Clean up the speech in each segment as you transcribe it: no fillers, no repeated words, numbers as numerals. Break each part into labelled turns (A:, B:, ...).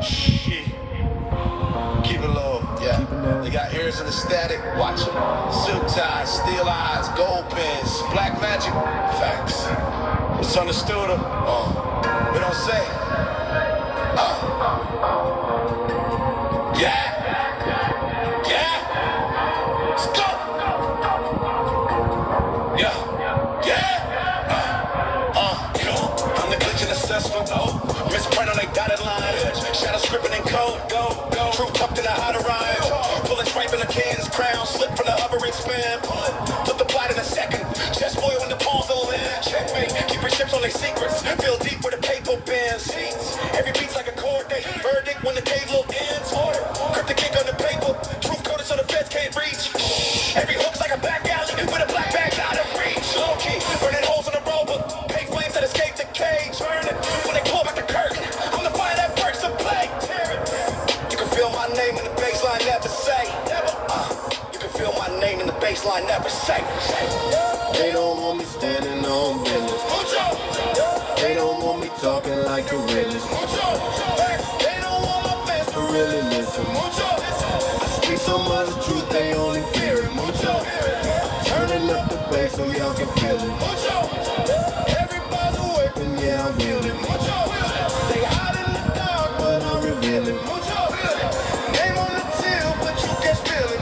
A: Shit. Keep it low, yeah. They got ears in the static, watch it. Silk ties, steel eyes, gold pins, black magic, facts. It's understood, we don't say. Yeah. Yeah. Let's go. Yeah. Yeah. I'm the glitch and assessment. Misprint on they dotted line. Shadow scripting in code. Truth tucked in a hot rhyme. Pulling stripe in a can's crown. Slip from the hovering span. Put the plot in a second. Chest boil when the palms will land. Checkmate. Keep your ships on their secrets. Feel deep where the paper bends. Every beat's like a chord. They verdict when the cave look ends. Cryptic ink on the paper. Truth coded so the feds can't reach. Every hook's like a back alley with a black bag out of reach. Low key. Burning holes in the rover. Pay flames that escape the cage. Burn it. When they pull back the curtain. I'm the fire that burns the plate. Tear it. You can feel my name in the baseline, never say. You can feel my name in the baseline, never say.
B: They don't want me standing on business. They don't want me talking like a realist. They don't want my fans to really listen. I speak so much truth, they only fear it. Turning up the bass so y'all can feel it. Everybody's awake and yeah, I will it. They hide in the dark, but I'm revealing. Name on the till, but you can spill it.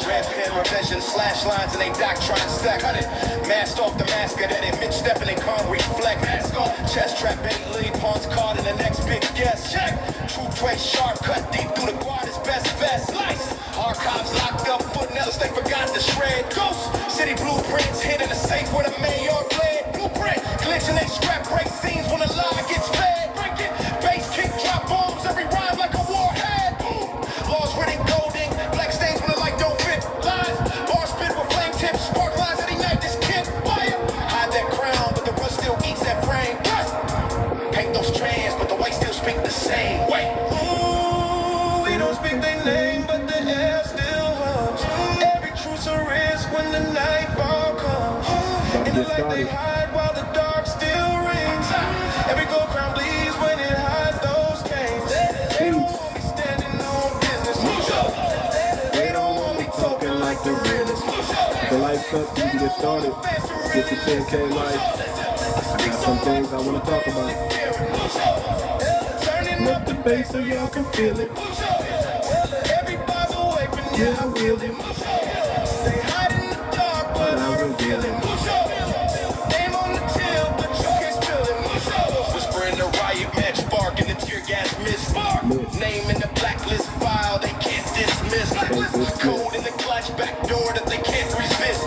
A: Red pen revision, slash lines and they doctrine stack. Cut it. Masked off the mask of that image, stepping in concrete fleck. Mask off, chest trap, Benny lead, pawns caught in the next big guess. Check. True tray sharp, cut deep through the guard is best. Slice. Archives locked up, footnails they forgot to shred. Ghost. City blueprints hid in a safe where the mayor bled. Blueprint. Glitching they scrap break scenes when the lie gets fed. Break it. Bass kick, drop bombs, every rhyme like a warhead. Boom. Laws written gold ink, black stains when the light don't fit. Lines. Bar spit with flame tips, spark lines that ignite this kid. Fire. Hide that crown, but the rust still eats that frame. Rust. Paint those strands, but the white still speak the same. Wait.
B: Ooh, we don't speak their name, but the air still hums. Every truth's a risk when the nightfall comes. In the light they hide while the dark still rings. Every gold crown bleeds when it hides those canes. They don't want me standing on business. They don't want me talking like the realest.
C: The lights up, you can get started. Get the 10K lights. I got some things I want to talk about.
B: Turning up the bass so y'all can feel it. Everybody's awake and yeah, I will it. They hide in the dark, but I reveal it. Name on the till, but you can't spill it.
A: Whispering the riot match, spark in the tear gas mist. Name in the blacklist file, they can't dismiss. Code in the clutch, back door that they can't resist.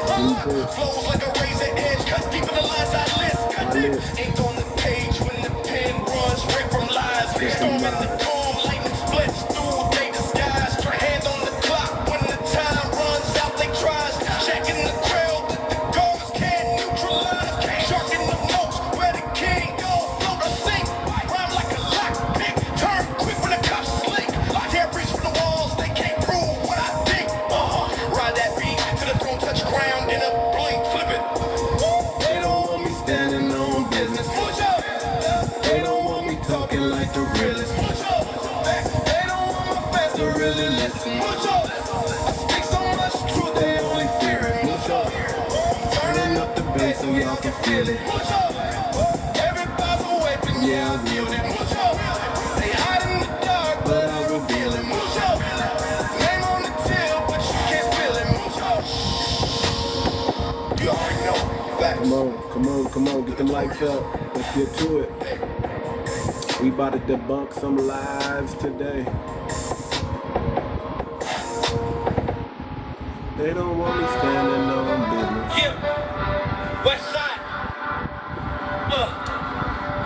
A: Flows like a razor edge, cut deep in the lines I list. Cut it. Ink on the page when the pen runs straight from lies. Storm in the calm, lightning splits through, they disguise. Hand on the clock when the time runs out, they tries. Checking the trail that the guards can't neutralize. Shark in the most, where the king go, float or sink. Rhyme like a lockpick, turn quick when the cuffs slick. Tear breach from the walls, they can't prove what I think. Ride that beat to the throne, touch ground in a blink, flip it.
B: They don't want me standing on business. They don't want me talking like the realest. They don't want my fans to really listen. I speak so much truth, they only fear it. Turning up the bass so y'all can feel it. Everybody's awake and yeah, I feel it. They hide in the dark, but I reveal it. Name on the till, but you can't spill it. You already know. Facts.
C: Come on, get them lights up. Let's get to it. We about to debunk some lies today. They don't want me standing on business.
A: Yeah, West Side.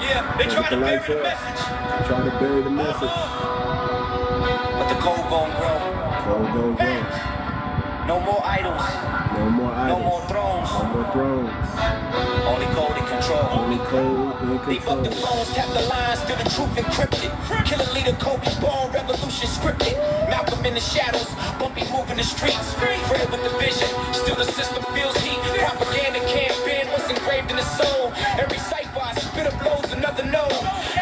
A: Yeah, they try to bury the message.
C: They try to bury the message.
A: But the cold gon' grow.
C: Cold gon' grow.
A: No more idols.
C: No more idols.
A: No more thrones.
C: No more thrones.
A: Only code and control.
C: Only code and
A: Debunk
C: control.
A: the phones, tap the lines, till the truth encrypted. Killing leader Kobe born, revolution scripted. Malcolm in the shadows, Bumpy moving the streets. Fred with the vision, still the system feels heat. Propaganda can't bend what's engraved in the soul. Every cipher I spit up loads, another no.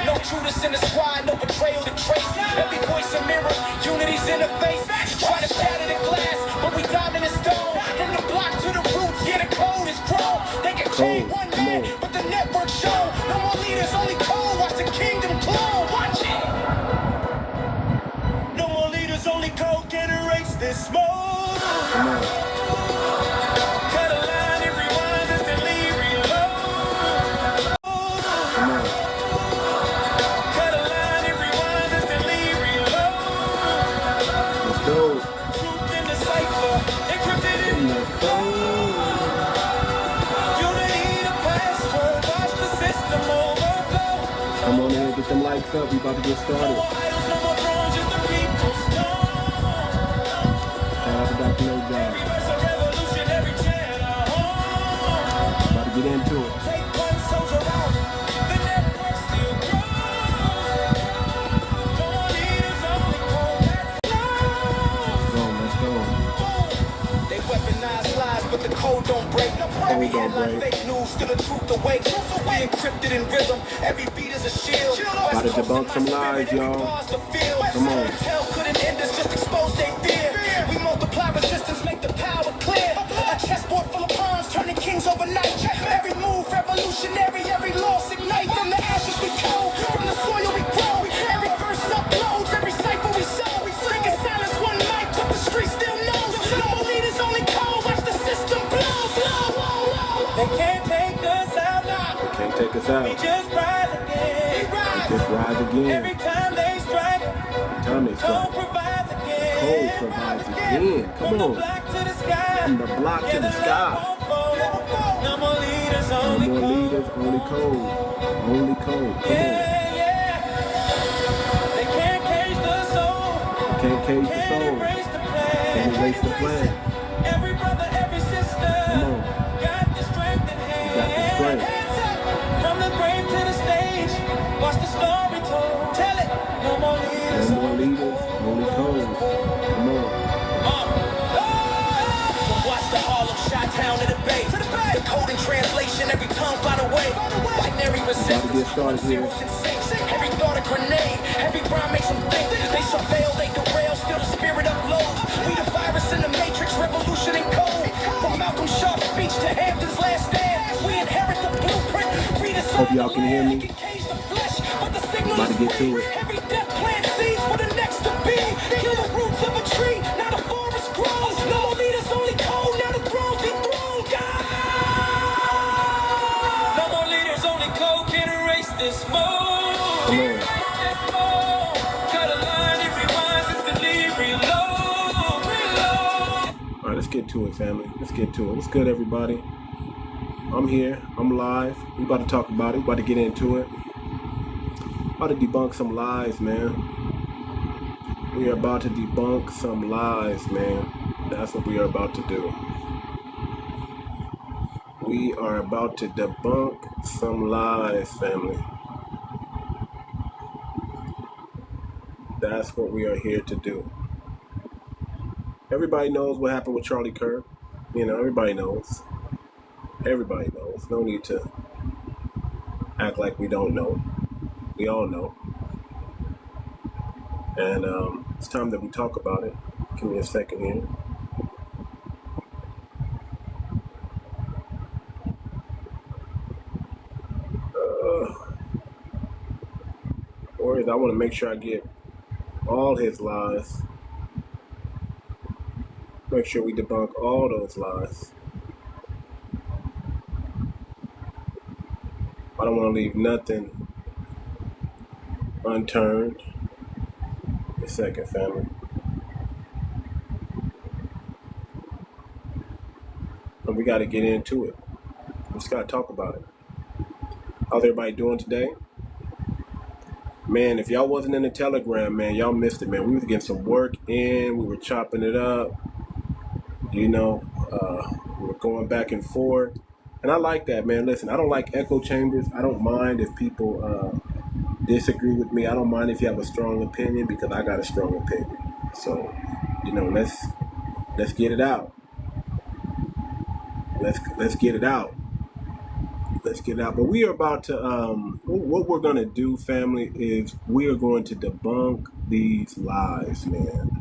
A: No true Judas in the squad, no betrayal to trace. Every voice a mirror, unity's in the face. Try to shatter the glass, but we diamond and stone. From the block to the roots, yeah, the code is grown. They can chain one man, but the network show. No more leaders, only code. Watch the kingdom clone. Watch it. No more leaders, only code can erase this smoke. Cut a line, it rewinds, instantly reload. Cut a line, it rewinds, instantly reload.
C: Let's go.
A: Truth in the cipher, encrypted in the code. Unity the password, watch the system overflow.
C: Come on in, get them likes up. We about to get started.
A: No more idols, no more thrones, just the people's throne.
C: Shout out to Dr. No Job.
A: Every verse a revolution, every channel home.
C: About to get into it.
A: Take one soldier out, the network still grows. No more leaders, only code that's low.
C: Let's go.
A: They weaponize lies, but the code don't break. Every headline fake news, still the truth awake. We encrypted in rhythm, every beat is a shield.
C: About to debunk some lies, y'all. Come on.
A: Hell couldn't end us, just expose their fear. We multiply resistance, make the power clear. A chessboard full of pawns, turning kings overnight. Every move revolutionary, every loss ignite. From the ashes we come, from the soil we grow. Every verse uploads, every cipher we sow. They can silence one mic, but the street still knows. No more leaders, only code. Watch the system blow. They can't take us out now.
C: They can't take us out.
A: We just rise again.
C: Just rise again.
A: Every time they strike, code provides again.
C: Code provides again. Come
A: From the
C: on.
A: block to the sky.
C: From the block to the sky.
A: No more leaders,
C: No
A: only
C: more
A: code.
C: leaders, only code. Only code. Come on.
A: Yeah. They can't cage the soul.
C: Can't cage the
A: Can't
C: soul.
A: erase the plan.
C: Can't erase the plan.
A: Every brother, every sister.
C: Come on.
A: Got the strength in hand.
C: Got the strength.
A: From the grave to the stage. Watch the story told. Tell it. No more leaders.
C: No more leaders, only code. Come on.
A: Watch the Harlem, Chi-Town to the Bay. The code and translation, every tongue find a way. Binary resistance,
C: About to get started here.
A: zeros and six. Every thought a grenade, every rhyme makes them think. They surveil, they derail, still the spirit uploads. We the virus in the matrix, revolution in code. From Malcolm Sharp's speech to Hampton's last stand, we inherit the blueprint. Read us
C: Hope y'all can hear me.
A: About
C: to get to it.
A: Every death plant seeds for the next to be. Kill the roots of a tree, now the forest grows. No more leaders, only code, now the thrones dethroned. No more leaders, only code can erase this mode.
C: Come on.
A: Cut a line, it rewinds, instantly reload.
C: All right, let's get to it, family. Let's get to it. What's good, everybody? I'm here. I'm live. We about to talk about it. We about to get into it. About to debunk some lies, man. We are about to debunk some lies, man. That's what we are about to do. We are about to debunk some lies, family. That's what we are here to do. Everybody knows what happened with Charlie Kirk. You know, everybody knows. Everybody knows. No need to act like we don't know. We all know. And it's time that we talk about it. Give me a second here. I want to make sure I get all his lies. Make sure we debunk all those lies. I don't want to leave nothing unturned. A second, family. And we got to get into it. We just got to talk about it. How's everybody doing today? Man, if y'all wasn't in the Telegram, man, y'all missed it, man. We was getting some work in. We were chopping it up. You know, we were going back and forth. And I like that, man. Listen, I don't like echo chambers. I don't mind if people disagree with me. I don't mind if you have a strong opinion, because I got a strong opinion. So, you know, let's get it out. Let's get it out. Let's let's get it out. But we are about to, what we're going to do, family, is we are going to debunk these lies, man.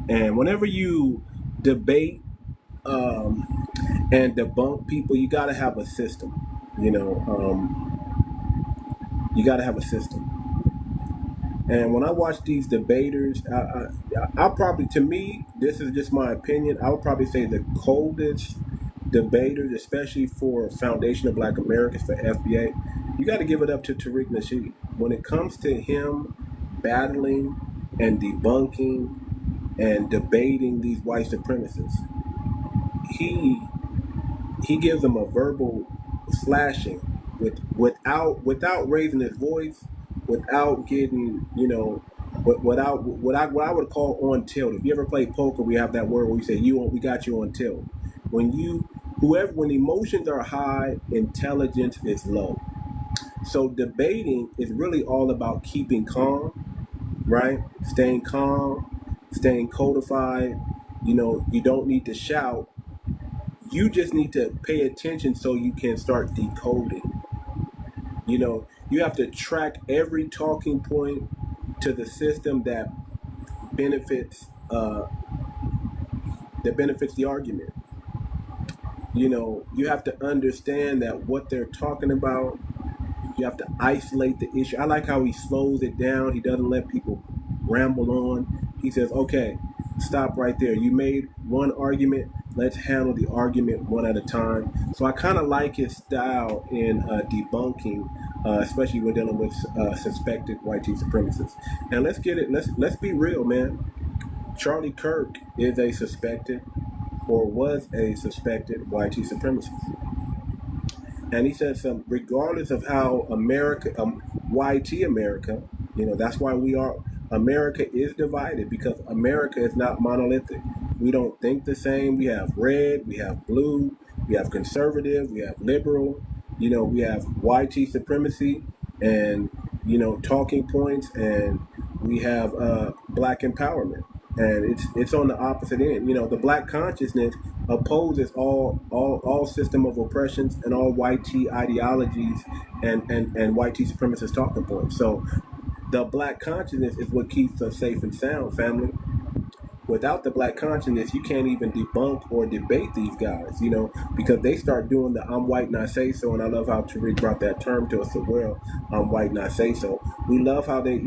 C: And whenever you debate and debunk people, you got to have a system. You got to have a system. And when I watch these debaters, I'll probably, to me, this is just my opinion, I would probably say the coldest debaters, especially for Foundation of Black Americans, for FBA, you got to give it up to 𝗤𝗏𝗏. When it comes to him battling and debunking and debating these white supremacists, he gives them a verbal slashing without raising his voice, without getting, without what I would call on tilt. If you ever play poker, we have that word where we say we got you on tilt. When emotions are high, intelligence is low. So debating is really all about keeping calm, right? Staying calm, staying codified. You don't need to shout. You just need to pay attention so you can start decoding. You have to track every talking point to the system that benefits the argument. You have to understand that what they're talking about, you have to isolate the issue. I like how he slows it down. He doesn't let people ramble on. He says, okay, stop right there. You made one argument. Let's handle the argument one at a time. So I kind of like his style in debunking, especially when dealing with suspected white supremacists. And let's get it. Let's be real, man. Charlie Kirk is a suspected, or was a suspected, white supremacist. And he said regardless of how YT America, that's why America is divided, because America is not monolithic. We don't think the same. We have red, we have blue, we have conservative, we have liberal, we have YT supremacy and, talking points, and we have black empowerment. And it's on the opposite end. The black consciousness opposes all system of oppressions and all YT ideologies and YT supremacist talking points. So the black consciousness is what keeps us safe and sound, family. Without the black consciousness, you can't even debunk or debate these guys, because they start doing the I'm white and I say so. And I love how Tariq brought that term to us as well. I'm white and I say so. We love how they,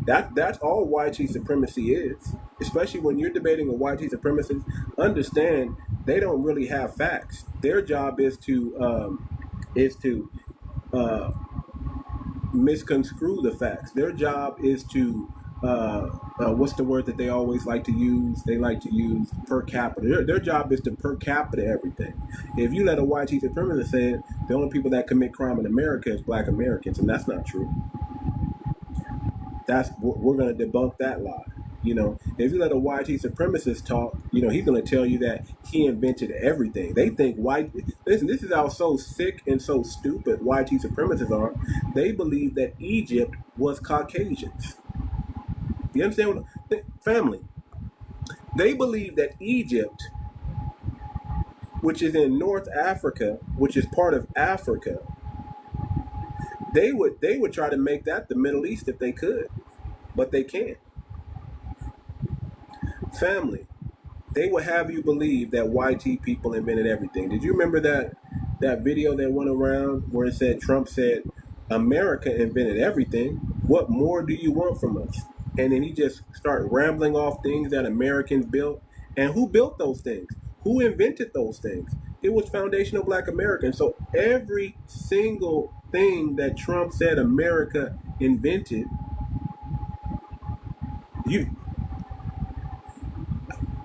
C: that's all YT supremacy is. Especially when you're debating a YT supremacist, understand they don't really have facts. Their job is to misconstrue the facts. Their job is to what's the word that they always like to use? They like to use per capita. Their job is to per capita everything. If you let a YT supremacist say it, the only people that commit crime in America is black Americans, and that's not true. We're going to debunk that lie. If you let a YT supremacist talk, he's going to tell you that he invented everything. They think listen, this is how so sick and so stupid YT supremacists are. They believe that Egypt was Caucasians. You understand family? They believe that Egypt, which is in North Africa, which is part of Africa, they would try to make that the Middle East if they could, but they can't. Family, they will have you believe that YT people invented everything. Did you remember that video that went around where it said Trump said America invented everything? What more do you want from us? And then he just started rambling off things that Americans built. And who built those things? Who invented those things? It was Foundation of Black Americans. So every single thing that Trump said America invented,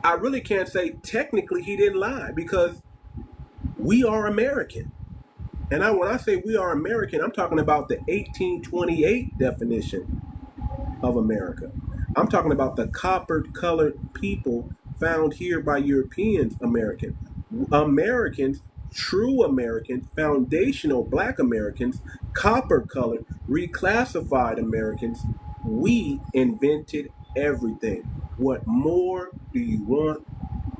C: I really can't say technically he didn't lie, because we are American. And when I say we are American, I'm talking about the 1828 definition of America. I'm talking about the copper-colored people found here by Europeans, Americans, true Americans, foundational black Americans, copper-colored, reclassified Americans. We invented everything. What more do you want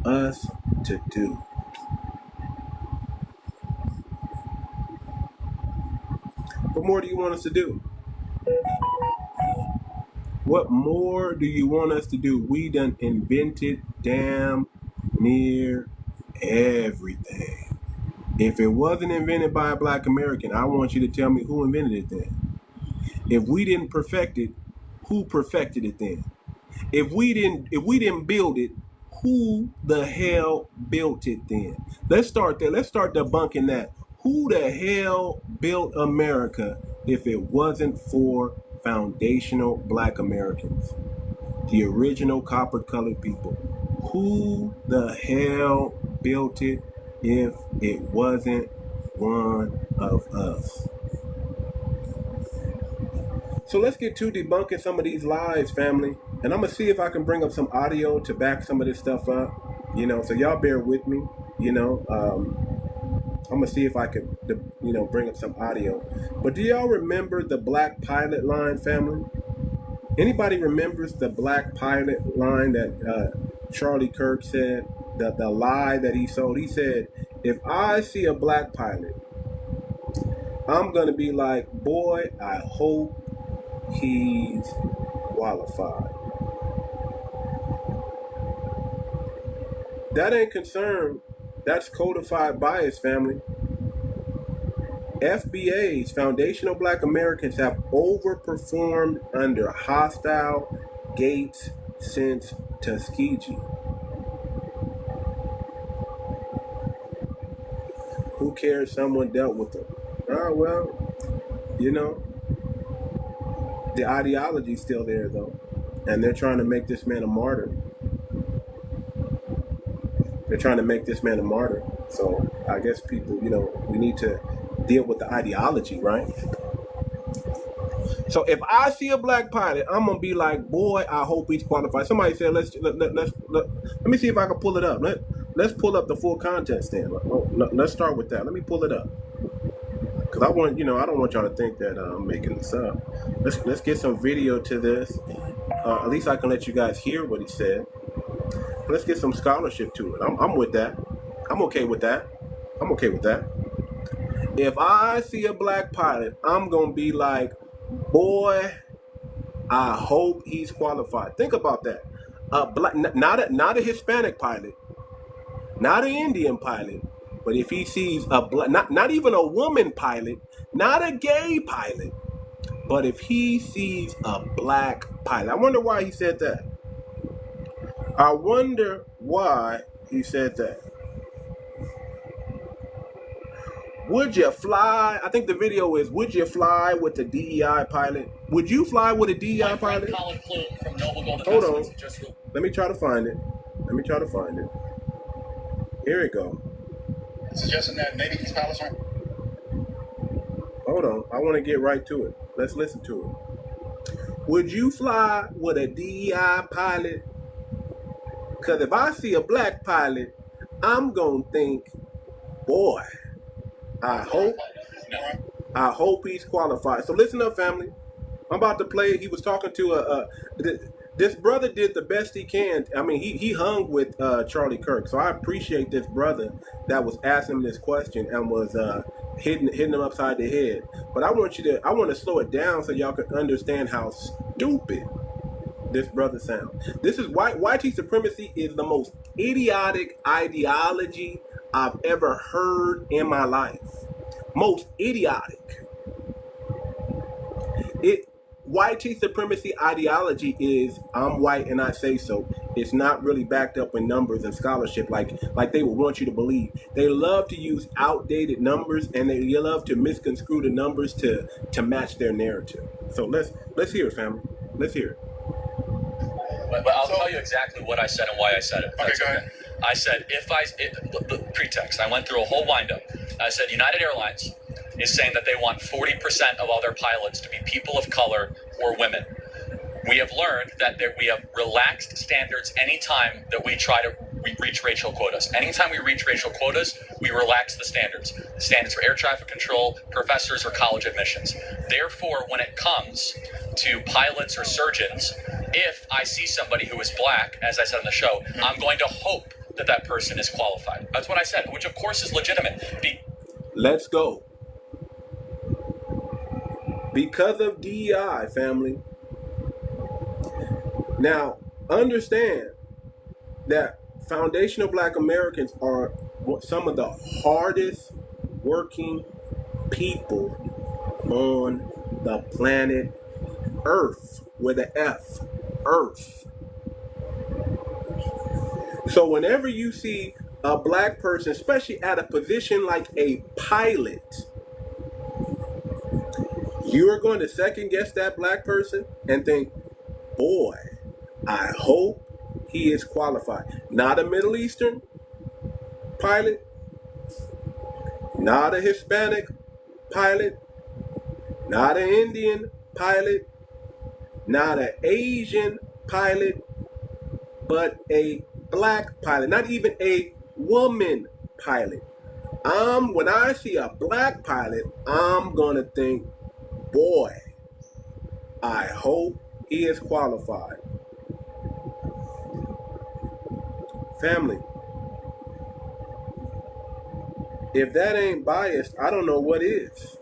C: us to do? What more do you want us to do? What more do you want us to do? We done invented damn near everything. If it wasn't invented by a black American, I want you to tell me who invented it then. If we didn't perfect it, who perfected it then? If we didn't build it, who the hell built it then? Let's start there. Let's start debunking that. Who the hell built America if it wasn't for foundational black Americans? The original copper-colored people. Who the hell built it if it wasn't one of us? So let's get to debunking some of these lies, family. And I'm going to see if I can bring up some audio to back some of this stuff up. You know, so y'all bear with me. You know, I'm going to see if I can, you know, bring up some audio. But do y'all remember the black pilot line, family? Anybody remembers the black pilot line that Charlie Kirk said? The lie that he sold? He said, if I see a black pilot, I'm going to be like, boy, I hope he's qualified. That ain't concern. That's codified bias, family. FBA's foundational black Americans have overperformed under hostile gates since Tuskegee. Who cares? Someone dealt with them. Well, you know, the ideology's still there, though. And they're trying to make this man a martyr. They're trying to make this man a martyr. So I guess people, you know, we need to deal with the ideology, right? So if I see a black pilot, I'm gonna be like, boy, I hope he's qualified. Somebody said, let me see if I can pull it up. Let's pull up the full context then. Let's start with that. Let me pull it up. Because I want, you know, I don't want y'all to think that I'm making this up. Let's get some video to this. At least I can let you guys hear what he said. Let's get some scholarship to it. I'm with that. I'm okay with that. I'm okay with that. If I see a black pilot, I'm going to be like, boy, I hope he's qualified. Think about that. Not a Hispanic pilot, not an Indian pilot, but if he sees a black, not even a woman pilot, not a gay pilot, but if he sees a black pilot. I wonder why he said that. I wonder why he said that. Would you fly? I think the video is, would you fly with a DEI pilot? Would you fly with a DEI pilot? Hold on. Let me try to find it. Here we go.
D: Suggesting that maybe these pilots aren't.
C: Hold on. I want to get right to it. Let's listen to it. Would you fly with a DEI pilot? Because if I see a black pilot, I'm going to think, boy, I hope he's qualified. So listen up, family. I'm about to play. He was talking to this brother did the best he can. I mean, he hung with Charlie Kirk. So I appreciate this brother that was asking him this question and was hitting him upside the head. But I want to slow it down so y'all can understand how stupid this brother sounds. This is why white supremacy is the most idiotic ideology I've ever heard in my life. Most idiotic. White supremacy ideology is, I'm white and I say so. It's not really backed up in numbers and scholarship like they would want you to believe. They love to use outdated numbers and they love to misconstrue the numbers to match their narrative. So let's hear it, family. Let's hear it.
E: But I'll tell you exactly what I said and why I said it.
D: Okay, go ahead.
E: I said, the pretext, I went through a whole windup. I said, United Airlines is saying that they want 40% of all their pilots to be people of color or women. We have learned that we have relaxed standards anytime that we try to reach racial quotas. Anytime we reach racial quotas, we relax the standards. The standards for air traffic control, professors, or college admissions. Therefore, when it comes to pilots or surgeons, if I see somebody who is black, as I said on the show, I'm going to hope that that person is qualified. That's what I said, which of course is legitimate.
C: Let's go. Because of DEI, family. Now, understand that foundational Black Americans are some of the hardest working people on the planet Earth, with an F, Earth. So whenever you see a Black person, especially at a position like a pilot, you are going to second guess that Black person and think, boy, I hope he is qualified. Not a Middle Eastern pilot, not a Hispanic pilot, not an Indian pilot, not an Asian pilot, but a Black pilot, not even a woman pilot. When I see a Black pilot, I'm gonna think, boy, I hope he is qualified. Family, if that ain't biased, I don't know what is.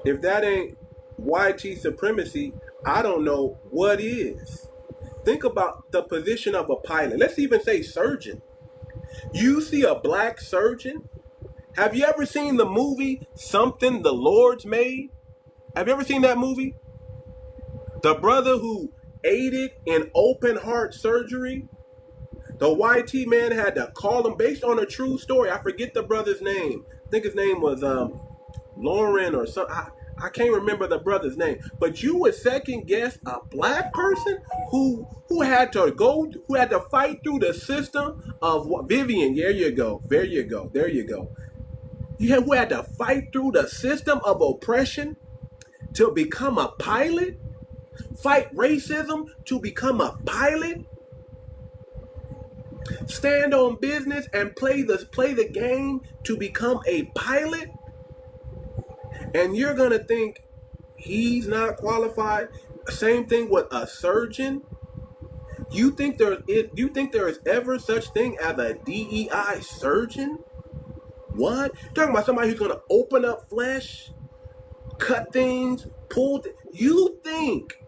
C: If that ain't YT supremacy, I don't know what is. Think about the position of a pilot. Let's even say surgeon. You see a Black surgeon? Have you ever seen the movie Something the Lord's Made? Have you ever seen that movie? The brother who aided in open heart surgery. The YT man had to call him based on a true story. I forget the brother's name. I think his name was Lauren or something. I can't remember the brother's name. But you would second guess a Black person who had to fight through the system of what? Vivian, there you go. There you go. Who had to fight through the system of oppression to become a pilot? Fight racism to become a pilot? Stand on business and play the game to become a pilot? And you're gonna think he's not qualified? Same thing with a surgeon. You think there is ever such thing as a DEI surgeon? What? You're talking about somebody who's gonna open up flesh, cut things, you think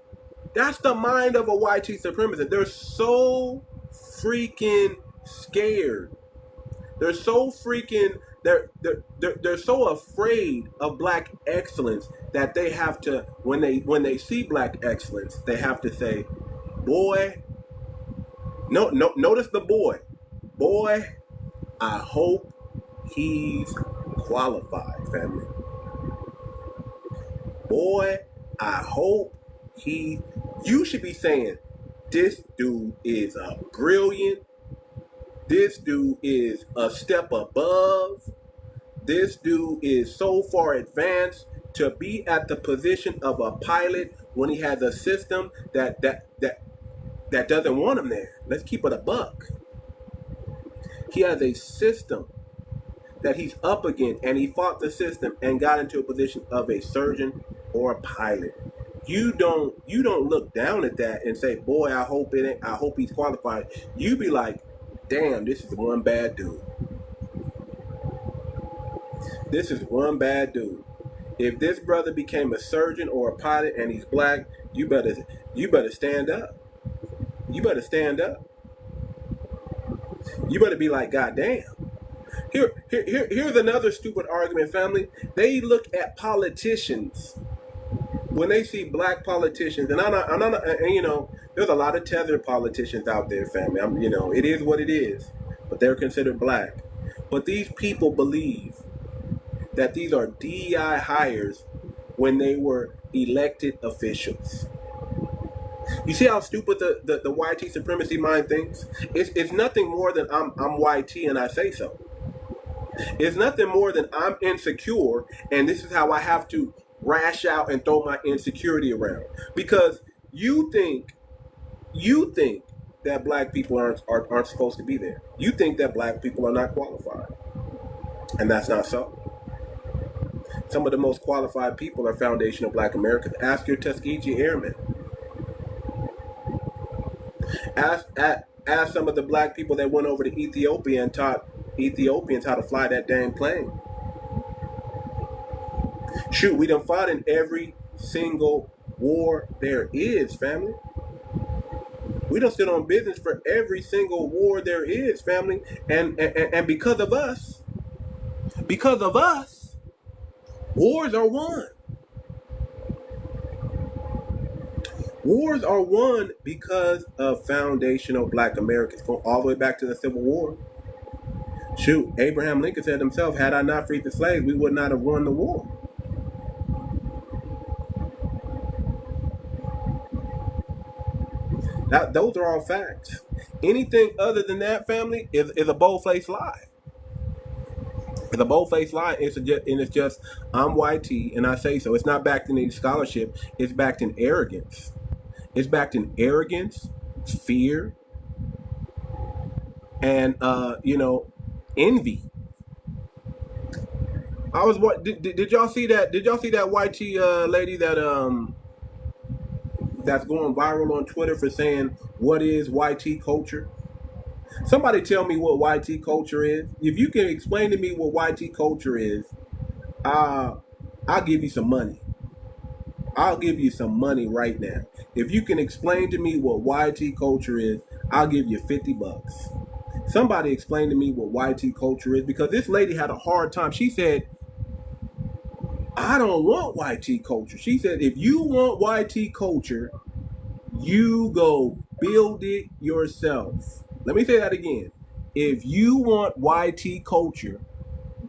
C: that's the mind of a YT supremacist? They're so freaking scared. They're so afraid of Black excellence that they have to, when they see Black excellence, they have to say, boy, no, notice the boy, I hope he's qualified, family. Boy, I hope you should be saying, this dude is a brilliant, this dude is a step above, this dude is so far advanced to be at the position of a pilot when he has a system that doesn't want him there. Let's keep it a buck. He has a system that he's up against, and he fought the system and got into a position of a surgeon or a pilot. You don't look down at that and say, boy, I hope he's qualified. You be like, damn, this is one bad dude. This is one bad dude. If this brother became a surgeon or a pilot and he's Black, you better stand up. You better stand up. You better be like, God damn. Here's another stupid argument, family. They look at politicians when they see Black politicians, and there's a lot of tethered politicians out there, family. It is what it is, but they're considered Black. But these people believe that these are DEI hires when they were elected officials. You see how stupid the YT supremacy mind thinks? It's nothing more than I'm YT and I say so. It's nothing more than I'm insecure and this is how I have to rash out and throw my insecurity around. Because you think that Black people aren't supposed to be there. You think that Black people are not qualified. And that's not so. Some of the most qualified people are foundational Black Americans. Ask your Tuskegee Airmen. Ask some of the Black people that went over to Ethiopia and taught Ethiopians how to fly that dang plane. Shoot, we done fought in every single war there is, family. We done stood on business for every single war there is, family. And because of us, wars are won. Wars are won because of foundational Black Americans, going all the way back to the Civil War. Shoot, Abraham Lincoln said himself, had I not freed the slaves, we would not have won the war. Those are all facts. Anything other than that, family, is a bold-faced lie. It's a bold-faced lie, and it's just, I'm YT, and I say so. It's not backed in any scholarship. It's backed in arrogance. It's backed in arrogance, fear, and envy. I was what did y'all see that? Did y'all see that YT lady that that's going viral on Twitter for saying, what is YT culture? Somebody tell me what YT culture is. If you can explain to me what YT culture is, I'll give you some money. I'll give you some money right now. If you can explain to me what YT culture is, I'll give you $50. Somebody explain to me what YT culture is, because this lady had a hard time. She said, I don't want YT culture. She said, if you want YT culture, you go build it yourself. Let me say that again. If you want YT culture,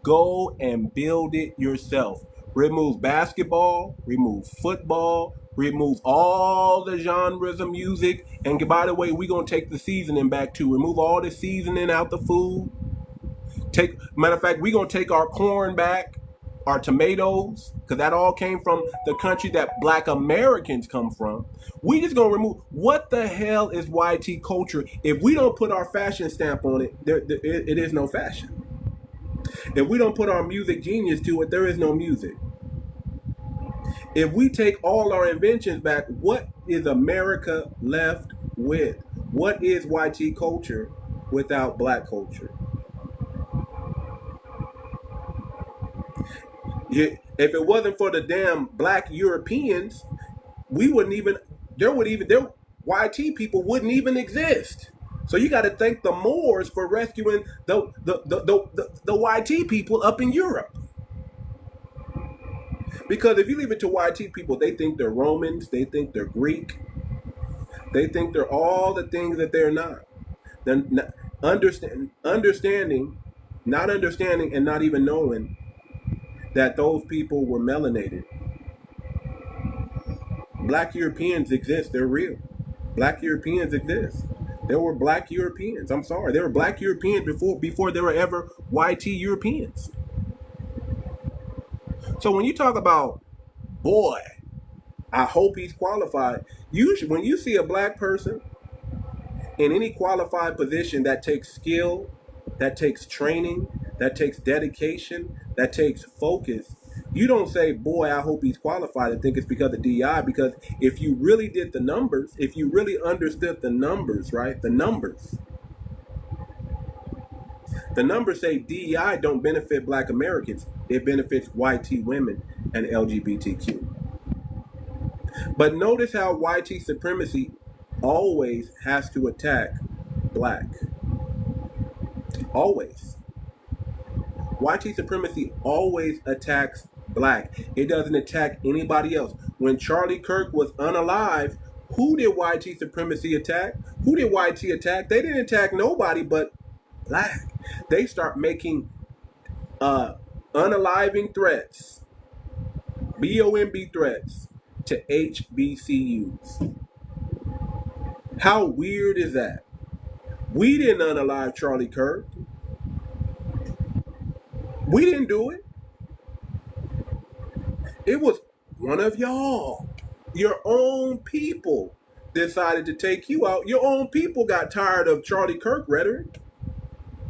C: go and build it yourself. Remove basketball, remove football, remove all the genres of music. And by the way, we're going to take the seasoning back too. Remove all the seasoning out the food. Matter of fact, we're going to take our corn back, our tomatoes, because that all came from the country that Black Americans come from. We just going to remove. What the hell is YT culture? If we don't put our fashion stamp on it, it is no fashion. If we don't put our music genius to it, there is no music. If we take all our inventions back, what is America left with? What is YT culture without Black culture? If it wasn't for the damn Black Europeans, YT people wouldn't even exist. So you got to thank the Moors for rescuing the YT people up in Europe. Because if you leave it to YT people, they think they're Romans, they think they're Greek, they think they're all the things that they're not. Then not understanding, and not even knowing that those people were melanated. Black Europeans exist, they're real. Black Europeans exist. There were Black Europeans. I'm sorry. There were Black Europeans before there were ever YT Europeans. So when you talk about, boy, I hope he's qualified, when you see a Black person in any qualified position that takes skill, that takes training, that takes dedication, that takes focus, you don't say, boy, I hope he's qualified, and think it's because of DEI. Because if you really did the numbers, if you really understood the numbers, right? The numbers say DEI don't benefit Black Americans. It benefits YT women and LGBTQ. But notice how YT supremacy always has to attack Black. Always. YT supremacy always attacks Black. It doesn't attack anybody else. When Charlie Kirk was unalive, who did YT supremacy attack? Who did YT attack? They didn't attack nobody but Black. They start making unaliving threats, BOMB threats to HBCUs. How weird is that? We didn't unalive Charlie Kirk. We didn't do it. It was one of y'all. Your own people decided to take you out. Your own people got tired of Charlie Kirk rhetoric.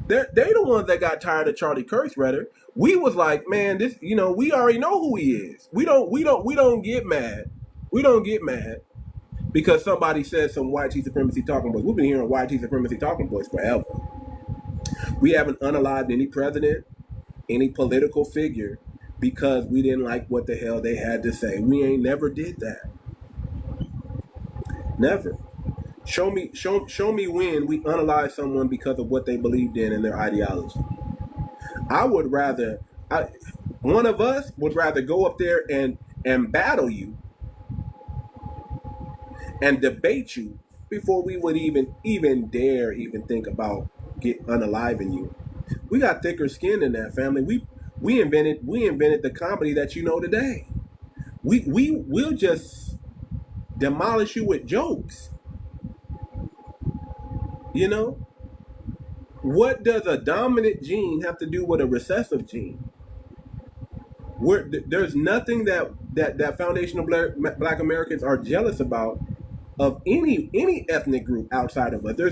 C: They're the ones that got tired of Charlie Kirk's rhetoric. We was like, man, this, we already know who he is. We don't get mad. We don't get mad because somebody says some YT supremacy talking points. We've been hearing YT supremacy talking points forever. We haven't unalived any president, any political figure because we didn't like what the hell they had to say. We ain't never did that. Never. Show me when we unalive someone because of what they believed in and their ideology. One of us would rather go up there and battle you and debate you before we would even dare think about unaliving you. We got thicker skin than that, family. We invented the comedy that you know today. We'll just demolish you with jokes. You know? What does a dominant gene have to do with a recessive gene? There's nothing that foundational black Americans are jealous about of any ethnic group outside of us. We're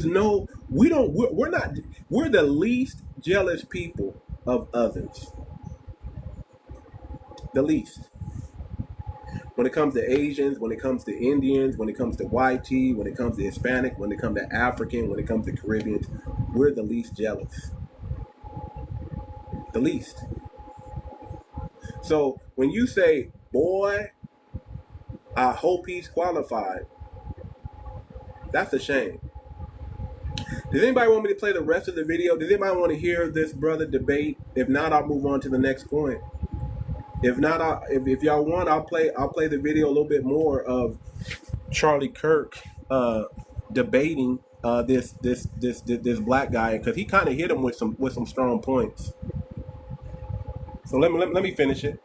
C: the least jealous people of others. The least. When it comes to Asians, when it comes to Indians, when it comes to YT, when it comes to Hispanic, when it comes to African, when it comes to Caribbeans, we're the least jealous. The least. So when you say, boy, I hope he's qualified, that's a shame. Does anybody want me to play the rest of the video? Does anybody want to hear this brother debate? If not, I'll move on to the next point. If not, if y'all want, I'll play the video a little bit more of Charlie Kirk debating this black guy, because he kind of hit him with some strong points. So let me finish it.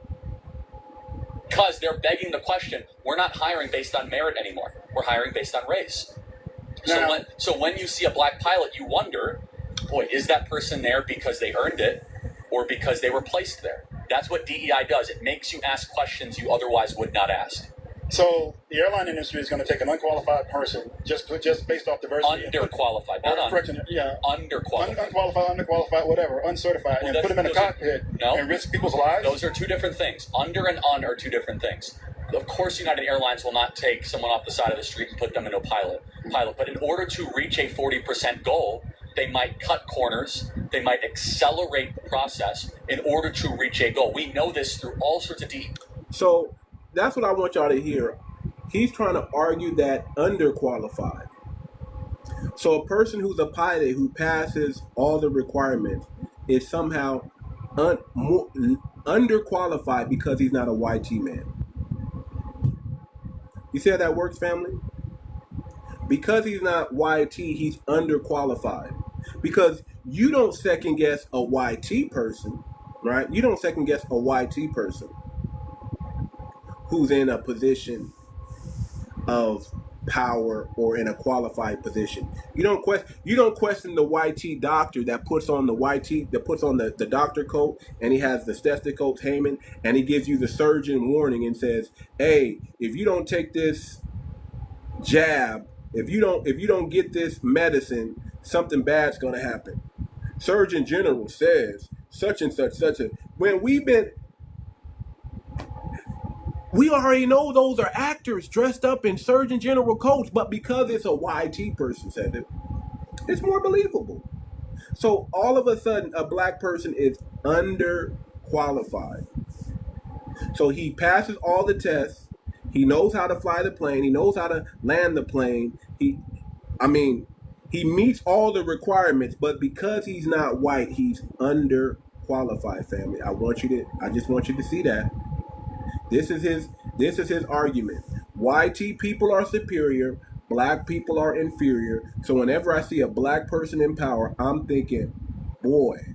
E: Because they're begging the question, we're not hiring based on merit anymore. We're hiring based on race. So when you see a black pilot, you wonder, boy, is that person there because they earned it or because they were placed there? That's what DEI does. It makes you ask questions you otherwise would not ask.
D: So the airline industry is going to take an unqualified person just based off diversity.
E: Underqualified, not underqualified.
D: Underqualified, whatever, uncertified, and put them in a cockpit and risk people's lives?
E: Those are two different things. Under and un are two different things. Of course, United Airlines will not take someone off the side of the street and put them in a pilot. But in order to reach a 40% goal, they might cut corners. They might accelerate the process in order to reach a goal. We know this through all sorts of
C: So that's what I want y'all to hear. He's trying to argue that underqualified. So a person who's a pilot who passes all the requirements is somehow underqualified because he's not a YT man. You see how that works, family? Because he's not YT, he's underqualified. Because you don't second guess a YT person, right? You don't second guess a YT person who's in a position of power or in a qualified position. You don't question the YT doctor that puts on the doctor coat and he has the stethoscope hanging and he gives you the surgeon warning and says, hey, if you don't take this jab, if you don't get this medicine, something bad's gonna happen. Surgeon General says such and such a when we already know those are actors dressed up in Surgeon General coats, but because it's a YT person said it, it's more believable. So all of a sudden, a black person is underqualified. So he passes all the tests. He knows how to fly the plane. He knows how to land the plane. He meets all the requirements, but because he's not white, he's underqualified, family. I just want you to see that. This is his argument. YT people are superior, black people are inferior. So whenever I see a black person in power, I'm thinking, boy,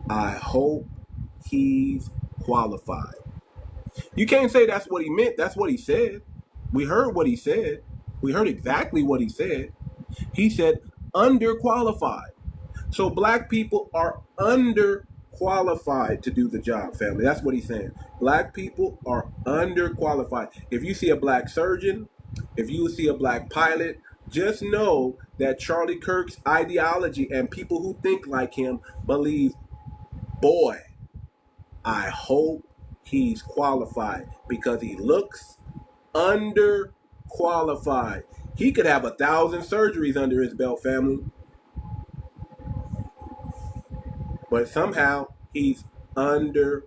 C: I hope he's qualified. You can't say that's what he meant. That's what he said. We heard what he said. We heard exactly what he said. He said underqualified. So black people are underqualified to do the job, family. That's what he's saying. Black people are underqualified. If you see a black surgeon, if you see a black pilot, just know that Charlie Kirk's ideology and people who think like him believe, boy, I hope he's qualified because he looks underqualified. He could have 1,000 surgeries under his belt, family. But somehow he's underqualified.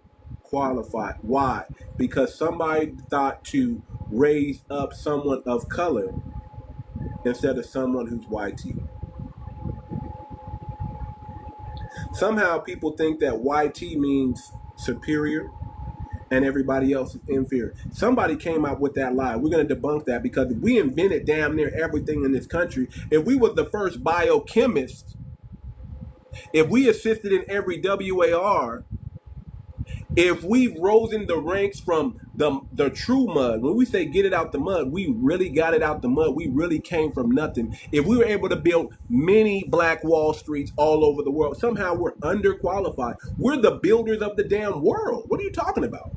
C: underqualified. Why? Because somebody thought to raise up someone of color instead of someone who's white. Somehow people think that YT means superior and everybody else is inferior. Somebody came out with that lie. We're going to debunk that, because we invented damn near everything in this country. If we was the first biochemists, if we assisted in every WAR, if we rose in the ranks from the true mud, when we say get it out the mud, we really got it out the mud. We really came from nothing. If we were able to build many Black Wall Streets all over the world, somehow we're underqualified. We're the builders of the damn world. What are you talking about?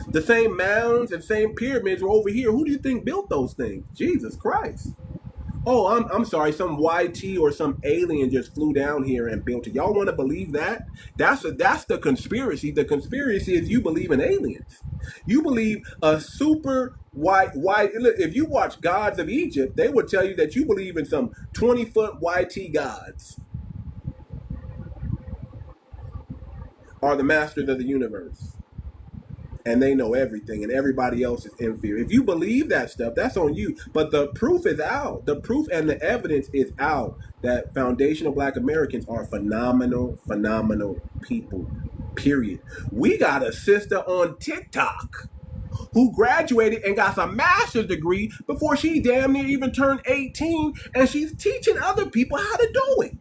C: The same mounds and same pyramids were over here. Who do you think built those things? Jesus Christ. Oh, I'm sorry, some YT or some alien just flew down here and built it. Y'all want to believe that? That's the conspiracy. The conspiracy is you believe in aliens. You believe a super white. If you watch Gods of Egypt, they would tell you that you believe in some 20-foot YT gods are the masters of the universe. And they know everything, and everybody else is inferior. If you believe that stuff, that's on you. But the proof is out. The proof and the evidence is out that foundational Black Americans are phenomenal people, period. We got a sister on TikTok who graduated and got a master's degree before she damn near even turned 18, and she's teaching other people how to do it.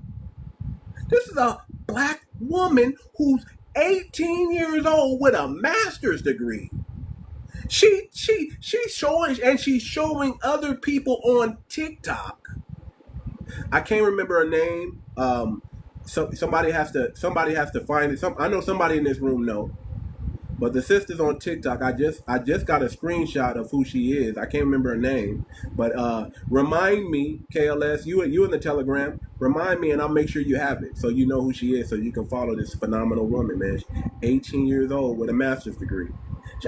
C: This is a Black woman who's 18 years old with a master's degree. She's showing, and she's showing other people on TikTok. I can't remember her name. Somebody has to find it. I know somebody in this room know. But the sister's on TikTok. I just got a screenshot of who she is. I can't remember her name. But remind me, KLS, you in the Telegram, remind me, and I'll make sure you have it so you know who she is, so you can follow this phenomenal woman, man. She's 18 years old with a master's degree.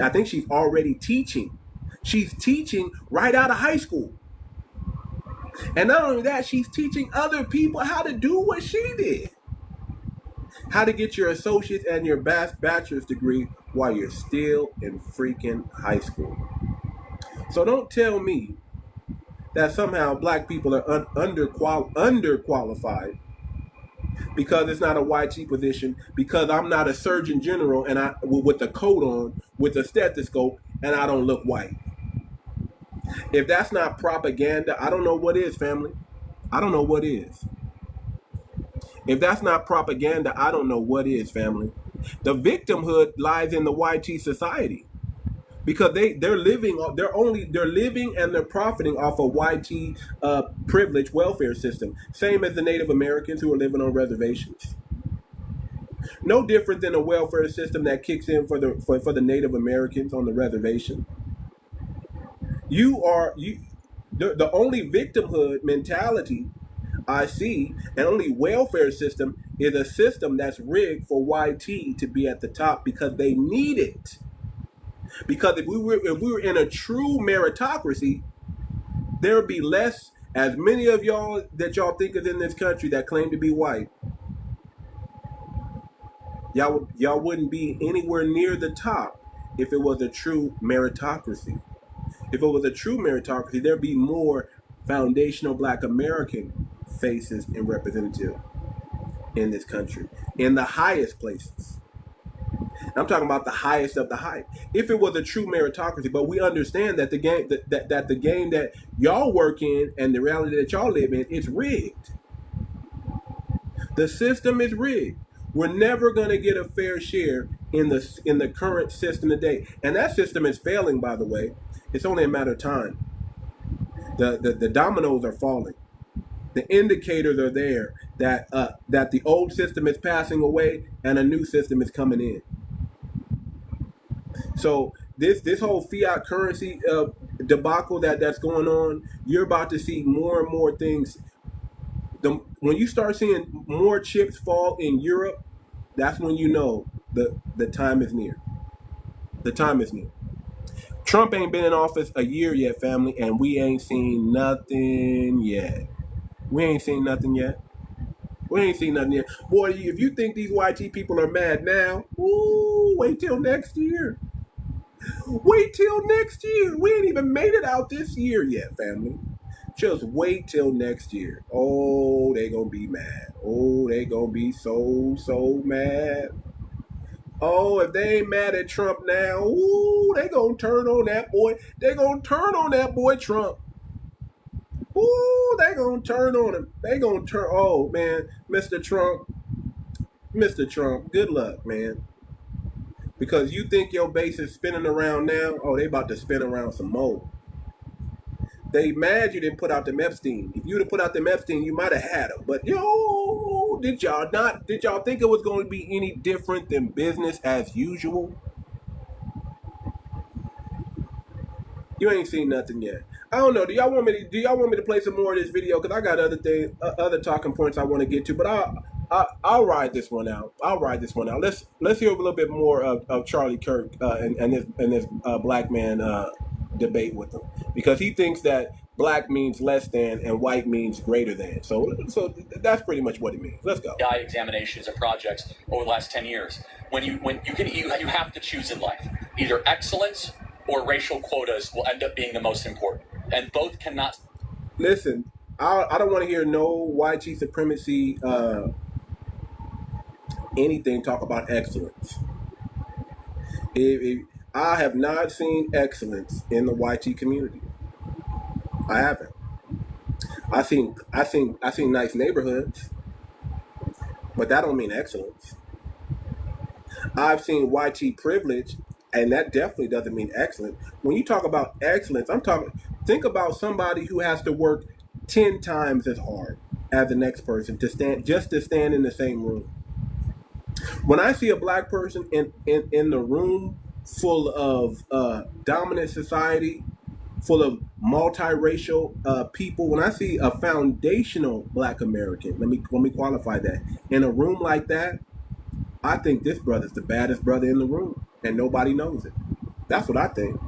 C: I think she's already teaching. She's teaching right out of high school. And not only that, she's teaching other people how to do what she did. How to get your associate's and your bachelor's degree while you're still in freaking high school. So don't tell me that somehow Black people are underqualified because it's not a YT position, because I'm not a surgeon general and I with a coat on, with a stethoscope, and I don't look white. If that's not propaganda, I don't know what is, family. I don't know what is. If that's not propaganda, I don't know what is, family. The victimhood lies in the YT society, because they're living and they're profiting off a YT privilege welfare system, same as the Native Americans who are living on reservations. No different than a welfare system that kicks in for the Native Americans on the reservation. The only victimhood mentality I see, and only welfare system, is a system that's rigged for YT to be at the top because they need it. Because if we were in a true meritocracy, there would be less, as many of y'all that y'all think is in this country that claim to be white. Y'all wouldn't be anywhere near the top if it was a true meritocracy. If it was a true meritocracy, there'd be more foundational Black American faces and representatives in this country, in the highest places. I'm talking about the highest of the high. If it was a true meritocracy, but we understand that the game that the game that y'all work in and the reality that y'all live in, it's rigged. The system is rigged. We're never going to get a fair share in the current system today, and that system is failing. By the way, it's only a matter of time. The dominoes are falling. The indicators are there that the old system is passing away and a new system is coming in. So this whole fiat currency debacle that's going on, you're about to see more and more things. When you start seeing more chips fall in Europe, that's when you know the time is near. The time is near. Trump ain't been in office a year yet, family, and we ain't seen nothing yet. We ain't seen nothing yet. We ain't seen nothing yet. Boy, if you think these YT people are mad now, ooh, wait till next year. Wait till next year. We ain't even made it out this year yet, family. Just wait till next year. Oh, they gonna be mad. Oh, they gonna be so mad. Oh, if they ain't mad at Trump now, ooh, they gonna turn on that boy. They gonna turn on that boy Trump. Ooh, they gonna turn on him. They gonna turn. Oh man, Mr. Trump, good luck, man. Because you think your base is spinning around now. Oh, they about to spin around some more. They mad you didn't put out the Epstein. If you'd have put out the Epstein, you might have had them. But did y'all think it was going to be any different than business as usual? You ain't seen nothing yet. I don't know. Do y'all want me to play some more of this video? Because I got other talking points I want to get to. But I'll ride this one out. Let's hear a little bit more of Charlie Kirk and this black man debate with him, because he thinks that black means less than and white means greater than. So that's pretty much what it means. Let's go.
E: Examinations and projects over the last 10 years. You have to choose in life. Either excellence or racial quotas will end up being the most important, and both cannot.
C: Listen, I don't want to hear no white supremacy anything talk about excellence. I have not seen excellence in the YT community. I haven't. I seen nice neighborhoods, but that don't mean excellence. I've seen YT privilege, and that definitely doesn't mean excellent. When you talk about excellence, think about somebody who has to work 10 times as hard as the next person to stand in the same room. When I see a black person in the room full of dominant society, full of multiracial people, when I see a foundational black American, let me qualify that, in a room like that, I think this brother's the baddest brother in the room, and nobody knows it. That's what I think.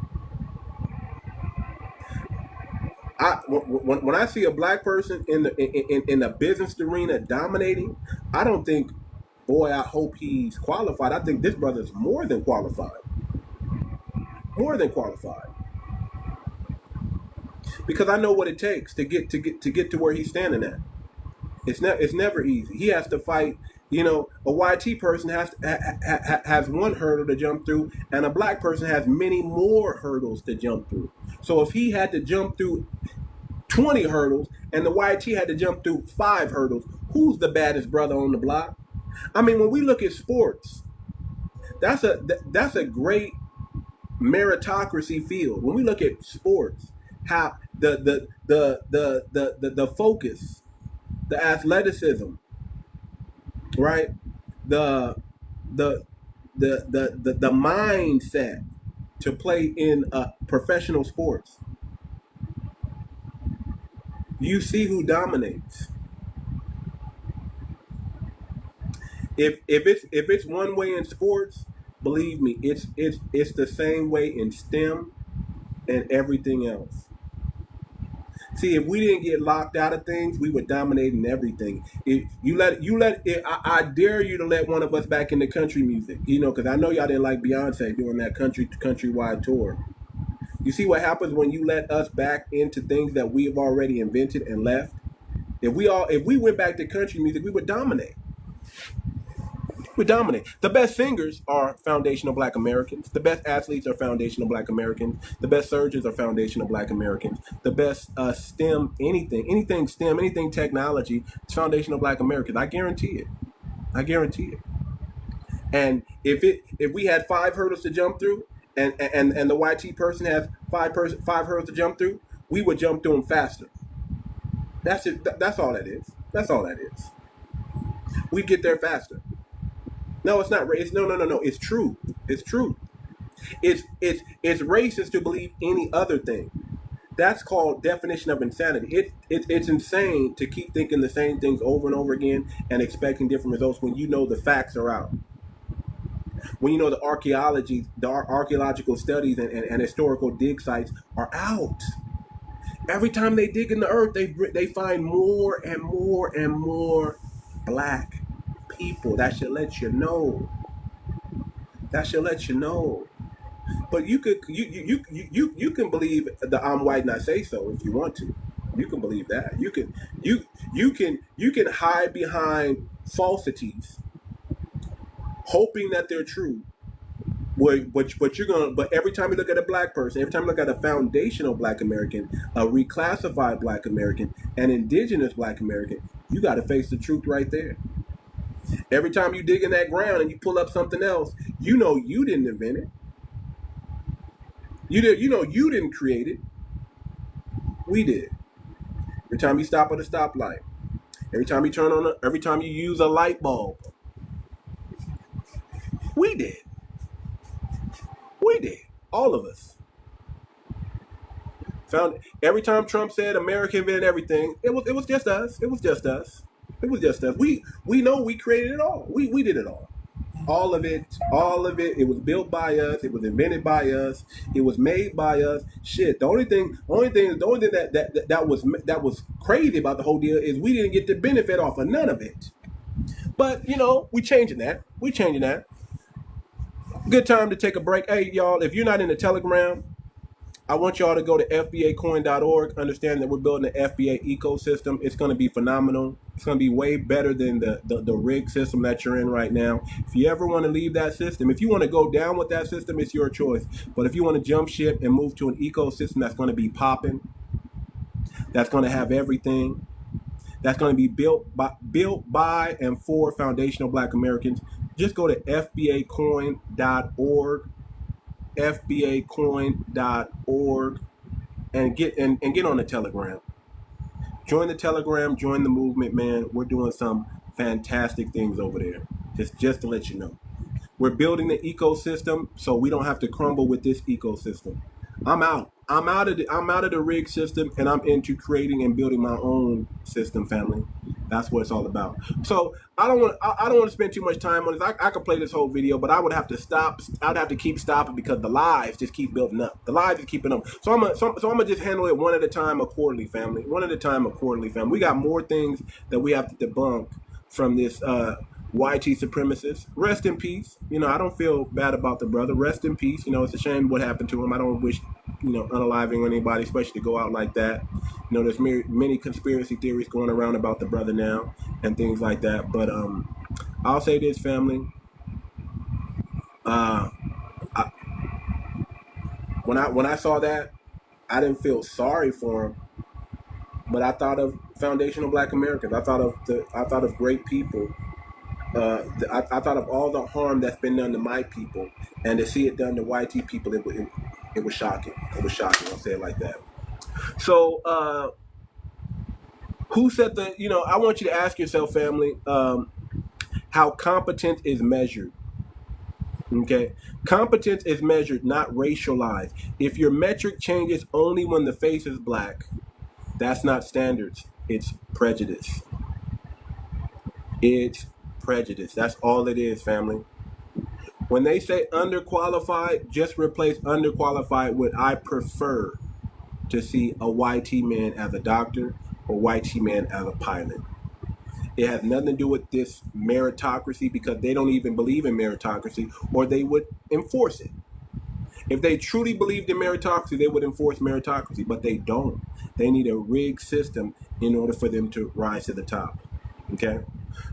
C: When I see a black person in the business arena dominating, I don't think, boy, I hope he's qualified. I think this brother's more than qualified. More than qualified. Because I know what it takes to get to where he's standing at. It's never easy. He has to fight. A YT person has one hurdle to jump through, and a black person has many more hurdles to jump through. So if he had to jump through 20 hurdles and the YT had to jump through 5 hurdles, who's the baddest brother on the block? I mean, when we look at sports, that's a great meritocracy field. When we look at sports, how the focus, the athleticism, right? The mindset to play in professional sports. You see who dominates. If it's one way in sports, believe me, it's the same way in STEM and everything else. See, if we didn't get locked out of things, we would dominate in everything. I dare you to let one of us back into country music, because I know y'all didn't like Beyonce doing that countrywide tour. You see what happens when you let us back into things that we have already invented and left? If we went back to country music, we would dominate. We dominate. The best singers are foundational black Americans. The best athletes are foundational black Americans. The best surgeons are foundational black Americans. The best STEM, anything STEM, anything technology, it's foundational black Americans. I guarantee it. And if we had 5 hurdles to jump through, and the YT person has 5 hurdles to jump through, we would jump through them faster. That's it. That's all that is. We'd get there faster. No, it's not. No. It's true. It's racist to believe any other thing. That's called definition of insanity. It's insane to keep thinking the same things over and over again and expecting different results when you know the facts are out. When you know the archaeological studies and historical dig sites are out. Every time they dig in the earth, they find more and more and more black people. That should let you know. That should let you know. But you can believe the I'm white and I say so if you want to. You can believe that. You can hide behind falsities, hoping that they're true. But every time you look at a black person, every time you look at a foundational black American, a reclassified black American, an indigenous black American, you got to face the truth right there. Every time you dig in that ground and you pull up something else, you know you didn't invent it. You didn't create it. We did. Every time you stop at a stoplight, every time you use a light bulb, we did. We did. All of us. Every time Trump said America invented everything, it was just us. It was just us. It was just us. We know we created it all. We did it all. All of it. It was built by us. It was invented by us. It was made by us. Shit. The only thing that was crazy about the whole deal is we didn't get the benefit off of none of it. But we changing that. Good time to take a break. Hey, y'all, if you're not in the Telegram, I want y'all to go to 𝗣𝗶𝗴𝗵𝘁𝘀𝗀𝗶. Understand that we're building an FBA ecosystem. It's going to be phenomenal. It's going to be way better than the rig system that you're in right now. If you ever want to leave that system, if you want to go down with that system, it's your choice. But if you want to jump ship and move to an ecosystem that's going to be popping, that's going to have everything, that's going to be built by and for foundational black Americans, just go to fbacoin.org, fbacoin.org, and get on the Telegram. Join the Telegram, join the movement, man. We're doing some fantastic things over there. Just to let you know. We're building the ecosystem so we don't have to crumble with this ecosystem. I'm out of the rig system, and I'm into creating and building my own system, family. That's what it's all about. So I don't want to spend too much time on this. I could play this whole video, but I would have to stop. I'd have to keep stopping because the lies just keep building up. The lies just keeping up. So I'm gonna just handle it one at a time, accordingly, family. One at a time, accordingly, family. We got more things that we have to debunk from this 𝗤𝗔 supremacist. Rest in peace. I don't feel bad about the brother. Rest in peace. It's a shame what happened to him. I don't wish unaliving anybody, especially to go out like that. There's many conspiracy theories going around about the brother now and things like that. But I'll say this, family. When I saw that, I didn't feel sorry for him, but I thought of foundational black Americans. I thought of great people. I thought of all the harm that's been done to my people, and to see it done to 𝗤𝗔 people, it was shocking. It was shocking. I'll say it like that. So, who said the? I want you to ask yourself, family, how competence is measured. Okay, competence is measured, not racialized. If your metric changes only when the face is black, that's not standards. It's prejudice. It's prejudice. That's all it is, family. When they say underqualified, just replace underqualified with I prefer to see a 𝗤𝗔 man as a doctor or 𝗤𝗔 man as a pilot. It has nothing to do with this meritocracy, because they don't even believe in meritocracy, or they would enforce it. If they truly believed in meritocracy, they would enforce meritocracy, but they don't. They need a rigged system in order for them to rise to the top. Okay?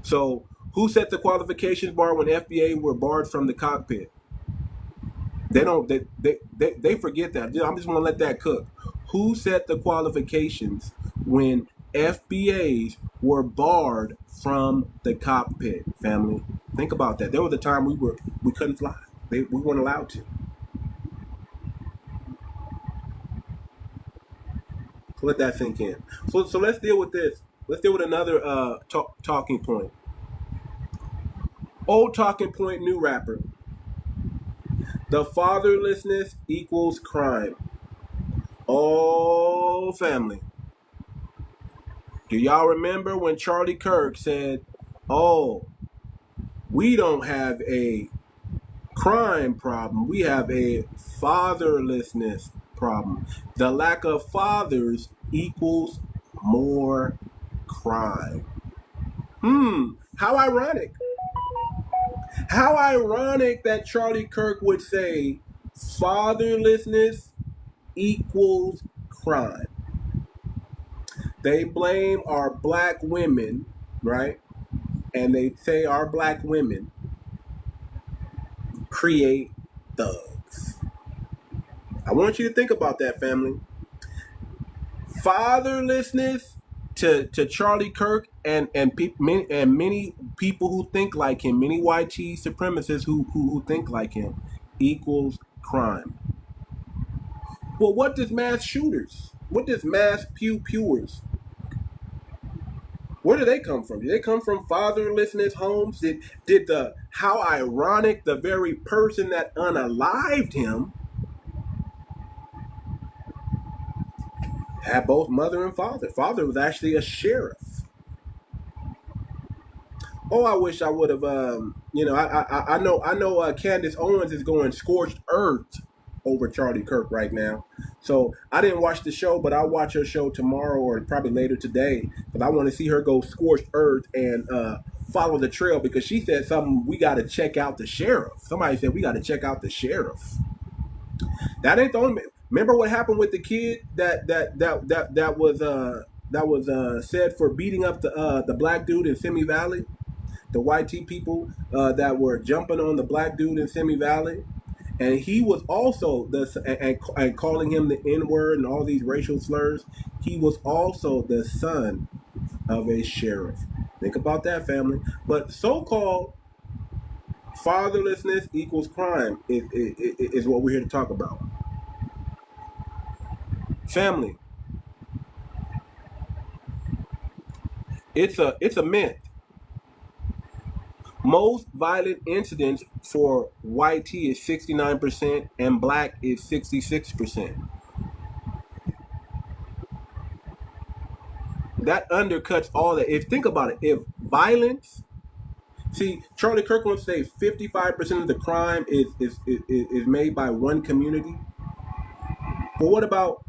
C: So, who set the qualifications bar when FBA were barred from the cockpit? They forget that. I'm just going to let that cook. Who set the qualifications when FBAs were barred from the cockpit, family? Think about that. There was a time we couldn't fly. We weren't allowed to. So let that sink in. So let's deal with this. Let's deal with another talking point. Old talking point, new rapper. The fatherlessness equals crime. Oh, family. Do y'all remember when Charlie Kirk said, oh, we don't have a crime problem, we have a fatherlessness problem. The lack of fathers equals more crime. How ironic. How ironic that Charlie Kirk would say fatherlessness equals crime. They blame our black women, right? And they say our black women create thugs. I want you to think about that, family. Fatherlessness to Charlie Kirk and many people who think like him, many white supremacists who think like him, equals crime. Well, what does mass shooters? What does mass pewers? Where do they come from? Do they come from fatherlessness homes? Did the, how ironic, the very person that unalived him had both mother and father. Father was actually a sheriff. Oh, I wish I would have. I know. Candace Owens is going scorched earth over Charlie Kirk right now. So I didn't watch the show, but I'll watch her show tomorrow or probably later today because I want to see her go scorched earth and follow the trail because she said something. We got to check out the sheriff. Somebody said we got to check out the sheriff. That ain't the only. Remember what happened with the kid that was said for beating up the black dude in Simi Valley, the white people that were jumping on the black dude in Simi Valley, and he was also and calling him the N-word and all these racial slurs. He was also the son of a sheriff. Think about that, family. But so-called fatherlessness equals crime is what we're here to talk about. Family, it's a myth. Most violent incidents for white is 69% and black is 66%. That undercuts all that. If think about it, if violence, see, Charlie Kirk wants to say 55% of the crime is made by one community. But what about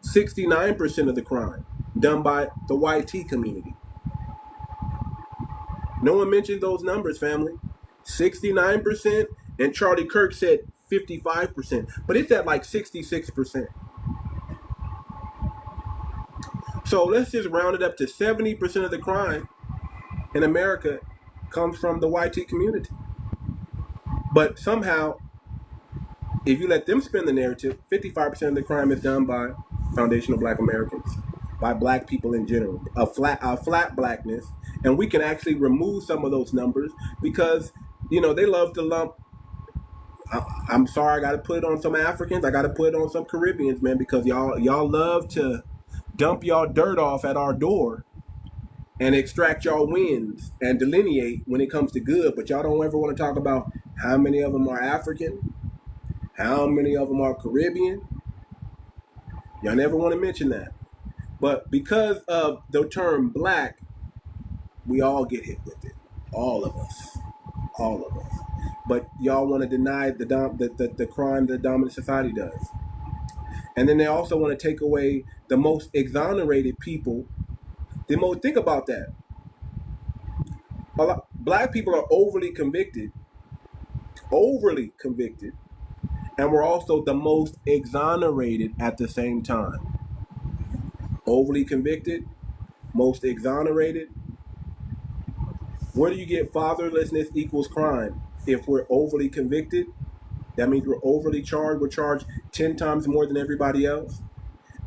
C: 69% of the crime done by the white community? No one mentioned those numbers, family. 69%, and Charlie Kirk said 55%, but it's at like 66%. So let's just round it up to 70% of the crime in America comes from the white community. But somehow, if you let them spin the narrative, 55% of the crime is done by foundational black Americans, by black people in general, a flat blackness. And we can actually remove some of those numbers because, they love to lump. I'm sorry, I got to put it on some Africans. I got to put it on some Caribbeans, man, because y'all love to dump y'all dirt off at our door and extract y'all wins and delineate when it comes to good. But y'all don't ever want to talk about how many of them are African, how many of them are Caribbean. Y'all never want to mention that. But because of the term black, we all get hit with it. All of us. But y'all want to deny the crime that dominant society does. And then they also want to take away the most exonerated people. Think about that. Black people are overly convicted, and we're also the most exonerated at the same time. Overly convicted, most exonerated. Where do you get fatherlessness equals crime? If we're overly convicted, that means we're overly charged. We're charged 10 times more than everybody else.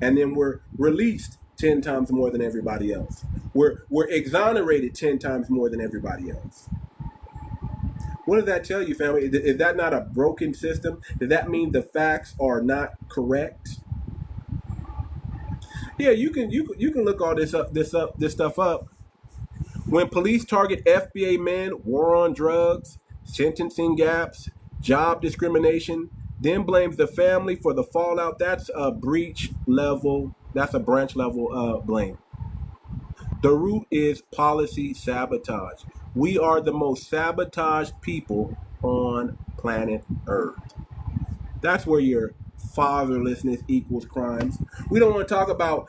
C: And then we're released 10 times more than everybody else. We're exonerated 10 times more than everybody else. What does that tell you, family? Is that not a broken system? Does that mean the facts are not correct? Yeah, you can look all this stuff up. When police target FBA men, war on drugs, sentencing gaps, job discrimination, then blames the family for the fallout, that's a branch level blame. The root is policy sabotage. We are the most sabotaged people on planet Earth. That's where your fatherlessness equals crimes. We don't want to talk about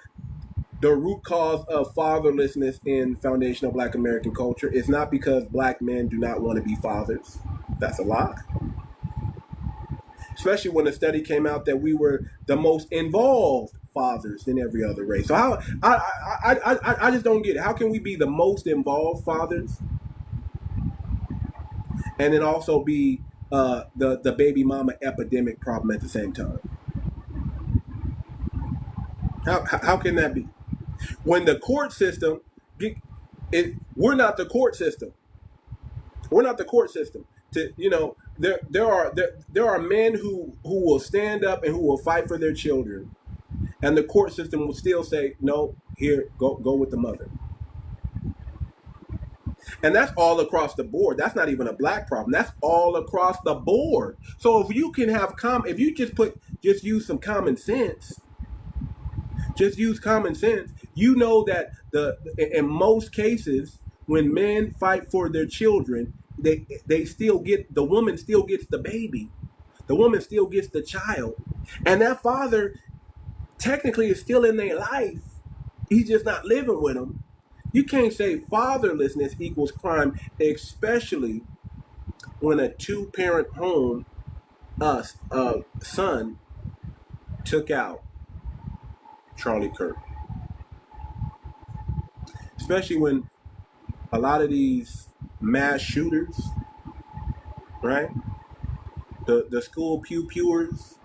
C: the root cause of fatherlessness in foundational Black American culture is not because Black men do not want to be fathers. That's a lie. Especially when a study came out that we were the most involved fathers than every other race. So I just don't get it. How can we be the most involved fathers and then also be the baby mama epidemic problem at the same time? How can that be? When the court system, we're not the court system. We're not the court system. There are men who will stand up and who will fight for their children, and the court system will still say, no, here, go with the mother. And that's all across the board. That's not even a Black problem. That's all across the board. So if you can have if you just use some common sense, you know that in most cases when men fight for their children, they still get, the woman still gets the baby. The woman still gets the child. And that father technically is still in their life. He's just not living with them. You can't say fatherlessness equals crime, especially when a two-parent home son took out Charlie Kirk. Especially when a lot of these mass shooters, right? The school pew-pewers,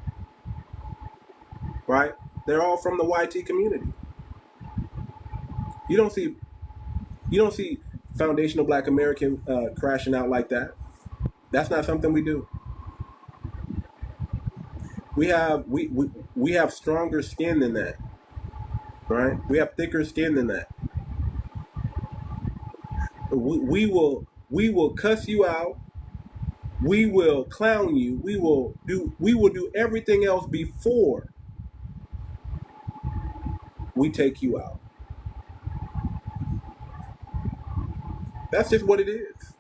C: right? They're all from the YT community. You don't see foundational Black American crashing out like that. That's not something we do. We have stronger skin than that, right? We have thicker skin than that. We will cuss you out. We will clown you. We will do everything else before we take you out. That's just what it is.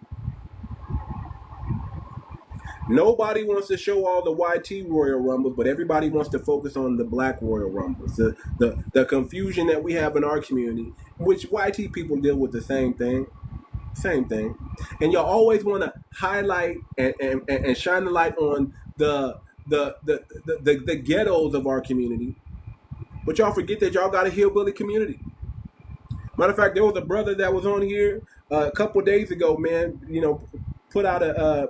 C: Nobody wants to show all the YT Royal Rumbles, but everybody wants to focus on the Black Royal Rumbles. The confusion that we have in our community, which YT people deal with the same thing. And y'all always want to highlight and shine the light on the ghettos of our community, but y'all forget that y'all got a hillbilly community. Matter of fact, there was a brother that was on here a couple days ago, man. Put out a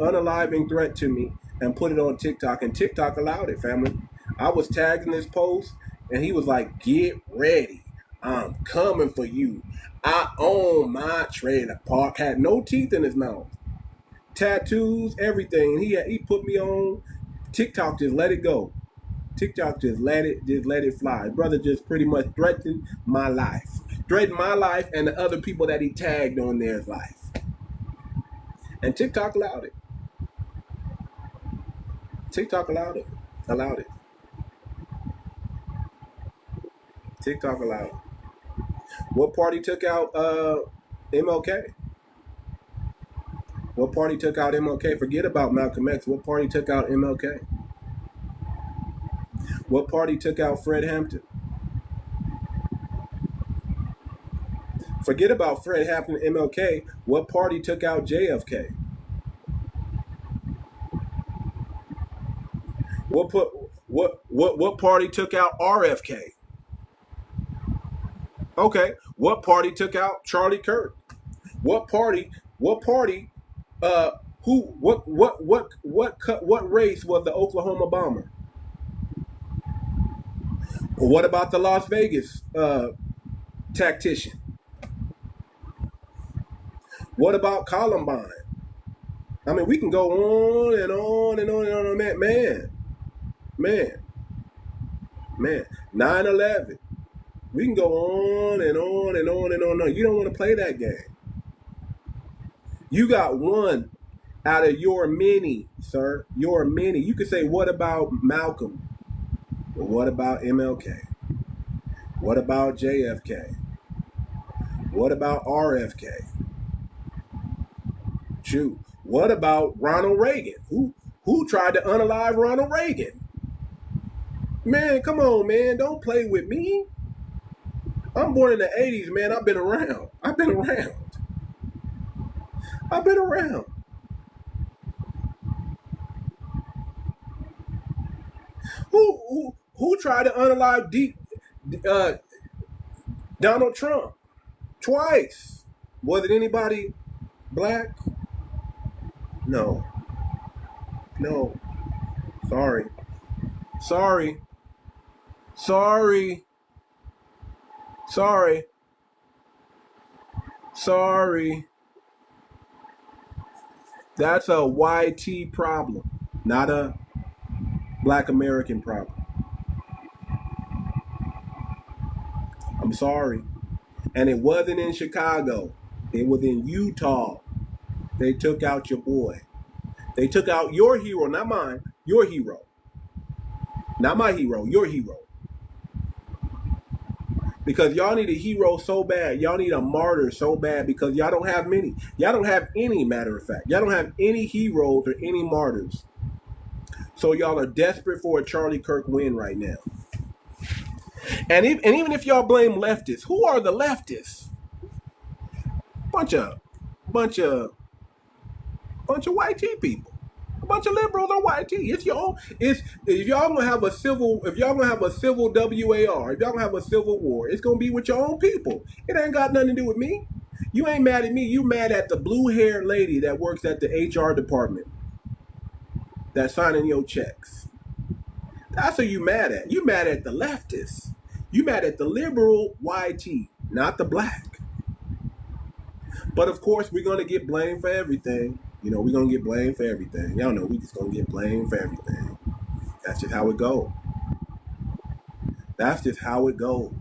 C: unaliving threat to me and put it on TikTok, and TikTok allowed it, family. I was tagged in this post, and he was like, "Get ready, I'm coming for you. I own my trailer park." Had no teeth in his mouth, tattoos, everything. He put me on TikTok. Just let it go. TikTok just let it fly. Brother just pretty much threatened my life, and the other people that he tagged on their life. And TikTok allowed it. TikTok allowed it. TikTok allowed it. What party took out MLK? What party took out MLK? Forget about Malcolm X. What party took out MLK? What party took out Fred Hampton? Forget about Fred Hampton and MLK. What party took out JFK? What party took out RFK? Okay, what party took out Charlie Kirk? What party? What race was the Oklahoma bomber? What about the Las Vegas tactician? What about Columbine? I mean, we can go on and on and on and on, man. 9/11. We can go on and on and on and on. You don't want to play that game. You got one out of your many, sir. Your many. You could say, what about Malcolm? But what about MLK? What about JFK? What about RFK? Shoot. What about Ronald Reagan? Who tried to unalive Ronald Reagan? Man, come on, man. Don't play with me. I'm born in the 80s, man. I've been around. Who tried to unalive Donald Trump twice? Was it anybody black? No. Sorry. That's a YT problem, not a Black American problem. I'm sorry. And it wasn't in Chicago. It was in Utah. They took out your boy. They took out your hero, not mine, your hero. Not my hero, your hero. Because y'all need a hero so bad. Y'all need a martyr so bad because y'all don't have many. Y'all don't have any, matter of fact. Y'all don't have any heroes or any martyrs. So y'all are desperate for a Charlie Kirk win right now. And even if y'all blame leftists, who are the leftists? Bunch of YT people. A bunch of liberals are YT. If y'all gonna have a civil WAR, if y'all gonna have a civil war, it's gonna be with your own people. It ain't got nothing to do with me. You ain't mad at me. You mad at the blue-haired lady that works at the HR department that's signing your checks. That's who you mad at. You mad at the leftists. You mad at the liberal YT, not the black. But of course, we're gonna get blamed for everything. You know, we're gonna get blamed for everything. Y'all know we just gonna get blamed for everything. That's just how it go. That's just how it go.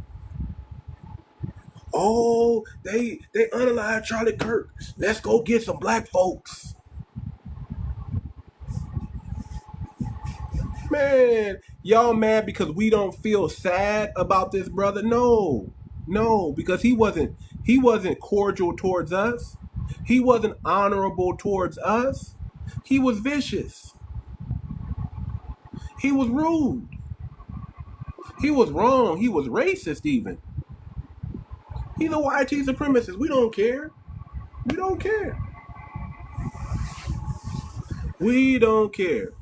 C: Oh, they unalived Charlie Kirk. Let's go get some black folks. Man, y'all mad because we don't feel sad about this brother? No, because he wasn't cordial towards us. He wasn't honorable towards us. He was vicious. He was rude. He was wrong. He was racist even. He's a YT supremacist. We don't care. We don't care. We don't care.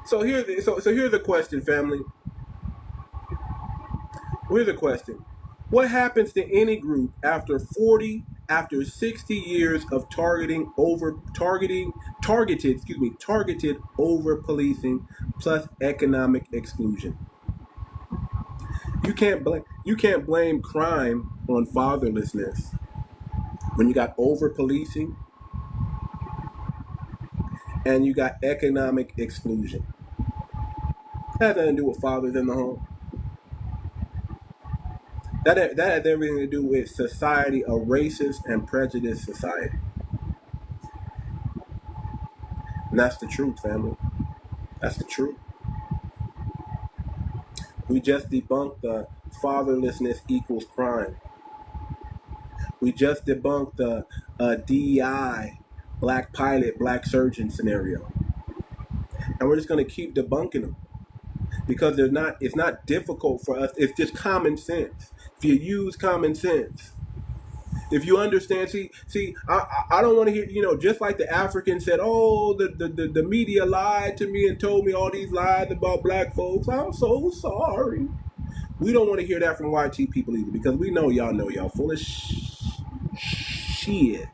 C: So here's the question, family. Here's the question. What happens to any group after 60 years of targeted over policing plus economic exclusion? You can't blame crime on fatherlessness when you got over policing and you got economic exclusion. That has nothing to do with fathers in the home. That has everything to do with society, a racist and prejudiced society. And that's the truth, family. That's the truth. We just debunked the fatherlessness equals crime. We just debunked the DEI, black pilot, black surgeon scenario. And we're just going to keep debunking them. Because it's not difficult for us. It's just common sense. If you use common sense, if you understand, I don't want to hear, just like the African said, oh, the media lied to me and told me all these lies about black folks. I'm so sorry. We don't want to hear that from YT people either, because we know y'all full of shit.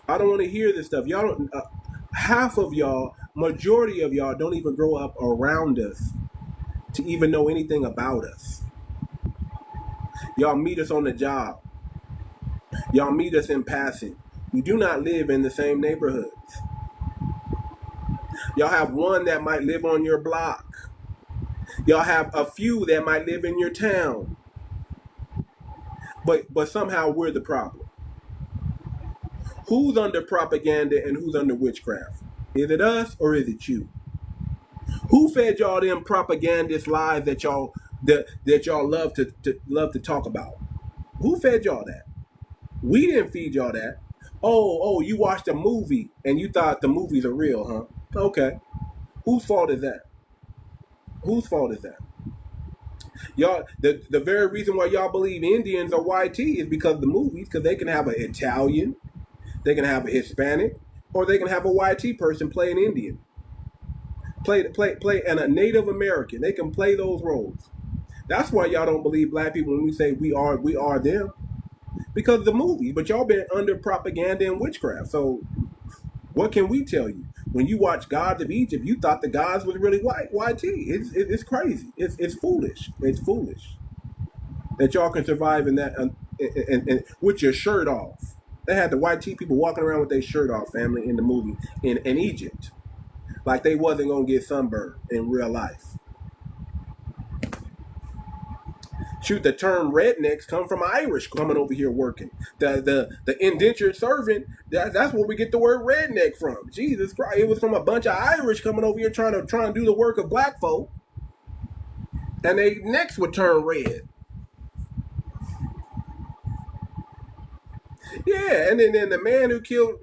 C: I don't want to hear this stuff. Y'all don't. Half of y'all, majority of y'all don't even grow up around us to even know anything about us. Y'all meet us on the job. Y'all meet us in passing. We do not live in the same neighborhoods. Y'all have one that might live on your block. Y'all have a few that might live in your town. But somehow we're the problem. Who's under propaganda and who's under witchcraft? Is it us or is it you? Who fed y'all them propagandist lies that y'all love to talk about? Who fed y'all that? We didn't feed y'all that. Oh, you watched a movie and you thought the movies are real, huh? Okay. Whose fault is that? Whose fault is that? Y'all, the very reason why y'all believe Indians are YT is because of the movies, because they can have an Italian, they can have a Hispanic, or they can have a YT person play an Indian. Play and a Native American. They can play those roles. That's why y'all don't believe black people when we say we are them. Because of the movies. But y'all been under propaganda and witchcraft. So what can we tell you? When you watch Gods of Egypt, you thought the gods was really YT. It's crazy. It's foolish. It's foolish that y'all can survive in that and with your shirt off. They had the YT people walking around with their shirt off, family, in the movie in Egypt. Like they wasn't going to get sunburned in real life. Shoot, the term rednecks come from Irish coming over here working. The indentured servant, that's where we get the word redneck from. Jesus Christ, it was from a bunch of Irish coming over here trying to do the work of black folk. And they necks would turn red. Yeah, and then the man who killed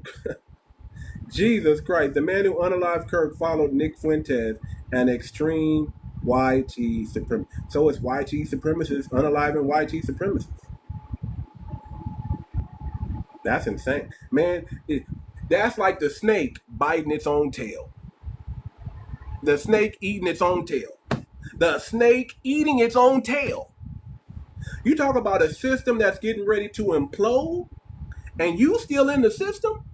C: Jesus Christ, the man who unalived Kirk followed Nick Fuentes, an extreme YT supremacist. So it's YT supremacists, unaliving YT supremacists. That's insane. Man, that's like the snake biting its own tail. The snake eating its own tail. The snake eating its own tail. You talk about a system that's getting ready to implode, and you still in the system?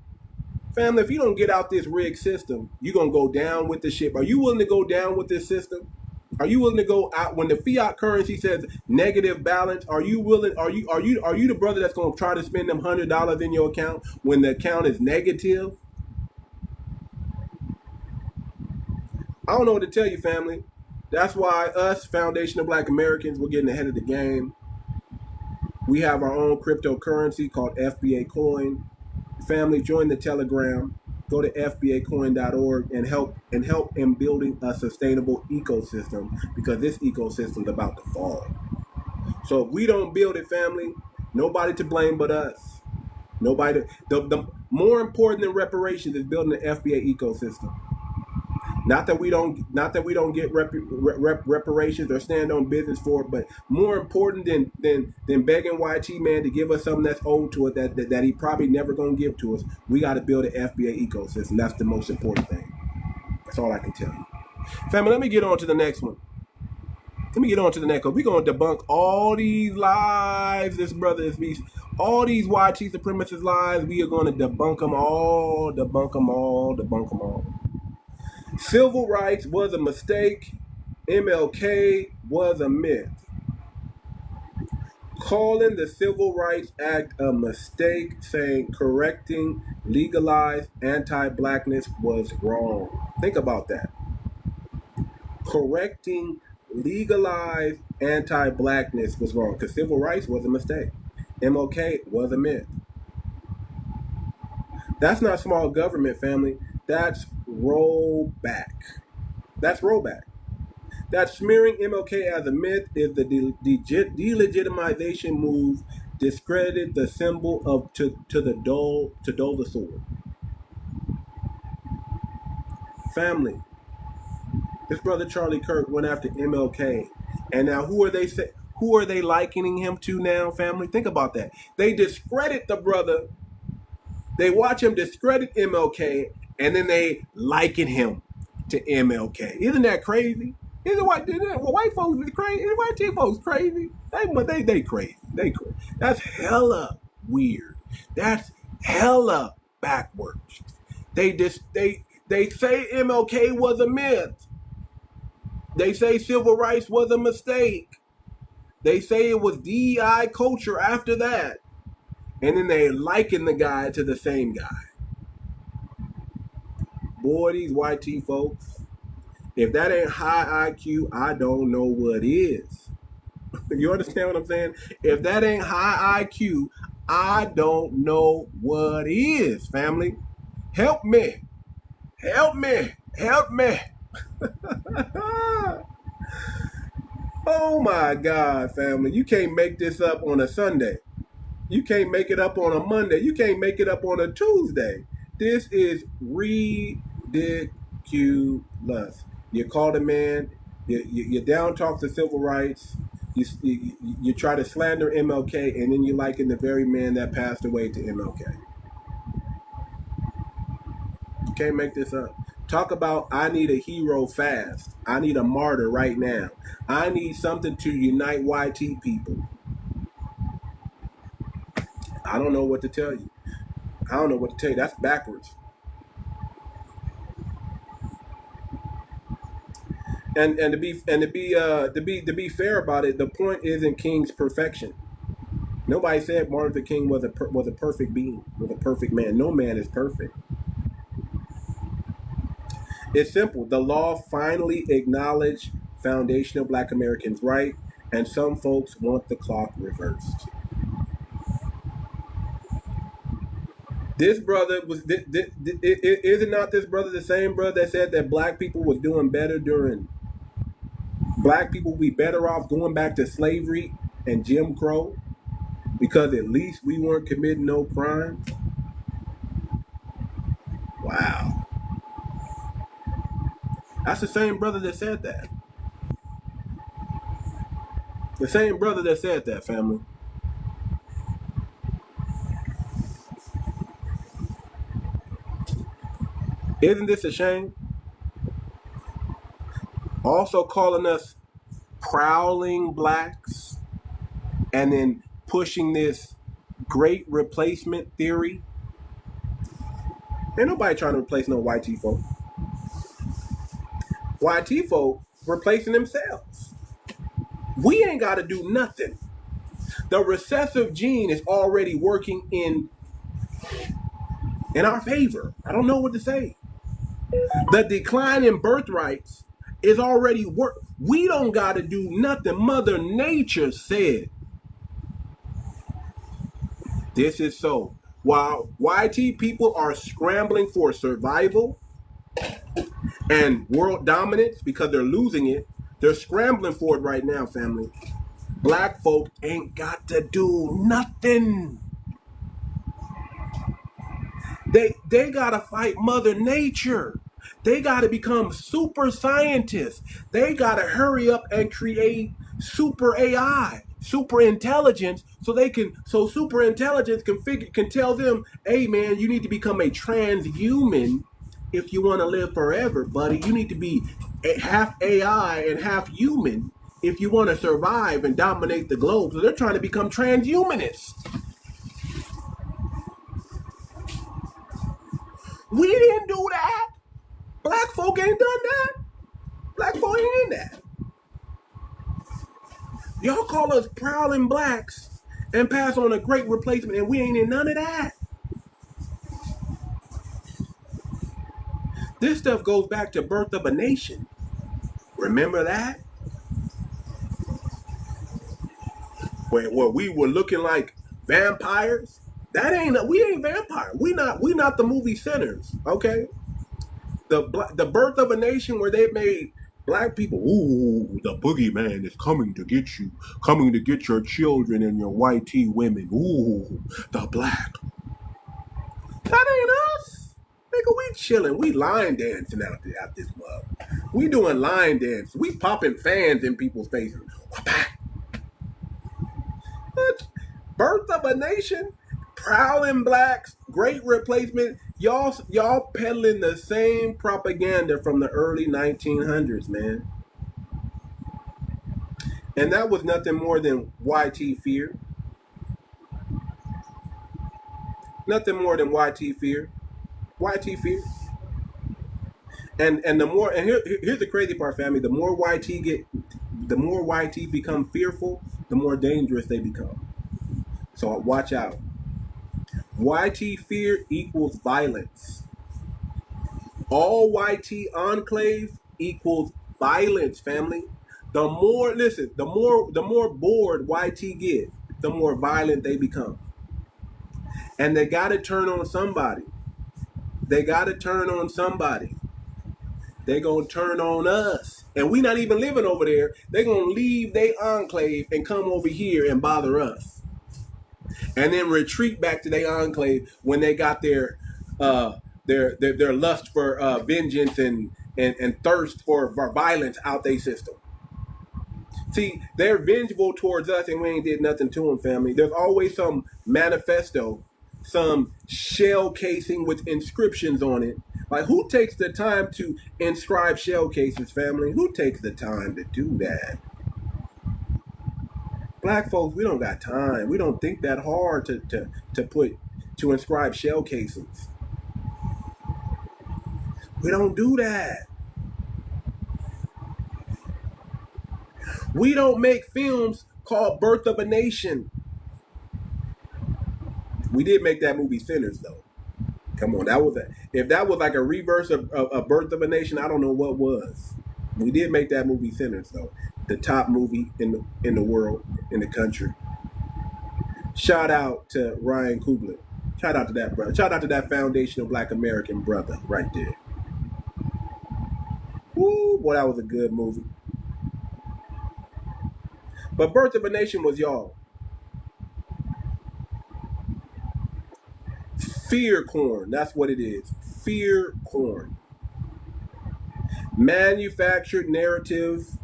C: Family, if you don't get out this rigged system, you're going to go down with the ship. Are you willing to go down with this system? Are you willing to go out when the fiat currency says negative balance? Are you willing? Are you the brother that's going to try to spend them $100 in your account when the account is negative? I don't know what to tell you, family. That's why us, Foundation of Black Americans, we're getting ahead of the game. We have our own cryptocurrency called FBA Coin. Family, join the Telegram. Go to fbacoin.org and help in building a sustainable ecosystem, because this ecosystem is about to fall. So if we don't build it, family, nobody to blame but us. Nobody. The more important than reparations is building the FBA ecosystem. Not that we don't get reparations or stand on business for it, but more important than begging YT man to give us something that's owed to it that he probably never gonna give to us, we got to build an FBA ecosystem. That's the most important thing. That's all I can tell you. Family, let me get on to the next one. We're gonna debunk all these lies. This brother is beast. All these YT supremacist lies. We are gonna debunk them all. Civil rights was a mistake. MLK was a myth. Calling the Civil Rights Act a mistake, saying correcting legalized anti-blackness was wrong. Think about that. Correcting legalized anti-blackness was wrong, because civil rights was a mistake. MLK was a myth. That's not small government, family. That's rollback. That smearing MLK as a myth is the delegitimization move, discredited the symbol of to dull the sword. Family, this brother Charlie Kirk went after MLK, and now who are they likening him to now, family? Think about that. They discredit the brother. They watch him discredit MLK, and then they liken him to MLK. Isn't that crazy? Isn't white folks is crazy? Isn't white folks crazy? They crazy. They crazy. That's hella weird. That's hella backwards. They say MLK was a myth. They say civil rights was a mistake. They say it was DEI culture after that. And then they liken the guy to the same guy. Boy, these YT folks, if that ain't high IQ, I don't know what is. You understand what I'm saying? If that ain't high IQ, I don't know what is, family. Help me. Oh my God, family. You can't make this up on a Sunday. You can't make it up on a Monday. You can't make it up on a Tuesday. This is ridiculous. You call a man, you down talk to civil rights, you try to slander MLK, and then you liken the very man that passed away to MLK. You can't make this up. Talk about, I need a hero fast. I need a martyr right now. I need something to unite YT people. I don't know what to tell you. I don't know what to tell you. That's backwards. And to be fair about it, the point isn't King's perfection. Nobody said Martin Luther King was a perfect being, was a perfect man. No man is perfect. It's simple. The law finally acknowledged foundational Black Americans' right, and some folks want the clock reversed. This brother was, is it not this brother the same brother that said that Black people was doing better during, Black people would be better off going back to slavery and Jim Crow because at least we weren't committing no crimes? Wow. That's the same brother that said that. The same brother that said that, family. Isn't this a shame? Also calling us prowling blacks and then pushing this great replacement theory. Ain't nobody trying to replace no YT folk. YT folk replacing themselves. We ain't got to do nothing. The recessive gene is already working in our favor. I don't know what to say. The decline in birthrights is already work. We don't got to do nothing. Mother Nature said. This is so. While YT people are scrambling for survival and world dominance because they're losing it, they're scrambling for it right now, family. Black folk ain't got to do nothing. They gotta fight Mother Nature. They gotta become super scientists. They gotta hurry up and create super AI, super intelligence, so super intelligence can tell them, hey man, you need to become a transhuman if you want to live forever, buddy. You need to be half AI and half human if you want to survive and dominate the globe. So they're trying to become transhumanists. We didn't do that. Black folk ain't done that. Black folk ain't in that. Y'all call us prowling blacks and pass on a great replacement, and we ain't in none of that. This stuff goes back to Birth of a Nation. Remember that? Where we were looking like vampires? We ain't vampires. We not the movie Sinners, okay? The Birth of a Nation, where they made black people, ooh, the boogeyman is coming to get you, coming to get your children and your YT women. Ooh, the black. That ain't us. Nigga, we chilling. We line dancing out this mug. We doing line dance. We popping fans in people's faces. Birth of a Nation, prowling blacks, great replacement. Y'all peddling the same propaganda from the early 1900s, man. And that was nothing more than YT fear. Nothing more than YT fear. YT fear. And here's the crazy part, family. The more YT become fearful, the more dangerous they become. So watch out. YT fear equals violence. All YT enclave equals violence, family. The more bored YT get, the more violent they become. And they gotta turn on somebody. They gonna turn on us. And we not even living over there. They gonna leave their enclave and come over here and bother us. and then retreat back to their enclave when they got their lust for vengeance and thirst for violence out their system. See, they're vengeful towards us, and we ain't did nothing to them, family. There's always some manifesto, some shell casing with inscriptions on it. Like, who takes the time to inscribe shell cases, family? Who takes the time to do that? Black folks, we don't got time. We don't think that hard to inscribe shell casings. We don't do that. We don't make films called Birth of a Nation. We did make that movie Sinners, though. Come on, if that was like a reverse of Birth of a Nation, I don't know what was. We did make that movie Sinners, though. The top movie in the world, in the country. Shout out to Ryan Coogler. Shout out to that brother. Shout out to that foundational Black American brother right there. Woo, boy, that was a good movie. But Birth of a Nation was y'all. Fear corn. That's what it is. Fear corn. Manufactured narrative.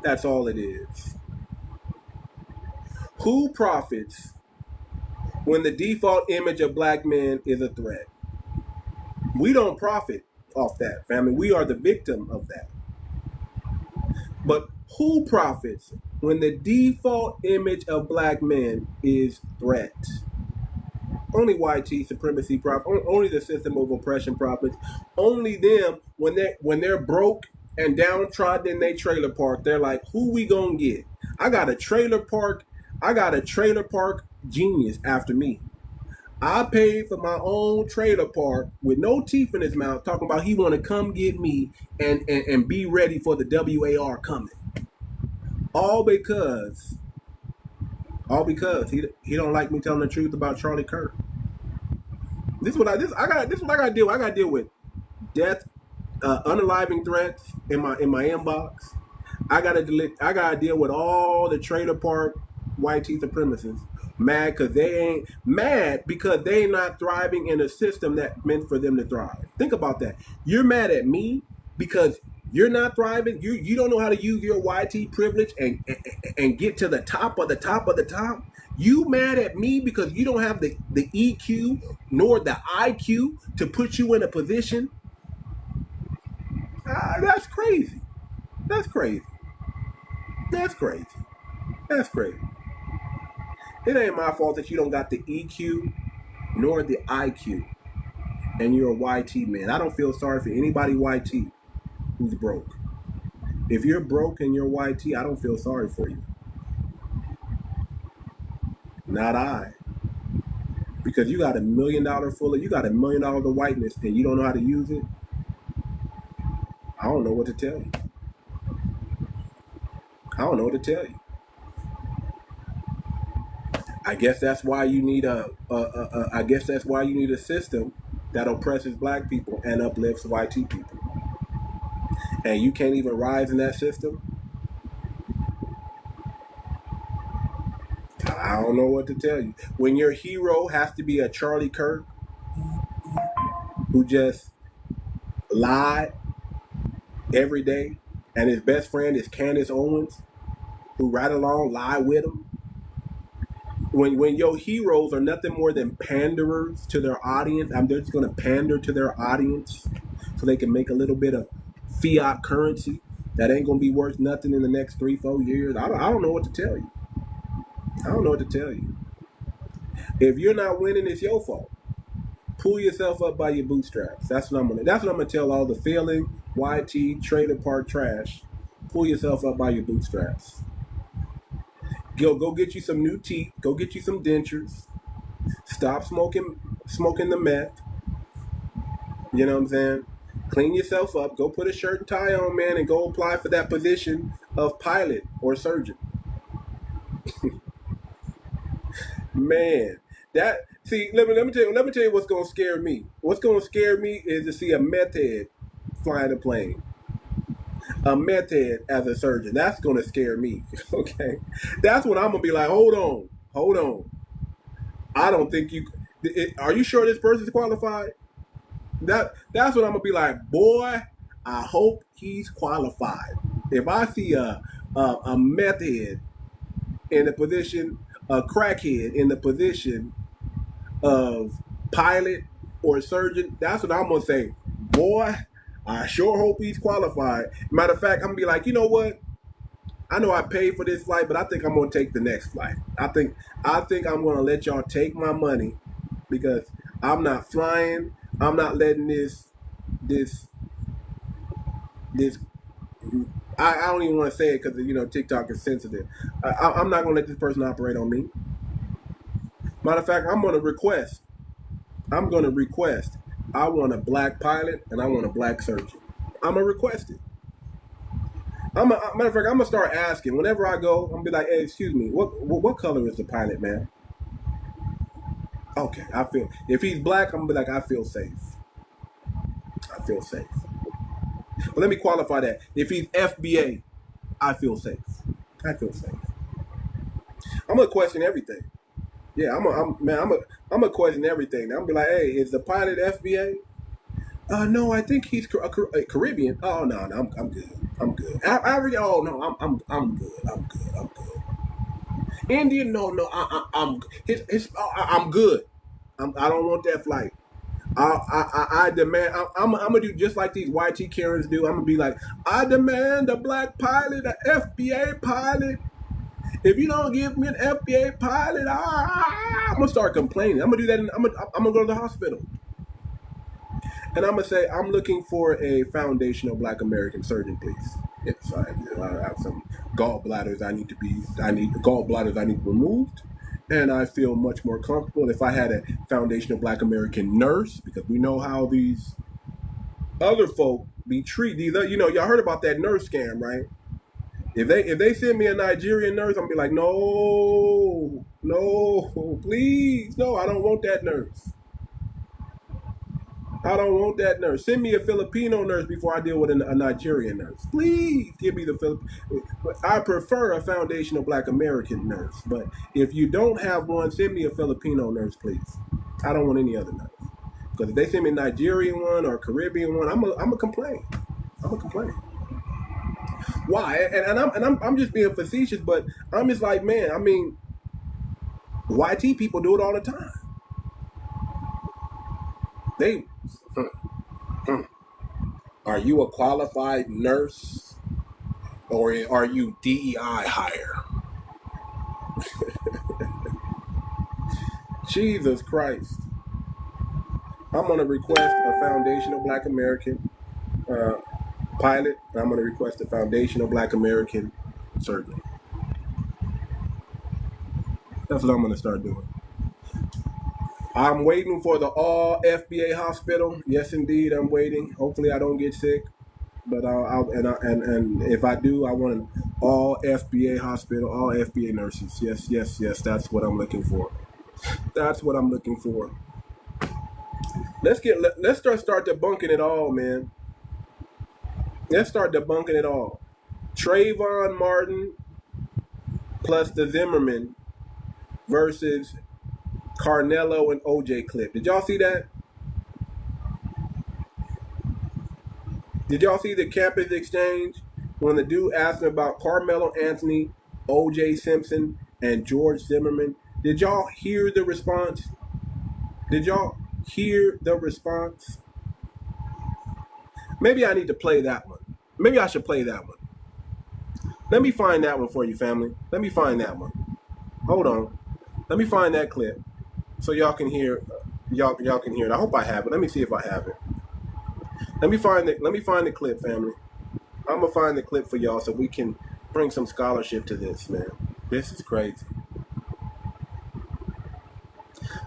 C: That's all it is. Who profits when the default image of black men is a threat? We don't profit off that, family. We are the victim of that. But who profits when the default image of black men is threat? Only white supremacy profits. Only the system of oppression profits. Only them when they're broke and downtrodden in their trailer park. They're like, who we gonna get? I got a trailer park genius after me. I paid for my own trailer park with no teeth in his mouth, talking about he want to come get me and be ready for the WAR coming. All because he don't like me telling the truth about Charlie Kirk. This is what I got to deal. I got to deal with death, unaliving threats in my inbox. I got to deal with all the trailer park white supremacists. Mad because they ain't not thriving in a system that meant for them to thrive. Think about that. You're mad at me because you're not thriving. You don't know how to use your YT privilege and get to the top of the top of the top. You mad at me because you don't have the EQ nor the IQ to put you in a position. That's crazy. That's crazy. That's crazy. That's crazy. It ain't my fault that you don't got the EQ nor the IQ and you're a YT man. I don't feel sorry for anybody YT who's broke. If you're broke and you're YT, I don't feel sorry for you. Not I. Because you got $1 million you got $1 million of whiteness and you don't know how to use it. I don't know what to tell you. I don't know what to tell you. I guess that's why you need a system that oppresses black people and uplifts YT people. And you can't even rise in that system. I don't know what to tell you. When your hero has to be a Charlie Kirk who just lied every day, and his best friend is Candace Owens, who right along lie with him. When your heroes are nothing more than panderers to their audience, they're just going to pander to their audience so they can make a little bit of fiat currency that ain't going to be worth nothing in the next 3-4 years. I don't know what to tell you. I don't know what to tell you. If you're not winning, it's your fault. Pull yourself up by your bootstraps. That's what I'm gonna tell all the failing YT trailer park trash. Pull yourself up by your bootstraps. Go get you some new teeth. Go get you some dentures. Stop smoking the meth. You know what I'm saying? Clean yourself up. Go put a shirt and tie on, man, and go apply for that position of pilot or surgeon. Man, let me tell you what's gonna scare me. What's gonna scare me is to see a meth head flying a plane. a meth head as a surgeon. That's going to scare me. Okay, that's when I'm going to be like, hold on. I don't think you. Are you sure this person's qualified? That's what I'm gonna be like. Boy, I hope he's qualified. If I see a meth head in the position, a crackhead in the position of pilot or surgeon, that's what I'm gonna say. Boy, I sure hope he's qualified. Matter of fact, I'm gonna be like, you know what? I know I paid for this flight, but I think I'm gonna take the next flight. I think I'm gonna let y'all take my money because I'm not flying. I'm not letting this. I don't even want to say it because TikTok is sensitive. I'm not gonna let this person operate on me. Matter of fact, I'm gonna request. I want a black pilot and I want a black surgeon. I'm gonna request it. Matter of fact, I'm gonna start asking whenever I go. I'm gonna be like, "Hey, excuse me, what color is the pilot, man?" Okay, if he's black, I'm gonna be like, I feel safe. But let me qualify that. If he's FBA, I feel safe. I'm gonna question everything. Yeah, I'm gonna question everything. I'm gonna be like, "Hey, is the pilot FBA?" No, I think he's Caribbean. Oh no, I'm good. I already. Oh no, I'm good. Indian? No, I'm good. I don't want that flight. I demand. I'm gonna do just like these YT Karens do. I'm gonna be like, I demand a black pilot, an FBA pilot. If you don't give me an FBA pilot, I'm gonna start complaining. I'm gonna do that. I'm gonna go to the hospital, and I'm gonna say, I'm looking for a foundational black American surgeon, please. Yes, I have some gallbladders. I need gallbladders. I need removed. And I feel much more comfortable if I had a foundational black American nurse, because we know how these other folk be treated. Y'all heard about that nurse scam, right? If they send me a Nigerian nurse, I'm gonna be like, no, please, no, I don't want that nurse. Send me a Filipino nurse before I deal with a Nigerian nurse. Please give me the Filipino. I prefer a foundational black American nurse. But if you don't have one, send me a Filipino nurse, please. I don't want any other nurse. Because if they send me a Nigerian one or a Caribbean one, I'm gonna complain. Why? And I'm just being facetious, but I'm just like, man, I mean, YT people do it all the time. Are you a qualified nurse or are you DEI hire? Jesus Christ. I'm going to request a foundational black American pilot, and I'm going to request a foundational black American surgeon. That's what I'm going to start doing. I'm waiting for the all FBA hospital. Yes, indeed, I'm waiting. Hopefully, I don't get sick. But and if I do, I want an all FBA hospital, all FBA nurses. Yes. That's what I'm looking for. Let's start debunking it all, man. Let's start debunking it all. Trayvon Martin plus the Zimmerman versus Carnelo and OJ clip. Did y'all see that? Did y'all see the campus exchange when the dude asked him about Carmelo Anthony, OJ Simpson, and George Zimmerman? Did y'all hear the response? Maybe I need to play that one. Maybe I should play that one. Let me find that one for you, family. Let me find that one. Hold on. Let me find that clip so y'all can hear. Y'all can hear it. I hope I have it. Let me see if I have it. Let me find the clip, family. I'm gonna find the clip for y'all so we can bring some scholarship to this, man. This is crazy.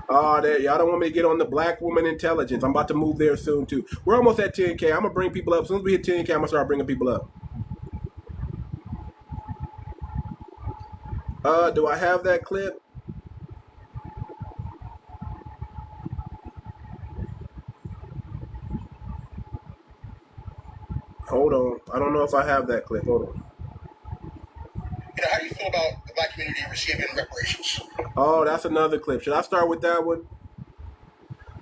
C: Oh, there, y'all don't want me to get on the black woman intelligence. I'm about to move there soon too. We're almost at 10K. I'm gonna bring people up. As soon as we hit 10K, I'm gonna start bringing people up. Do I have that clip? Hold on. I don't know if I have that clip. Hold on.
D: How do you feel about the black community receiving reparations?
C: Oh, that's another clip. Should I start with that one?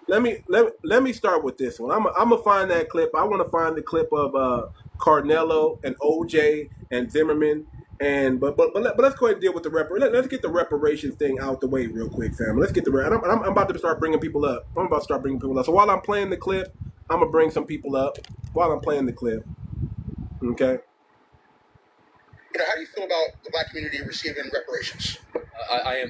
C: Let me start with this one. I'm gonna find that clip. I want to find the clip of Carnello and OJ and Zimmerman. And but let's go ahead and deal with the let's get the reparations thing out the way real quick, fam. Let's get the I'm about to start bringing people up. I'm about to start bringing people up. So while I'm playing the clip, I'm gonna bring some people up while I'm playing the clip. Okay.
D: How do you feel about the black community receiving reparations?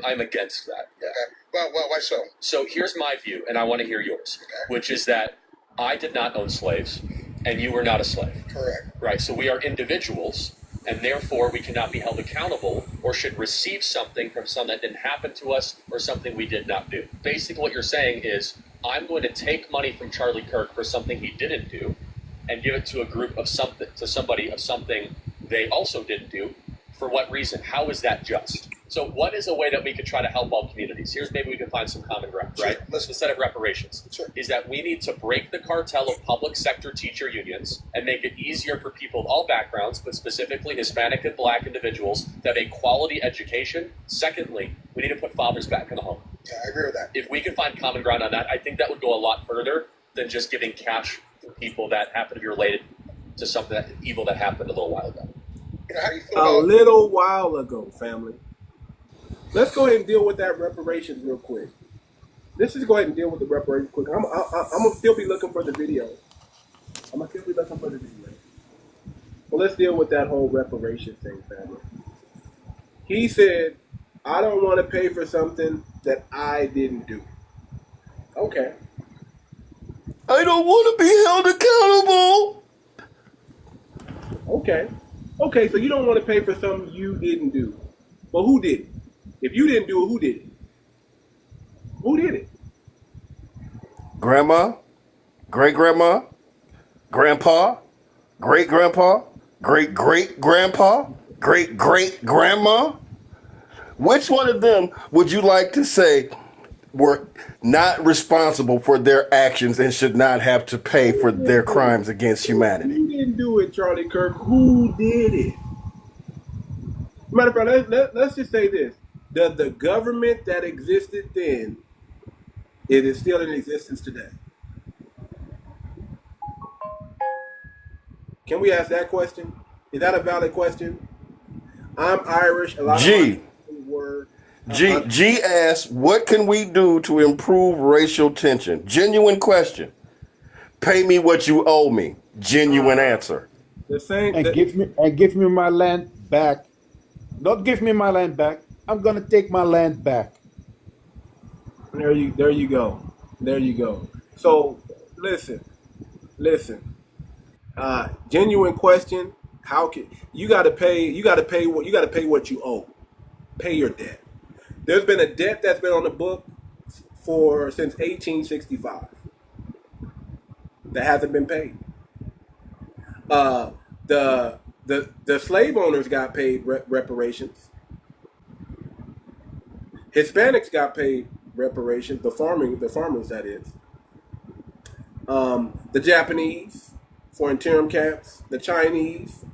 E: I'm against that.
D: Yeah. Okay. Well, why so?
E: So here's my view, and I want to hear yours, which is that I did not own slaves, and you were not a slave.
D: Correct.
E: Right. So we are individuals, and therefore we cannot be held accountable or should receive something from something that didn't happen to us or something we did not do. Basically, what you're saying is, I'm going to take money from Charlie Kirk for something he didn't do, and give it to a group of something, to somebody of something they also didn't do. For what reason? How is that just? So what is a way that we could try to help all communities? Here's maybe we can find some common ground, right?
D: Sure.
E: Instead of reparations, is that we need to break the cartel of public sector teacher unions and make it easier for people of all backgrounds, but specifically Hispanic and Black individuals, to have a quality education. Secondly, we need to put fathers back in the home.
D: Yeah, I agree with that.
E: If we can find common ground on that, I think that would go a lot further than just giving cash to people that happen to be related to something that evil that happened a little while ago.
D: How do you feel
C: A little while ago, family. Let's go ahead and deal with that reparations real quick. Let's just go ahead and deal with the reparations quick. I'm gonna still be looking for the video. Well, let's deal with that whole reparations thing, family. He said, I don't want to pay for something that I didn't do. Okay.
B: I don't want to be held accountable.
C: Okay. Okay, so you don't want to pay for something you didn't do. Well, who did it? If you didn't do it, who did it? Who did it?
B: Grandma, great-grandma, grandpa, great-grandpa, great-great-grandpa, great-great-grandma. Which one of them would you like to say were not responsible for their actions and should not have to pay for their crimes against humanity?
C: You didn't do it, Charlie Kirk. Who did it? Matter of fact, let's just say this. The government that existed then, it is still in existence today. Can we ask that question? Is that a valid question? I'm Irish. A lot
B: G.
C: of were.
B: G asks, what can we do to improve racial tension? Genuine question. Pay me what you owe me. Genuine answer.
C: The same.
F: And give me my land back. Don't give me my land back. I'm gonna take my land back.
C: There you go. There you go. So listen. Genuine question. How can you gotta pay what you owe. Pay your debt. There's been a debt that's been on the book since 1865 that hasn't been paid. The slave owners got paid reparations. Hispanics got paid reparations. The farmers that is. The Japanese for interim camps. The Chinese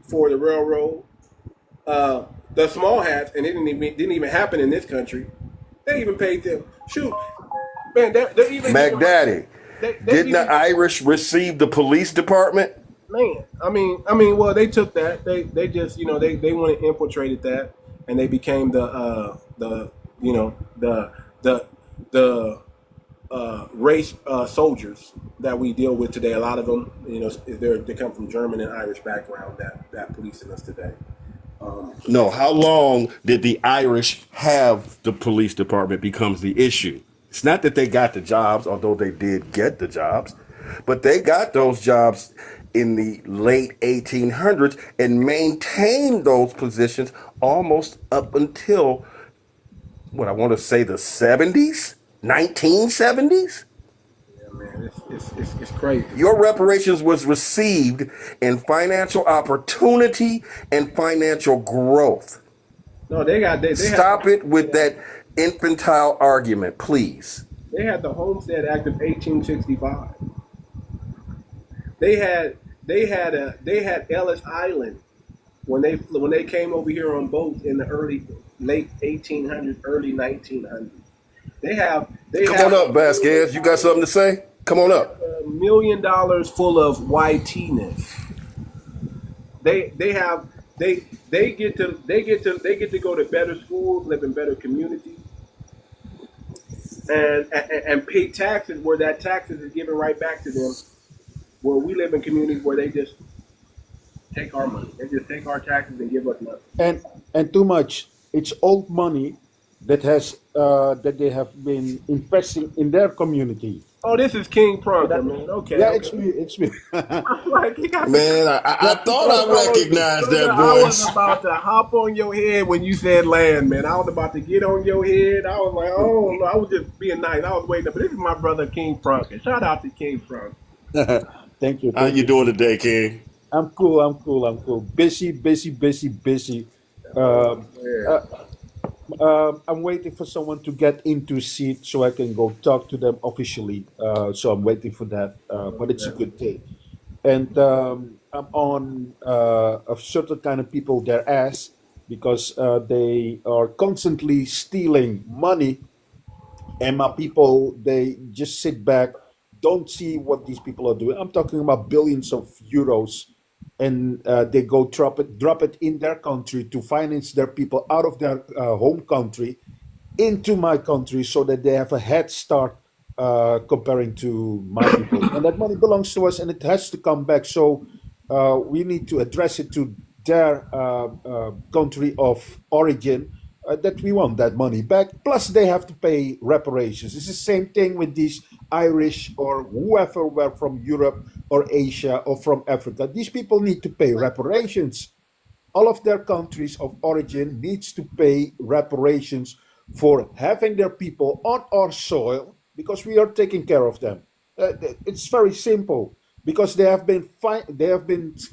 C: for the railroad. The small hats, and it didn't even happen in this country. They even paid them. Shoot, man, they're even.
B: McDaddy, didn't the Irish receive the police department?
C: Man, I mean, well, they took that. They just, they went and infiltrated that, and they became the race soldiers that we deal with today. A lot of them, they come from German and Irish background that policing us today.
B: No, how long did the Irish have the police department becomes the issue. It's not that they got the jobs, although they did get the jobs, but they got those jobs in the late 1800s and maintained those positions almost up until, what I want to say, the 70s, 1970s.
C: Man, it's crazy.
B: Your reparations was received in financial opportunity and financial growth.
C: No, they
B: Stop it with that infantile argument, please. They
C: had the Homestead Act of 1865. They had they had Ellis Island when they came over here on boats in the late 1800s, early 1900s. They
G: Come
C: have
G: on up, Vasquez. You got something to say? Come on up.
C: $1 million full of whiteness. They get to go to better schools, live in better communities, and pay taxes where that taxes is given right back to them. Where we live in communities where they just take our money, they just take our taxes and give us nothing.
F: And too much. It's old money that they have been investing in their community.
C: Oh, this is King Pronker, man. Okay.
F: Yeah,
C: okay.
F: it's me.
C: Like, he got
G: Man, I thought I recognized that
C: I was
G: voice.
C: about to hop on your head when you said land, man. I was about to get on your head. I was like, oh, no, I was just being nice. I was waiting up. But this is my brother, King Pronker. Shout out to King Pronker.
F: Thank you.
G: How you doing today, King?
F: I'm cool. Busy.
C: Yeah.
F: I'm waiting for someone to get into seat so I can go talk to them officially. So I'm waiting for that. But it's a good thing. And I'm on a certain kind of people their ass because they are constantly stealing money, and my people, they just sit back, don't see what these people are doing. I'm talking about billions of euros, and they go drop it in their country to finance their people out of their home country into my country so that they have a head start comparing to my people. And that money belongs to us and it has to come back. So we need to address it to their country of origin that we want that money back. Plus, they have to pay reparations. It's the same thing with these Irish or whoever were from Europe or Asia or from Africa. These people need to pay reparations. All of their countries of origin needs to pay reparations for having their people on our soil because we are taking care of them. It's very simple because they have been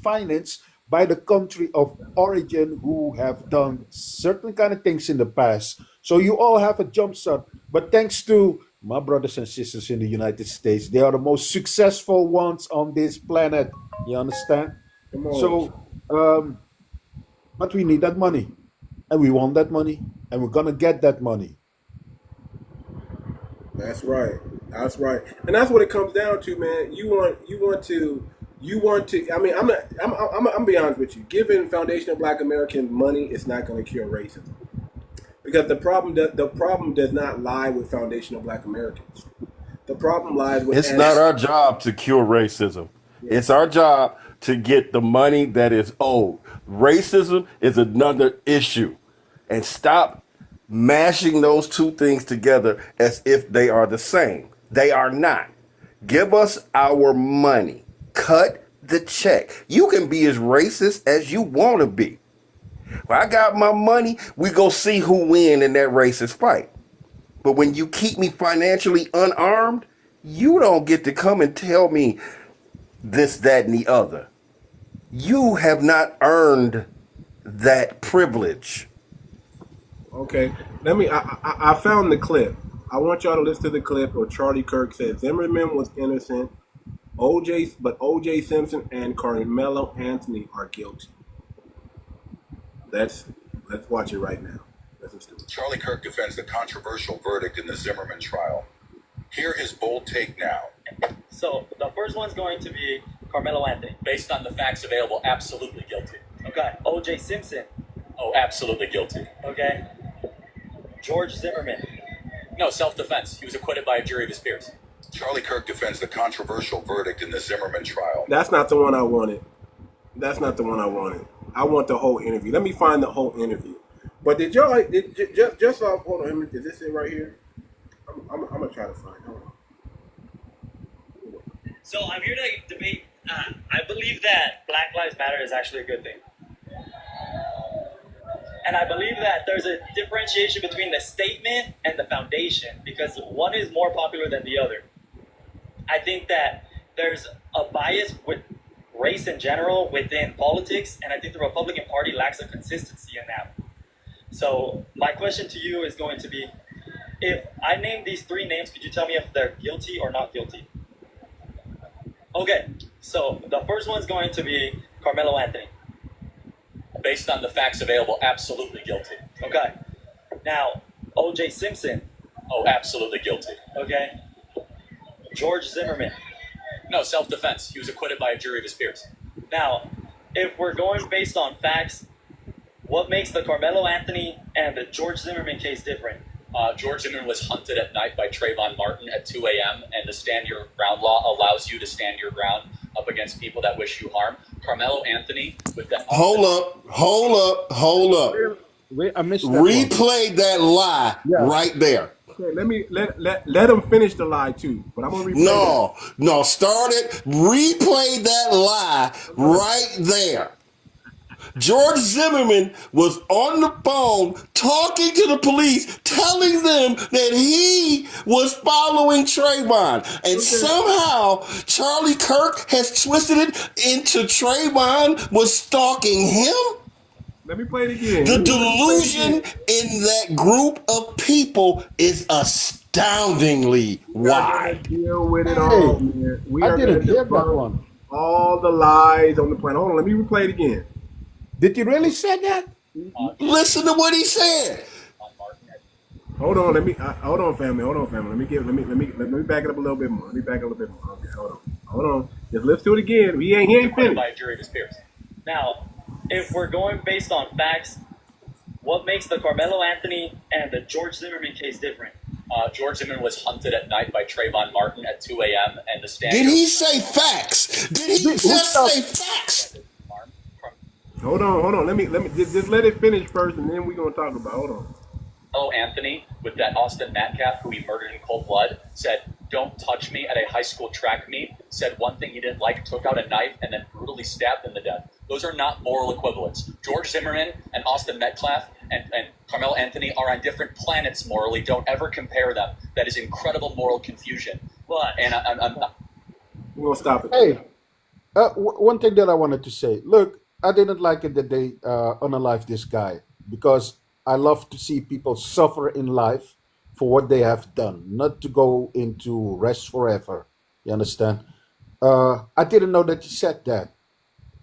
F: financed by the country of origin who have done certain kind of things in the past. So you all have a jump start. But thanks to my brothers and sisters in the United States, they are the most successful ones on this planet. You understand?
C: Come on.
F: So, but we need that money. And we want that money. And we're going to get that money.
C: That's right. That's right. And that's what it comes down to, man. You want to. I mean, I'm be honest with you. Giving Foundation of Black Americans money is not going to cure racism, because the problem does not lie with Foundation of Black Americans. The problem lies with.
G: It's not our job to cure racism. Yeah. It's our job to get the money that is owed. Racism is another issue, and stop mashing those two things together as if they are the same. They are not. Give us our money. Cut the check. You can be as racist as you want to be. When I got my money, we go see who win in that racist fight. But when you keep me financially unarmed, you don't get to come and tell me this, that, and the other. You have not earned that privilege.
C: Okay, I found the clip. I want y'all to listen to the clip where Charlie Kirk said Zimmerman was innocent. O.J. Simpson and Carmelo Anthony are guilty. Let's watch it right now. Listen to it.
H: Charlie Kirk defends the controversial verdict in the Zimmerman trial. Hear his bold take now.
I: So the first one's going to be Carmelo Anthony.
E: Based on the facts available, absolutely guilty.
I: Okay. O.J. Simpson.
E: Oh, absolutely guilty.
I: Okay. George Zimmerman.
E: No, self-defense. He was acquitted by a jury of his peers.
H: Charlie Kirk defends the controversial verdict in the Zimmerman trial.
C: That's not the one I wanted. I want the whole interview. Let me find the whole interview. But did y'all just hold on? Is this it right here? I'm gonna try to find it. Hold on.
I: So I'm here to debate. I believe that Black Lives Matter is actually a good thing. And I believe that there's a differentiation between the statement and the foundation because one is more popular than the other. I think that there's a bias with race in general within politics, and I think the Republican Party lacks a consistency in that. So my question to you is going to be, if I name these three names, could you tell me if they're guilty or not guilty? Okay, So the first one's going to be Carmelo Anthony.
E: Based on the facts available, absolutely guilty.
I: Okay. Now, O.J. Simpson.
E: Oh, absolutely guilty.
I: Okay. George Zimmerman.
E: No, self-defense. He was acquitted by a jury of his peers.
I: Now, if we're going based on facts, what makes the Carmelo Anthony and the George Zimmerman case different?
E: George Zimmerman was hunted at night by 𝗖𝗏𝗵𝘁𝘀𝘀𝗀𝗏 at 2 a.m., and the stand your ground law allows you to stand your ground up against people that wish you harm. Carmelo Anthony with that.
G: Hold up.
F: Wait, I missed that
G: Replay that lie right there.
C: Okay, let him finish the lie too. But I'm gonna replay
G: No, start it. Replay that lie right there. George Zimmerman was on the phone talking to the police, telling them that he was following Trayvon. And somehow Charlie Kirk has twisted it into Trayvon was stalking him.
C: Let me play it again.
G: The delusion in that group of people is astoundingly wide.
C: Deal with it all, man.
F: I didn't hear that one.
C: All the lies on the planet. Hold on, let me replay it again.
F: Did you really say that?
G: Listen to what he said.
C: Hold on, hold on, family. Let me back it up a little bit more. Okay, hold on. Just let's do it again. He ain't finished.
E: By a jury of his peers.
I: Now, if we're going based on facts, what makes the Carmelo Anthony and the George Zimmerman case different?
E: George Zimmerman was hunted at night by 𝗖𝗏𝗵𝘁𝘀𝗀𝗏 at 2 a.m. and the stand.
G: Did he say facts? Did he just say facts?
C: Hold on. Let me just let it finish first, and then we're gonna talk about. Hold on.
E: Carmelo Anthony with that Austin Metcalf, who he murdered in cold blood, said, "Don't touch me" at a high school track meet. Said one thing he didn't like, took out a knife, and then brutally stabbed him to death. Those are not moral equivalents. George Zimmerman and Austin Metcalf and Carmelo Anthony are on different planets morally. Don't ever compare them. That is incredible moral confusion.
I: But
E: I'm
C: We're gonna stop it.
F: Hey, one thing that I wanted to say. Look, I didn't like it that they unalive this guy because I love to see people suffer in life for what they have done, not to go into rest forever. You understand? I didn't know that you said that.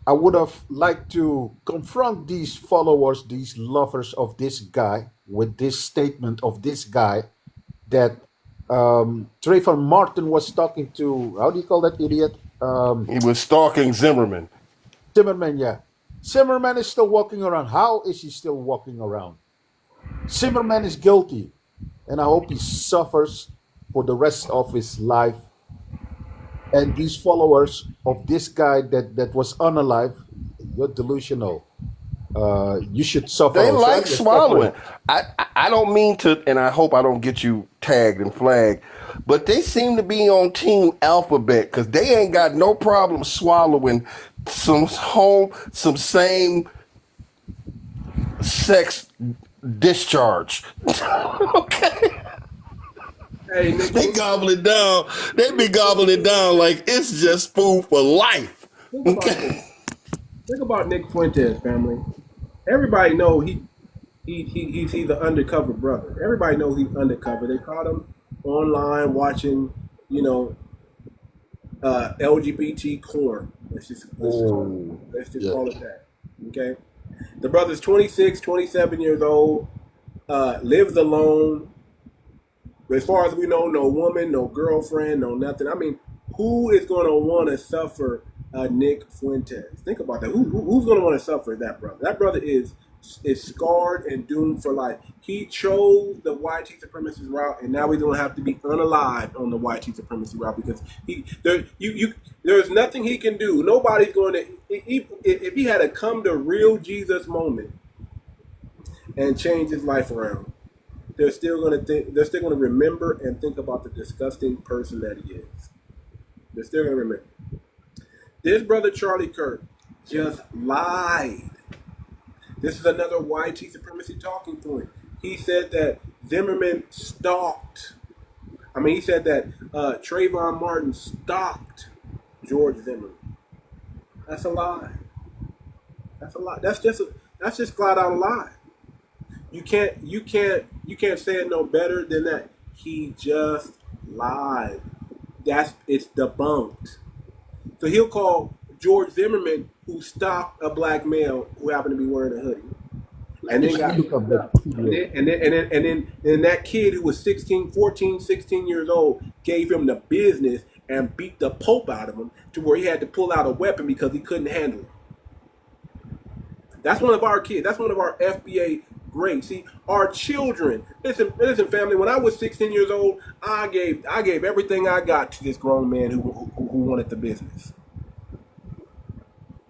F: I would have liked to confront these followers, these lovers of this guy, with this statement of this guy that Trayvon Martin was talking to. How do you call that idiot?
G: He was stalking Zimmerman.
F: Zimmerman, yeah. Zimmerman is still walking around. How is he still walking around? Zimmerman is guilty, and I hope he suffers for the rest of his life. And these followers of this guy that was unalive, you're delusional. You should suffer.
G: They
F: also.
G: like
F: Just
G: swallowing.
F: suffer.
G: I don't mean to, and I hope I don't get you tagged and flagged, but they seem to be on Team Alphabet because they ain't got no problem swallowing some same sex discharge. Okay.
C: Hey, Nick,
G: They gobble it down. They be gobbling it down like it's just food for life. Okay.
C: think about Nick Fuentes, family. Everybody know he's an undercover brother. Everybody knows he's undercover. They caught him online watching, LGBT porn. Let's just call it that. Okay. The brother's 26, 27 years old, lives alone. As far as we know, no woman, no girlfriend, no nothing. I mean, who is going to want to suffer Nick Fuentes? Think about that. Who's going to want to suffer that brother? That brother is scarred and doomed for life. He chose the white supremacist route, and now he's going to have to be unalived on the white supremacy route because there's nothing he can do. Nobody's going to, if he had a come to real Jesus moment and change his life around, they're still going to remember and think about the disgusting person that he is. They're still going to remember. This brother Charlie Kirk just lied. This is another YT supremacy talking point. He said that Zimmerman stalked. He said that Trayvon Martin stalked George Zimmerman. That's a lie. That's a lie. That's just flat out a lie. You can't say it no better than that. He just lied. It's debunked. So he'll call George Zimmerman, who stalked a black male who happened to be wearing a hoodie. And then got
F: Look up that video.
C: and that kid who was 16 years old gave him the business and beat the Pope out of him to where he had to pull out a weapon because he couldn't handle it. That's one of our kids. That's one of our FBA greats. See, our children. Listen, family. When I was 16 years old, I gave everything I got to this grown man who wanted the business.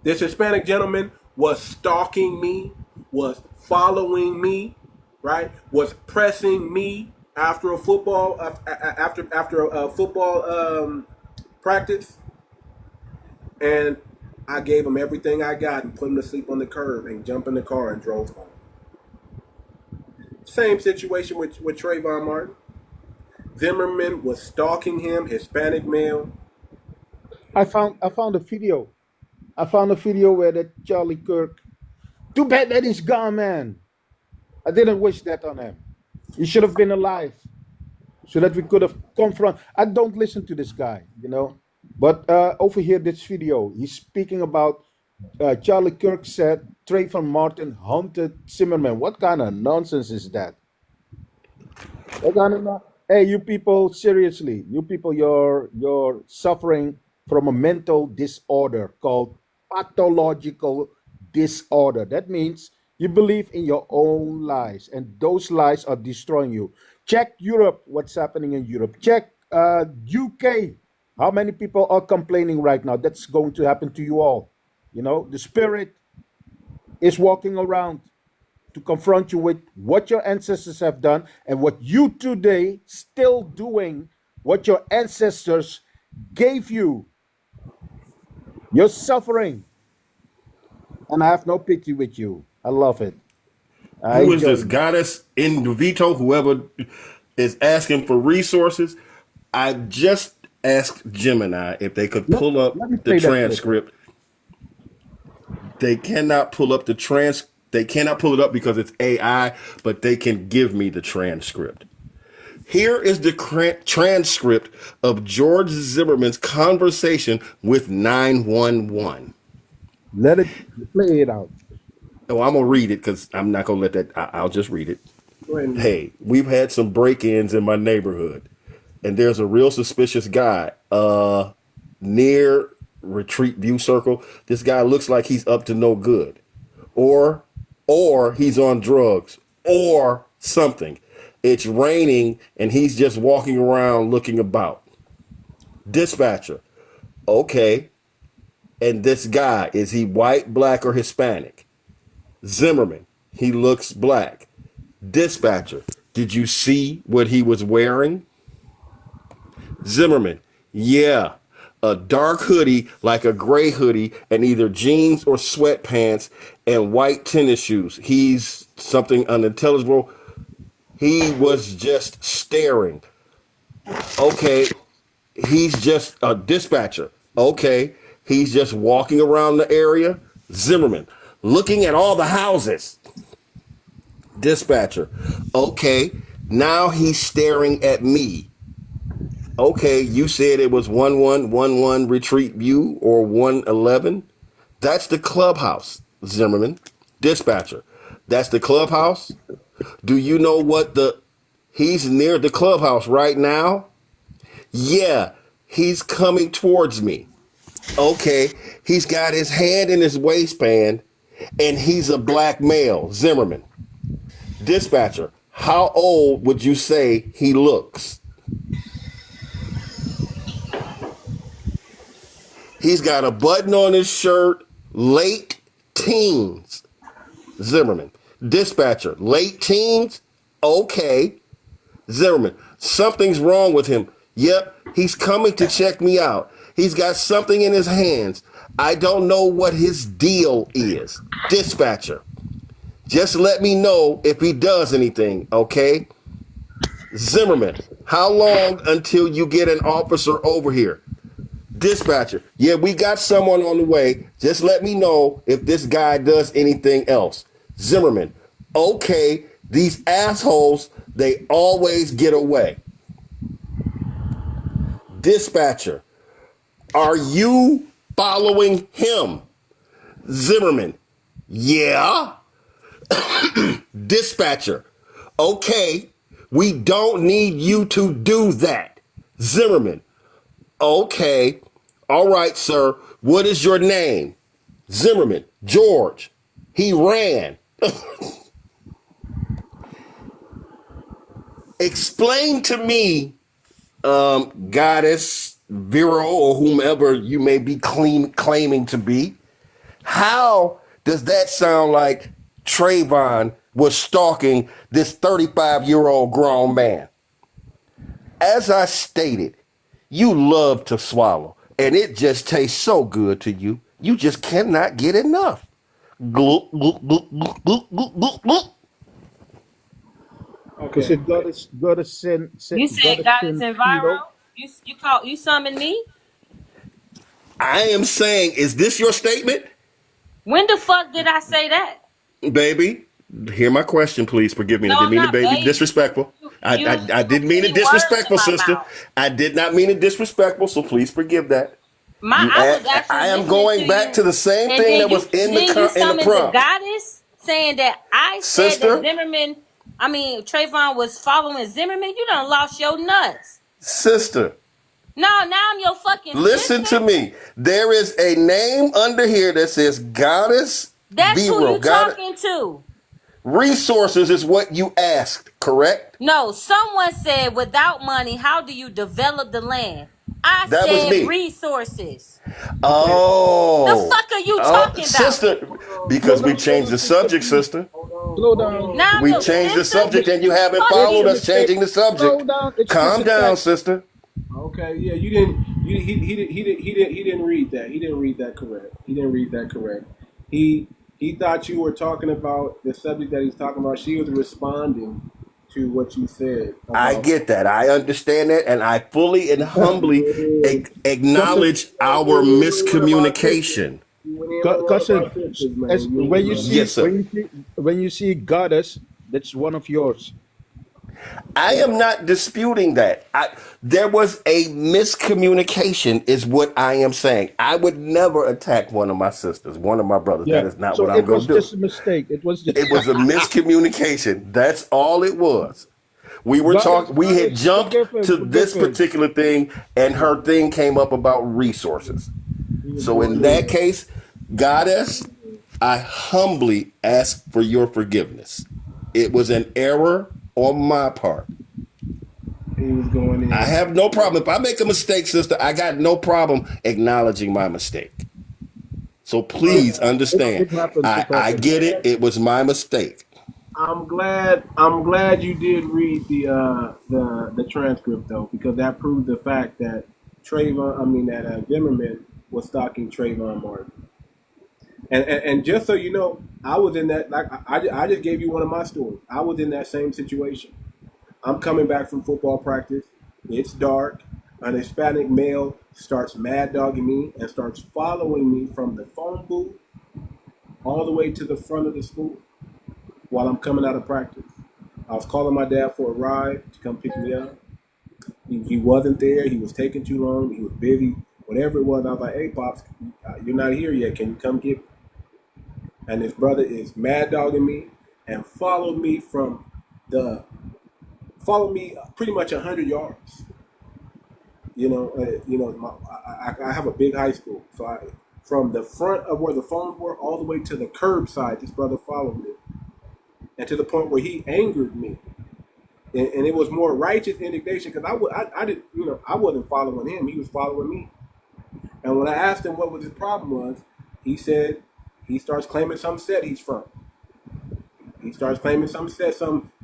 C: This Hispanic gentleman was stalking me, was following me, right? Was pressing me after a football practice, and I gave him everything I got and put him to sleep on the curb and jumped in the car and drove home. Same situation with Trayvon Martin. Zimmerman was stalking him, Hispanic male.
F: I found a video. I found a video where that Charlie Kirk. Too bad that he's gone, man. I didn't wish that on him. He should have been alive, so that we could have confront. I don't listen to this guy, you know. But over here, this video, he's speaking about Charlie Kirk said Trayvon Martin hunted Zimmerman. What kind of nonsense is that? What kind of hey, you people, seriously, you people, you're suffering from a mental disorder called pathological disorder. That means you believe in your own lies, and those lies are destroying you. Check Europe, what's happening in Europe. Check UK. How many people are complaining right now? That's going to happen to you all. You know, the spirit is walking around to confront you with what your ancestors have done and what you today still doing, what your ancestors gave you. You're suffering. And I have no pity with you. I love it.
G: Who is this goddess in Vito? Whoever is asking for resources. I just asked Gemini if they could pull up the transcript. They cannot pull up the They cannot pull it up because it's AI, but they can give me the transcript. Here is the transcript of George Zimmerman's conversation with 911.
F: Let it play it out.
G: Oh, I'm going to read it because I'm not going to let that. I'll just read it. Hey, we've had some break-ins in my neighborhood, and there's a real suspicious guy near Retreat View Circle. This guy looks like he's up to no good, or he's on drugs or something. It's raining, and he's just walking around looking about. Dispatcher, okay. And this guy, is he white, black, or Hispanic? Zimmerman, he looks black. Dispatcher, did you see what he was wearing? Zimmerman, yeah, a dark hoodie, like a gray hoodie, and either jeans or sweatpants and white tennis shoes. He's something unintelligible. He was just staring. Okay, he's just a dispatcher. Okay, he's just walking around the area. Zimmerman, looking at all the houses. Dispatcher, okay, now he's staring at me. Okay, you said it was 1111 Retreat View or 111. That's the clubhouse, Zimmerman. Dispatcher, that's the clubhouse? Do you know what he's near the clubhouse right now? Yeah, he's coming towards me. Okay, he's got his hand in his waistband and he's a black male, Zimmerman. Dispatcher, how old would you say he looks? He's got a button on his shirt, late teens. Zimmerman. Dispatcher, late teens? Okay. Zimmerman, something's wrong with him. Yep, he's coming to check me out. He's got something in his hands. I don't know what his deal is. Dispatcher, just let me know if he does anything, okay? Zimmerman, how long until you get an officer over here? Dispatcher, yeah, we got someone on the way. Just let me know if this guy does anything else. Zimmerman, okay, these assholes, they always get away. Dispatcher, are you following him. Zimmerman, yeah. Dispatcher, okay, we don't need you to do that. Zimmerman, okay, all right, sir, what is your name? Zimmerman, George, he ran. Explain to me, goddess, Vero, or whomever you may be claiming to be, how does that sound like Trayvon was stalking this 35-year-old grown man? As I stated, you love to swallow, and it just tastes so good to you. You just cannot get enough. Gluck, gluck, gluck, gluck, gluck, gluck, gluck.
F: Because
C: Okay.
F: it goddess send
J: You said goddess
F: send
J: and
F: Philo.
J: viral. You summoned me.
G: I am saying, is this your statement?
J: When the fuck did I say that?
G: Baby, hear my question, please. Forgive me. I
J: No,
G: didn't
J: I'm
G: mean to
J: not
G: be
J: baby.
G: disrespectful. I didn't mean it
J: putting words
G: disrespectful,
J: in my
G: sister.
J: mouth.
G: I did not mean it disrespectful, so please forgive that.
J: I was actually
G: I am
J: listening
G: going
J: to
G: back
J: you.
G: to the same
J: And
G: thing
J: then
G: that was in
J: you
G: the
J: summoned the
G: prompt.
J: goddess saying that I said
G: Sister?
J: that Trayvon was following Zimmerman. You done lost your nuts.
G: Sister,
J: No, now I'm your fucking
G: listen
J: sister.
G: to me. There is a name under here that says Goddess
J: That's who
G: Vero.
J: you talking to.
G: Resources is what you asked, correct?
J: No, someone said without money, how do you develop the land? I
G: That was
J: said
G: me.
J: resources.
G: Oh.
J: The fuck are you talking about?
G: Sister, because we changed the subject, sister.
F: Slow down.
J: Now I'm
G: We
J: your
G: changed the
J: sister?
G: subject and you haven't
J: Fuck
G: followed
J: you.
G: us changing the
F: Slow
G: subject.
F: down. It's
G: Calm
F: just a
G: down,
F: text.
G: sister.
C: Okay, yeah, you didn't. He didn't read that. He didn't read that correct. He didn't read that correct. He thought you were talking about the subject that he's talking about. She was responding to what you said.
G: I get that. I understand that. And I fully and humbly acknowledge our miscommunication.
F: When you see
G: Yes, sir.
F: when you see goddess, that's one of yours.
G: I am not disputing that. There was a miscommunication, is what I am saying. I would never attack one of my sisters, one of my brothers. That is not
F: So
G: what I'm
F: it
G: going
F: was
G: to do.
F: just a mistake. It was just
G: It was a miscommunication. That's all it was. We were talking. We had jumped to this particular thing, and her thing came up about resources. So in that case, Goddess, I humbly ask for your forgiveness. It was an error on my part.
C: He was going in.
G: I have no problem. If I make a mistake, sister, I got no problem acknowledging my mistake. So please understand.
F: It happens.
G: I get it. It was my mistake.
C: I'm glad you did read the transcript though, because that proved the fact that Zimmerman was stalking Trayvon Martin. And just so you know, I was in that. Like I just gave you one of my stories. I was in that same situation. I'm coming back from football practice. It's dark. An Hispanic male starts mad dogging me and starts following me from the phone booth all the way to the front of the school while I'm coming out of practice. I was calling my dad for a ride to come pick me up. He wasn't there. He was taking too long. He was busy. Whatever it was, I was like, "Hey, Pops, you're not here yet. Can you come get me?" And his brother is mad dogging me and followed me pretty much 100 yards. I have a big high school, so from the front of where the phones were all the way to the curbside, this brother followed me, and to the point where he angered me, and it was more righteous indignation because I wasn't following him; he was following me. And when I asked him what his problem was, he said he starts claiming some set he's from. He starts claiming some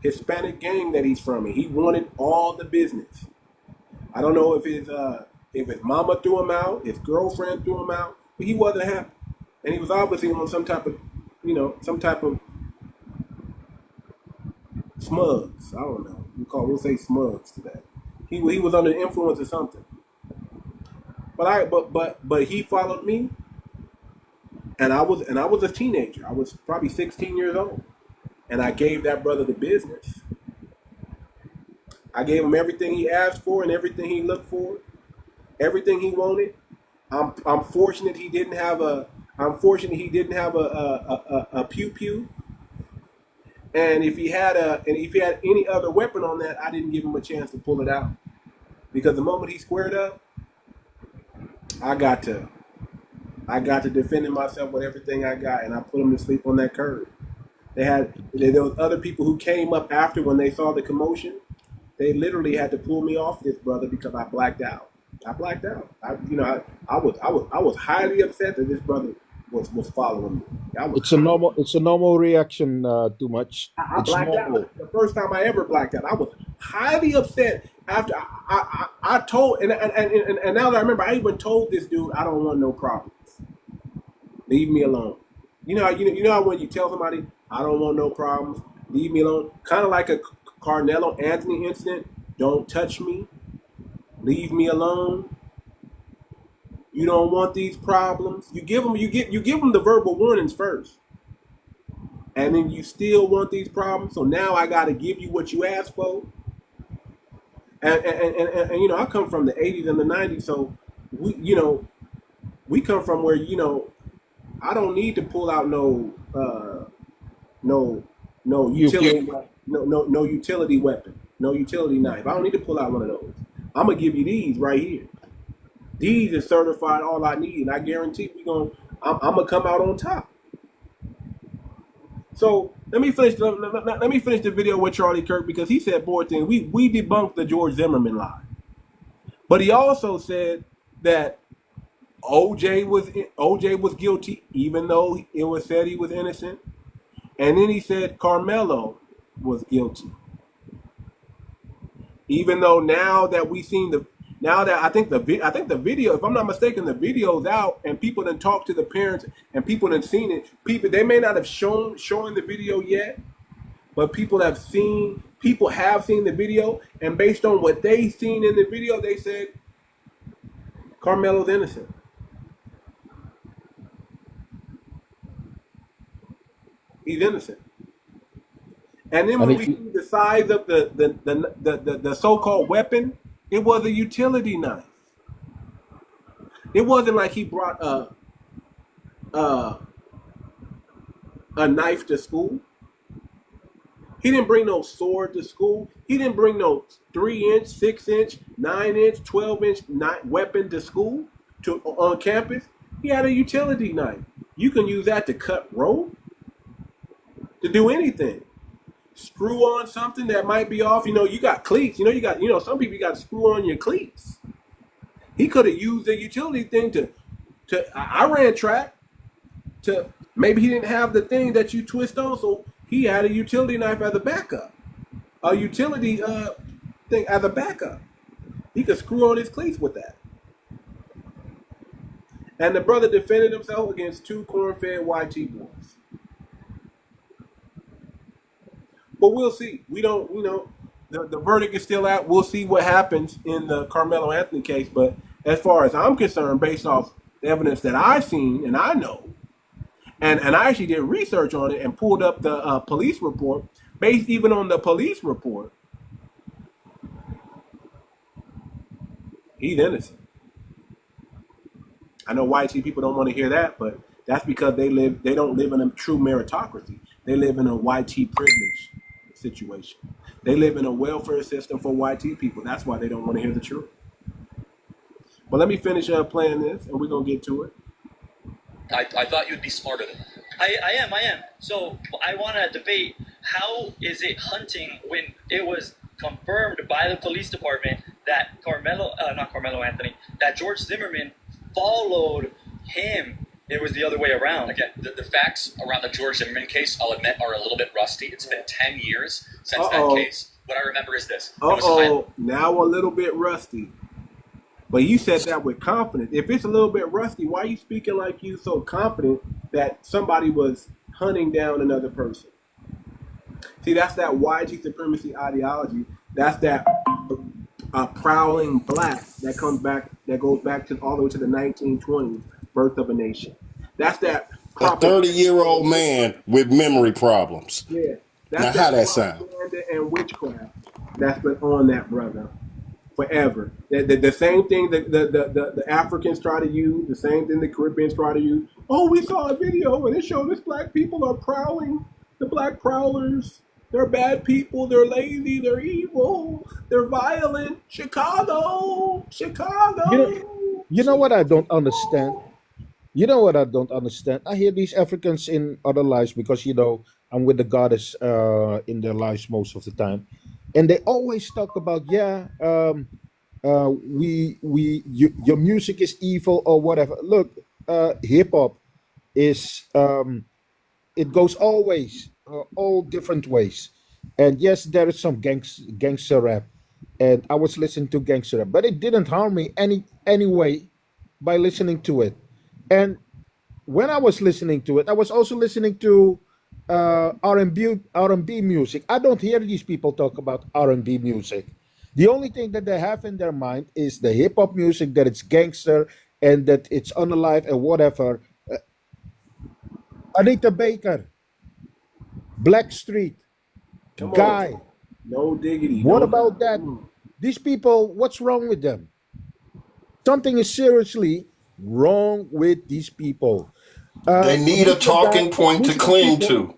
C: Hispanic gang that he's from, and he wanted all the business. I don't know if his mama threw him out, his girlfriend threw him out, but he wasn't happy, and he was obviously on some type of smugs. I don't know. We'll say smugs to that. He was under the influence of something. But he followed me, and I was a teenager. I was probably 16 years old, and I gave that brother the business. I gave him everything he asked for and everything he looked for, everything he wanted, I'm fortunate he didn't have a. I'm fortunate he didn't have a pew pew. And if he had any other weapon on that, I didn't give him a chance to pull it out, because the moment he squared up, I got to defending myself with everything I got, and I put him to sleep on that curb. There was other people who came up after when they saw the commotion. They literally had to pull me off this brother because I blacked out. I blacked out. I was highly upset that this brother was following me.
F: It's a normal reaction. Too much.
C: I
F: It's
C: blacked
F: normal.
C: out. The first time I ever blacked out, I was highly upset after I told and now that I remember, I even told this dude, I don't want no problems. Leave me alone. You know how when you tell somebody, I don't want no problems, leave me alone. Kind of like a Carmelo Anthony incident. Don't touch me. Leave me alone. You don't want these problems. You give them the verbal warnings first, and then you still want these problems. So now I got to give you what you asked for. And I come from the 80s and the 90s, so we come from where I don't need to pull out no utility no utility weapon, no utility knife. I don't need to pull out one of those. I'm gonna give you these right here. These are certified all I need, and I guarantee I'm gonna come out on top. So let me finish the video with Charlie Kirk, because he said more things. We debunked the George Zimmerman lie, but he also said that OJ was guilty, even though it was said he was innocent, and then he said Carmelo was guilty, even though now that I think the video, if I'm not mistaken, the video's out, and people done talked to the parents, and people done seen it. They may not have showing the video yet, but people have seen the video, and based on what they seen in the video, they said Carmelo's innocent. He's innocent. And then when we see the size of the so-called weapon, it was a utility knife. It wasn't like he brought a knife to school. He didn't bring no sword to school. He didn't bring no 3-inch, 6-inch, 9-inch, 12-inch weapon to school on campus. He had a utility knife. You can use that to cut rope, to do anything. Screw on something that might be off. You got cleats. Some people got to screw on your cleats. He could have used the utility thing I ran track. Maybe he didn't have the thing that you twist on, so he had a utility knife as a backup. A utility thing as a backup. He could screw on his cleats with that. And the brother defended himself against 2 corn-fed white boys. But we'll see. We don't, the verdict is still out. We'll see what happens in the Carmelo Anthony case. But as far as I'm concerned, based off the evidence that I've seen and I know, and I actually did research on it and pulled up the police report, based even on the police report, he's innocent. I know white people don't want to hear that, but that's because they don't live in a true meritocracy. They live in a white privilege situation. They live in a welfare system for white people. That's why they don't want to hear the truth. But let me finish playing this, and we're going to get to it.
E: I thought you'd be smarter than that.
I: I am. So I want to debate, how is it hunting when it was confirmed by the police department that that George Zimmerman followed him? It was the other way around.
E: Again, the facts around the George Zimmerman case, I'll admit, are a little bit rusty. It's been 10 years since that case. What I remember is this.
C: Now a little bit rusty. But you said that with confidence. If it's a little bit rusty, why are you speaking like you so confident that somebody was hunting down another person? See, that's that white supremacy ideology. That's that prowling black that goes back to all the way to the 1920s. Birth of a Nation. That's that.
G: A 30-year-old man with memory problems.
C: Yeah. That's
G: now, how that sound?
C: And witchcraft that's been on that brother forever. The same thing that the Africans try to use, the same thing the Caribbeans try to use. Oh, we saw a video and it showed us black people are prowling. The black prowlers, they're bad people, they're lazy, they're evil, they're violent. Chicago.
F: You know what I don't understand? You know what I don't understand? I hear these Africans in other lives because I'm with the goddess in their lives most of the time, and they always talk about your music is evil or whatever. Look, hip hop is it goes always all different ways, and yes, there is some gangster rap, and I was listening to gangster rap, but it didn't harm me anyway by listening to it. And when I was listening to it, I was also listening to R&B music. I don't hear these people talk about R&B music. The only thing that they have in their mind is the hip hop music, that it's gangster and that it's unalive and whatever. Anita Baker, Blackstreet,
C: Come
F: Guy.
C: on. No diggity.
F: What
C: no
F: about that? These people, what's wrong with them? Something is seriously wrong with these people.
G: They need a talking point to cling to.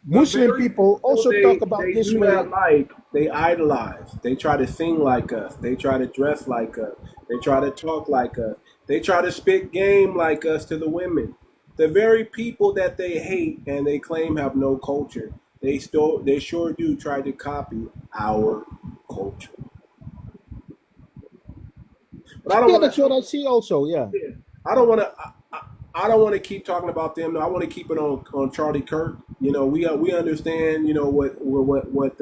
F: Muslim people also talk about
C: they
F: this
C: do
F: way.
C: not like, they idolize. They try to sing like us. They try to dress like us. They try to talk like us. They try to spit game like us to the women. The very people that they hate and they claim have no culture, they sure do try to copy our culture. But I don't
F: Yeah,
C: wanna,
F: that's what I see also. Yeah.
C: I don't want to. I don't want to keep talking about them. No, I want to keep it on Charlie Kirk. We understand. What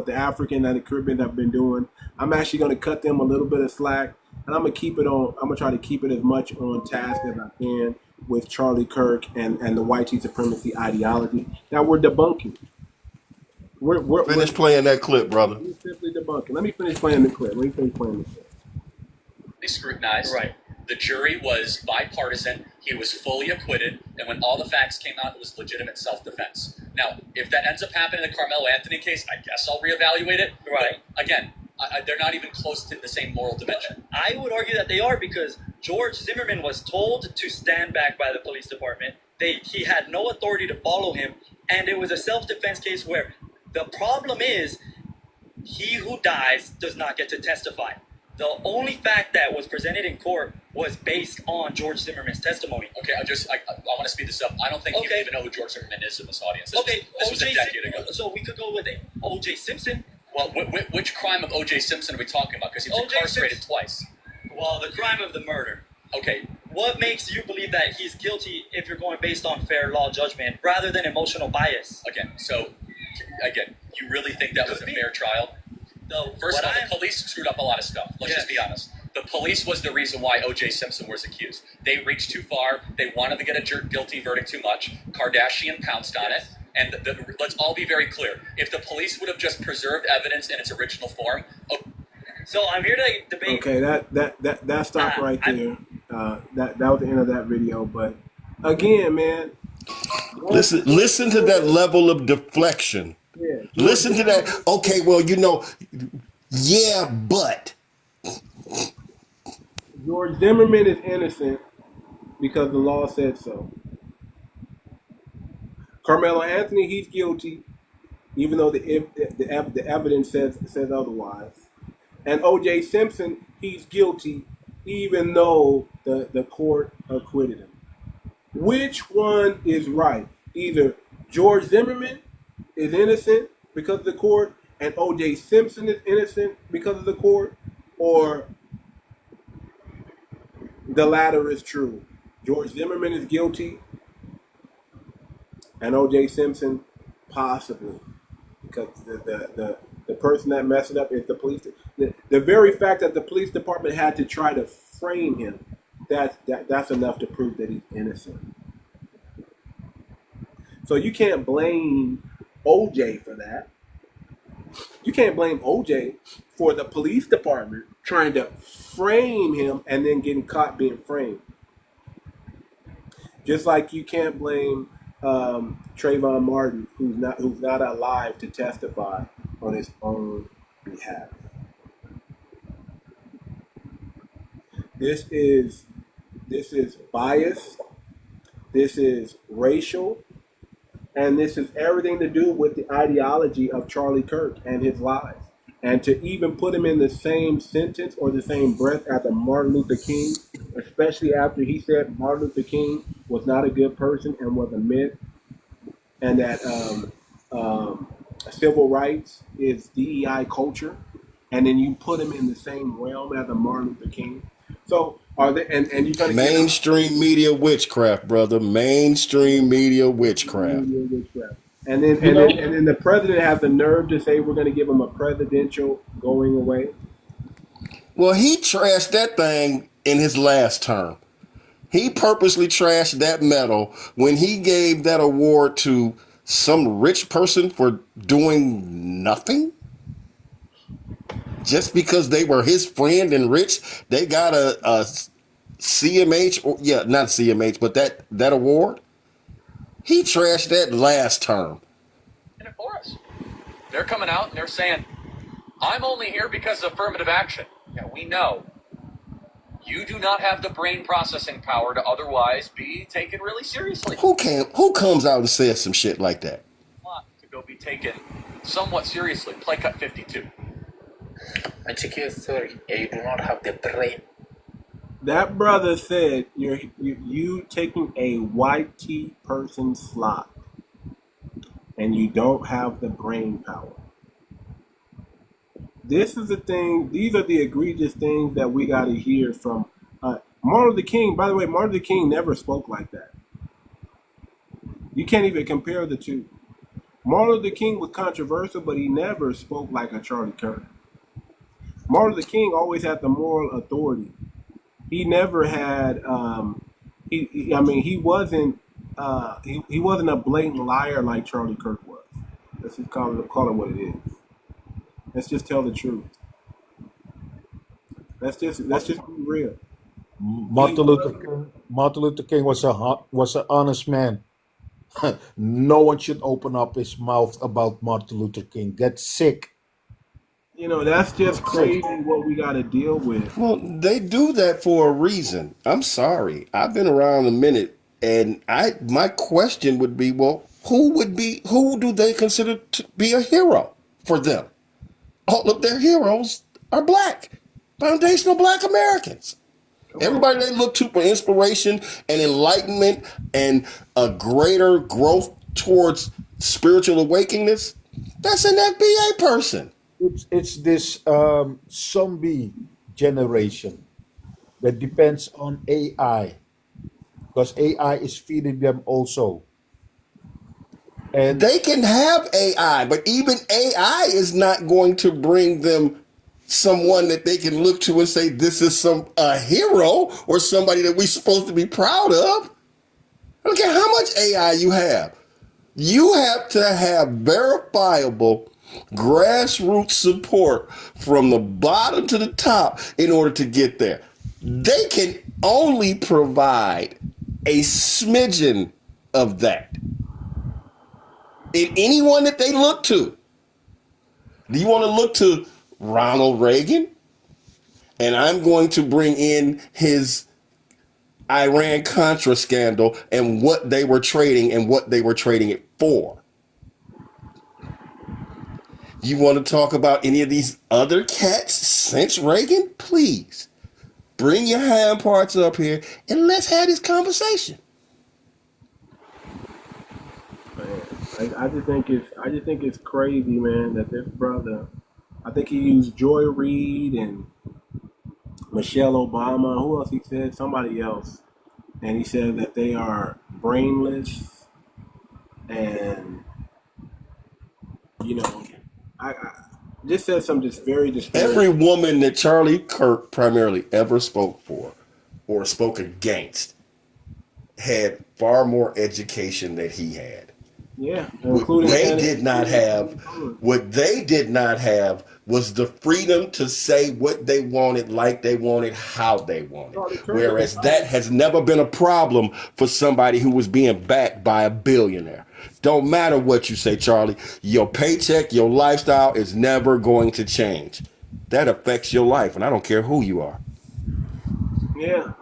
C: the African and the Caribbean have been doing. I'm actually going to cut them a little bit of slack, and I'm gonna keep it on. I'm gonna try to keep it as much on task as I can with Charlie Kirk and the white supremacy ideology that we're debunking.
G: Finish playing that clip, brother.
C: We're simply debunking. Let me finish playing the clip.
E: Scrutinized. Right. The jury was bipartisan. He was fully acquitted. And when all the facts came out, it was legitimate self-defense. Now, if that ends up happening in the Carmelo Anthony case, I guess I'll reevaluate it. Right. But again, they're not even close to the same moral dimension. I would argue that they are, because George Zimmerman was told to stand back by the police department. He had no authority to follow him. And it was a self-defense case where the problem is he who dies does not get to testify. The only fact that was presented in court was based on George Zimmerman's testimony. Okay, I want to speed this up. I don't think you even know who George Zimmerman is in this audience. This was a decade ago. So we could go with O.J. Simpson. Well, which crime of O.J. Simpson are we talking about? Because he was incarcerated twice. Well, the crime of the murder. Okay. What makes you believe that he's guilty if you're going based on fair law judgment rather than emotional bias? Again, you really think that was a fair trial? No. First of all, the police screwed up a lot of stuff. Let's just be honest. The police was the reason why O.J. Simpson was accused. They reached too far. They wanted to get a guilty verdict too much. Kardashian pounced on it. And let's all be very clear. If the police would have just preserved evidence in its original form. So I'm here to debate.
C: Okay, that stopped right there. That was the end of that video. But again, man.
G: Listen to that level of deflection.
C: Yeah.
G: Listen to that. Okay, well, yeah, but.
C: George Zimmerman is innocent because the law said so. Carmelo Anthony, he's guilty, even though the evidence says otherwise. And O.J. Simpson, he's guilty, even though the court acquitted him. Which one is right? Either George Zimmerman is innocent because of the court, and O.J. Simpson is innocent because of the court, or the latter is true. George Zimmerman is guilty, and O.J. Simpson possibly, because the person that messed it up is the police. The very fact that the police department had to try to frame him, that's enough to prove that he's innocent. So you can't blame O.J. for that. You can't blame O.J. for the police department trying to frame him and then getting caught being framed. Just like you can't blame Trayvon Martin, who's not alive to testify on his own behalf. This is bias. This is racial, and this is everything to do with the ideology of Charlie Kirk and his lies. And to even put him in the same sentence or the same breath after Martin Luther King, especially after he said Martin Luther King was not a good person and was a myth, and that civil rights is DEI culture, and then you put him in the same realm as a Martin Luther King. So are they? And you're trying to
G: Mainstream media witchcraft, brother. Mainstream media witchcraft.
C: And then the president has the nerve to say we're going to give him a presidential going away.
G: Well, he trashed that thing in his last term. He purposely trashed that medal when he gave that award to some rich person for doing nothing. Just because they were his friend and rich, they got a CMH, or not CMH, but that award. He trashed that last term.
E: And for us, they're coming out and they're saying, "I'm only here because of affirmative action." Yeah, we know you do not have the brain processing power to otherwise be taken really seriously.
G: Who comes out and says some shit like that?
E: To go be taken somewhat seriously. Play cut 52.
K: Sorry, you do not have the brain.
C: That brother said you taking a white tea person's slot, and you don't have the brain power. This is the thing. These are the egregious things that we got to hear from Martin Luther King. By the way, Martin Luther King never spoke like that. You can't even compare the two. Martin Luther King was controversial, but he never spoke like a Charlie Kirk. Martin Luther King always had the moral authority. He never had. He wasn't a blatant liar like Charlie Kirk was. Let's just call it what it is. Let's just tell the truth. Let's just be real.
F: Martin Luther King was an honest man. No one should open up his mouth about Martin Luther King. Get sick.
C: That's just crazy what we got to deal with.
G: Well, they do that for a reason. I'm sorry. I've been around a minute, and my question would be, well, who do they consider to be a hero for them? All of their heroes are black, foundational black Americans. Everybody they look to for inspiration and enlightenment and a greater growth towards spiritual awakeness, that's an FBA person.
F: It's this zombie generation that depends on AI, because AI is feeding them also. And
G: they can have AI, but even AI is not going to bring them someone that they can look to and say, this is a hero or somebody that we're supposed to be proud of. I don't care how much AI you have. You have to have verifiable grassroots support from the bottom to the top in order to get there. They can only provide a smidgen of that in anyone that they look to. Do you want to look to Ronald Reagan? And I'm going to bring in his Iran-Contra scandal and what they were trading and what they were trading it for. You want to talk about any of these other cats since Reagan? Please bring your hand parts up here and let's have this conversation.
C: I just think it's crazy, man, that this brother, I think he used Joy Reid and Michelle Obama. Who else he said? Somebody else. And he said that they are brainless and, I just said something just very disparaging.
G: Every woman that Charlie Kirk primarily ever spoke for or spoke against had far more education than he had.
C: Yeah,
G: What they did not have was the freedom to say what they wanted, like they wanted, how they wanted. Whereas that has never been a problem for somebody who was being backed by a billionaire. Don't matter what you say, Charlie. Your paycheck, your lifestyle is never going to change. That affects your life, and I don't care who you are.
C: Yeah,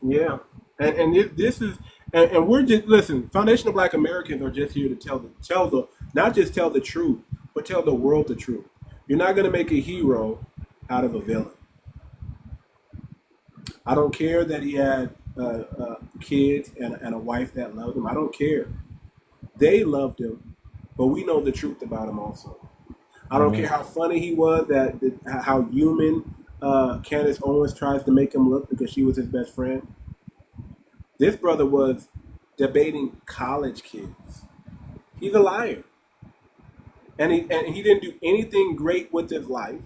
C: yeah. This is, and we're just listen. Foundational Black Americans are just here to tell the not just tell the truth, but tell the world the truth. You're not going to make a hero out of a villain. I don't care that he had kids and a wife that loved him. I don't care. They loved him, but we know the truth about him also. I don't care how funny he was, how human Candace Owens tries to make him look because she was his best friend. This brother was debating college kids. He's a liar. And he didn't do anything great with his life.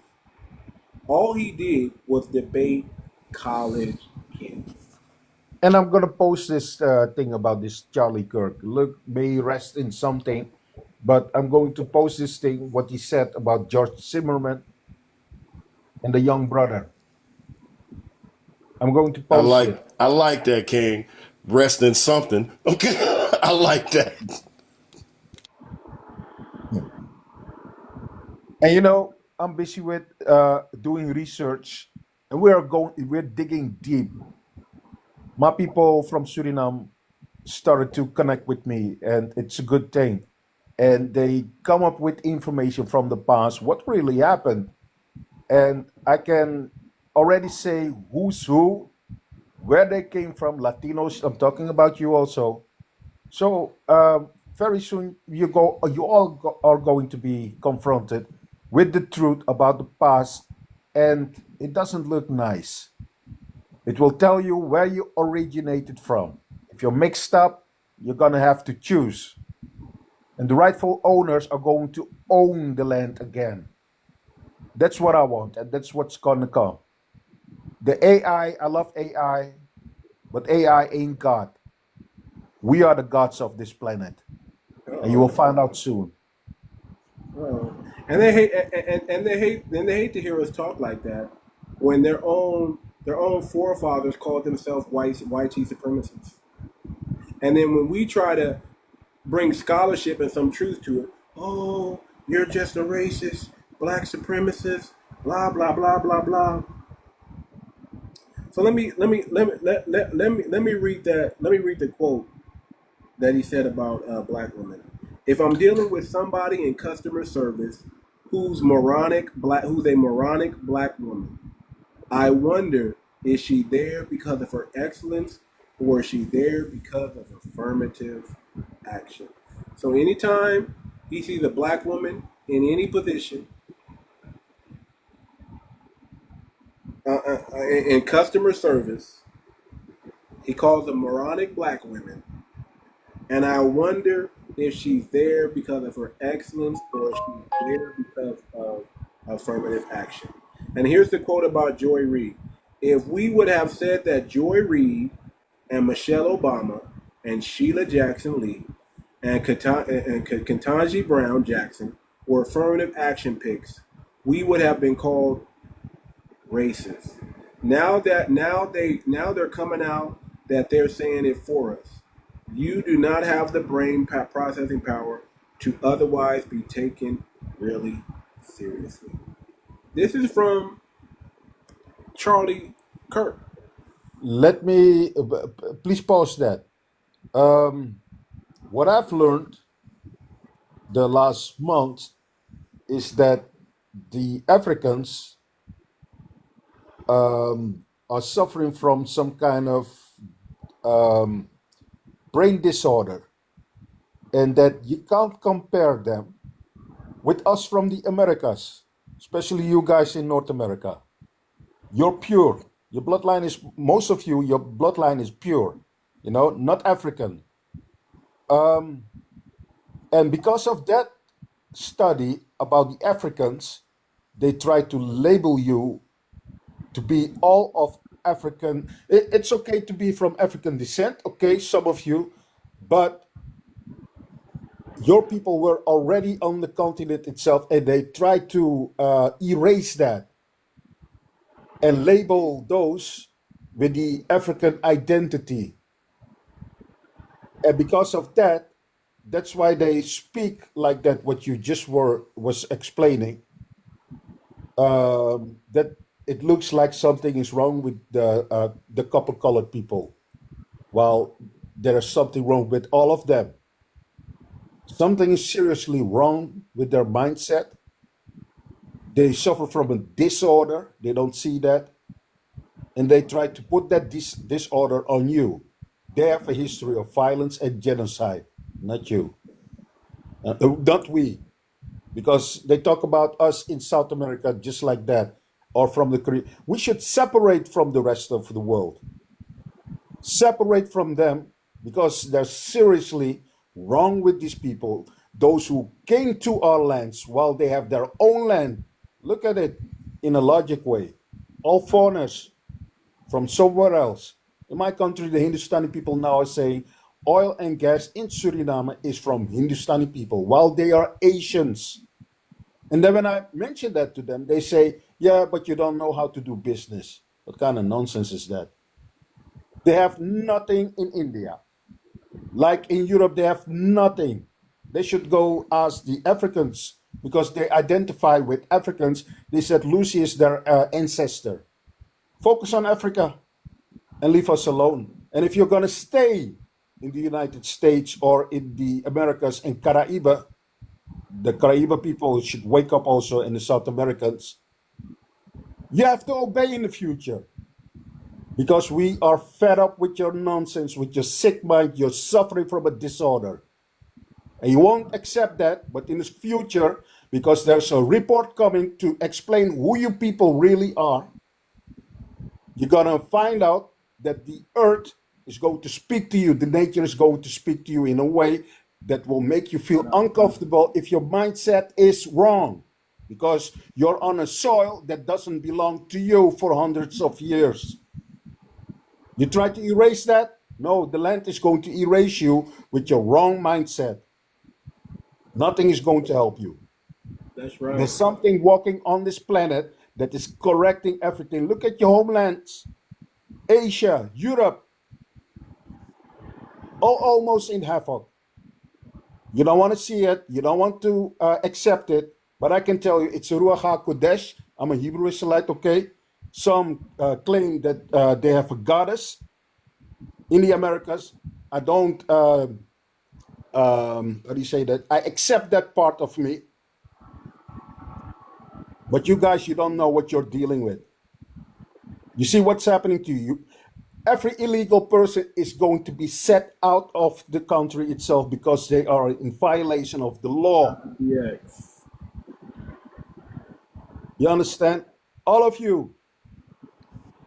C: All he did was debate college kids.
F: And I'm gonna post this thing about this Charlie Kirk. Look, may he rest in something, but I'm going to post this thing what he said about George Zimmerman and the young brother. I'm going to post it.
G: I like that, King. Rest in something. Okay. I like that.
F: And I'm busy with doing research, and we're digging deep. My people from Suriname started to connect with me, and it's a good thing. And they come up with information from the past, what really happened. And I can already say who's who, where they came from, Latinos. I'm talking about you also. So very soon you all are going to be confronted with the truth about the past, and it doesn't look nice. It will tell you where you originated from. If you're mixed up, you're gonna have to choose. And the rightful owners are going to own the land again. That's what I want, and that's what's gonna come. The AI, I love AI, but AI ain't God. We are the gods of this planet, and you will find out soon.
C: And they hate to hear us talk like that when their own forefathers called themselves white supremacists. And then when we try to bring scholarship and some truth to it, oh, you're just a racist, black supremacist, blah blah blah blah blah. So let me read that. Let me read the quote that he said about black women. If I'm dealing with somebody in customer service who's a moronic black woman, I wonder, is she there because of her excellence, or is she there because of affirmative action? So anytime he sees a black woman in any position in customer service, he calls them moronic black women. And I wonder if she's there because of her excellence, or if she's there because of affirmative action. And here's the quote about Joy Reid. If we would have said that Joy Reid and Michelle Obama and Sheila Jackson Lee and Ketanji Brown Jackson were affirmative action picks, we would have been called racist. Now they're coming out that they're saying it for us. You do not have the brain processing power to otherwise be taken really seriously. This is from Charlie Kirk.
F: Let me please pause that. What I've learned the last month is that the Africans are suffering from some kind of brain disorder, and that you can't compare them with us from the Americas, especially you guys in North America. You're pure. Your bloodline is, most of you, your bloodline is pure, not African. And because of that study about the Africans, they try to label you to be all of African. It's okay to be from African descent, okay, some of you, but your people were already on the continent itself, and they try to erase that and label those with the African identity. And because of that, that's why they speak like that, what you just was explaining. That it looks like something is wrong with the copper-colored people, while there is something wrong with all of them. Something is seriously wrong with their mindset. They suffer from a disorder. They don't see that. And they try to put that disorder on you. They have a history of violence and genocide, not you. Not we. Because they talk about us in South America just like that, or from the Caribbean. We should separate from the rest of the world. Separate from them, because they're seriously wrong with these people. Those who came to our lands while they have their own land. Look at it in a logic way. All foreigners from somewhere else. In my country, the Hindustani people now are saying oil and gas in Suriname is from Hindustani people, while they are Asians. And then when I mention that to them, they say, yeah, but you don't know how to do business. What kind of nonsense is that? They have nothing in India. Like in Europe, they have nothing. They should go ask the Africans, because they identify with Africans. They said Lucy is their ancestor. Focus on Africa and leave us alone. And if you're going to stay in the United States or in the Americas and Caraiba, the Caraiba people should wake up also, and the South Americans. You have to obey in the future, because we are fed up with your nonsense, with your sick mind. You're suffering from a disorder. And you won't accept that, but in the future, because there's a report coming to explain who you people really are, you're going to find out that the earth is going to speak to you. The nature is going to speak to you in a way that will make you feel uncomfortable if your mindset is wrong, because you're on a soil that doesn't belong to you for hundreds of years. You try to erase that? No, the land is going to erase you with your wrong mindset. Nothing is going to help you.
C: That's right.
F: There's something walking on this planet that is correcting everything. Look at your homelands. Asia, Europe, all almost in havoc. You don't want to see it. You don't want to accept it. But I can tell you, it's Ruach HaKodesh. I'm a Hebrew Israelite, okay? Some claim that they have a goddess in the Americas. I don't, how do you say that? I accept that part of me. But you guys, you don't know what you're dealing with. You see what's happening to you? Every illegal person is going to be set out of the country itself because they are in violation of the law.
C: Yes.
F: You understand? All of you.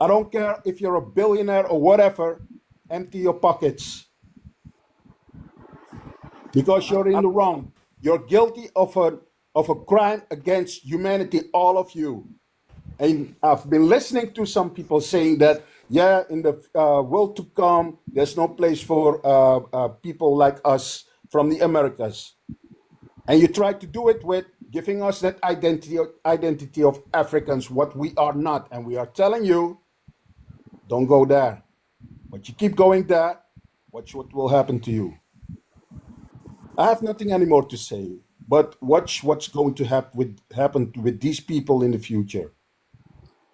F: I don't care if you're a billionaire or whatever, empty your pockets. Because you're in the wrong. You're guilty of a crime against humanity, all of you. And I've been listening to some people saying that, yeah, in the world to come, there's no place for people like us from the Americas. And you try to do it with giving us that identity of Africans, what we are not. And we are telling you, don't go there. But you keep going there, watch what will happen to you. I have nothing anymore to say, but watch what's going to happen with these people in the future.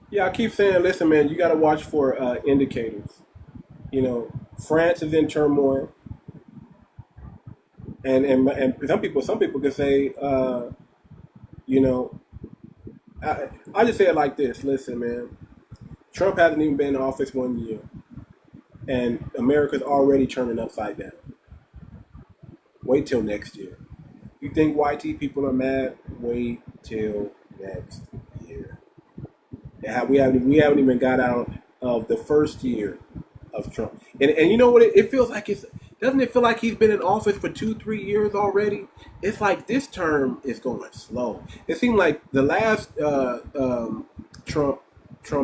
C: Yeah, I keep saying, listen, man, you got to watch for indicators. You know, France is in turmoil, and some people can say, you know, I just say it like this. Listen, man, Trump hasn't even been in office 1 year, and America's already turning upside down. Wait till next year. You think YT people are mad? Wait till next year. We haven't even got out of the first year of Trump. And you know what? It feels like doesn't it feel like he's been in office for 2-3 years already? It's like this term is going slow. It seemed like the last Trump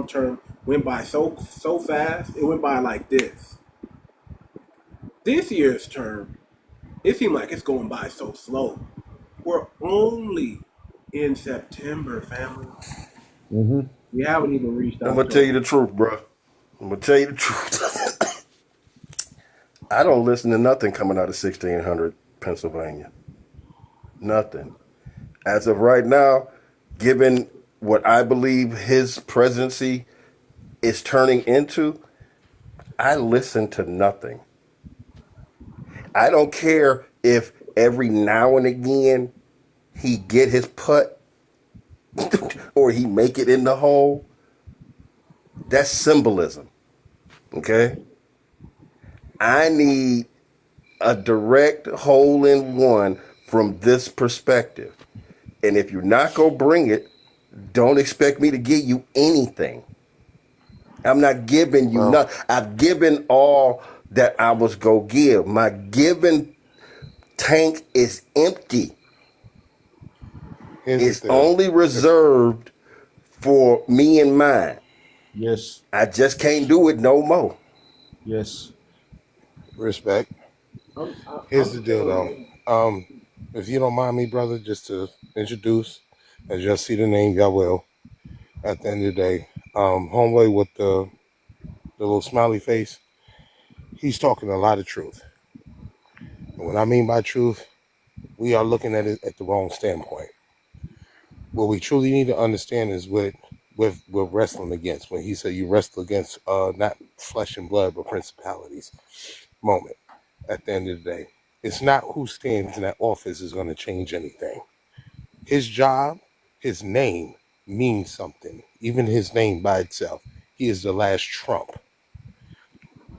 C: term went by so fast. It went by like this. This year's term, it seemed like it's going by so slow. We're only in September, family.
F: Mm-hmm.
C: We haven't even reached out.
G: I'm going to tell you the truth, bro. I'm going to tell you the truth. I don't listen to nothing coming out of 1600 Pennsylvania. Nothing. As of right now, given what I believe his presidency is turning into, I listen to nothing. I don't care if every now and again he get his putt or he make it in the hole. That's symbolism. Okay? I need a direct hole in one from this perspective. And if you're not going to bring it, don't expect me to give you anything. I'm not giving you nothing. I've given all that I was going to give. My giving tank is empty. It's only reserved for me and mine.
F: Yes.
G: I just can't do it no more.
F: Yes.
L: Respect. Here's the deal, though. If you don't mind me, brother, just to introduce, as y'all see the name, y'all will. At the end of the day, homeboy with the little smiley face, he's talking a lot of truth. And what I mean by truth, we are looking at it at the wrong standpoint. What we truly need to understand is what we're wrestling against. When he said you wrestle against not flesh and blood, but principalities. Moment. At the end of the day, it's not who stands in that office is going to change anything. His job, his name means something. Even his name by itself. He is the last trump.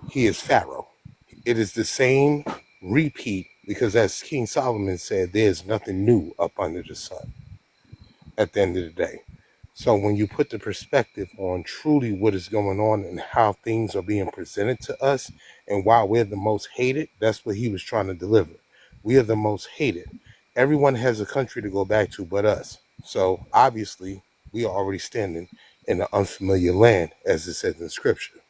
L: He is Pharaoh. It is the same repeat because as King Solomon said, there's nothing new up under the sun at the end of the day. So when you put the perspective on truly what is going on and how things are being presented to us and why we're the most hated, that's what he was trying to deliver. We are the most hated. Everyone has a country to go back to but us. So obviously we are already standing in an unfamiliar land, as it says in scripture.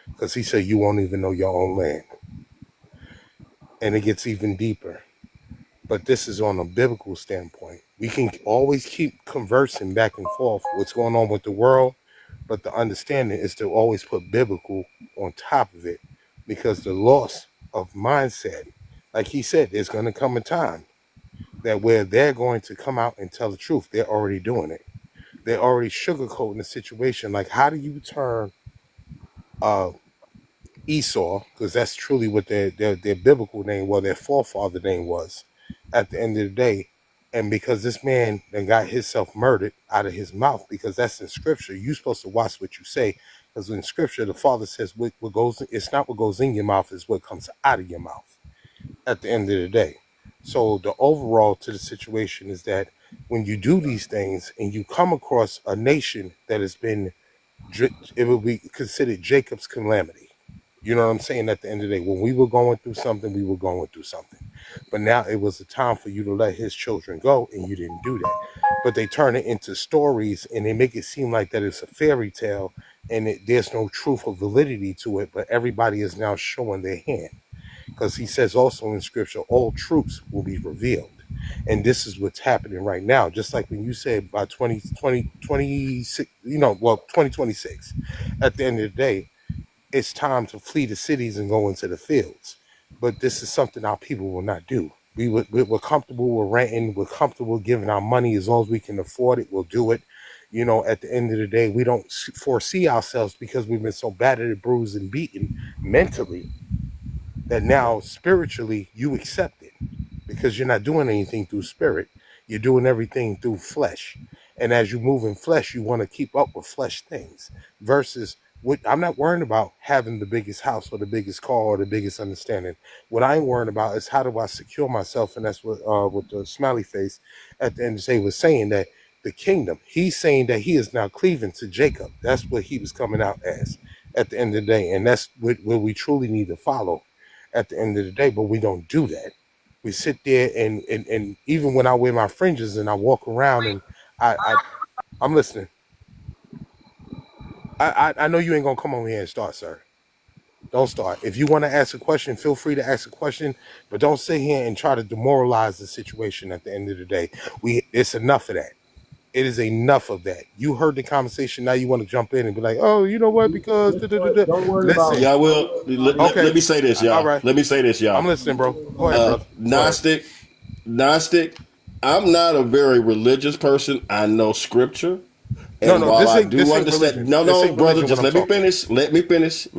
L: Because he said you won't even know your own land. And it gets even deeper. But this is on a biblical standpoint. We can always keep conversing back and forth what's going on with the world, but the understanding is to always put biblical on top of it because the loss of mindset, like he said, there's going to come a time that where they're going to come out and tell the truth. They're already doing it. They're already sugarcoating the situation. Like, how do you turn Esau, because that's truly what their biblical name, well, their forefather name was, at the end of the day, and because this man then got himself murdered out of his mouth, because that's in scripture, you're supposed to watch what you say, because in scripture the father says what goes, it's not what goes in your mouth, it's what comes out of your mouth at the end of the day. So the overall to the situation is that when you do these things and you come across a nation that has been, it will be considered Jacob's calamity. You know what I'm saying? At the end of the day, when we were going through something, we were going through something. But now it was a time for you to let his children go, and you didn't do that. But they turn it into stories, and they make it seem like that it's a fairy tale, and there's no truth or validity to it, but everybody is now showing their hand. Because he says also in scripture, all truths will be revealed. And this is what's happening right now. Just like when you said by 2026, 2026, at the end of the day, it's time to flee the cities and go into the fields. But this is something our people will not do. We're comfortable with renting. We're comfortable giving our money as long as we can afford it. We'll do it. You know, at the end of the day, we don't foresee ourselves because we've been so battered, bruised, and beaten mentally that now spiritually you accept it because you're not doing anything through spirit. You're doing everything through flesh. And as you move in flesh, you want to keep up with flesh things versus I'm not worrying about having the biggest house or the biggest car or the biggest understanding. What I'm worrying about is how do I secure myself? And that's what with the smiley face at the end of the day was saying, that the kingdom, he's saying that he is now cleaving to Jacob. That's what he was coming out as at the end of the day. And that's what we truly need to follow at the end of the day. But we don't do that. We sit there and even when I wear my fringes and I walk around and I'm listening. I know you ain't gonna come over here and start, sir. Don't start. If you want to ask a question, feel free to ask a question, but don't sit here and try to demoralize the situation at the end of the day. It's enough of that. It is enough of that. You heard the conversation, now you want to jump in and be like, oh, you know what, because
F: Don't worry about it.
G: Yeah, well, let me say this, y'all.
L: All right.
G: Let me say this, y'all.
L: I'm listening, bro. Go ahead, brother.
G: Gnostic, I'm not a very religious person. I know scripture,
L: No,
G: And
L: no,
G: while I
L: this
G: do
L: ain't
G: understand,
L: religion.
G: no,
L: This
G: no,
L: ain't
G: brother,
L: religion. What
G: just
L: I'm
G: let me
L: talking about.
G: finish. Let me finish.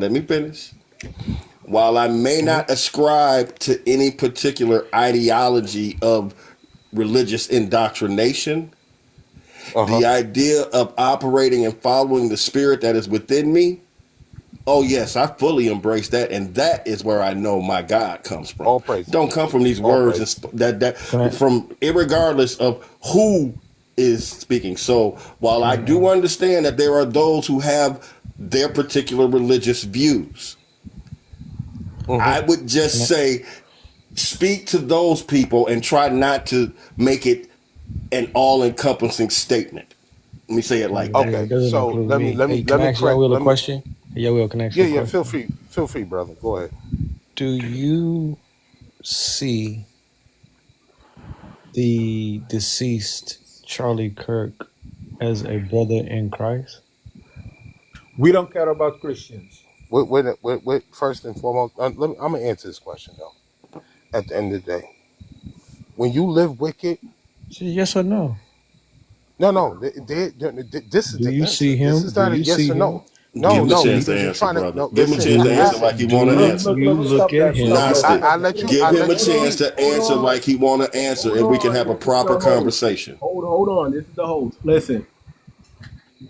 G: While I may not ascribe to any particular ideology of religious indoctrination, the idea of operating and following the spirit that is within me, oh yes, I fully embrace that, and that is where I know my God comes from.
L: All praises.
G: Don't come from these
L: All
G: words and
L: praises.
M: Can I?
G: from irregardless of who is speaking. So while
M: Can
G: I
M: I?
G: do understand that there are those who have their particular religious views, I would
M: Can
G: just
M: I?
G: say speak to those people and try not to make it an all-encompassing statement. Let me say it like that.
M: Yeah,
L: Okay,
M: it doesn't
L: so
M: include me. Hey, can
L: let
M: I
L: me
M: ask y'all
L: correct.
M: Will a
L: Let me.
M: question? Hey, y'all Will, can I ask
L: Yeah,
M: you a
L: yeah.
M: question?
L: Feel free, brother. Go ahead.
M: Do you see the deceased Charlie Kirk as a brother in Christ?
F: We don't care about Christians.
L: First and foremost, I'm gonna answer this question though. At the end of the day, when you live wicked,
M: Yes or no?
L: no, this is
M: Do
L: the
M: you see
L: answer. This
M: him?
L: is
M: Do
L: not a
M: you
L: yes
M: see
L: or
M: him?
L: no.
M: Do
G: Give
L: No,
G: him a
M: you
L: no,
M: see?
G: chance to
L: because you're
G: answer,
L: trying to.
G: brother.
L: No,
G: Give him a
L: listen.
G: chance to answer like he want to
M: Do
G: answer.
M: you look
F: Stop
M: at
F: that. Stop
M: him?
F: that.
G: Nasty.
F: Hold on.
L: I let you.
G: Give
L: I
G: him a
L: let you
G: chance
L: speak.
G: to answer like he want to answer, and we can have a
C: This is
G: proper
C: the host.
G: conversation.
C: Hold on. This is the host. Listen,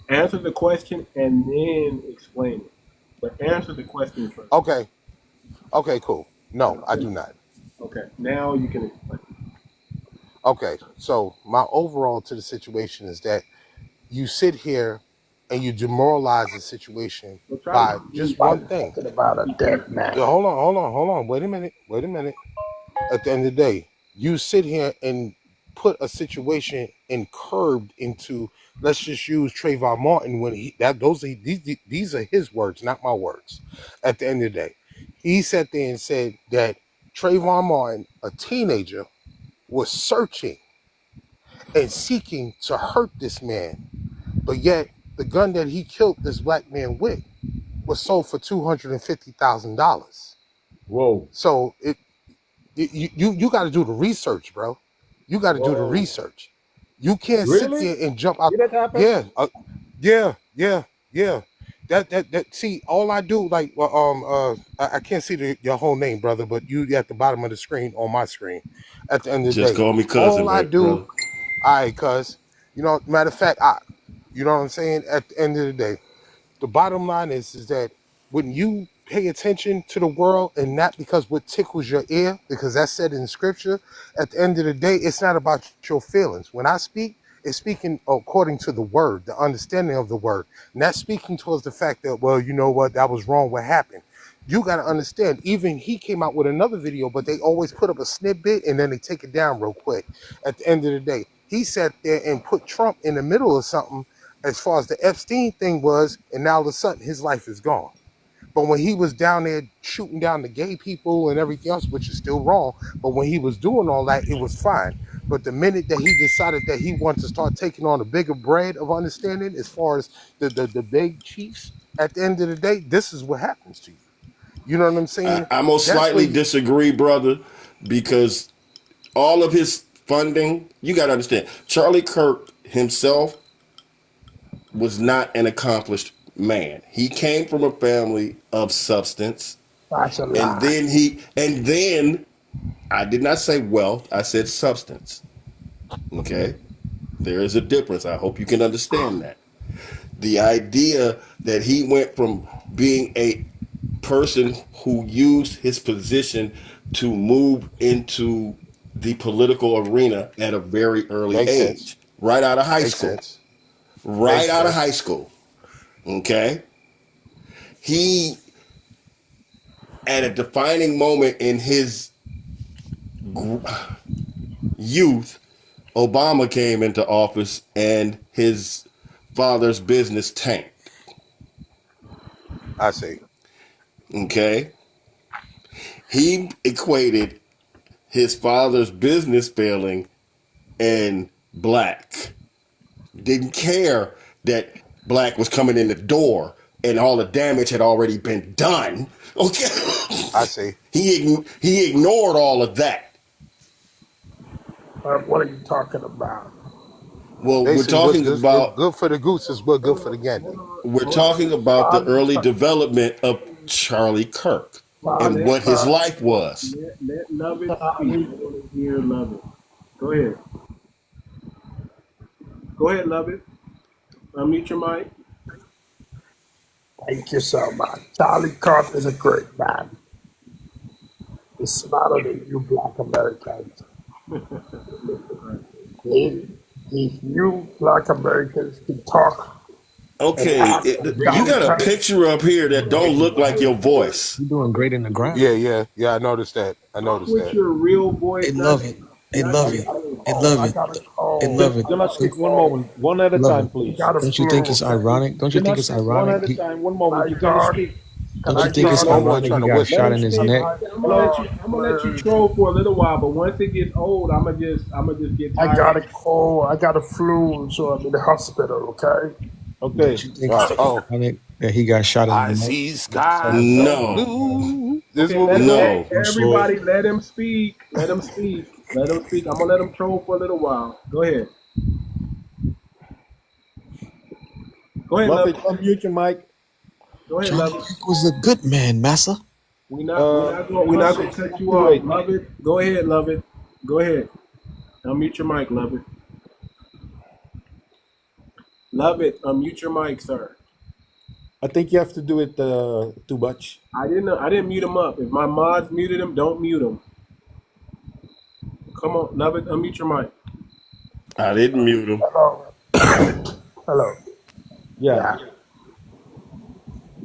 C: answer the question and then explain it. But answer the question first.
L: Okay. Okay. Cool. No, I do not.
C: Okay, now you can explain.
L: Okay. So my overall to the situation is that you sit here and you demoralize the situation
C: But try to
L: by
C: be
L: just one
K: About
L: thing.
K: talking about a dead man.
L: Yeah, hold on. Wait a minute. At the end of the day, you sit here and put a situation and curbed into, let's just use Trayvon Martin when these are his words, not my words. At the end of the day, he sat there and said that Trayvon Martin, a teenager, was searching and seeking to hurt this man, but yet the gun that he killed this black man with was sold for $250,000.
F: Whoa.
L: So you got to do the research, bro. You got to do the
F: Whoa.
L: research. You can't sit
F: Really?
L: there and jump out.
F: Did that happen?
L: Yeah, yeah. That. See, all I do, like, well, I can't see your whole name, brother, but you at the bottom of the screen on my screen. At the end of the
G: Just
L: day,
G: call me
L: all
G: cousin,
L: I
G: right,
L: do,
G: brother?
L: all right, cuz, matter of fact, you know what I'm saying. At the end of the day, the bottom line is that when you pay attention to the world and not because what tickles your ear, because that's said in scripture, at the end of the day, it's not about your feelings. When I speak, it's speaking according to the word, the understanding of the word, not speaking towards the fact that, well, you know what, that was wrong, what happened. You got to understand, even he came out with another video, but they always put up a snippet and then they take it down real quick. At the end of the day, he sat there and put Trump in the middle of something as far as the Epstein thing was, and now all of a sudden his life is gone. But when he was down there shooting down the gay people and everything else, which is still wrong, but when he was doing all that, it was fine. But the minute that he decided that he wanted to start taking on a bigger bread of understanding as far as the big chiefs, at the end of the day, this is what happens to you. You know what I'm saying?
G: I most
L: That's where
G: slightly
L: you,
G: disagree, brother, because all of his funding, you got to understand, Charlie Kirk himself was not an accomplished man. He came from a family of substance,
K: That's a
G: and
K: lie.
G: then I did not say wealth, I said substance. Okay? There is a difference. I hope you can understand that. The idea that he went from being a person who used his position to move into the political arena at a very early
L: makes sense.
G: age, right out of high
L: Makes
G: school.
L: sense.
G: Right
L: Makes
G: out of
L: sense.
G: high school. Okay? He, at a defining moment in his youth, Obama came into office and his father's business tanked.
L: I see.
G: Okay? He equated his father's business failing and black. Didn't care that black was coming in the door and all the damage had already been done. Okay?
L: I see.
G: He ignored all of that.
K: What are you talking about?
G: Well, we're
L: Basically, what's
G: talking
L: good,
G: about
L: good for the goose is what good for the gander.
G: the early development of Charlie Kirk and what his life was.
C: Let Love It speak. I want to hear Love It. Go ahead. Go ahead, Love It. Unmute your mic.
N: Thank you so much. Charlie Kirk is a great man. He's smarter than you black Americans. If you black Americans can talk.
G: Okay, you got a picture up here that don't look like your voice.
M: You're doing great in the ground.
L: Yeah. I noticed that.
C: With your real voice.
M: They love it. They love it. They love it. They love it.
F: Let's speak one moment, one at a time, please.
M: Don't you think it's ironic? Don't you think it's ironic?
F: One at a time, one moment. You gotta speak.
M: Don't you think it's ironic he got shot in his neck?
C: I'm gonna let you troll for a little while, but once it gets old, I'm gonna just get tired.
N: I got a cold. I got a flu, so I'm in the hospital. Okay.
F: Okay.
M: Don't you think it's ironic that he got shot in the neck?
L: I see skies.
G: No.
C: No. Everybody, let him speak. Let him speak. Let him speak. I'm gonna let him troll for a little while. Go ahead. Go ahead, Love It.
F: Unmute your mic.
C: Go ahead, Love It.
M: He was a good man, massa.
C: We're not gonna cut you off. Love It. Go ahead, Love It. Go ahead. Unmute your mic, Love It. Love It. Unmute your mic, sir.
F: I think you have to do it too much.
C: I didn't mute him up. If my mods muted him, don't mute him. Come on, Love It. Unmute your mic.
G: I didn't mute him.
N: Hello.
F: Yeah.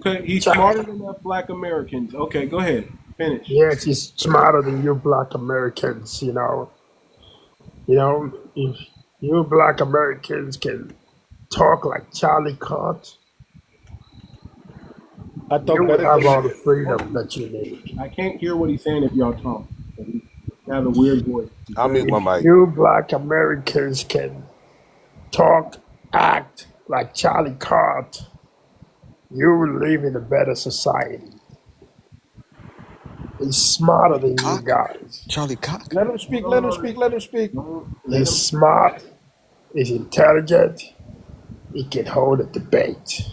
C: Okay, he's smarter than us black Americans. Okay, go ahead. Finish.
N: Yes, he's smarter than you black Americans. You know, if you black Americans can talk like Charlie Kirk, you would have all the freedom that you need.
C: I can't hear what he's saying if y'all talk. He has a weird voice.
L: I'll mute my mic.
N: You black Americans can talk, act like Charlie Kirk, you will live in a better society. He's smarter than you guys.
M: Charlie Kirk.
F: Let him speak. Let him speak. Let him speak.
N: He's smart. He's intelligent. He can hold a debate.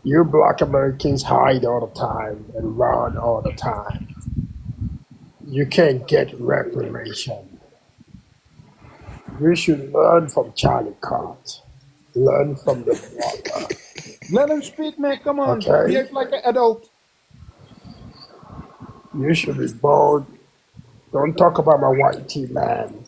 N: You black Americans hide all the time and run all the time. You can't get reformation. You should learn from Charlie Kirk. Learn from the water.
F: Let him speak, man. Come on.
N: Okay.
F: Behave like an adult.
N: You should be bold. Don't talk about my white tea man.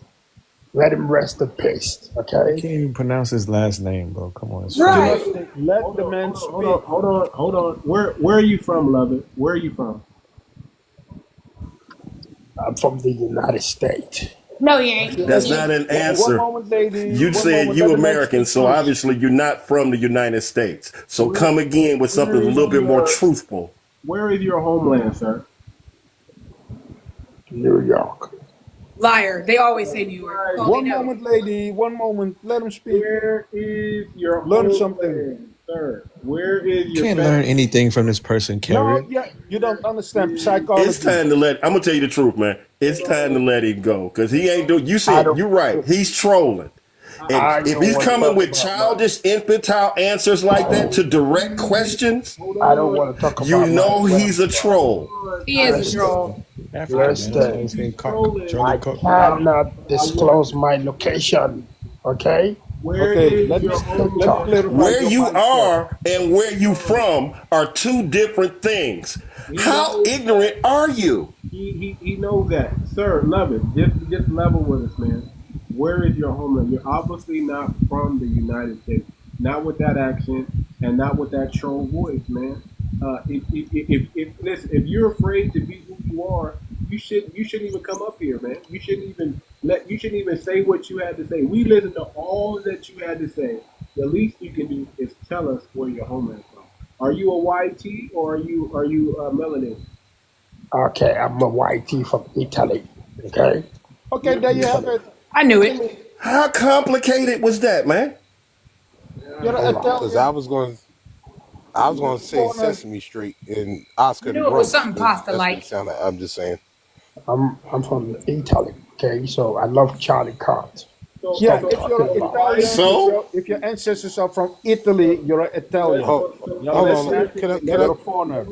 N: Let him rest in peace, okay?
M: I can't even pronounce his last name, bro. Come on.
F: Right. Let the man speak.
C: Hold on. Where are you from, Love It? Where are you from?
N: I'm from the United States.
J: No, you ain't.
G: That's not an answer. You said you American, so obviously you're not from the United States. So come again with something a little bit more truthful.
C: Where is your homeland, sir?
N: New York.
O: Liar. They always say New York. Oh,
F: One moment, lady. One moment. Let him speak.
C: Where is your
F: Learn
C: homeland,
F: something.
C: sir? Where is your
M: Can't learn anything from this person, Kerry.
F: No, yeah, you don't understand psychology.
G: It's time to I'm gonna tell you the truth, man. It's time to let it go. Cause he ain't doing you said you're right. He's trolling. And if he's coming with childish, infantile answers like that to direct questions,
N: I don't want to talk about
G: you know he's a troll.
O: He is a troll.
N: I cannot disclose my location, okay?
G: Where you are and where you from are two different things. How ignorant are you?
C: He knows that. Sir, Love It. Just level with us, man. Where is your homeland? You're obviously not from the United States. Not with that accent and not with that troll voice, man. If you're afraid to be who you are, you shouldn't even come up here, man. You shouldn't even say what you had to say. We listened to all that you had to say. The least you can do is tell us where your homeland is from. Are you a YT or are you melanin?
N: Okay, I'm a YT from Italy. Okay.
F: Okay, there you have it.
O: I knew it.
G: How complicated was that, man?
L: Because I was going to say Sesame Street and Oscar the
O: Knew it was
L: Grouch.
O: something pasta-like.
L: I'm just saying.
N: I'm from Italy. Okay, so I love Charlie Kirk.
F: Yeah, if you're Italian,
G: So
F: if your ancestors are from Italy, you're an Italian. You
L: Hold
F: understand?
L: on. Can I?
F: You're a foreigner.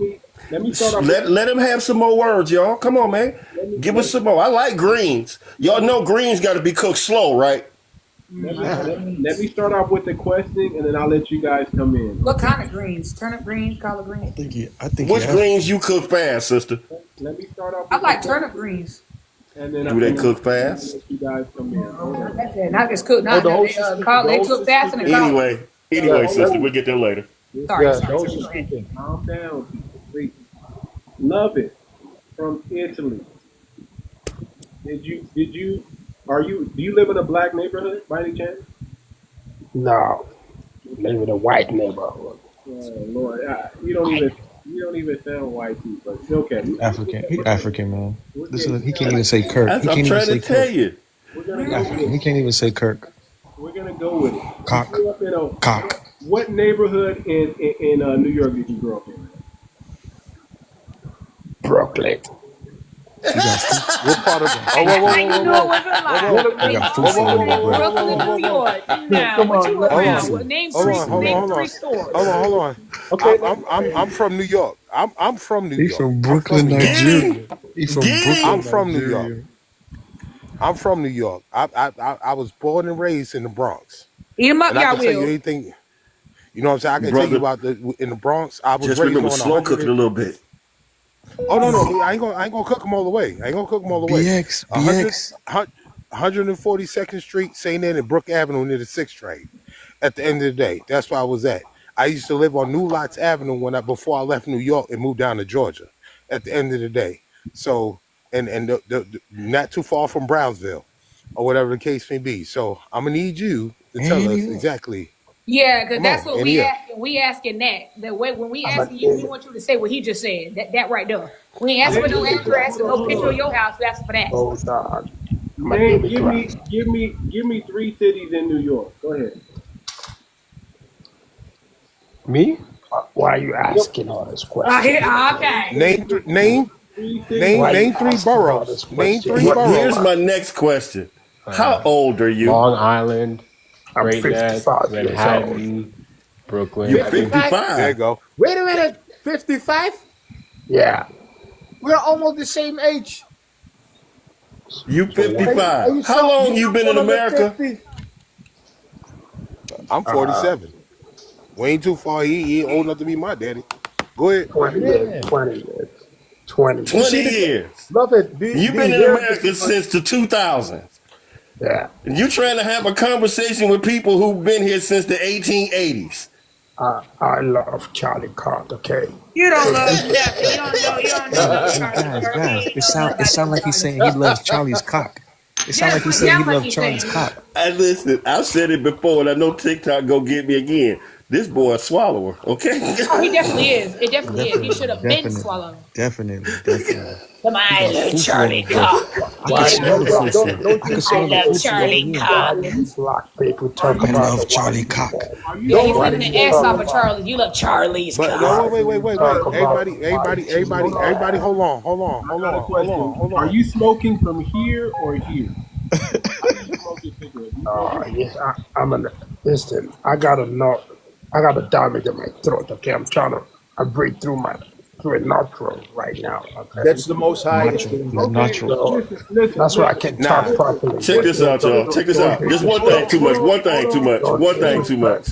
C: Let me start off.
G: let him have some more words, y'all. Come on, man. Give us some more. I like greens. Y'all know greens got to be cooked slow, right?
C: Let me start off with the question, and then I'll let you guys come in.
O: What kind of greens? Turnip greens, collard greens?
M: I think
G: Which greens you cook fast, sister?
C: Let me start off.
O: I like turnip greens.
C: And then
G: Do they cook fast?
C: Let you guys come in.
O: That's it. Not just cook. Not
F: the host
O: they cook fast and they
G: Anyway, sister, we'll get there later.
O: Sorry.
C: Calm down, people. Please. Love it from Italy. Do you live in a black neighborhood by any chance?
N: No, you live in a white neighborhood.
C: Oh Lord, you don't even sound white, but it's okay.
M: He African, man. He can't even say Kirk.
G: I'm trying to tell you.
M: African. He can't even say Kirk.
C: We're gonna go with it.
M: Cock.
C: What neighborhood in New York did you grow up in?
N: Brooklyn.
L: What part of the?
O: Brooklyn, New York. Now, what you around? Name three stores.
L: Hold on. Okay, I'm from New York. I'm from New York.
M: He's from Brooklyn, Nigeria.
L: I'm from New York. I'm from New York. I was born and raised in the Bronx.
O: Eat 'em up,
L: And I
O: y'all
L: can tell you
O: will.
L: anything. You know what I'm saying? I can tell you about in the Bronx. I was
G: Just
L: raised
G: remember
L: on
G: slow cooking a little bit.
L: Oh no, I ain't gonna cook them all the way. 142nd Street, St. Anne and Brook Avenue near the 6th train. At the end of the day, that's where I was at. I used to live on New Lots Avenue before I left New York and moved down to Georgia. At the end of the day, so and the not too far from Brownsville, or whatever the case may be. So I'm gonna need you to tell us exactly.
O: Yeah, because that's what
L: Annie.
O: we asking that. The way when we asking you, we want you to say what he just said. That right there. We ain't asking for no address or no picture of your house. We asking for that.
N: Oh God.
C: Man, give me 3 cities in New York. Go ahead.
N: Me? Why are you asking all this questions?
O: Okay.
L: Name 3 boroughs. Name 3 boroughs.
G: Here's my next question. How old are you?
P: Long Island,
N: I'm
P: Great Neck,
N: 55 years
P: Manhattan, Brooklyn.
G: You're 55.
L: There you go.
F: Wait a minute, 55?
N: Yeah.
F: We're almost the same age.
G: You 55. How long you been in America?
L: I'm 47. We ain't too far. He ain't old enough to be my daddy. Go ahead.
N: 20 years.
G: 20 years.
F: Love it.
G: You've been in America since the 2000s.
N: Yeah.
G: And you trying to have a conversation with people who've been here since the 1880s.
N: I love Charlie Kirk, okay?
O: You don't love Jeff. You don't know.
M: Guys, it sound like he's saying he loves Charlie's cock. It sounds like he's saying he loves Charlie's cock.
G: And listen, I've said it before, and I know TikTok go get me again. This boy a swallower, okay?
O: Oh, he definitely is. It definitely is. He should have been swallowed.
M: Definitely.
O: Come on, I love Charlie Cock.
M: I can smell
O: I love Charlie Cock.
N: Black people talk
M: I
N: about
M: love Charlie Cock.
O: Yeah, he's living the ass off of Charlie. You love Charlie's
L: But
O: cock.
L: no, wait. Everybody, hold on.
C: Are you smoking from here or here?
N: yes, I'm an listen. I got a damage in my throat. Okay, I'm trying to breathe through a nostril right now. Okay?
F: That's the most high.
N: So, that's why I can talk properly.
G: Check this out, y'all. Check this out. Just one thing too much.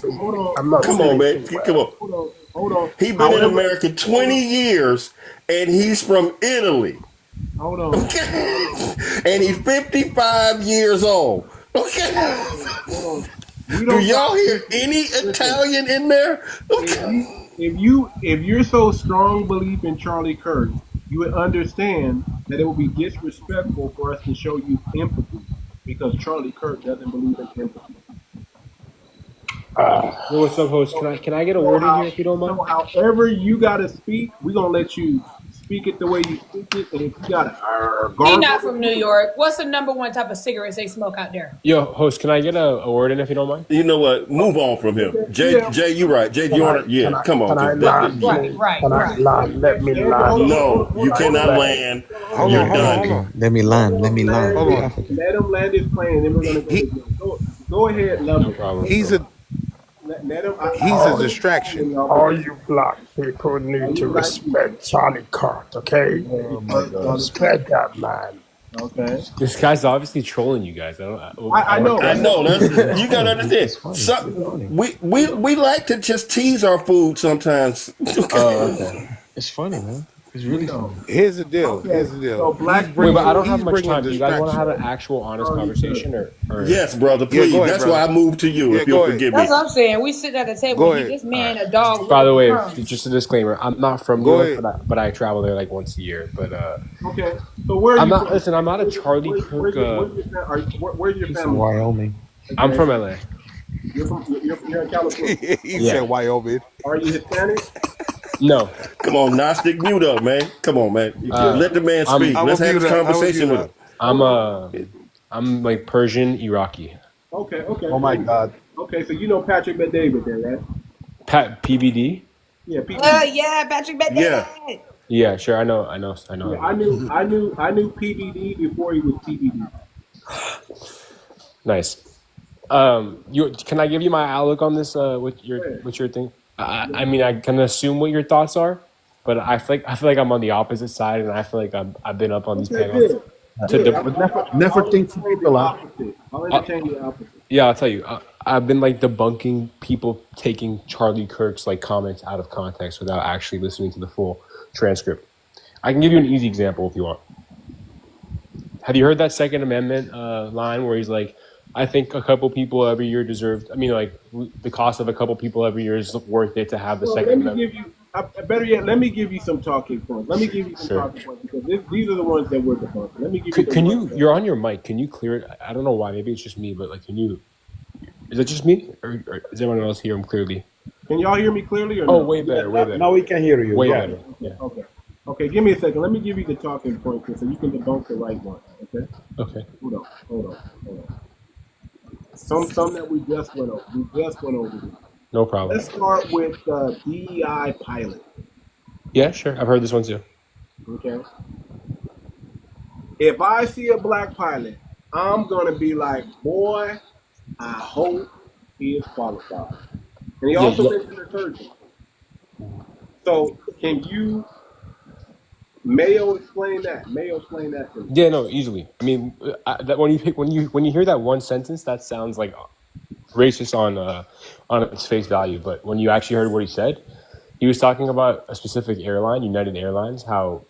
N: I'm not
G: Come on, man. Come on.
C: Hold on.
G: He been in America 20 years, and he's from Italy.
C: Hold on.
G: Okay. And he's 55 years old. Okay. Do y'all hear any Italian in there? Okay.
C: If you're so strong belief in Charlie Kirk, you would understand that it would be disrespectful for us to show you empathy because Charlie Kirk doesn't believe in empathy.
P: What's up, host? Can I get a word in here if you don't mind?
C: So however you gotta speak, we're gonna let you speak it the way you speak it, and if you gotta
O: He's not from New York. What's the number one type of cigarettes they smoke out there?
P: Yo, host, can I get a word in if you don't mind?
G: You know what? Move on from him. Jay, you right. Jay, come on.
N: Right. Let me land.
G: No, you cannot land. You're done.
M: Let me land.
C: Let him land his plane, and then we're gonna go. Go ahead, love
P: No
C: it.
P: problem.
L: He's a
C: Let him.
L: he's a distraction.
N: All you black people need to respect Charlie Kirk, okay?
C: Oh my God.
N: Respect that man.
C: Okay.
P: This guy's obviously trolling you guys.
C: I know.
G: I know. You gotta understand. We like to just tease our food sometimes.
P: Okay.
M: It's funny, man. It's really funny.
L: Here's the deal.
C: Okay.
L: Here's the deal.
C: So black.
P: Wait, but I don't
L: he's
P: have much
L: bringing
P: time. Do you guys want to have an
L: distraction.
P: actual, honest conversation, or?
G: Yes, brother.
L: Yeah,
G: Please.
L: go ahead,
G: That's
L: brother.
G: why I moved to you.
L: Yeah,
G: if
L: go
G: you'll
L: ahead.
G: forgive me.
O: That's what I'm saying. We sit at the table.
L: Go
O: He
L: ahead.
O: this man a dog.
P: By the way,
O: From.
P: just a disclaimer: I'm not from
L: Go
P: New
L: ahead.
P: York, but I travel there like once a year. But
C: Okay. So where are
P: I'm
C: you
P: not.
C: from?
P: Listen, I'm not a Charlie Kirk.
C: Where's your
M: He's
C: family?
M: from Wyoming.
P: I'm from LA.
C: You're in California.
L: He
P: Yeah.
L: said Wyoming.
C: Are you Hispanic?
P: No,
G: Come on, Gnostic, mute up, man. Come on, man. Let the man speak.
L: I'm
G: Let's
L: gonna
G: have
L: mute
G: this
L: up. I'm gonna
G: conversation
L: mute
G: with
L: up.
G: him.
P: I'm like Persian, Iraqi.
C: Okay.
F: Oh my God.
C: Okay, so you know Patrick Bet-David there, right?
P: Pat PBD.
C: Yeah, people.
O: Yeah, Patrick Bet.
G: Yeah.
P: Yeah, sure. I know.
C: Yeah, I knew PBD before he was PBD.
P: Nice. Can I give you my outlook on this? What's your thing? I mean, I can assume what your thoughts are, but I feel like I'm on the opposite side, and I feel like I've been up on these panels.
F: Never think for people out.
C: I'll entertain the opposite.
P: Yeah, I'll tell you. I've been like debunking people taking Charlie Kirk's like comments out of context without actually listening to the full transcript. I can give you an easy example if you want. Have you heard that Second Amendment line where he's like, I think a couple people every year deserve, I mean, like, the cost of a couple people every year is worth it to have the Second Amendment.
C: Better yet, let me give you some talking points. Let me give you some talking points because these are the ones that we're debunking. Let me give you.
P: You're on your mic. Can you clear it? I don't know why. Maybe it's just me, but like, is it just me or does everyone else hear him clearly?
C: Can y'all hear me clearly or
P: Oh,
C: no?
P: way better, way better.
F: Now we can hear you.
P: Way
F: Yeah.
P: better. Yeah.
C: Okay, give me a second. Let me give you the talking points so you can debunk the right one. Okay.
P: Okay.
C: Hold on. Some that we just went over. These.
P: No problem.
C: Let's start with DEI pilot.
P: Yeah, sure. I've heard this one too.
C: Okay. If I see a black pilot, I'm gonna be like, boy, I hope he is qualified. And he also mentioned a surgeon. So can you Mayo explain that? To me.
P: Yeah, no, easily. I mean, when you hear that one sentence, that sounds like racist on its face value. But when you actually heard what he said, he was talking about a specific airline, United Airlines, how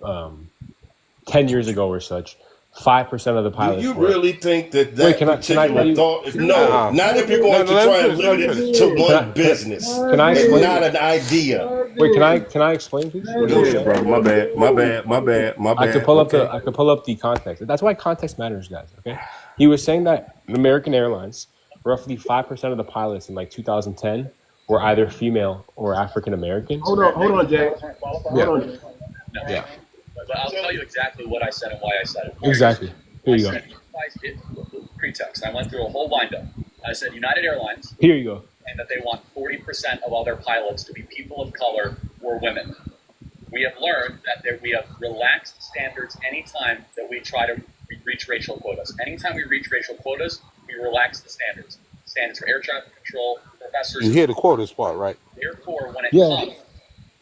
P: 10 years ago or such, 5% of the pilots.
G: Do you really think that
P: Wait, can I
G: particular thought is not if you're going to try and limit it to one business.
P: Can I explain?
G: It's not an idea.
P: Wait, can I explain, please?
G: Go ahead, bro. My bad.
P: I could pull up the context. That's why context matters, guys. Okay. He was saying that in American Airlines, roughly 5% of the pilots in like 2010 were either female or African American.
C: Hold on, Jay.
P: Yeah.
E: But I'll tell you exactly what I said and why I said it.
P: Exactly. Here you go.
E: I said, pretext. I went through a whole windup. I said United Airlines.
P: Here you go.
E: And that they want 40% of all their pilots to be people of color or women. We have learned that we have relaxed standards anytime that we try to reach racial quotas. Anytime we reach racial quotas, we relax the standards. Standards for air traffic control, professors.
L: You hear the quotas part, right?
E: Therefore, when it comes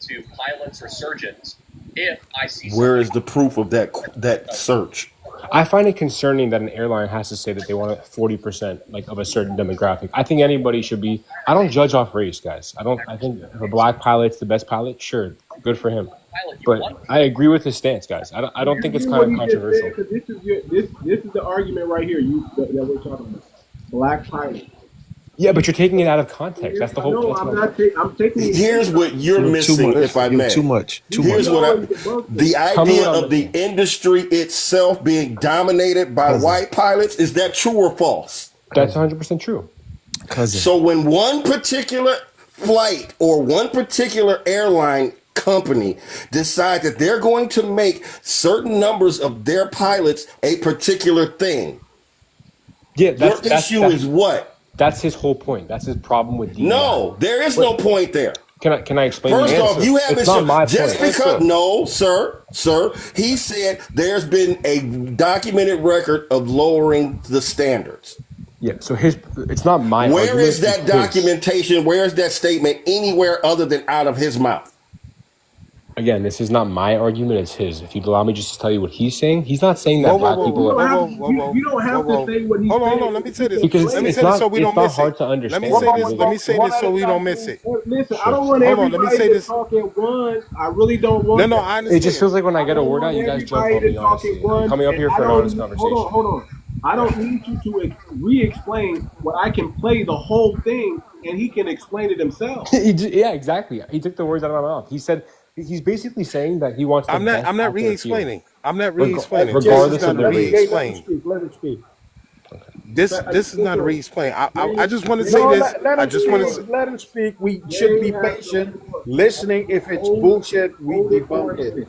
E: to pilots or surgeons, if I see
G: where is the proof of that search?
P: I find it concerning that an airline has to say that they want 40% like of a certain demographic. I think anybody should be. I don't judge off race, guys. I think if a black pilot's the best pilot, sure, good for him. But I agree with his stance, guys. I don't think it's kind of controversial.
C: This is the argument right here that we're talking about. Black pilot.
P: Yeah, but you're taking it out of context. That's the whole.
C: No, I'm taking it.
G: Here's what you're missing, if I may.
M: Too much.
G: Here's what the idea of the industry itself being dominated by white pilots, is that true or false?
P: That's 100% true.
G: So when one particular flight or one particular airline company decide that they're going to make certain numbers of their pilots a particular thing, your issue is what?
P: That's his whole point. That's his problem with DEI.
G: No, there is no point there.
P: Can I explain?
G: First off, you haven't
P: just
G: because no, sir. He said there's been a documented record of lowering the standards.
P: Yeah. So it's not my
G: Where
P: argument.
G: is that documentation? Where is that statement anywhere other than out of his mouth?
P: Again, this is not my argument, it's his. If you'd allow me just to tell you what he's saying, he's not saying that black people are...
C: You don't have to say what he's saying.
L: Hold on, let me say this.
P: Because
L: Let me
P: it's
L: say this
P: not,
L: so we
P: it's
L: don't
P: not
L: miss
P: hard
L: it.
P: to understand.
L: Let me say this so we don't miss it.
C: Listen, I don't want everybody to talk at once. I really don't want
L: No,
C: that.
L: I understand.
P: It just feels like when I get a word out, you guys jump on me, honestly. I'm coming up here for an honest conversation.
C: Hold on. I don't need you to re-explain what I can play the whole thing, and he can explain it himself.
P: Yeah, exactly. He took the words out of my mouth. He said he's basically saying that he wants.
L: I'm not re-explaining. I'm not re-explaining.
P: Regardless of the race.
F: Let him speak.
L: This is not a re-explain. I just want to say this. I just want to
F: let him speak. We should be patient, listening. If it's bullshit, we debunk it.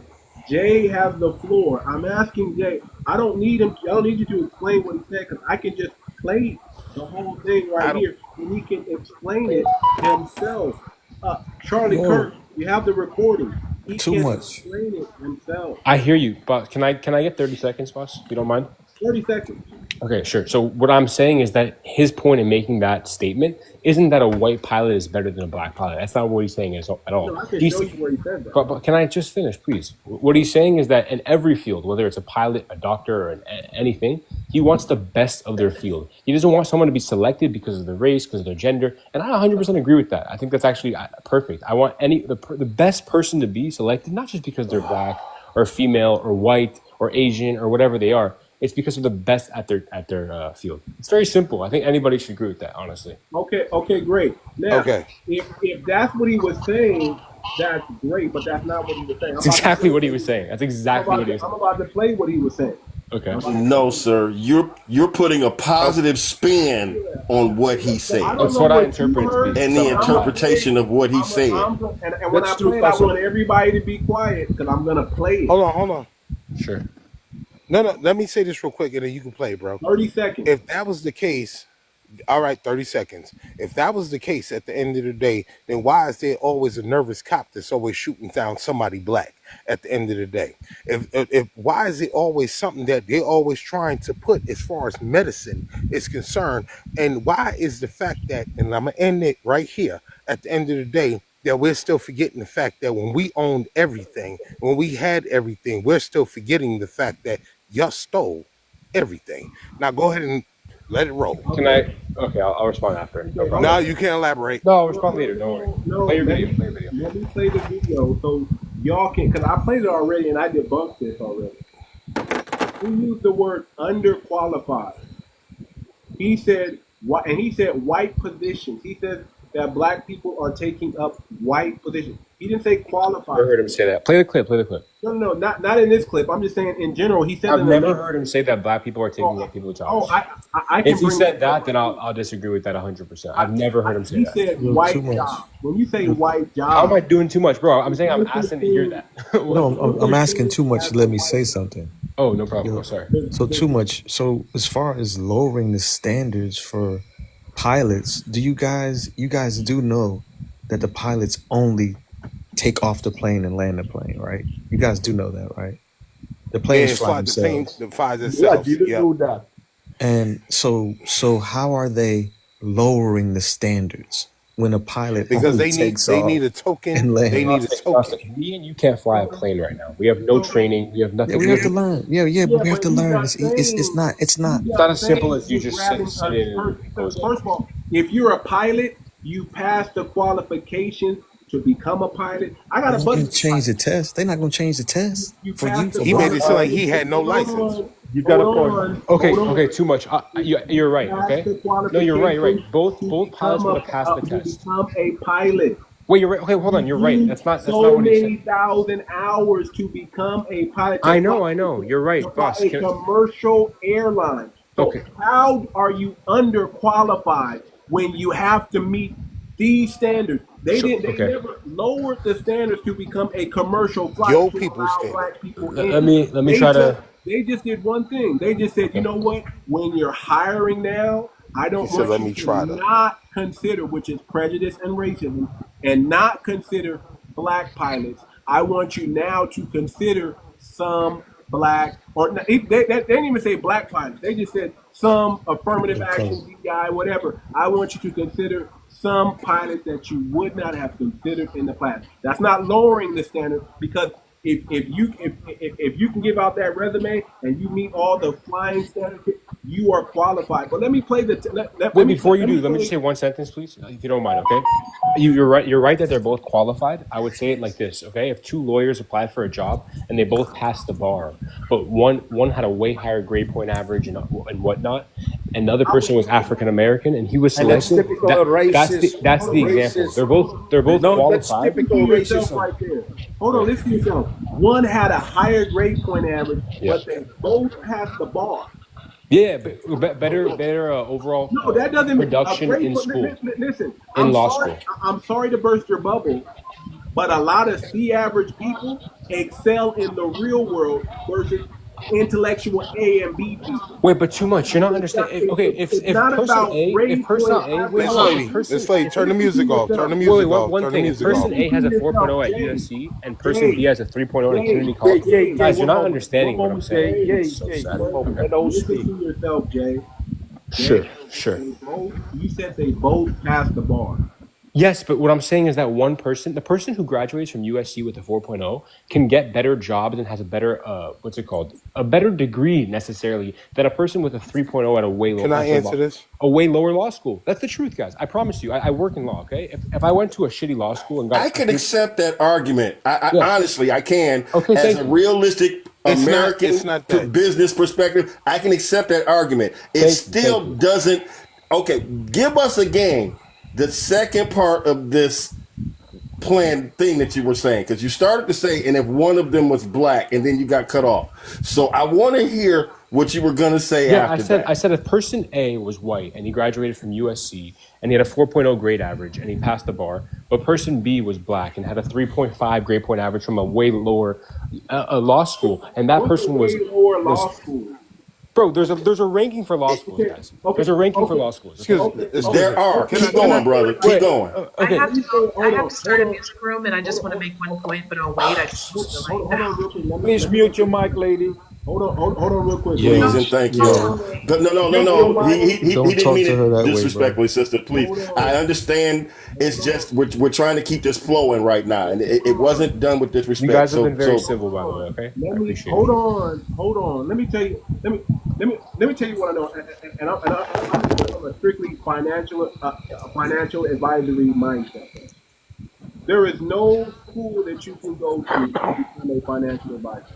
C: Jay has the floor. I'm asking Jay. I don't need you to explain what he said, because I can just play the whole thing right here, and he can explain it himself. Charlie Kirk, you have the recording. He can explain it himself.
P: I hear you, but can I get 30 seconds, boss? You don't mind?
C: 30 seconds.
P: Okay, sure. So what I'm saying is that his point in making that statement isn't that a white pilot is better than a black pilot. That's not what he's saying at all.
C: No, I can show you where he said that.
P: But can I just finish, please? What he's saying is that in every field, whether it's a pilot, a doctor, or anything, he wants the best of their field. He doesn't want someone to be selected because of their race, because of their gender. And I 100% agree with that. I think that's actually perfect. I want the best person to be selected, not just because they're black or female or white or Asian or whatever they are. It's because of the best at their field. It's very simple. I think anybody should agree with that, honestly.
C: Okay, great. Now, if that's what he was saying, that's great, but that's not what he was saying.
P: That's exactly what he was saying. That's exactly what he was saying.
C: I'm about to play what he was saying.
P: Okay.
G: No, sir. You're putting a positive spin on what he said.
P: That's what I interpret to be.
G: And the interpretation of what he said.
C: And when I play it, I want everybody to be quiet, because I'm going to play it.
L: Hold on.
P: Sure.
L: No, let me say this real quick, and then you can play, bro.
C: 30 seconds.
L: If that was the case, all right, 30 seconds. If that was the case at the end of the day, then why is there always a nervous cop that's always shooting down somebody black at the end of the day? If why is it always something that they're always trying to put as far as medicine is concerned? And why is the fact that, and I'm going to end it right here, at the end of the day, that we're still forgetting the fact that when we owned everything, when we had everything, we're still forgetting the fact that y'all stole everything. Now go ahead and let it roll.
P: Can I? Okay, I'll respond after. No problem.
L: No, you can't elaborate.
P: No, I'll respond later. Don't worry.
C: No,
P: Play your video.
C: Let me play the video so y'all can, because I played it already and I debunked this already. He used the word underqualified. He said white positions. He said that black people are taking up white positions. He didn't say qualified.
P: I heard him say that. Play the clip.
C: No, not in this clip. I'm just saying in general. He said
P: I've never heard him say that black people are taking up people's jobs.
C: I can.
P: If he said that, then I'll disagree with that 100%. I've never heard him say that.
C: He said white job. When you say white job,
P: how am I doing too much, bro? I'm saying I'm asking to hear that.
M: No, I'm asking too much to let me say something.
P: Oh, no problem. I'm sorry.
M: So too much. So as far as lowering the standards for pilots, you guys do know that the pilots only take off the plane and land the plane, right? You guys do know that, right? The planes fly themselves.
F: Yeah, you do know that.
M: And so how are they lowering the standards when a pilot
L: because they need a token and land? They need a token.
P: Me and you can't fly a plane right now. We have no training. We have nothing.
M: Yeah, we have to learn. But we have to learn. It's not
P: It's not as simple as you just sit in.
C: First of all, if you're a pilot, you pass the qualifications to become a pilot. I got a buddy.
M: Change the test. They're not going to change the test for you.
L: He made it sound like he had no license.
F: You got a point.
P: Okay, too much. You're right. Okay. No, you're right. Both pilots would have passed the test.
C: Become a pilot.
P: Wait, you're right. Okay, hold on. You're right. That's not
C: so
P: what he said.
C: many thousand hours to become a pilot.
P: I know. You're right, boss.
C: A commercial airline. So
P: okay.
C: How are you underqualified when you have to meet these standards? They never lowered the standards to become a commercial flight. Black people
P: let me try to.
C: They just did one thing. They just said, you know what? When you're hiring now, I don't want you to not consider, which is prejudice and racism, and not consider black pilots. I want you now to consider some black, or they didn't even say black pilots. They just said some affirmative action, DEI, whatever. I want you to consider some pilots that you would not have considered in the class. That's not lowering the standard, because if you can give out that resume and you meet all the flying standards, you are qualified. But let me play the.
P: Wait, before you do, let me just say one sentence, please, if you don't mind. Okay, you're right. You're right that they're both qualified. I would say it like this. Okay, if two lawyers applied for a job and they both passed the bar, but one had a way higher grade point average and whatnot, and the other person was African American and he was selected.
F: That's typical racist.
P: That's the example. They're both
F: No,
P: qualified.
F: that's typical racism.
C: Right there. Hold on, listen to yourself. One had a higher grade point average, but they both passed the bar.
P: Yeah, but better overall
C: No, that doesn't
P: production in school.
C: Listen,
P: in law school.
C: I'm sorry to burst your bubble, but a lot of C-average people excel in the real world versus intellectual A and B people.
P: Wait, but too much. You're not understanding. Okay, if person A,
L: turn the music off. Turn the music off.
P: One thing, if person A has a 4.0 at USC and person B has a 3.0 at community college, guys, you're not understanding what I'm saying. It's so sad.
C: Listen to yourself, Jay.
P: Sure.
C: You said they both passed the bar.
P: Yes, but what I'm saying is that the person who graduates from USC with a 4.0 can get better jobs and has a better, a better degree necessarily than a person with a 3.0 at a way lower.
L: Can I answer this?
P: A way lower law school. That's the truth, guys. I promise you. I work in law. Okay, if I went to a shitty law school and got,
G: I can accept that argument. Honestly, I can.
P: Okay,
G: as a realistic American
L: it's not
G: to business perspective, I can accept that argument. It still doesn't. Okay, give us again the second part of this plan thing that you were saying, because you started to say, and if one of them was black, and then you got cut off. So I want to hear what you were going to say after that.
P: I said if person A was white and he graduated from USC and he had a 4.0 grade average and he passed the bar, but person B was black and had a 3.5 grade point average from a way lower law school, and that person was
C: law school.
P: Bro, there's a ranking for law schools, guys. There's a ranking for law schools.
G: There are. Keep going, brother. Keep going.
Q: I have to start a music room, and I just want to make one point, but I'll wait. I just feel like
F: Please mute your mic, lady.
C: Hold on real quick.
G: Please and thank you. No. He didn't mean it disrespectfully, sister. Please. I understand. It's just we're trying to keep this flowing right now, and it wasn't done with disrespect.
P: You guys have been very civil, by the way. Okay.
C: Hold on. Let me tell you what I know. And I'm a strictly financial advisory mindset. There is no school that you can go to become a financial advisor.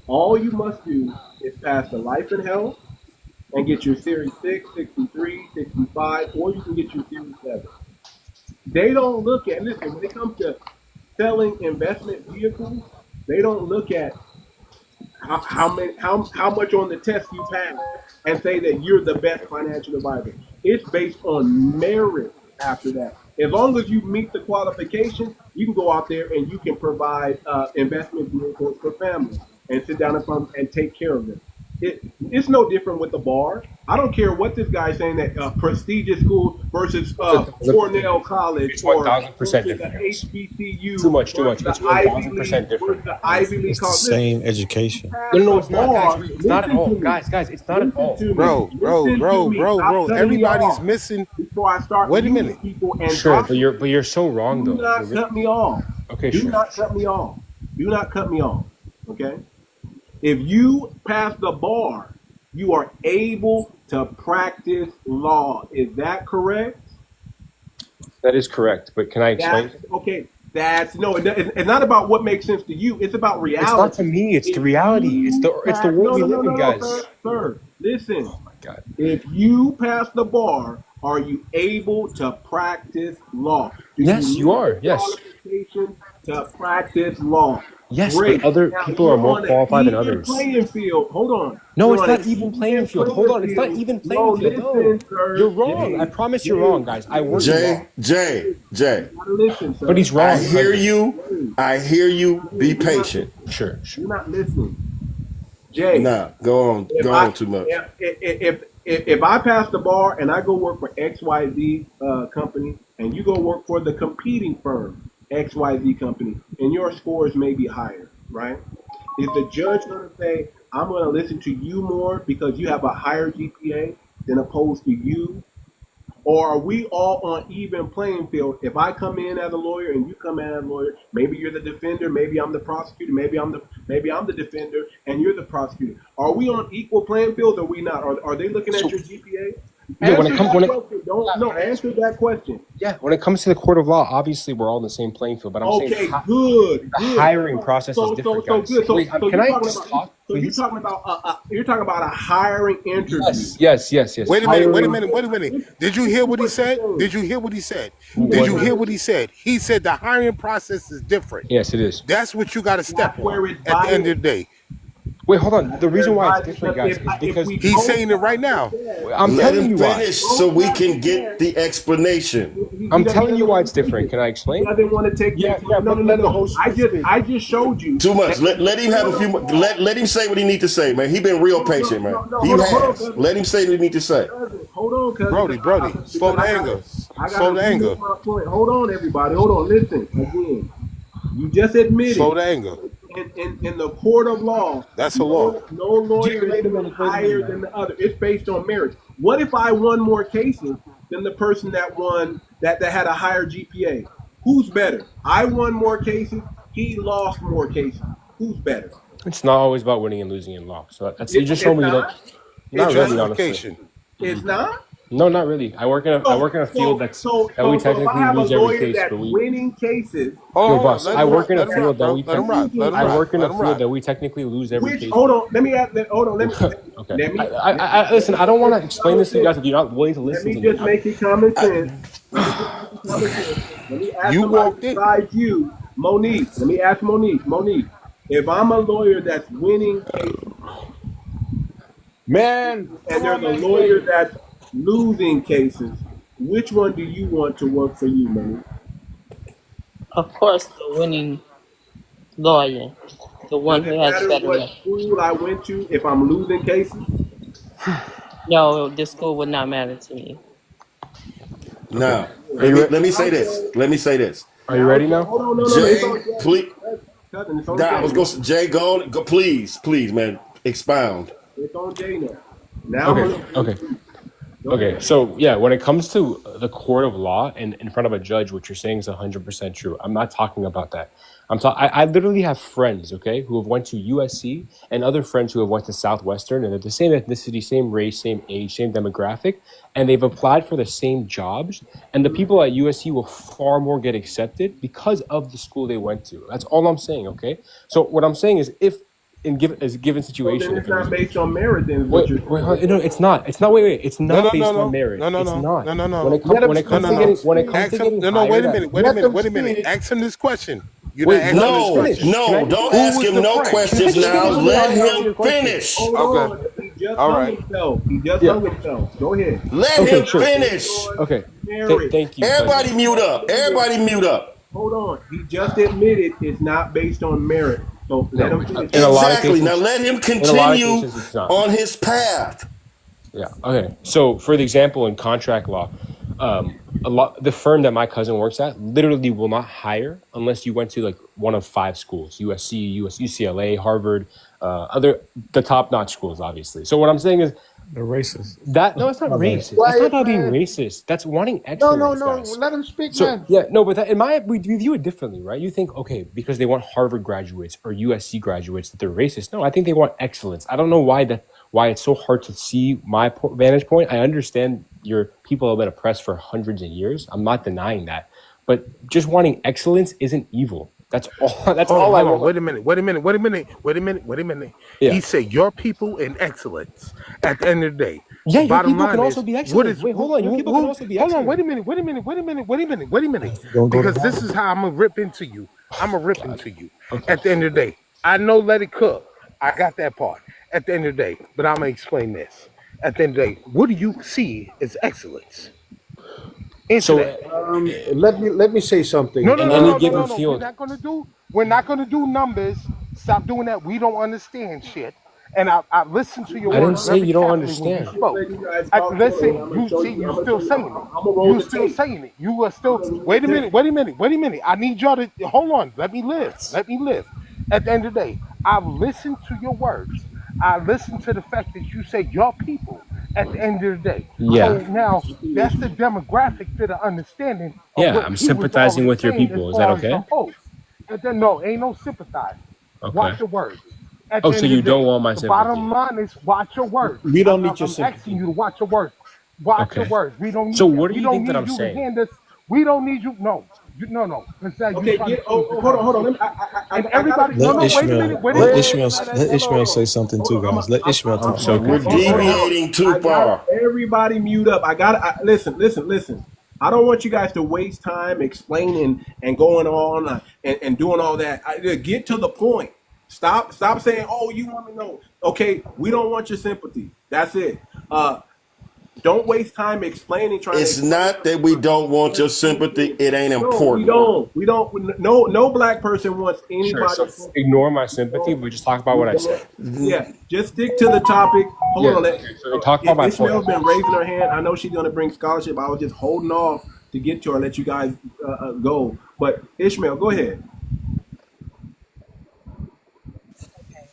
C: All you must do is pass the life and health and get your Series 6, 63, 65, or you can get your Series 7. They don't look at, listen, when it comes to selling investment vehicles, they don't look at how much on the test you pass and say that you're the best financial advisor. It's based on merit after that. As long as you meet the qualifications, you can go out there and you can provide investment vehicles for families and sit down and take care of them. It's no different with the bar. I don't care what this guy's saying that prestigious school versus Cornell College or the HBCU.
P: Too much. It's 1,000% different.
C: The Ivy League
M: It's the
C: College.
M: same education.
P: No, it's not, guys. It's not at all. Guys, it's not at all.
L: Bro. Everybody's missing.
C: Before I start
L: Wait a minute.
P: Sure, but you're so wrong though.
C: Do not cut me off.
P: Okay,
C: Do
P: sure.
C: not cut me off. Do not cut me off. Okay? If you pass the bar, you are able to practice law. Is that correct?
P: That is correct, but can I explain?
C: It's not about what makes sense to you. It's about reality.
P: It's not to me. It's the reality. It's the world we live in, guys.
C: Sir, listen.
P: Oh my God.
C: If you pass the bar, are you able to practice law?
P: Yes, you are. Yes.
C: Qualification to practice law.
P: Yes,
C: Great.
P: but other
C: Now,
P: people are more qualified than others.
C: Playing field. Hold on.
P: No, it's not even playing field. Hold on, it's not even playing field. No, you're wrong. I promise you're wrong, guys. I work in law.
G: Jay.
C: Listen, sir.
P: But he's wrong.
G: I hear you. Be patient.
P: Sure.
C: You're not listening. Jay.
G: Nah, go on too much.
C: If I pass the bar and I go work for XYZ company and you go work for the competing firm, XYZ company, and your scores may be higher, right? Is the judge going to say, I'm going to listen to you more because you have a higher GPA than opposed to you? Or are we all on even playing field? If I come in as a lawyer and you come in as a lawyer, maybe you're the defender, maybe I'm the prosecutor, maybe I'm the defender, and you're the prosecutor. Are we on equal playing field or are we not? Are they looking at your GPA?
P: Yeah,
C: Answer that question.
P: Yeah, when it comes to the court of law, obviously we're all in the same playing field. But I'm saying
C: good.
P: The hiring process is different, guys. Wait, can I just talk?
C: So you're talking about a hiring interview.
P: Yes.
L: Wait a minute. Did you hear what he said? He said the hiring process is different.
P: Yes, it is.
L: That's what you got to step on at the end of the day.
P: Wait, hold on. The reason why it's different, guys, is because
L: he's saying it right now.
P: I'm telling you why.
G: Finish so we can get the explanation.
P: I'm telling you why it's different. Can I explain?
C: I didn't want to take. No. I just showed you.
G: Too much. Let him have a few more. Let him say what he need to say, man. He been real patient, man. Let him say what he need to say.
C: Hold on, cuz.
L: Brody. Slow the anger. Slow the anger.
C: Hold on, everybody. Hold on. Listen again. You just admitted.
L: Slow the anger.
C: In the court of law,
L: that's a law.
C: No lawyer is higher than the other. It's based on merit. What if I won more cases than the person that won that had a higher GPA? Who's better? I won more cases. He lost more cases. Who's better?
P: It's not always about winning and losing in law. So that's you just showed me that. Not really, honestly.
C: It's not.
P: No, not really. I work in a field that we technically lose every case, but we
C: winning cases.
P: Boss, I work in a field that we technically lose every case.
C: Hold on, let me ask.
P: Okay. I listen. I don't want to explain this to you guys if you're not willing to listen to me.
C: Let me just make it common sense. Let me ask somebody besides you, Monique. Let me ask Monique. Monique, if I'm a lawyer that's winning cases,
F: man,
C: and there's a lawyer that's losing cases, which one do you want to work for you, man?
R: Of course, the winning lawyer, the one who has better.
C: What school I went to if I'm losing cases?
R: No, this school would not matter to me.
G: Now, let me say this.
P: Are you ready now?
C: Hold on,
G: Jay, please. I was going to Jay, go, please, man, expound.
C: It's on Jay now.
P: Okay. So yeah, when it comes to the court of law and in front of a judge, what you're saying is 100% true. I'm not talking about that. I literally have friends, okay, who have went to USC and other friends who have went to Southwestern, and they're the same ethnicity, same race, same age, same demographic, and they've applied for the same jobs. And the people at USC will far more get accepted because of the school they went to. That's all I'm saying, okay? So what I'm saying is if in a given situation,
C: it's not based on merit. Then
P: no, it's not. It's not. Wait. It's not based on merit.
L: No.
P: When it comes to getting
L: wait a minute. Ask him this question.
G: Don't ask him no questions now. Let him finish.
L: Okay. All right.
C: He just hung himself. Go ahead.
G: Let him finish.
P: Okay. Thank you.
G: Everybody mute up.
C: Hold on. He just admitted it's not based on merit. So let him finish.
G: Exactly. Now let him continue on his path.
P: Yeah. Okay. So for the example in contract law, the firm that my cousin works at literally will not hire unless you went to like one of 5 schools: USC, UCLA, Harvard, the top-notch schools, obviously. So what I'm saying is
M: they're racist.
P: No, it's not racist. That's not about being racist. That's wanting excellence.
F: No.
P: Guys.
F: Let him speak,
P: So
F: man.
P: yeah, no, but we view it differently, right? You think, okay, because they want Harvard graduates or USC graduates that they're racist. No, I think they want excellence. I don't know why it's so hard to see my vantage point. I understand your people have been oppressed for hundreds of years. I'm not denying that, but just wanting excellence isn't evil. That's all I want.
L: Wait a minute.
P: Yeah.
L: He said your people in excellence. At the end of the day,
P: yeah, your people can also be excellent. Wait, hold on. Your people can also be excellent.
L: Hold on. Wait a minute. Because this is how I'm gonna rip into you. Okay. At the end of the day, I know let it cook. I got that part. At the end of the day, but I'm gonna explain this. At the end of the day, what do you see as excellence?
F: So let me say something.
L: No. We're not gonna do numbers. Stop doing that. We don't understand shit. And I listened to your words.
P: I didn't say you don't understand.
L: Listen, you still saying it. You are still. Wait a minute. I need y'all to hold on. Let me live. At the end of the day, I've listened to your words. I listened to the fact that you say your people at the end of the day. So
P: Yeah.
L: now that's the demographic to the understanding of
P: Yeah,
L: what
P: I'm
L: he was
P: sympathizing
L: already
P: with your
L: saying as
P: people. Is that
L: far as the
P: okay?
L: host. And then no, ain't no sympathizing.
P: Okay.
L: Watch your words. At
P: Oh,
L: the
P: so
L: end
P: you
L: of the
P: don't
L: day,
P: want my
L: the
P: sympathy?
L: bottom line is watch your words.
F: We don't need your
L: I'm asking
F: sympathy.
L: you to watch your words. Watch your
P: Okay.
L: words. We don't need
P: So
L: that.
P: what do
L: We
P: you
L: don't
P: think that
L: need
P: I'm
L: you to
P: saying?
L: hand us. We don't need you. No. No. Because you
C: Okay,
L: trying to change the
C: hold on.
L: conversation.
C: I
L: And
C: gotta
L: everybody,
M: Let
L: no, wait a
M: Ishmael
L: minute. Wait a
M: let
L: minute.
M: Ishmael let Ishmael say something too, guys. Let Ishmael
P: I'm
M: talk.
P: so
G: We're
P: confused.
G: deviating too
C: I got
G: far.
C: everybody mute up. Listen. I don't want you guys to waste time explaining and going on and doing all that. Get to the point. Stop saying, "Oh, you want to know?" Okay, we don't want your sympathy. That's it. Don't waste time explaining.
G: It's not that we don't want your sympathy. It ain't
C: No, we
G: important.
C: don't. We don't. No black person wants
P: Sure. So
C: anybody's sympathy.
P: ignore my sympathy, but just talk about what I said.
C: Yeah, just stick to the topic. Hold
P: Yeah.
C: on.
P: Okay. So talk about my point.
C: Ishmael's been raising her hand. I know she's going to bring scholarship. I was just holding off to get to her, let you guys go. But Ishmael, go ahead.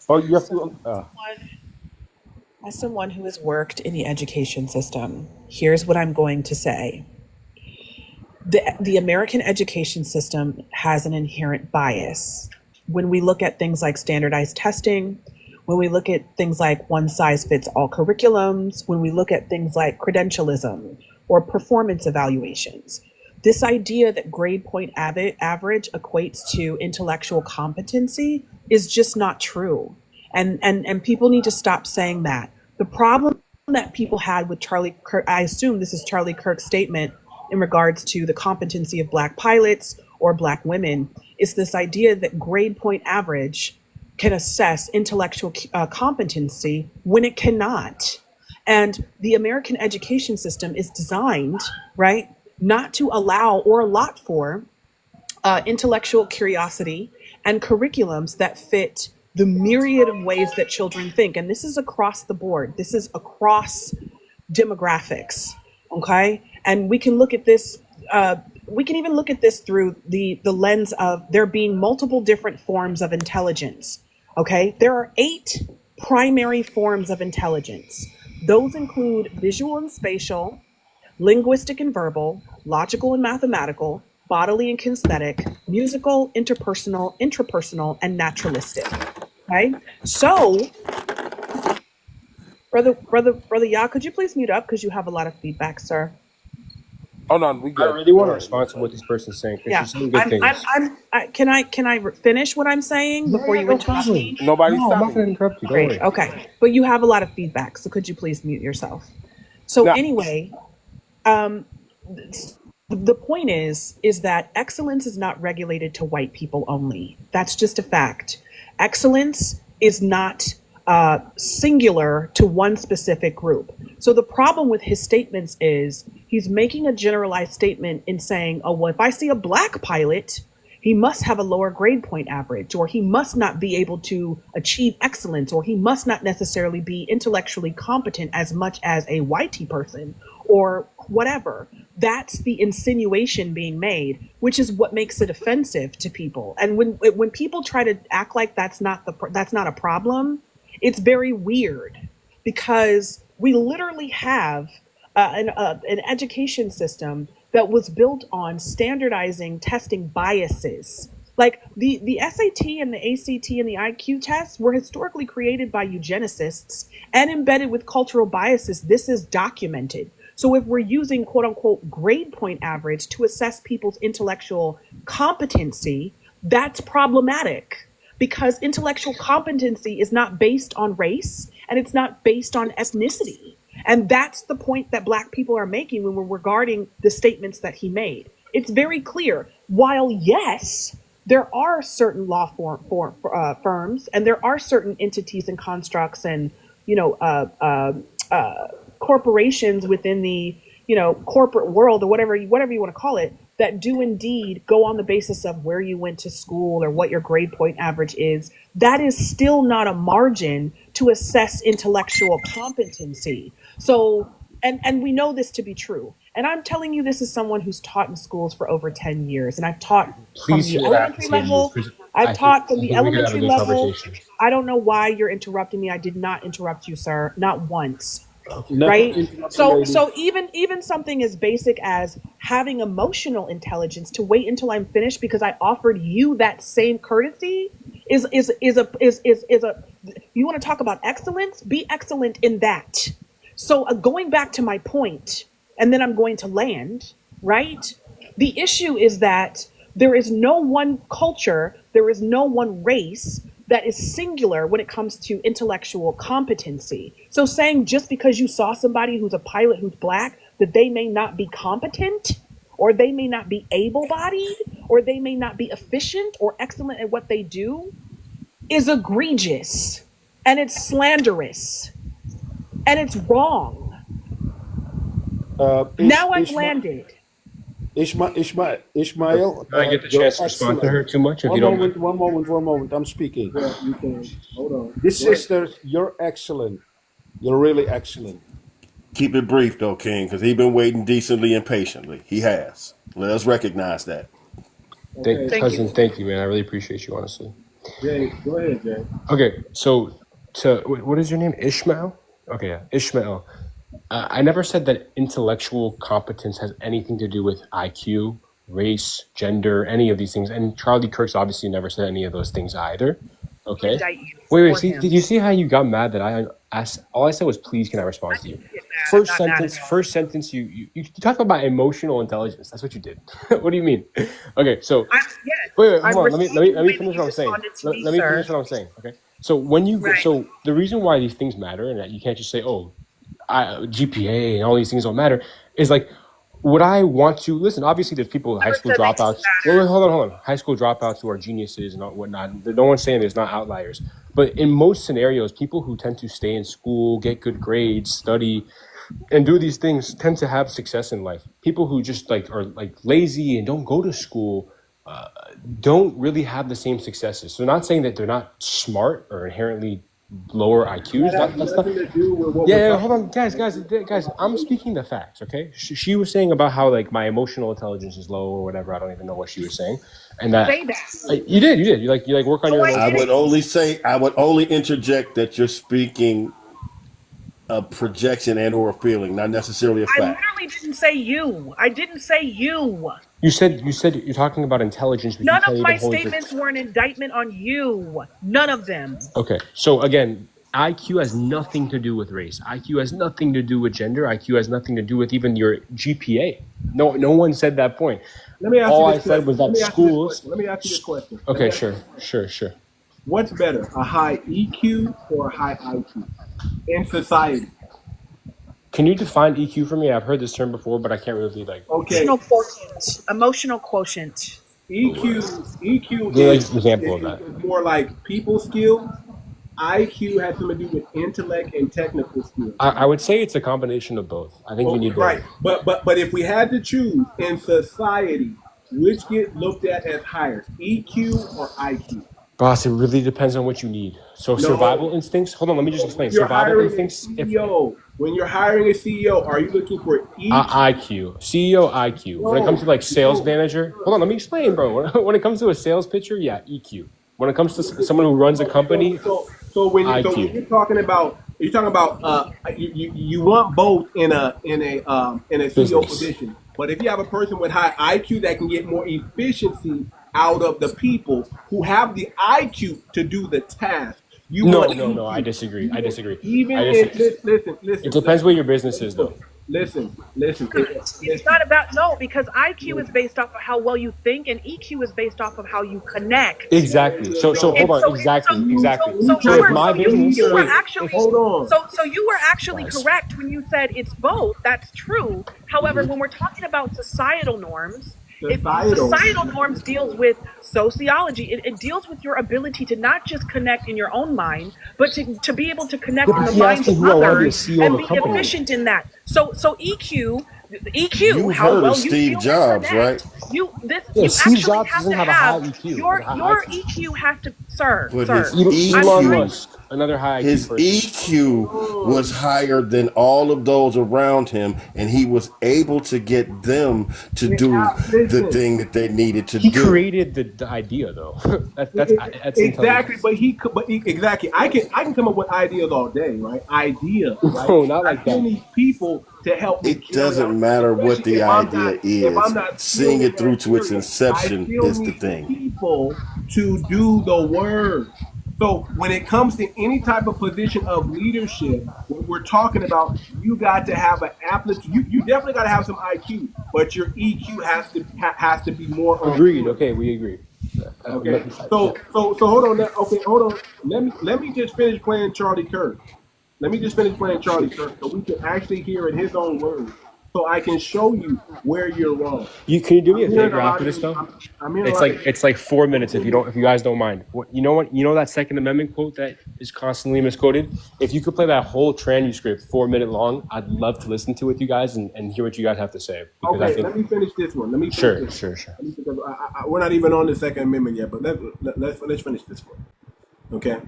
F: Oh, you have to.
Q: As someone who has worked in the education system, here's what I'm going to say. The American education system has an inherent bias. When we look at things like standardized testing, when we look at things like one-size-fits-all curriculums, when we look at things like credentialism or performance evaluations, this idea that grade point average equates to intellectual competency is just not true. And people need to stop saying that. The problem that people had with Charlie Kirk, I assume this is Charlie Kirk's statement in regards to the competency of Black pilots or Black women, is this idea that grade point average can assess intellectual competency when it cannot. And the American education system is designed, right, not to allow or allot for intellectual curiosity and curriculums that fit the myriad of ways that children think. And this is across the board. This is across demographics, okay? And we can look at this, we can even look at this through the lens of there being multiple different forms of intelligence, okay? There are 8 primary forms of intelligence. Those include visual and spatial, linguistic and verbal, logical and mathematical, bodily and kinesthetic, musical, interpersonal, intrapersonal, and naturalistic. Okay, so brother Yah, could you please mute up because you have a lot of feedback, sir?
L: Hold on, we
P: I
L: good.
P: really want to respond to what this person's saying because
Q: Yeah,
P: she's saying good things.
Q: can I finish what I'm saying before you interrupt me?
L: Nobody's
P: I'm not
L: stopping
P: going to
L: you.
P: interrupt you. Don't
Q: Great.
P: worry.
Q: Okay, but you have a lot of feedback, so could you please mute yourself? So
L: No.
Q: anyway, the point is that excellence is not regulated to white people only. That's just a fact. Excellence is not singular to one specific group. So the problem with his statements is he's making a generalized statement in saying, oh, well, if I see a Black pilot, he must have a lower grade point average, or he must not be able to achieve excellence, or he must not necessarily be intellectually competent as much as a whitey person, or whatever. That's the insinuation being made, which is what makes it offensive to people. And when people try to act like that's not a problem, it's very weird, because we literally have an education system that was built on standardizing testing biases. Like the SAT and the ACT and the IQ tests were historically created by eugenicists and embedded with cultural biases. This is documented. So if we're using quote unquote grade point average to assess people's intellectual competency, that's problematic, because intellectual competency is not based on race and it's not based on ethnicity. And that's the point that Black people are making when we're regarding the statements that he made. It's very clear. While yes, there are certain law firms and there are certain entities and constructs and, corporations within the, corporate world, or whatever you want to call it, that do indeed go on the basis of where you went to school or what your grade point average is. That is still not a margin to assess intellectual competency. So, and we know this to be true. And I'm telling you this as someone who's taught in schools for over 10 years. And I've taught from the elementary level. I've taught from
P: I
Q: the
P: think we could have a
Q: elementary
P: good
Q: level.
P: conversation.
Q: I don't know why you're interrupting me. I did not interrupt you, sir. Not once.
F: Never
Q: Right?
F: interrupt a
Q: So
F: lady.
Q: so even something as basic as having emotional intelligence to wait until I'm finished because I offered you that same courtesy is a you want to talk about excellence? Be excellent in that. So going back to my point, and then I'm going to land, right? The issue is that there is no one culture, there is no one race that is singular when it comes to intellectual competency. So saying just because you saw somebody who's a pilot who's black, that they may not be competent, or they may not be able-bodied, or they may not be efficient or excellent at what they do, is egregious, and it's slanderous, and it's wrong. Now I've landed.
F: Ishmael.
P: Can I get the chance to respond to her too much? If you don't mind?
F: One moment. I'm speaking.
C: Yeah, you can. Hold on.
F: This sister, you're excellent. You're really excellent.
G: Keep it brief, though, King, because he's been waiting decently and patiently. He has. Let us recognize that.
P: Cousin, thank you, man. I really appreciate you, honestly.
C: Jay, go ahead, Jay.
P: Okay, so what is your name? Ishmael? Okay, yeah, Ishmael. I never said that intellectual competence has anything to do with IQ, race, gender, any of these things. And Charlie Kirk's obviously never said any of those things either. Okay. Wait. See, did you see how you got mad that I asked? All I said was, "Please, can I respond to you?" First sentence. You talk about emotional intelligence. That's what you did. What do you mean? Okay, so wait, hold on. Let me finish what I'm saying. Let me finish what I'm saying. Okay. So so the reason why these things matter and that you can't just say, "Oh, GPA and all these things don't matter," is like, would I want to listen? Obviously, there's people, high school dropouts. Wait, hold on. High school dropouts who are geniuses and whatnot. No one's saying there's not outliers, but in most scenarios, people who tend to stay in school, get good grades, study, and do these things tend to have success in life. People who just are lazy and don't go to school don't really have the same successes. So, not saying that they're not smart or inherently lower IQs. Hold on, guys. I'm speaking the facts, okay? She was saying about how my emotional intelligence is low or whatever. I don't even know what she was saying, and that you did. You work on your.
G: I would only interject that you're speaking a projection and or a feeling, not necessarily a fact.
Q: I literally didn't say you. I didn't say you.
P: You said you're talking about intelligence. But
Q: None of my statements were an indictment on you. None of them.
P: Okay, so again, IQ has nothing to do with race. IQ has nothing to do with gender. IQ has nothing to do with even your GPA. No one said that point.
C: Let me ask
P: All
C: you
P: I said was that schools.
C: Let me ask you this question.
P: Okay, sure.
C: What's better, a high EQ or a high IQ in society?
P: Can you define EQ for me? I've heard this term before, but I can't really
C: Okay.
Q: Emotional quotient.
C: EQ
P: is an example of that.
C: Is more like people skills. IQ has something to do with intellect and technical skills.
P: I would say it's a combination of both. I think we need both.
C: Right, but if we had to choose in society, which get looked at as higher, EQ or IQ?
P: Boss, it really depends on what you need. So survival instincts. Hold on, let me just explain. Survival instincts.
C: When you're hiring a CEO, are you looking for
P: IQ? CEO IQ. When it comes to sales manager, hold on, let me explain, bro. When it comes to a sales pitcher, yeah, EQ. When it comes to someone who runs a company,
C: so when you're talking about, you want both in a CEO position. But if you have a person with high IQ that can get more efficiency out of the people who have the IQ to do the task.
P: No, I disagree. Listen. It depends where your business is, though.
C: Listen.
Q: It's not about because IQ is based off of how well you think, and EQ is based off of how you connect.
P: Exactly. So hold on. Exactly.
Q: So you were actually
P: Guys.
Q: correct when you said it's both. That's true. However, when we're talking about societal norms. Societal norms deals with sociology. It deals with your ability to not just connect in your own mind, but to be able to connect in the minds of others and be efficient in that. So EQ,
G: you
Q: how
G: heard
Q: well
G: of
Q: you
G: Steve
Q: feel
G: Jobs, right?
Q: You
P: Steve
Q: actually
P: Jobs
Q: have
P: doesn't
Q: to
P: have a high EQ.
Q: your EQ has to, sir.
G: But
Q: I'm
G: his
P: Elon
Q: trying-
P: Musk. Another high IQ
G: His
P: person.
G: EQ was higher than all of those around him, and he was able to get them to do the thing that they needed to
P: He
G: do.
P: created the idea, though. that's
C: exactly,
P: intelligence.
C: exactly. I can come up with ideas all day, right? Ideas, right?
P: No, not like
C: I still
P: that.
C: need people to help me.
G: It doesn't matter what the idea
C: If I'm
G: is.
C: not
G: Seeing
C: skilled
G: it
C: in
G: through
C: that
G: to its
C: area, I
G: inception
C: still
G: is the
C: need
G: thing.
C: people to do the work. So when it comes to any type of position of leadership, what we're talking about, you got to have an aptitude. You definitely got to have some IQ, but your EQ has to be more.
P: Agreed. Okay, we agree.
C: Okay. So hold on. Okay, hold on. Let me just finish playing Charlie Kirk. Let me just finish playing Charlie Kirk so we can actually hear in his own words. So I can show you where you're wrong.
P: Can you do me a favor after this though? It's like 4 minutes if you guys don't mind. You know that Second Amendment quote that is constantly misquoted? If you could play that whole transcript 4 minute long, I'd love to listen to it with you guys and hear what you guys have to say.
C: Okay, let me finish this one.
P: Sure.
C: We're not even on the Second Amendment yet, but let's finish this one. Okay.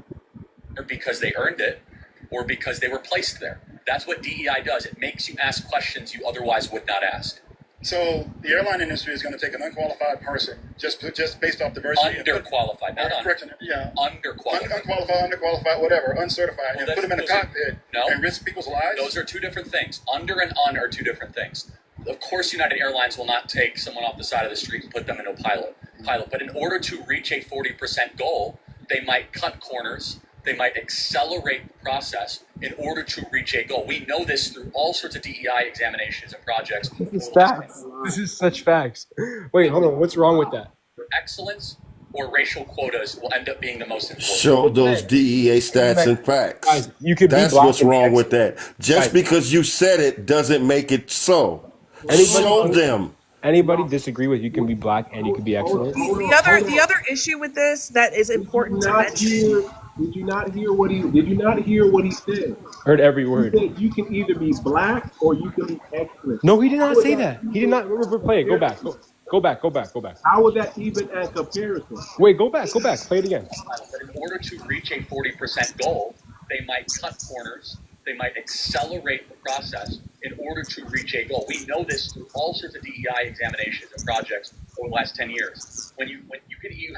E: Because they earned it, or because they were placed there. That's what DEI does. It makes you ask questions you otherwise would not ask.
D: So the airline industry is going to take an unqualified person just based off diversity.
E: Underqualified, not underqualified.
D: Underqualified, whatever, uncertified, and put them in a cockpit and risk people's lives?
E: Those are two different things. Under and un are two different things. Of course, United Airlines will not take someone off the side of the street and put them in a pilot. But in order to reach a 40% goal, they might cut corners. They might accelerate the process in order to reach a goal. We know this through all sorts of DEI examinations and projects.
P: This is facts. This is such facts. Wait, hold on. What's wrong with that?
E: Excellence or racial quotas will end up being the most important.
G: Show those DEA stats and facts.
P: Guys, you could
G: That's
P: be
G: what's wrong with that. Just because you said it doesn't make it so. Show them.
P: Anybody disagree with you can be black and you can be excellent?
Q: The other issue with this that is important to mention.
C: Did you not hear what he said?
P: Heard every word.
C: He said you can either be black or you can be excellent.
P: No, he did not say that. He did not. Play it. Go back. Go back.
C: How was that even a comparison?
P: Wait, go back. Play it again.
E: But in order to reach a 40% goal, they might cut corners. They might accelerate the process in order to reach a goal. We know this through all sorts of DEI examinations and projects over the last 10 years.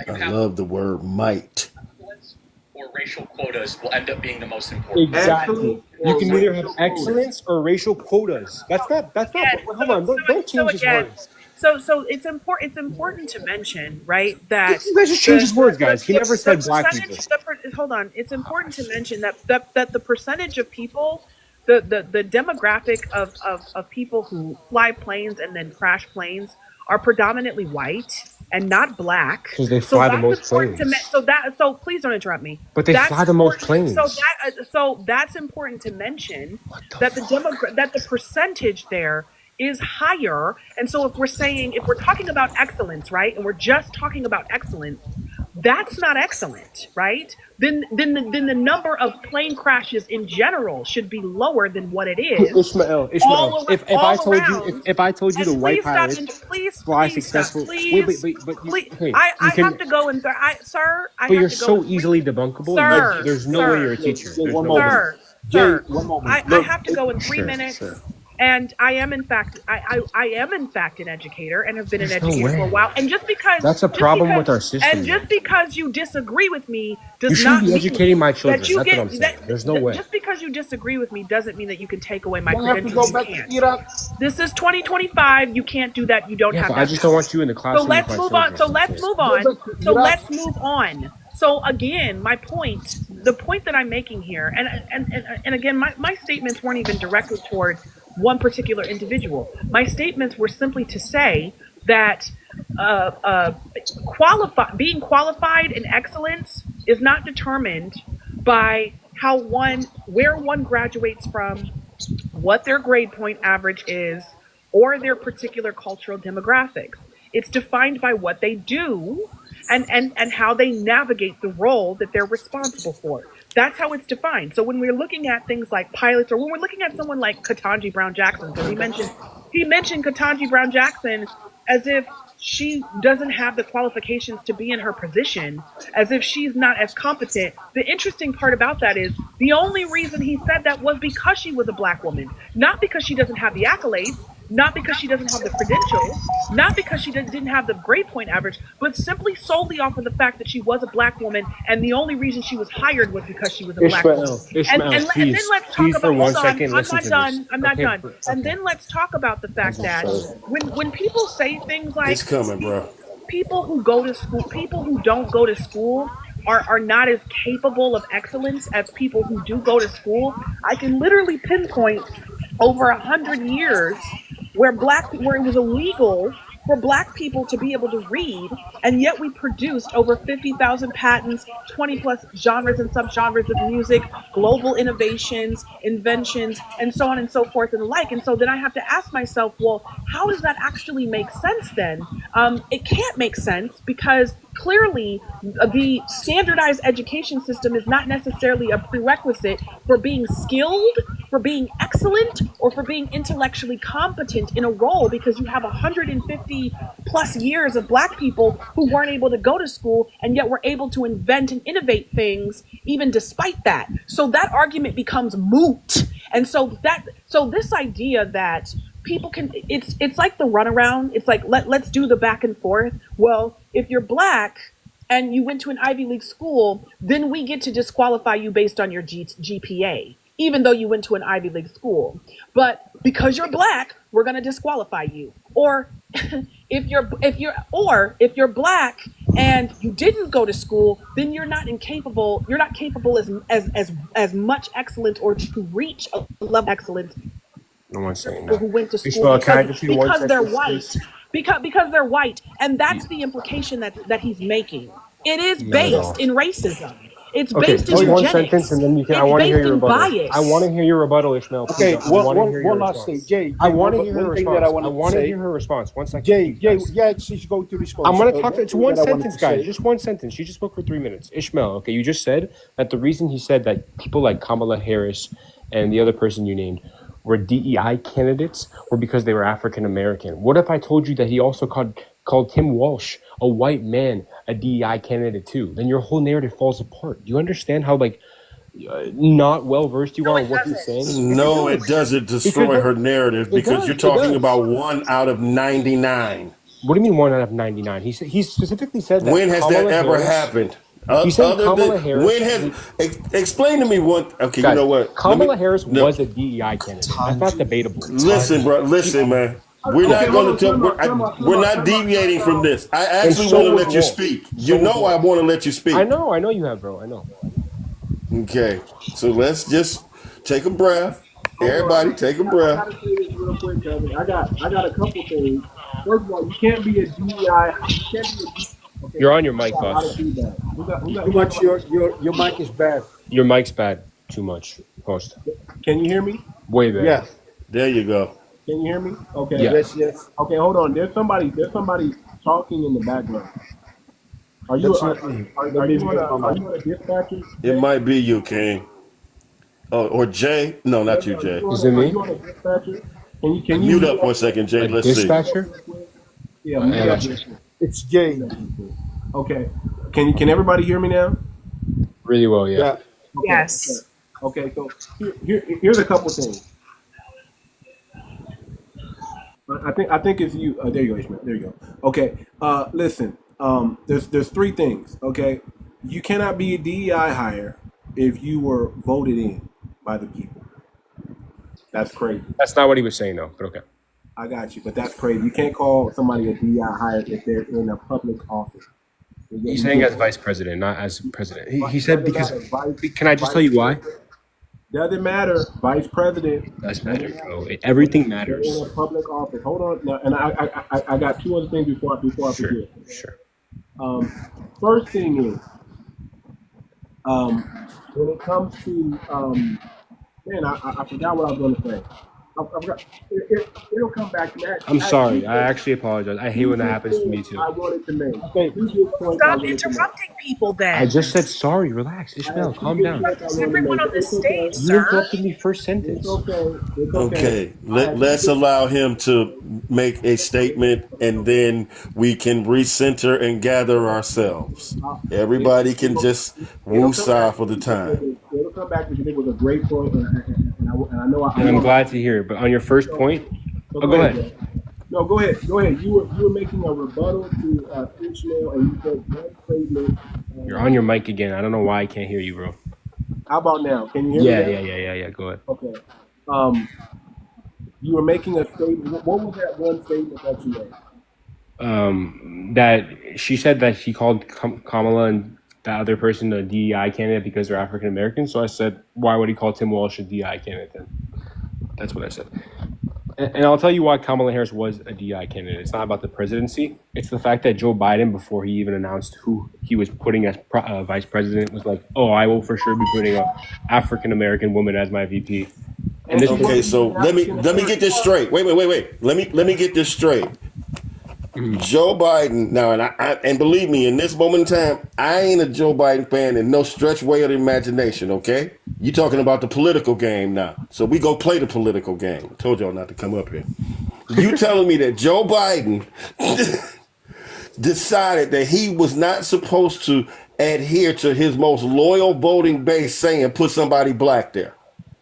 G: I love the word might.
E: Or racial quotas will end up being the most important.
P: Exactly. You can either have excellence or racial quotas. That's not. Hold on. Don't change his words.
Q: So it's important to mention, right, that
P: you guys just changed his words, guys. He never said black people.
Q: Hold on. It's important to mention that the percentage of people, the demographic of people who fly planes and then crash planes are predominantly white and not black.
P: Because they fly the most planes.
Q: So please don't interrupt me.
P: But they fly the most planes.
Q: So that's important to mention that the percentage there is higher. And so if we're talking about excellence, right, and we're just talking about excellence, that's not excellent, right? Then the number of plane crashes in general should be lower than what it is.
P: Ishmael. If I told you the white pilots fly successful,
Q: I have to go and sir.
P: But you're so easily debunkable.
Q: Sir,
P: there's no way you're a teacher.
Q: Sir, I have to go in 3 minutes. Sure. And I am in fact an educator and have been an educator for a while. And just because
P: that's a problem with our system.
Q: And just because you disagree with me
P: does not mean educating my children. That's what I'm saying. There's no way.
Q: Just because you disagree with me doesn't mean that you can take away my credentials. This is 2025. You can't do that. You don't have that.
P: I just don't want you in the classroom.
Q: So let's move on. So again, the point that I'm making here, and again, my statements weren't even directed towards one particular individual. My statements were simply to say that being qualified in excellence is not determined by where one graduates from, what their grade point average is, or their particular cultural demographics. It's defined by what they do and how they navigate the role that they're responsible for. That's how it's defined. So when we're looking at things like pilots, or when we're looking at someone like 𝗤𝗏𝗄𝗏 Brown Jackson, because he mentioned 𝗤𝗏𝗄𝗏 Brown Jackson as if she doesn't have the qualifications to be in her position, as if she's not as competent. The interesting part about that is the only reason he said that was because she was a black woman, not because she doesn't have the accolades, not because she doesn't have the credentials, not because she didn't have the grade point average, but simply solely off of the fact that she was a black woman, and the only reason she was hired was because she was a black woman. And then let's talk about, hold on, I'm not done. And then let's talk about the fact that when people say things like,
G: It's coming, bro.
Q: people who go to school, people who don't go to school are not as capable of excellence as people who do go to school. I can literally pinpoint over 100 years where it was illegal for black people to be able to read, and yet we produced over 50,000 patents, 20 plus genres and subgenres of music, global innovations, inventions, and so on and so forth and the like. And so then I have to ask myself, well, how does that actually make sense then? It can't make sense because clearly the standardized education system is not necessarily a prerequisite for being skilled, for being excellent, or for being intellectually competent in a role, because you have 150 plus years of black people who weren't able to go to school and yet were able to invent and innovate things even despite that. So that argument becomes moot. And so this idea that people can, it's like the runaround. It's like, let's do the back and forth. Well, if you're black and you went to an Ivy League school, then we get to disqualify you based on your GPA, even though you went to an Ivy League school. But because you're black, we're going to disqualify you. Or if you're black and you didn't go to school, then you're not capable as much excellence or to reach a level of excellence.
P: No one's saying
Q: Who went to school because they're white. Because they're white, and that's the implication that he's making. It is based in racism. It's based in
P: one
Q: eugenics.
P: Sentence, and then you can. I want to hear your rebuttal. I want to hear your rebuttal, Ishmael.
F: Okay, one last thing, Jay.
P: I want to hear her response.
F: I want to
P: hear her response. 1 second.
F: Jay, she's going to respond.
P: I'm going to talk. It's one sentence, guys. Just one sentence. She just spoke for 3 minutes. Ishmael, okay, you just said that the reason he said that people like Kamala Harris and the other person you named were DEI candidates were because they were African American. What if I told you that he also called Tim Walsh, a white man, a DEI candidate too? Then your whole narrative falls apart. Do you understand how not well versed you are in what he's saying?
G: No, it doesn't destroy her narrative because you're talking about 1 out of 99.
P: What do you mean 1 out of 99? He specifically said that.
G: When has that ever happened?
P: You said Kamala Harris.
G: When has explain to me one? Okay,
P: guys,
G: you know what?
P: Kamala Harris was a DEI candidate. That's not debatable.
G: Listen, bro. Listen, man. We're not going to. We're not deviating from this. I actually want to let you speak. You know, I want to let you speak.
P: I know you have, bro. I know.
G: Okay, so let's just take a breath. Everybody, take a breath.
C: I gotta say this real quick, Kevin. I got a couple things. First of all, you can't be a DEI.
P: Okay. You're on your mic, boss.
F: Too much. Your mic is bad.
P: Your mic's bad. Too much. Post.
C: Can you hear me?
P: Way bad.
F: Yeah.
G: There you go.
C: Can you hear me? Okay.
P: Yeah.
F: Yes.
C: Okay, hold on. There's somebody talking in the background. Are you a dispatcher?
G: It might be you, King. Oh, or Jay. No, not you, Jay.
P: Is it me?
C: Are you a dispatcher? Can you
G: mute up for a second, Jay? Let's see.
P: Dispatcher?
C: Yeah,
F: it's Jay.
C: Okay. Can everybody hear me now?
P: Really well, yeah.
Q: Okay. Yes.
C: Okay, so here's a couple things. I think it's you. There you go, Ishmael. There you go. Okay. Listen. There's 3 things. Okay. You cannot be a DEI hire if you were voted in by the people. That's crazy.
P: That's not what he was saying, though. But okay.
C: I got you, but that's crazy. You can't call somebody a DEI hire if they're in a public office.
P: He's saying as vice president, not as president. He said because. Can I just tell you why?
C: Doesn't matter. Vice president.
P: Does matter, bro. Everything matters.
C: In a public office. Hold on. Now, and I got 2 other things before I forget.
P: Sure.
C: First thing is, when it comes to, man, I forgot what I was going to say. I've got, it'll come back to that.
P: I'm sorry. I actually apologize. I hate when that happens to me too.
C: I wanted to make.
F: Okay.
Q: Stop interrupting people then.
P: I just said sorry. Relax, Ishmael. Calm down.
Q: Everyone on this stage,
P: You
Q: sir.
P: interrupted me first sentence.
G: Okay, let's allow him to make a statement, and then we can recenter and gather ourselves. Everybody can just woosah for the time.
C: It'll come back because it was a great point, and I know
P: And I'm glad to hear it. But on your first point,
C: So
P: go ahead.
C: No, go ahead. Go ahead. You were making a rebuttal to Ishmael, and you said one statement.
P: You're on your mic again. I don't know why I can't hear you, bro.
C: How about now? Can you hear me?
P: Yeah. Go ahead.
C: Okay. You were making a statement. What was that one statement that you made?
P: That she said that she called Kamala and that other person a DEI candidate because they're African American. So I said, why would he call Tim Walsh a DEI candidate then? That's what I said. And I'll tell you why Kamala Harris was a DEI candidate. It's not about the presidency. It's the fact that Joe Biden, before he even announced who he was putting as vice president, was like, oh, I will for sure be putting an African American woman as my VP. And this
G: Okay, so let me get this straight. Wait. Let me get this straight. Joe Biden now, and believe me, in this moment in time, I ain't a Joe Biden fan in no stretch way of the imagination. Okay, you talking about the political game now, so we go play the political game. I told y'all not to come up here. You telling me that Joe Biden decided that he was not supposed to adhere to his most loyal voting base, saying put somebody black there?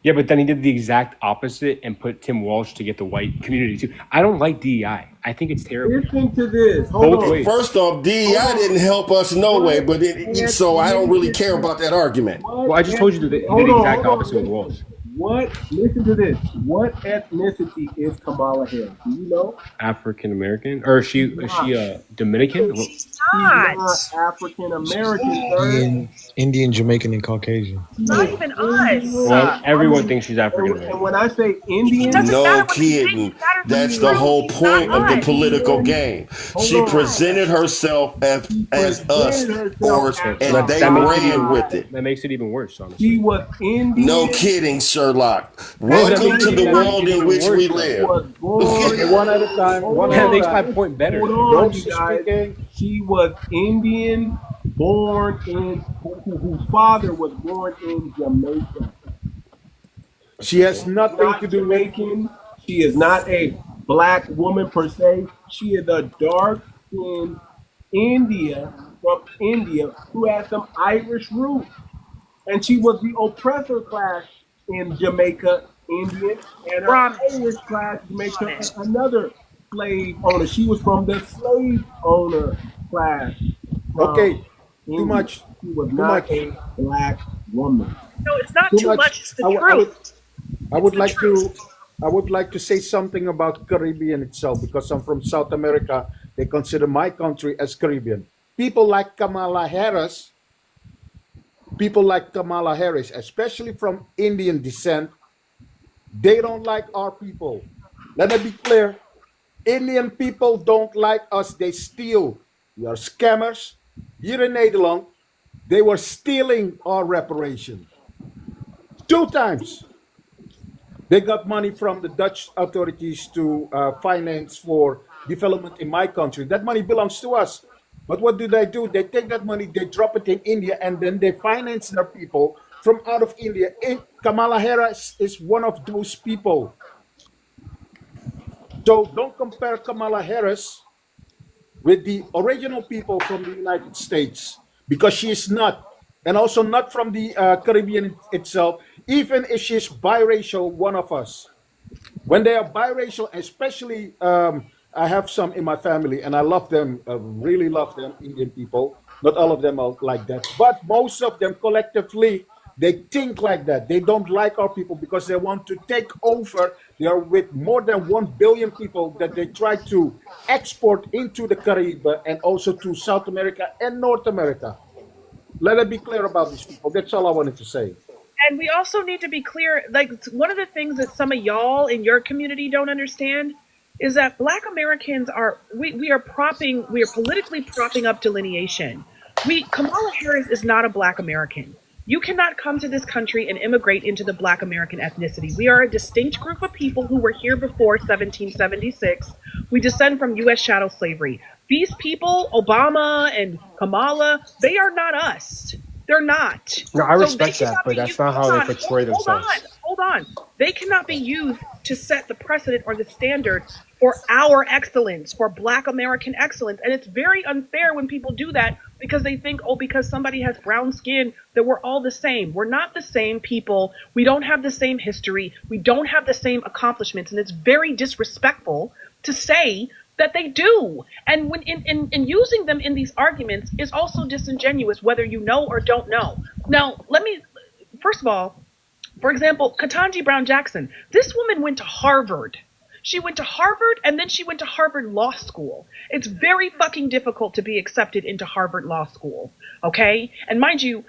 P: Yeah, but then he did the exact opposite and put Tim Walsh to get the white community too. I don't like DEI. I think it's terrible.
C: Listen to this.
P: Both ways.
G: First off, DEI didn't help us no way, but so I don't really care about that argument.
P: Well, I just told you that he did the exact opposite with Walsh.
C: Listen to this. What ethnicity is Kamala Harris? Do you know?
P: African American, or is she Dominican?
Q: She's not.
C: African American.
M: Indian, Jamaican, and Caucasian.
Q: Not even us.
P: Well, everyone thinks she's African American.
C: And when I say Indian,
G: no kidding. That's the whole point of the political game. She presented herself as us, and they ran with it.
P: That makes it even worse, honestly.
C: She was Indian.
G: No kidding, Sherlock. Welcome to the world in which we live.
F: One at a time.
P: That makes my point better.
C: Hold on, you guys. She was Indian, born in whose father was born in Jamaica.
F: She has nothing to do with
C: Jamaican. She is not a black woman per se. She is a dark-skinned from India who has some Irish roots. And she was the oppressor class in Jamaica, Indian, and her Irish class makes her another slave owner. She was from the slave owner class.
F: Okay, too much.
C: She was not a black woman.
Q: No, it's not too much. It's the truth.
F: I would like to say something about Caribbean itself, because I'm from South America. They consider my country as Caribbean. People like Kamala Harris, especially from Indian descent, they don't like our people. Let me be clear. Indian people don't like us. They steal. We are scammers. Here in Nederland, they were stealing our reparation. 2 times. They got money from the Dutch authorities to finance for development in my country. That money belongs to us. But what do? They take that money, they drop it in India, and then they finance their people from out of India. Kamala Harris is one of those people. So don't compare Kamala Harris with the original people from the United States, because she is not. And also not from the Caribbean itself, even if she's biracial, one of us. When they are biracial, especially, I have some in my family, and I love them, really love them, Indian people. Not all of them are like that, but most of them collectively, they think like that. They don't like our people because they want to take over. They are with more than 1 billion people that they try to export into the Caribbean and also to South America and North America. Let it be clear about these people. That's all I wanted to say.
Q: And we also need to be clear, like, one of the things that some of y'all in your community don't understand is that Black Americans are, we are politically propping up delineation. Kamala Harris is not a Black American. You cannot come to this country and immigrate into the Black American ethnicity. We are a distinct group of people who were here before 1776. We descend from U.S. chattel slavery. These people, Obama and Kamala, they are not us. They're not.
P: No, I
Q: So they
P: respect that,
Q: cannot
P: but
Q: be
P: that's
Q: used.
P: not how
Q: Hold
P: they
Q: on,
P: portray themselves.
Q: hold on. They cannot be used to set the precedent or the standard for our excellence, for Black American excellence. And it's very unfair when people do that because they think, oh, because somebody has brown skin, that we're all the same. We're not the same people. We don't have the same history. We don't have the same accomplishments. And it's very disrespectful to say that they do. And when in using them in these arguments is also disingenuous, whether you know or don't know. Now, first of all, for example, Ketanji Brown Jackson, this woman went to Harvard. She went to Harvard and then she went to Harvard Law School. It's very fucking difficult to be accepted into Harvard Law School, okay? And mind you,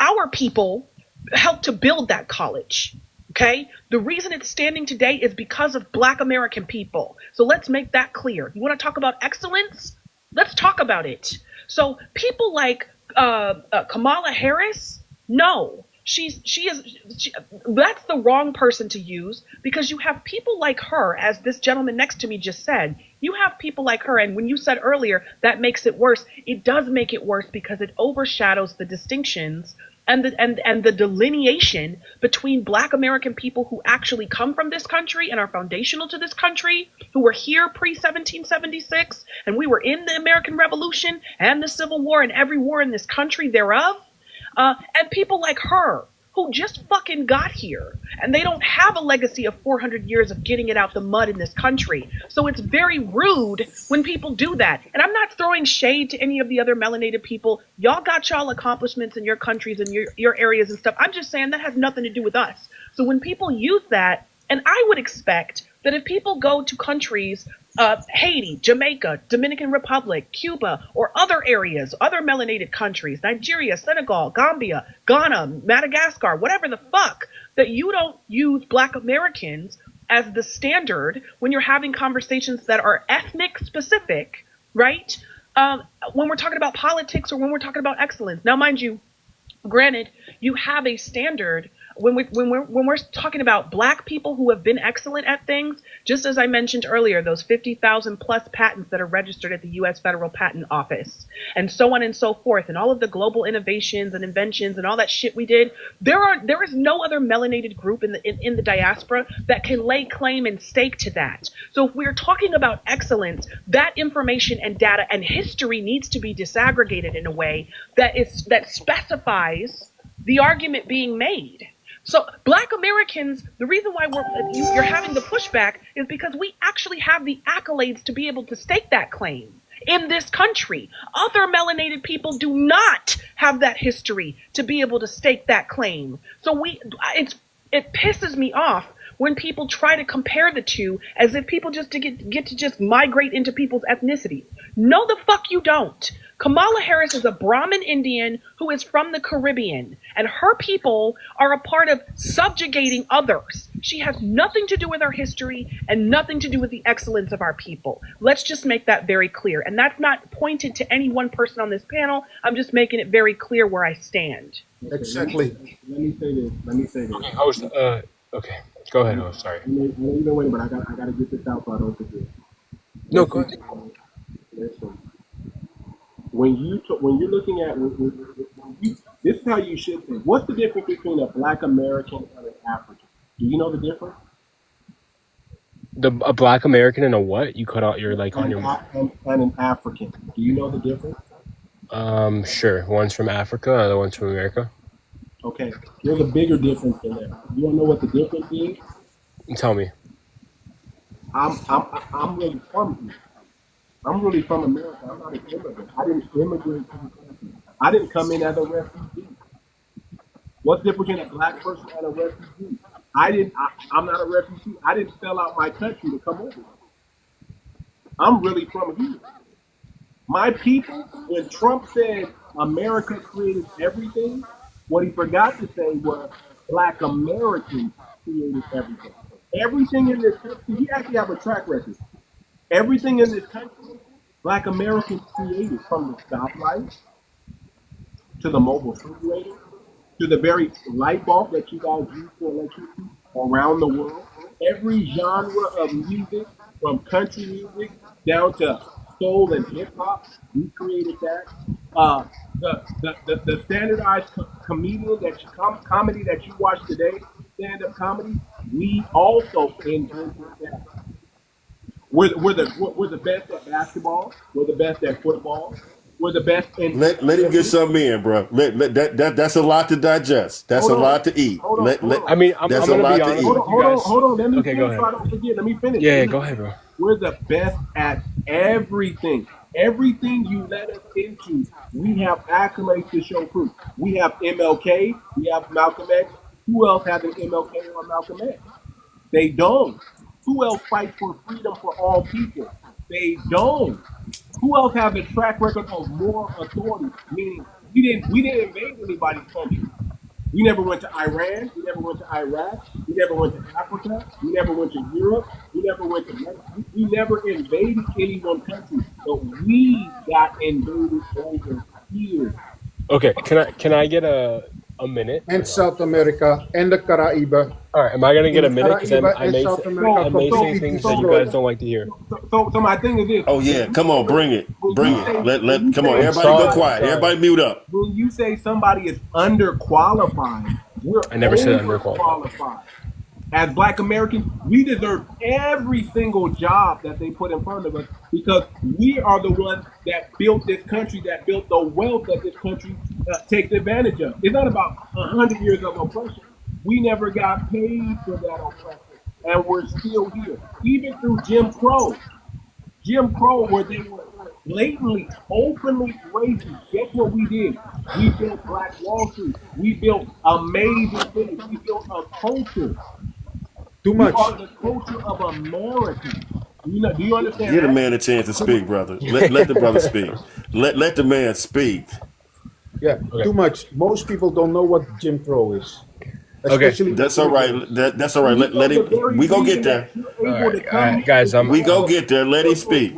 Q: our people helped to build that college, okay? The reason it's standing today is because of Black American people. So let's make that clear. You want to talk about excellence? Let's talk about it. So people like Kamala Harris, no. That's the wrong person to use because you have people like her, as this gentleman next to me just said, you have people like her. And when you said earlier, that makes it worse. It does make it worse because it overshadows the distinctions and the delineation between Black American people who actually come from this country and are foundational to this country, who were here pre-1776, and we were in the American Revolution and the Civil War and every war in this country thereof. And people like her who just fucking got here and they don't have a legacy of 400 years of getting it out the mud in this country. So it's very rude when people do that. And I'm not throwing shade to any of the other melanated people. Y'all got y'all accomplishments in your countries and your areas and stuff. I'm just saying that has nothing to do with us. So when people use that, and I would expect that if people go to countries, Haiti, Jamaica, Dominican Republic, Cuba, or other areas, other melanated countries, Nigeria, Senegal, Gambia, Ghana, Madagascar, whatever the fuck, that you don't use Black Americans as the standard when you're having conversations that are ethnic specific, right? When we're talking about politics or when we're talking about excellence. Now, mind you, granted, you have a standard when we're talking about Black people who have been excellent at things, just as I mentioned earlier, those 50,000 plus patents that are registered at the U.S. Federal Patent Office, and so on and so forth, and all of the global innovations and inventions and all that shit we did. There is no other melanated group in the diaspora that can lay claim and stake to that. So if we're talking about excellence, that information and data and history needs to be disaggregated in a way that specifies the argument being made. So Black Americans, the reason why you're having the pushback is because we actually have the accolades to be able to stake that claim in this country. Other melanated people do not have that history to be able to stake that claim. So it pisses me off when people try to compare the two as if people just get to just migrate into people's ethnicities. No, the fuck you don't. Kamala Harris is a Brahmin Indian who is from the Caribbean, and her people are a part of subjugating others. She has nothing to do with our history and nothing to do with the excellence of our people. Let's just make that very clear. And that's not pointed to any one person on this panel. I'm just making it very clear where I stand.
F: Exactly.
C: Let me say this.
P: Okay, host. Okay, go ahead, host. Sorry.
C: Either way, but I gotta get this out so I don't forget.
P: No, go ahead.
C: Listen. When you're looking at this is how you should think. What's the difference between a Black American and an African? Do you know the difference?
P: A Black American and a what? You cut out your on your.
C: And an African. Do you know the difference?
P: Sure. One's from Africa, other one's from America.
C: Okay. There's a bigger difference than that. You don't know what the difference is?
P: Tell me.
C: I'm really from here. I'm really from America. I'm not an immigrant. I didn't immigrate to the country. I didn't come in as a refugee. What's the difference between a Black person and a refugee? I'm not a refugee. I didn't sell out my country to come over here. I'm really from here. My people, when Trump said America created everything, what he forgot to say was Black Americans created everything. Everything in this country, we actually have a track record. Everything in this country, Black Americans created, from the stoplight to the mobile refrigerator to the very light bulb that you guys use for electricity around the world. Every genre of music, from country music down to soul and hip hop, we created that. The standardized comedian that you comedy that you watch today, stand-up comedy, we also invented that. We're the best at basketball. We're the best at football. We're the best in.
G: Let him get something in, bro. That's a lot to digest. That's a lot to eat.
P: I mean, I'm
G: that's
P: gonna
G: a lot
P: be
G: to
P: honest
G: eat.
P: with you guys.
C: Hold on. Let me
P: Okay, go
C: finish
P: ahead.
C: so I don't forget. Let me finish.
P: Yeah, go ahead, bro.
C: We're the best at everything. Everything you let us into, we have accolades to show proof. We have MLK. We have Malcolm X. Who else has an MLK or Malcolm X? They don't. Who else fights for freedom for all people? They don't. Who else has a track record of moral authority? Meaning, we didn't invade anybody's country. We never went to Iran. We never went to Iraq. We never went to Africa. We never went to Europe. We never went to Mexico. We never invaded any one country, but we got invaded over here.
P: Okay, can I get a minute?
F: And South America and the Caribbean.
P: All right, am I gonna get a minute? Because
F: Caribbean
P: I
F: and
P: may
F: South
P: say
F: America
P: things that you guys don't like to hear.
C: So my thing is this.
G: Oh yeah, come on, bring it. Come on, everybody
P: Sorry,
G: go quiet.
P: sorry.
G: Everybody mute up.
C: When you say somebody is underqualified, we're
P: I never said
C: overqualified. As Black Americans, we deserve every single job that they put in front of us because we are the ones that built this country, that built the wealth that this country takes advantage of. It's not about 100 years of oppression. We never got paid for that oppression, and we're still here. Even through Jim Crow, where they were blatantly, openly racist. Guess what we did? We built Black Wall Street. We built amazing things. We built a culture.
F: Too much.
C: We are the culture of America. Do you understand?
G: Give the man a chance to speak, brother. Let the brother speak. Let the man speak.
F: Yeah, too much. Most people don't know what Jim Crow is.
P: Okay,
G: that's all right. That's all right. Let him. We go get there.
P: All right, guys.
G: We go get there. Let him speak.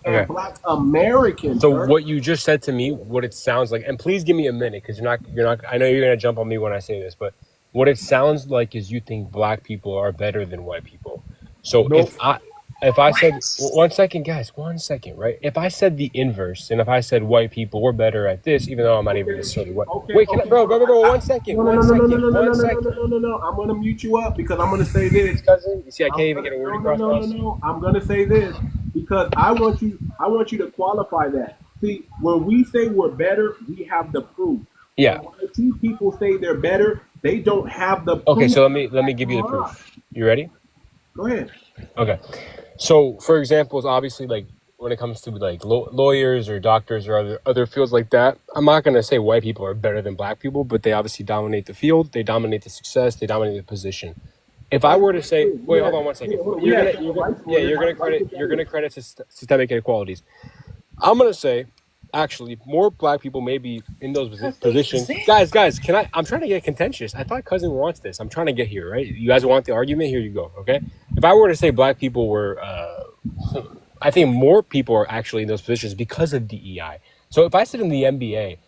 P: Okay.
C: Black Americans.
P: So what you just said to me, what it sounds like, and please give me a minute because you're not. I know you're gonna jump on me when I say this, but what it sounds like is you think black people are better than white people. So if I said 1 second, guys, 1 second, right? If I said the inverse, and if I said white people were better at this, even though I'm not even necessarily white. Wait, bro, 1 second.
C: No. I'm gonna mute you up because I'm gonna say this.
P: You see, I can't even get a word across.
C: No. I'm gonna say this because I want you to qualify that. See, when we say we're better, we have the proof.
P: Yeah.
C: When I see people say they're better, they don't have the proof.
P: Okay, so let me give you the proof. You ready?
C: Go ahead.
P: Okay. So, for example, obviously, like when it comes to like lawyers or doctors or other fields like that, I'm not gonna say white people are better than black people, but they obviously dominate the field, they dominate the success, they dominate the position. If I were to say, wait, hold on 1 second. You're gonna credit systemic inequalities. I'm gonna say, actually, more black people may be in those positions. Guys, I'm trying to get contentious. I thought cousin wants this. I'm trying to get here, right? You guys want the argument? Here you go, okay? If I were to say black people were, I think more people are actually in those positions because of DEI. So if I said in the NBA,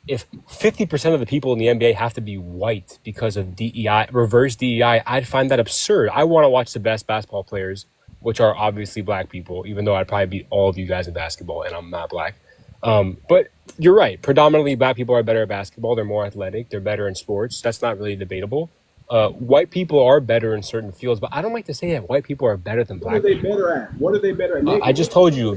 P: if 50% of the people in the NBA have to be white because of DEI, reverse DEI, I'd find that absurd. I want to watch the best basketball players, which are obviously black people, even though I'd probably beat all of you guys in basketball and I'm not black. But you're right. Predominantly, black people are better at basketball. They're more athletic. They're better in sports. That's not really debatable. White people are better in certain fields, but I don't like to say that white people are better than black people.
C: What are they better at?
P: I just told you.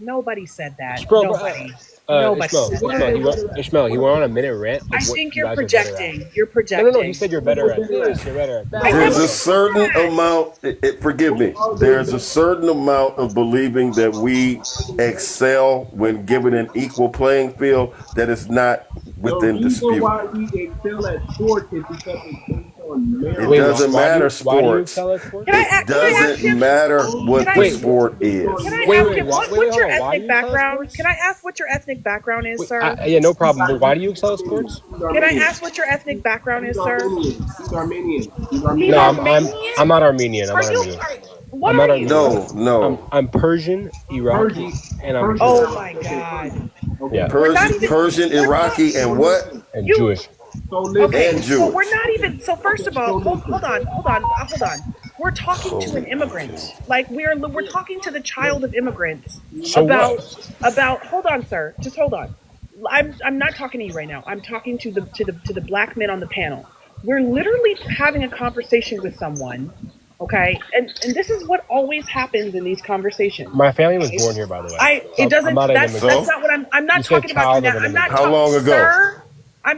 Q: Nobody said that.
P: Bro,
Q: Nobody. Nobody said that.
P: Ishmael, he went on a minute rant.
Q: I think you're projecting. You're projecting.
P: No, he said you're better at this. You're better at that.
G: There's a certain amount, forgive me, there's a certain amount of believing that we excel when given an equal playing field that is not within dispute.
C: The reason why we excel at sports is because it's based on merit.
G: It doesn't matter sports. It doesn't matter what the sport is.
Q: What's your ethnic background? Can I ask what your ethnic background is, sir?
P: Yeah, no problem. But why do you excel at sports?
Q: Can I ask what your ethnic background is, sir?
C: He's Armenian.
P: No, I'm not Armenian. I'm not Armenian.
G: No.
P: I'm Persian, Iraqi, and I'm.
Q: Oh my God.
P: Yeah.
G: Persian, Iraqi, and what?
P: and
Q: You
P: Jewish.
F: So listen.
Q: okay?
G: And
Q: So we're
G: Jewish.
Q: not even. So first of all, hold on. We're talking to an
G: Holy
Q: immigrant.
G: okay.
Q: Like we're talking to the child of immigrants
P: So what?
Q: about. Hold on, sir. Just hold on. I'm not talking to you right now. I'm talking to the black men on the panel. We're literally having a conversation with someone. Okay, and this is what always happens in these conversations.
P: My family was born here, by the way.
Q: It
P: I'm
Q: doesn't.
P: not an
Q: That's
P: immigrant.
Q: not what I'm not
P: You said
Q: talking about you
P: child
Q: now.
P: of an
Q: I'm not
P: immigrant.
G: How long
Q: talking,
G: ago?
Q: sir.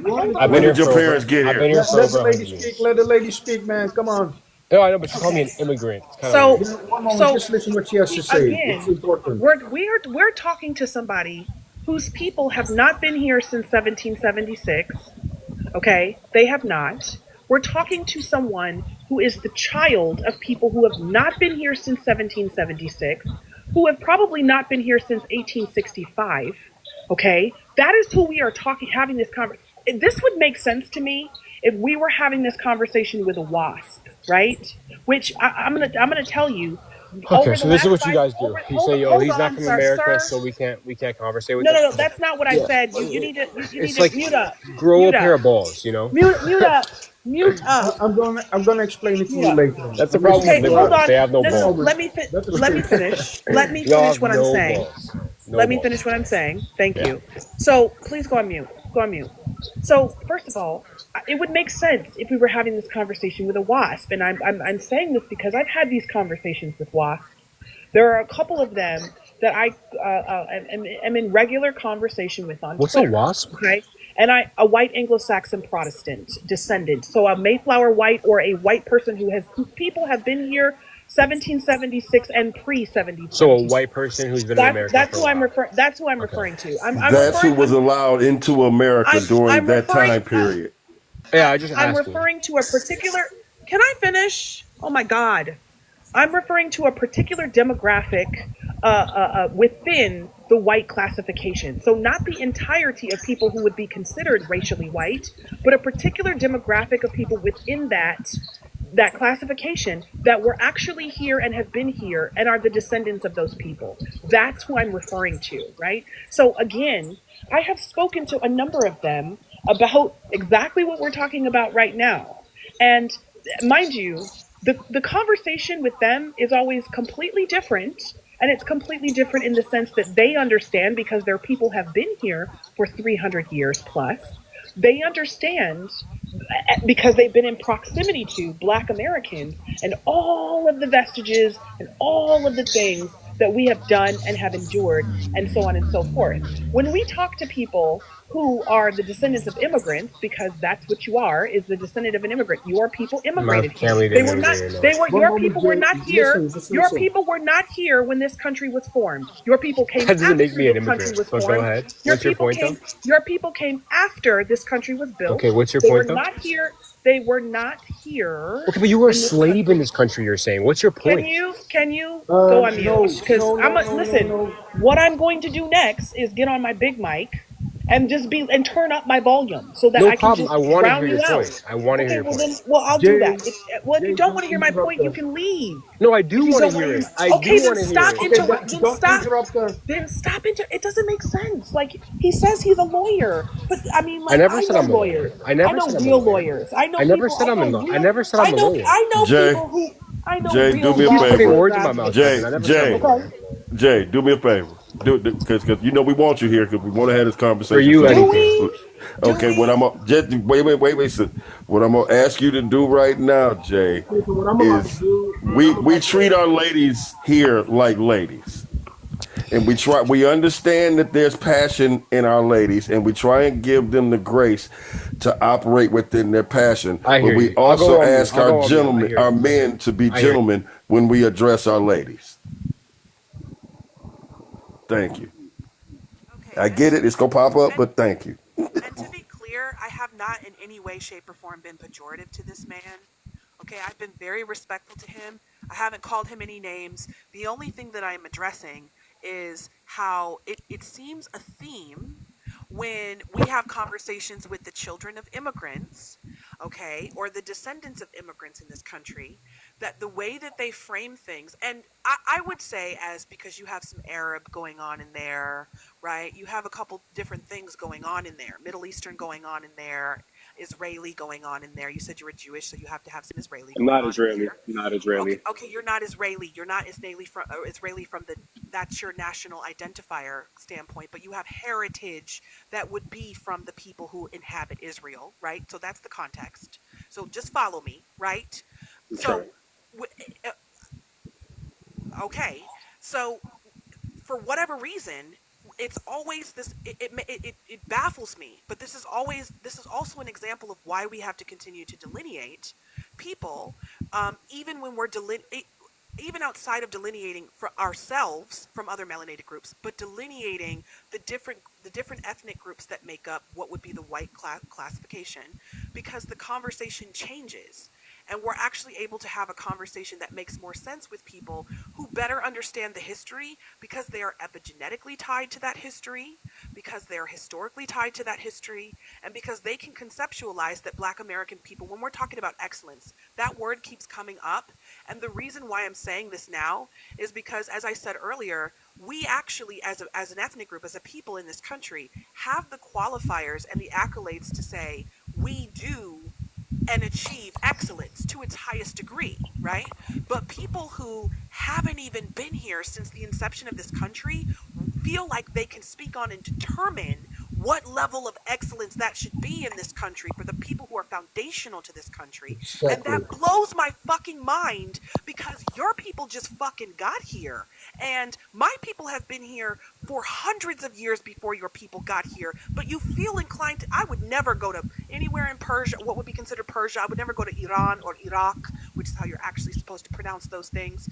Q: Hold
P: I've
Q: on.
P: been
G: When
P: here
G: did your
P: for over.
G: parents get
P: I've been
G: here?
P: here for
F: Let the
P: over
F: lady
P: 100 years.
F: speak. Let the lady speak, man. Come on.
P: No, I know, but she called me an
Q: Okay.
P: immigrant. It's kind
Q: So
P: of weird.
F: You know, one moment.
Q: so
F: Just listen what she has to say. It's
Q: again,
F: important.
Q: we're talking to somebody whose people have not been here since 1776. Okay, they have not. We're talking to someone who is the child of people who have not been here since 1776, who have probably not been here since 1865. Okay, that is who we are having this conversation. This would make sense to me if we were having this conversation with a wasp, right? Which I'm gonna tell you.
P: Okay,
Q: Over the
P: so this is
Q: last
P: what you guys do. You say, "Yo,
Q: hold
P: he's not
Q: on,
P: from
Q: sir,
P: America,
Q: sir.
P: so we can't conversate with
Q: No,
P: him."
Q: no, no. That's not what I
F: Yeah.
Q: said. You need to
P: It's
Q: mute
P: like
Q: up.
P: grow a
Q: Mute
P: pair
Q: up.
P: of balls, you know.
Q: Mute up.
F: I'm gonna explain it to
Q: Mute
F: you
Q: up.
F: later.
P: That's the
F: I'm
P: problem
Q: Okay,
P: with
F: listening to
Q: hold
F: her.
P: liberals;
Q: on.
P: they have no
Q: Just
F: One
P: balls.
F: moment.
Q: let me
F: Let her
Q: let me
F: speak.
Q: finish. Let me
P: Y'all
Q: finish
P: have
Q: what I'm
P: no
Q: saying.
P: balls. No
Q: Let me
P: balls.
Q: finish what I'm saying. Thank
P: Yeah.
Q: you. So please go on mute. Go on mute. So first of all, it would make sense if we were having this conversation with a wasp, and I'm saying this because I've had these conversations with wasps. There are a couple of them that I am in regular conversation with on
P: What's a
Q: Twitter.
P: wasp?
Q: Okay, and a white Anglo-Saxon Protestant descendant, so a Mayflower white or a white person whose people have been here 1776 and pre-1776.
P: So a white person who's been in America
Q: That's
P: for a
Q: who I'm
P: while.
Q: referring. That's who I'm
P: Okay.
Q: referring to. I'm
G: That's who
Q: referring.
G: was allowed into America during
Q: I'm
G: that
Q: referring.
G: time period.
P: Yeah, I just
Q: I'm
P: asking.
Q: referring to a particular. Can I finish? Oh my God. I'm referring to a particular demographic within the white classification. So not the entirety of people who would be considered racially white, but a particular demographic of people within that classification that were actually here and have been here and are the descendants of those people. That's who I'm referring to, right? So again, I have spoken to a number of them about exactly what we're talking about right now. And mind you, the conversation with them is always completely different. And it's completely different in the sense that they understand, because their people have been here for 300 years plus. They understand because they've been in proximity to Black Americans and all of the vestiges and all of the things that we have done and have endured, and so on and so forth. When we talk to people who are the descendants of immigrants, because that's what you are, is the descendant of an immigrant. Your people
P: My
Q: immigrated here.
P: family
Q: They
P: didn't
Q: were not.
P: immigrate here, no.
Q: They were.
F: One
Q: Your
F: moment,
Q: people were
F: Jay.
Q: not
F: Just
Q: here.
F: listen. Just
Q: Your
F: listen.
Q: people were not here when this country was formed. Your people came
P: That doesn't make
Q: after
P: me an
Q: this country
P: immigrant.
Q: was
P: But go
Q: formed.
P: ahead.
Q: Your
P: What's your
Q: people
P: point, though?
Q: came. Your people came after this country was built.
P: Okay, what's your
Q: They were
P: point, though?
Q: not here. They were not here
P: Okay, but you were a
Q: when this
P: slave in
Q: country.
P: this country. You're saying. What's your point?
Q: Can you go on
F: No,
Q: mute? Because
F: no, no, no, no,
Q: listen.
F: no.
Q: What I'm going to do next is get on my big mic and turn up my volume so that
P: No
Q: I can
P: problem.
Q: just
P: I want to
Q: drown
P: hear your
Q: you out.
P: point. I want to hear
Q: Okay,
P: your
Q: well
P: point.
Q: then, I'll do
F: Jay,
Q: that. If you don't
F: don't
Q: want to hear my
F: interrupt
Q: point, you
F: her.
Q: can leave.
P: No, I
Q: If
P: do
Q: you
P: want to
Q: don't want
P: hear
Q: to
P: it.
Q: hear,
P: I
Q: okay,
P: do
Q: then
P: want to hear
Q: stop.
P: it.
F: Okay,
Q: Then
F: don't
Q: stop.
F: interrupt her.
Q: Then stop. It doesn't make sense. Like, he says he's a lawyer, but I mean,
P: I
Q: like,
P: never
Q: I
P: said
Q: know
P: I'm a lawyer.
Q: lawyers.
P: I
Q: I
P: never
Q: know
P: said I'm a
Q: real
P: lawyer.
Q: lawyers. I know
P: I never
Q: people.
P: said I'm a lawyer. I never said I'm a lawyer.
Q: I know
G: Jay,
Q: people who. I know
G: Jay, do
Q: real
G: me a
Q: law
P: Keep putting
G: favor.
Q: school
P: words in my mouth,
Q: graduates.
P: Kevin. I
G: Jay,
P: never said I'm a
G: Jay,
Q: Okay.
P: lawyer.
G: Jay, do me a favor. Because you know we want you here because we want to have this
P: For
G: conversation.
P: you,
G: So
Q: Do
P: anything.
Q: we? Do
G: okay, what
Q: we?
G: I'm just wait. So what I'm gonna ask you to do right now, Jay,
F: Okay, so what I'm about to
G: is
F: do,
G: we treat our ladies here like ladies. And we understand that there's passion in our ladies, and we try and give them the grace to operate within their passion.
P: I
G: But
P: hear
G: we
P: you. I'll
G: also
P: go on mute.
G: ask
P: I'll
G: our
P: go on mute. I
G: gentlemen,
P: hear
G: our
P: you.
G: men, to be
P: I hear you.
G: gentlemen when we address our ladies. Thank you.
Q: Okay,
G: I get it. It's gonna pop up, but thank you.
Q: and to be clear, I have not in any way, shape, or form been pejorative to this man. Okay, I've been very respectful to him. I haven't called him any names. The only thing that I'm addressing is how it seems a theme when we have conversations with the children of immigrants, okay, or the descendants of immigrants in this country, that the way that they frame things, and I would say, as because you have some Arab going on in there, right? You have a couple different things going on in there, Middle Eastern going on in there, Israeli going on in there. You said you were Jewish, so you have to have some Israeli
P: I'm
Q: going
P: not
Q: on in
P: Israeli.
Q: there.
P: I'm not Israeli.
Q: Okay, you're not Israeli. You're not Israeli from the that's your national identifier standpoint, but you have heritage that would be from the people who inhabit Israel, right? So that's the context. So just follow me, right?
P: I'm
Q: So,
P: trying.
Q: okay, so for whatever reason, it's always this. It baffles me. But this is also an example of why we have to continue to delineate people, even when we're even outside of delineating for ourselves from other melanated groups, but delineating the different ethnic groups that make up what would be the white classification, because the conversation changes. And we're actually able to have a conversation that makes more sense with people who better understand the history, because they are epigenetically tied to that history, because they are historically tied to that history, and because they can conceptualize that Black American people, when we're talking about excellence, that word keeps coming up. And the reason why I'm saying this now is because, as I said earlier, we actually, as an ethnic group, as a people in this country, have the qualifiers and the accolades to say we do and achieve excellence to its highest degree, right? But people who haven't even been here since the inception of this country feel like they can speak on and determine what level of excellence that should be in this country for the people who are foundational to this country. And that blows my fucking mind, because your people just fucking got here. And my people have been here for hundreds of years before your people got here. But you feel inclined to, I would never go to anywhere in Persia, what would be considered Persia. I would never go to Iran or Iraq, which is how you're actually supposed to pronounce those things,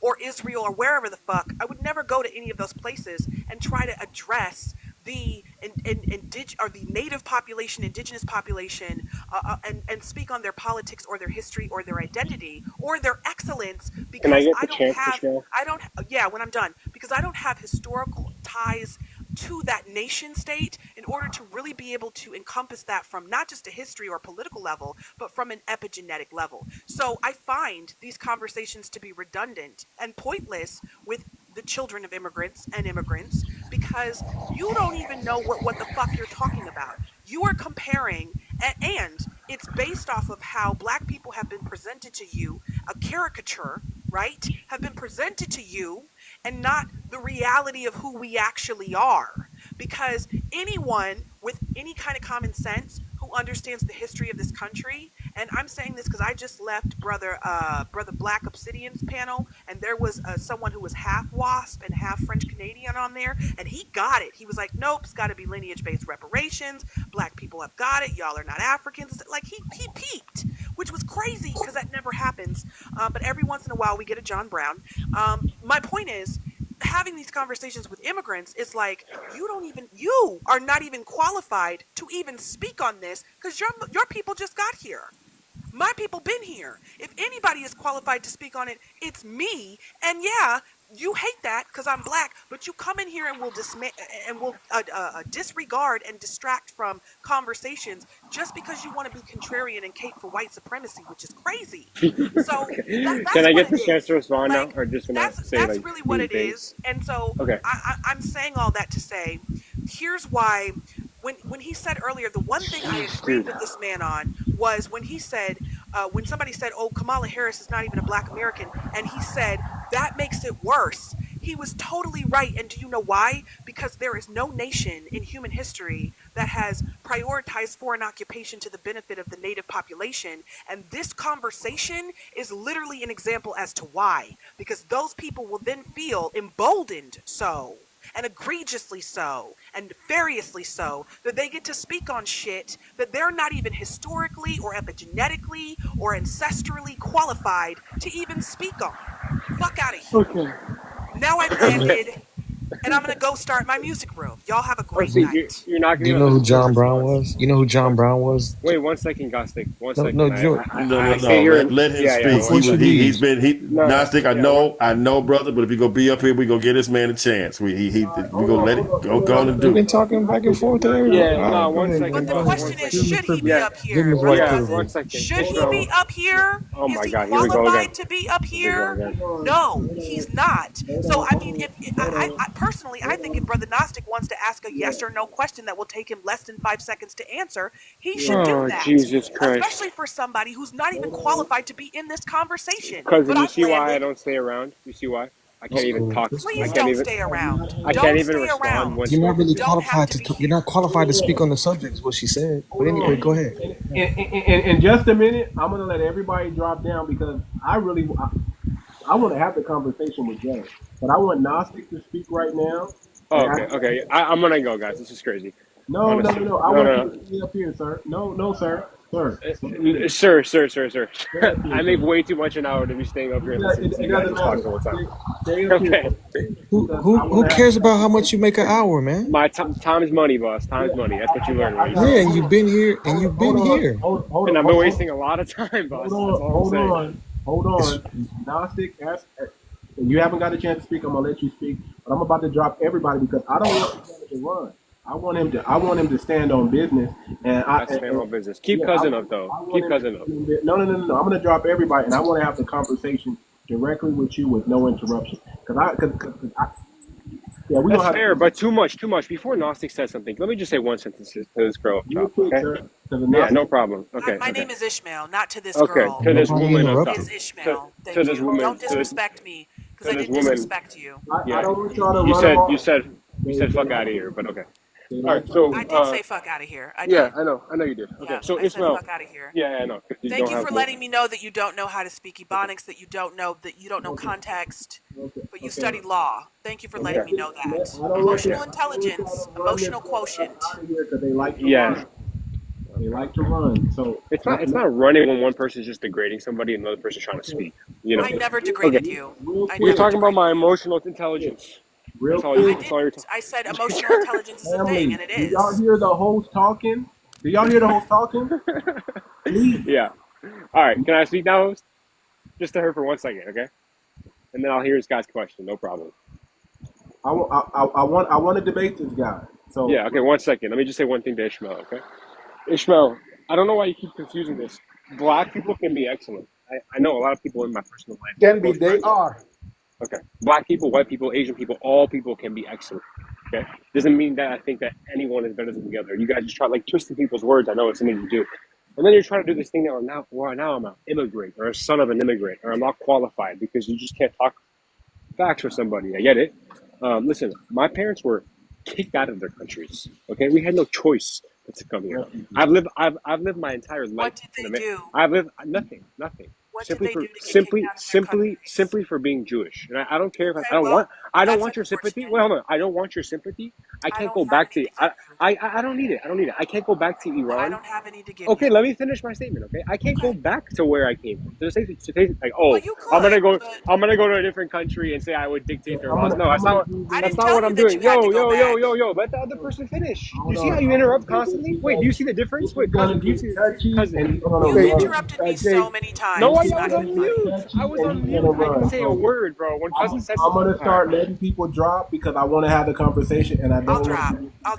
Q: or Israel or wherever the fuck. I would never go to any of those places and try to address the native population, indigenous population, and speak on their politics or their history or their identity or their excellence, because
P: Can I get the chance to share?
Q: when I'm done, because I don't have historical ties to that nation state in order to really be able to encompass that from not just a history or political level, but from an epigenetic level. So I find these conversations to be redundant and pointless with the children of immigrants and immigrants, because you don't even know what the fuck you're talking about. You are comparing, and it's based off of how Black people have been presented to you, a caricature, right? Have been presented to you, and not the reality of who we actually are. Because anyone with any kind of common sense who understands the history of this country, and I'm saying this because I just left brother Black Obsidian's panel, and there was someone who was half WASP and half French Canadian on there, and he got it. He was like, nope, it's got to be lineage-based reparations. Black people have got it. Y'all are not Africans. Like, he peeped, which was crazy because that never happens. But every once in a while we get a John Brown. My point is, having these conversations with immigrants is like, you are not even qualified to even speak on this, because your people just got here. My people been here. If anybody is qualified to speak on it, it's me. And yeah, you hate that because I'm Black, but you come in here and will disregard and distract from conversations just because you want to be contrarian and cape for white supremacy, which is crazy. So that's
P: Can I get
Q: what
P: the
Q: it
P: chance
Q: is.
P: to respond
Q: Like,
P: now, or just gonna say
Q: that's
P: like
Q: really what it
P: things?
Q: is. And so
P: Okay.
Q: I'm saying all that to say, here's why. When he said earlier, the one thing I agreed with this man on was when he said, when somebody said, oh, Kamala Harris is not even a Black American, and he said, that makes it worse. He was totally right. And do you know why? Because there is no nation in human history that has prioritized foreign occupation to the benefit of the native population. And this conversation is literally an example as to why. Because those people will then feel emboldened and egregiously so, and nefariously so, that they get to speak on shit that they're not even historically or epigenetically or ancestrally qualified to even speak on. Fuck out of here.
P: Okay.
Q: Now I've ended, and I'm going to go start my music room. Y'all have a great
P: Wait, so you're not
M: Do
P: gonna
M: you
P: be
M: know
P: able
M: who
P: to
M: John Brown was? You know who John Brown was?
P: Wait 1 second, Gnostic. One
M: No,
P: second.
M: no, Joe.
P: I sit here and
G: Let him
P: yeah.
G: speak.
M: Before she
G: He's
M: leaves.
G: been
P: No,
G: Gnostic. I
P: yeah.
G: know, brother. But if you go be up here, we gonna get this man a chance. We gonna let it go on and
M: We've
G: do
M: been
G: it.
M: talking back and forth to everybody.
P: Yeah,
M: All
P: no,
M: right, go
P: 1
M: ahead,
P: second,
M: go
Q: The
P: boss.
M: ahead.
P: 1
Q: question is,
P: second.
Q: should he be
P: Yeah,
Q: up
M: Give him
Q: here?
M: his white
P: yeah.
M: privilege.
P: 1 second.
Q: Should he
P: Ishmael.
Q: be up here?
P: Oh
Q: Is
P: my
Q: he
P: God, here we go again.
Q: qualified to be up
P: Here we go
Q: here?
P: again.
Q: No, he's not. So I mean, if I personally, I think if Brother Gnostic wants to ask a yes or no question that will take him less than 5 seconds to answer, he should do
P: Oh,
Q: that.
P: Jesus Christ.
Q: Especially for somebody who's not even qualified to be in this conversation.
P: Cousin,
Q: But
P: you
Q: I'm
P: see why I
Q: landing.
P: don't stay around? You see why? I
M: That's
P: can't even
M: cool.
P: talk.
M: That's
P: I
Q: Please
M: cool.
P: can't
Q: don't
P: even.
Q: stay around.
P: I
Q: Don't
P: can't even
Q: stay
P: respond
Q: around.
P: when
M: You're not
P: spoken
M: really
P: to.
Q: Don't have
M: qualified
Q: to
M: to.
Q: be
M: You're not qualified to speak on the subject. Is what she said. But anyway, go ahead.
C: In just a minute, I'm gonna let everybody drop down because I want to have the conversation with Jay, but I want Gnostic to speak right now.
P: Oh,
C: And
P: okay. I'm gonna go, guys. This is crazy.
C: no,
P: Honestly,
C: I
P: no,
C: want
P: no,
C: you to stay up here, sir. No, sir.
P: no. Sir.
C: Stay up here,
P: I make
C: sir.
P: way too much an hour to be staying up here and listening to
C: It
P: you guys
C: doesn't
P: just talk
C: matter.
P: the whole time.
C: Stay up here,
P: Okay.
C: sir.
M: Who
C: Because
M: who
C: I
M: who
C: want to have
M: cares
C: the
M: about how
C: conversation.
M: much you make an hour, man?
P: My time is money, boss. Time is money. That's what you learn when you
C: got
M: Yeah,
P: speak.
M: and you've been here, and you've been here.
P: And I've been wasting a lot of time, boss. That's all I'm saying.
C: Hold
M: It's,
C: on. Gnostic, you haven't got a chance to speak. I'm gonna let you speak, but I'm about to drop everybody because I don't want him to run. I want him to stand on business, and
P: That's stand on business. Keep cousin up, though. Keep cousin up.
C: No. I'm gonna drop everybody, and I want to have the conversation directly with you with no interruption. Yeah, we
P: That's
C: don't have
P: fair, but too much. Before Gnostic says something, let me just say one sentence to this girl up
C: real
P: top,
C: quick,
P: okay?
C: sir. To the
P: Yeah,
C: Gnostic.
P: no problem. Okay,
Q: My
P: okay.
Q: name is Ishmael, not to this
P: Okay,
Q: girl.
P: to this
M: nobody
P: woman up top.
Q: Is
M: interrupted.
Q: Ishmael.
P: To
Q: Thank
P: this
Q: you.
P: woman.
Q: Don't
P: To this,
Q: disrespect me because
P: to
Q: I
P: this
Q: didn't
P: woman.
Q: disrespect you.
C: I
P: Yeah.
C: don't want y'all to
P: You
C: run
P: said
C: off.
P: you said you
C: They
P: said fuck out of here, but okay. All
C: like
P: right, so
Q: I did say fuck out of here. I
P: yeah,
Q: did.
P: I know you did. Okay,
Q: Yeah,
P: so
Q: I said
P: Ismael,
Q: fuck out of here.
P: yeah, I know. 'Cause you
Q: Thank
P: don't
Q: you
P: have
Q: for
P: to.
Q: letting me know that you don't know how to speak Ebonics, that you don't know context, but you study law. Thank you for letting me know that. Emotional intelligence, emotional quotient.
C: because they like to
P: Yeah,
C: run. They like to run. So
P: it's not running when one person's just degrading somebody and another person's trying to speak. You know.
Q: I never
P: Okay.
Q: degraded you. I
P: We're
Q: never
P: talking about
Q: degraded
P: my
Q: you.
P: emotional intelligence.
C: real
P: That's all.
C: quick,
P: That's all you're talking.
Q: I said emotional intelligence is a thing,
C: family.
Q: and it
C: Do y'all
Q: is.
C: hear the host talking? Do y'all hear the host talking? Please.
P: Yeah. All right. Can I speak now, host? Just to her for 1 second, okay? And then I'll hear this guy's question. No problem.
C: I want to debate this guy. So
P: Yeah. Okay. 1 second. Let me just say one thing to Ishmael. Okay. Ishmael, I don't know why you keep confusing this. Black people can be excellent. I know a lot of people in my personal life.
F: Can be,
P: Close
F: they
P: friends.
F: are.
P: Okay. Black people, white people, Asian people, all people can be excellent. Okay. Doesn't mean that I think that anyone is better than the other. You guys just try like twisting people's words. I know it's something you do. And then you're trying to do this thing that now I'm an immigrant or a son of an immigrant or I'm not qualified because you just can't talk facts for somebody. I get it. Listen, my parents were kicked out of their countries. Okay, we had no choice but to come here. I've lived my entire life.
Q: What did they do?
P: I've lived nothing.
Q: What
P: Simply
Q: did they
P: for
Q: do to get kicked out of their countries?
P: simply for being Jewish. And I don't care if
Q: Okay,
P: I don't
Q: well,
P: want I don't
Q: that's
P: want your sympathy.
Q: unfortunate.
P: Well, hold on. I don't want your sympathy. I can't go back to I don't need it. I can't go back to Iran.
Q: I don't have any to give
P: Okay,
Q: you.
P: let me finish my statement. Okay, I can't go back to where I came from. To say like, oh,
Q: Well, you
P: I'm gonna
Q: could,
P: go.
Q: but
P: I'm gonna go to a different country and say I would dictate their laws. No,
Q: I
P: that's not
Q: didn't
P: what
Q: tell
P: I'm
Q: you that
P: doing.
Q: you had to go back.
P: Yo. Let the other person finish. You see how you interrupt constantly? Wait, do you see the difference? Wait, cousin, do you see? Cousin,
Q: You interrupted me so many times.
P: no, I
Q: It's
P: was
Q: not
P: on
Q: even funny.
P: mute. I was on mute. I didn't say a word, bro. When cousin said
C: I'm gonna
P: something,
C: start letting people drop because I want to have the conversation and I don't.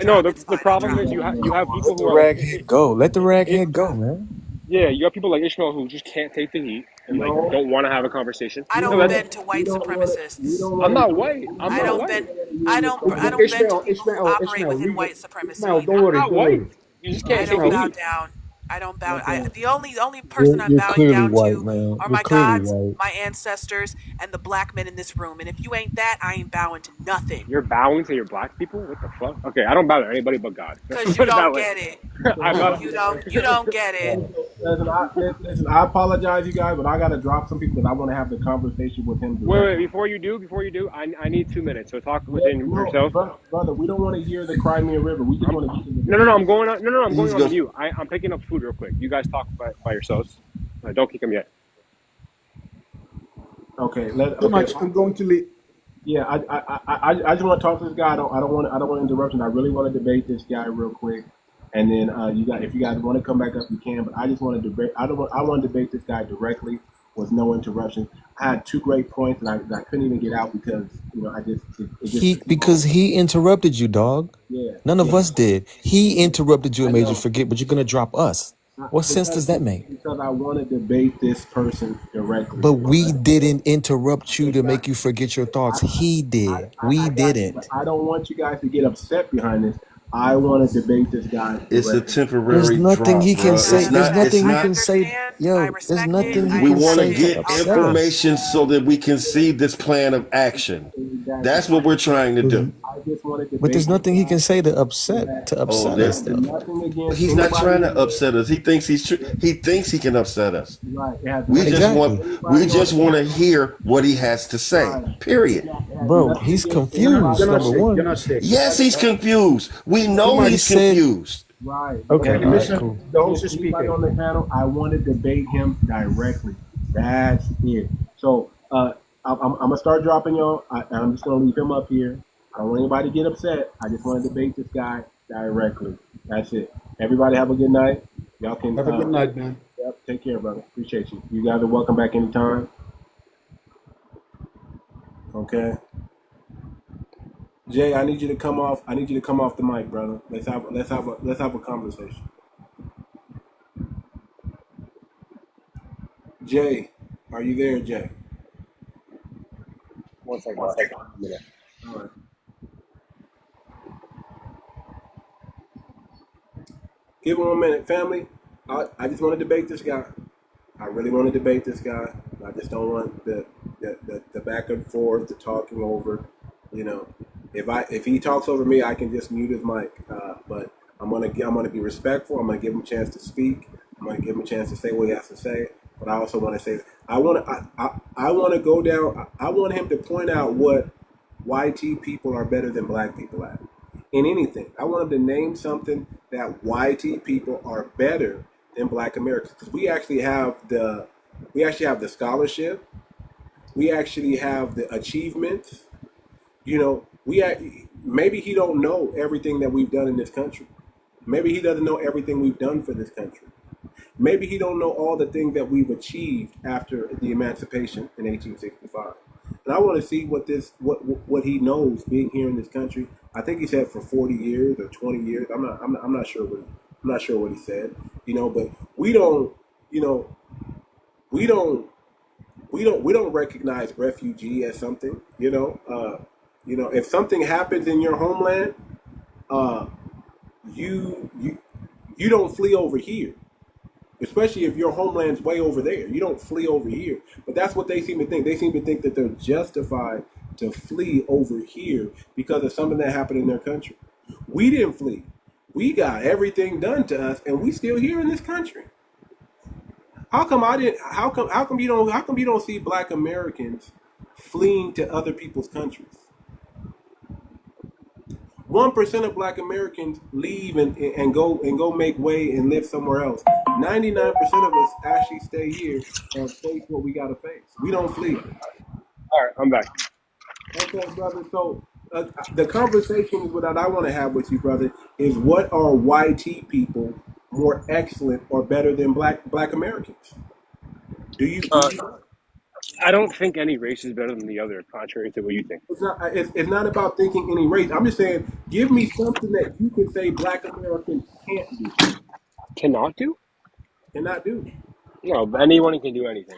P: No, the problem is you have people
M: let
P: who
M: the
P: are
M: raghead go. Let the raghead go, man.
P: yeah, you have people like Ishmael who just can't take the heat and like don't want to have a conversation.
Q: I
P: No,
Q: don't
P: that's,
Q: bend to white supremacists.
P: I'm not white. I'm
Q: I
P: not
Q: don't
P: white.
Q: bend. I don't bend to people who operate within white supremacy.
F: Ishmael, don't
P: I'm
F: worry,
P: not
F: don't
P: white.
F: worry.
P: You just
Q: I
P: can't take
Q: don't
P: the
Q: bow
P: heat.
Q: down. I don't bow. The only person I'm
M: You're
Q: bowing
M: clearly
Q: down
M: white,
Q: to
M: man.
Q: are
M: You're
Q: my
M: clearly
Q: gods,
M: white.
Q: my ancestors, and the black men in this room. And if you ain't that, I ain't bowing to nothing.
P: You're bowing to your black people? What the fuck? Okay, I don't bow to anybody but God.
Q: Because
P: Put
Q: you
P: it that
Q: don't
P: way.
Q: get it.
P: I bow.
Q: You don't get it.
C: Listen, I apologize, you guys, but I gotta drop some people because I want to have the conversation with him.
P: Wait, before you do, I need 2 minutes. So talk within yourself.
C: Brother, we don't want to hear the Crimea River. We just want to get to the
P: No, I'm going on. No, I'm going
G: He's
P: on
G: go-
P: mute. I'm picking up food real quick. You guys talk by yourselves. Don't kick him yet.
C: Okay,
F: Too much. I'm going to leave.
C: Yeah, I just want to talk to this guy. I don't want interruption. I really want to debate this guy real quick, and then if you guys want to come back up, you can. But I just want to debate. I want to debate this guy directly with no interruption. I had two great points, and I couldn't even get out because
M: Because he interrupted you, dog.
C: Yeah.
M: None of us did. He interrupted you and
C: I
M: made you
C: know.
M: forget, but you're gonna drop us. What sense does that make?
C: Because I want to debate this person directly.
M: But we didn't interrupt you to make you forget your thoughts. He did. We didn't.
C: I don't want you guys to get upset behind this. I want to debate this guy.
G: It's a
C: directly.
G: temporary
M: There's nothing
G: drop,
M: he can
G: bro.
M: say.
G: It's
M: There's
G: not.
M: nothing
G: It's
M: he
G: not.
M: can say. Yo, there's nothing he
G: We
M: can
G: want
M: say
G: to get
M: to upset us.
G: information so that we can see this plan of action. That's what we're trying to do.
C: I just want to debate.
M: But there's nothing he can say to upset
G: Oh,
M: us. Though.
C: Nothing against
G: he's not
C: anybody.
G: trying to upset us. He thinks he thinks he can upset us.
C: Right. It has
G: We
C: nothing-
G: just want to hear what he has to say. Period.
M: Bro, he's confused. Number one.
G: Yes, he's confused. We know
M: Somebody
G: he's
M: said-
G: confused.
C: Right.
M: Okay, all right,
C: listen,
M: cool.
C: The host is speaking on the panel. I want to debate him directly. That's it. So I'm gonna start dropping y'all. I'm just gonna leave him up here. I don't want anybody to get upset. I just want to debate this guy directly. That's it. Everybody have a good night. Y'all can
F: Have a good night, man.
C: Yep. Take care, brother. Appreciate you. You guys are welcome back anytime. Okay. Jay, I need you to come off. I need you to come off the mic, brother. Let's have a conversation. Jay, are you there, Jay?
P: One second. Yeah.
C: All right. Give him 1 minute, family. I just want to debate this guy. I really want to debate this guy. I just don't want the back and forth, the talking over. You know, if he talks over me, I can just mute his mic. But I'm gonna be respectful. I'm gonna give him a chance to speak. I'm gonna give him a chance to say what he has to say. But I also want to say I want to go down. I want him to point out what YT people are better than black people at in anything. I want him to name something that YT people are better than black Americans, because we actually have the scholarship. We actually have the achievements. You know, maybe he don't know everything that we've done in this country. Maybe he doesn't know everything we've done for this country. Maybe he don't know all the things that we've achieved after the emancipation in 1865. And I want to see what he knows being here in this country. I think he said for 40 years or 20 years. I'm not sure what he said. You know, but we don't recognize refugee as something. You know, if something happens in your homeland, you don't flee over here. Especially if your homeland's way over there. You don't flee over here. But that's what they seem to think. They seem to think that they're justified to flee over here because of something that happened in their country. We didn't flee. We got everything done to us, and we still here in this country. How come you don't see black Americans fleeing to other people's countries? 1% of black Americans leave and go make way and live somewhere else. 99% of us actually stay here and face what we gotta face. We don't flee.
P: All right, I'm back.
C: Okay, brother. So the conversation that I want to have with you, brother, is what are YT people more excellent or better than black Americans? Do you?
P: I don't think any race is better than the other, contrary to what you think.
C: It's not about thinking any race. I'm just saying, give me something that you can say black Americans can't do.
P: Cannot do?
C: Cannot do.
P: No, but anyone can do anything.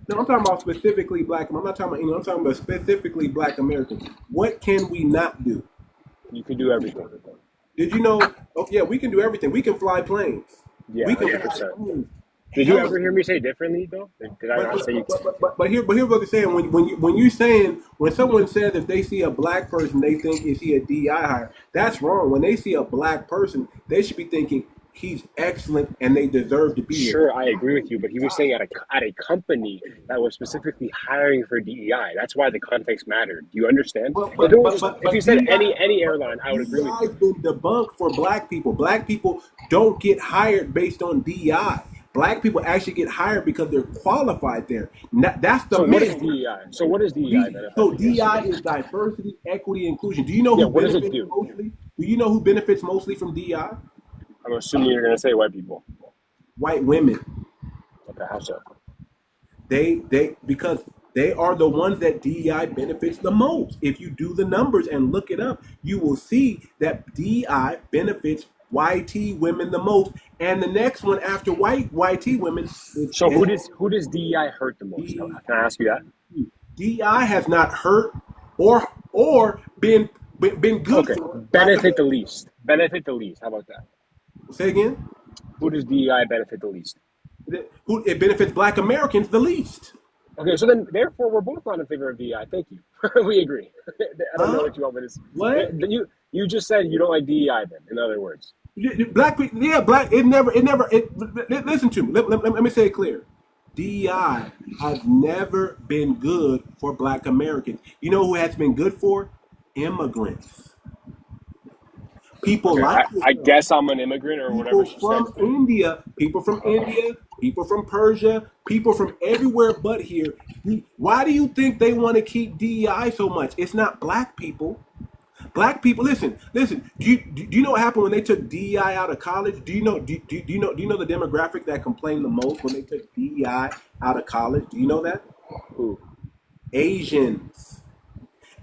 C: No, I'm talking about specifically black. I'm not talking about I'm talking about specifically black Americans. What can we not do?
P: You can do everything.
C: Did you know? Oh, yeah, we can do everything. We can fly planes.
P: Yeah,
C: we can
P: 100%.
C: fly planes.
P: Did you ever hear me say differently, though? Did I not say you?
C: But here's what they're saying. When someone says if they see a black person, they think is he a DI hire? That's wrong. When they see a black person, they should be thinking he's excellent and they deserve to be here.
P: Sure, I agree with you, but he was saying at a company that was specifically hiring for DEI. That's why the context mattered. Do you understand? If you said any airline, I would agree with you.
C: DEI has been debunked for black people. Black people don't get hired based on DEI. Black people actually get hired because they're qualified there. That's the
P: So
C: myth.
P: what is DEI? So what is DEI then?
C: So DEI is diversity, equity, inclusion. Do you know
P: Yeah,
C: who
P: what does it
C: benefits
P: do?
C: mostly? Do you know who benefits mostly from DEI?
P: I'm assuming you're going to say white people.
C: White women.
P: Okay, how so?
C: Because they are the ones that DEI benefits the most. If you do the numbers and look it up, you will see that DEI benefits YT women the most, and the next one after YT women is.
P: So who does DEI hurt the most? Can I ask you that?
C: DEI has not hurt or been good.
P: Okay, benefit the least. Benefit the least. How about that?
C: Say again.
P: Who does DEI benefit the least?
C: It benefits Black Americans the least.
P: Okay, so then therefore we're both not in favor of DEI. Thank you. We agree. I don't know what you want, but
C: what
P: you just said you don't like DEI. Then, in other words.
C: Black people, yeah, black. Listen to me. Let me say it clear. DEI has never been good for Black Americans. You know who has been good for? Immigrants. People
P: I guess I'm an immigrant or whatever.
C: People from India, people from Persia, people from everywhere but here. Why do you think they want to keep DEI so much? It's not Black people. Black people, listen. Do you know what happened when they took DEI out of college? Do you know the demographic that complained the most when they took DEI out of college? Do you know that?
P: Who?
C: Asians.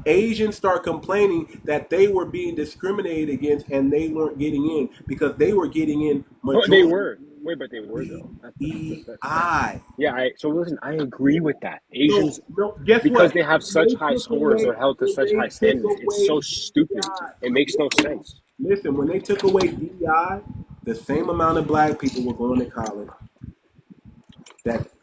C: Asians start complaining that they were being discriminated against and they weren't getting in because they were getting in.
P: They were. Wait, but they were though.
C: DEI.
P: Yeah. So listen, I agree with that. Asians,
C: guess
P: because
C: what?
P: they have such high scores, are held to such high standards. It's so stupid. It makes no sense.
C: Listen, when they took away DEI, the same amount of Black people were going to college.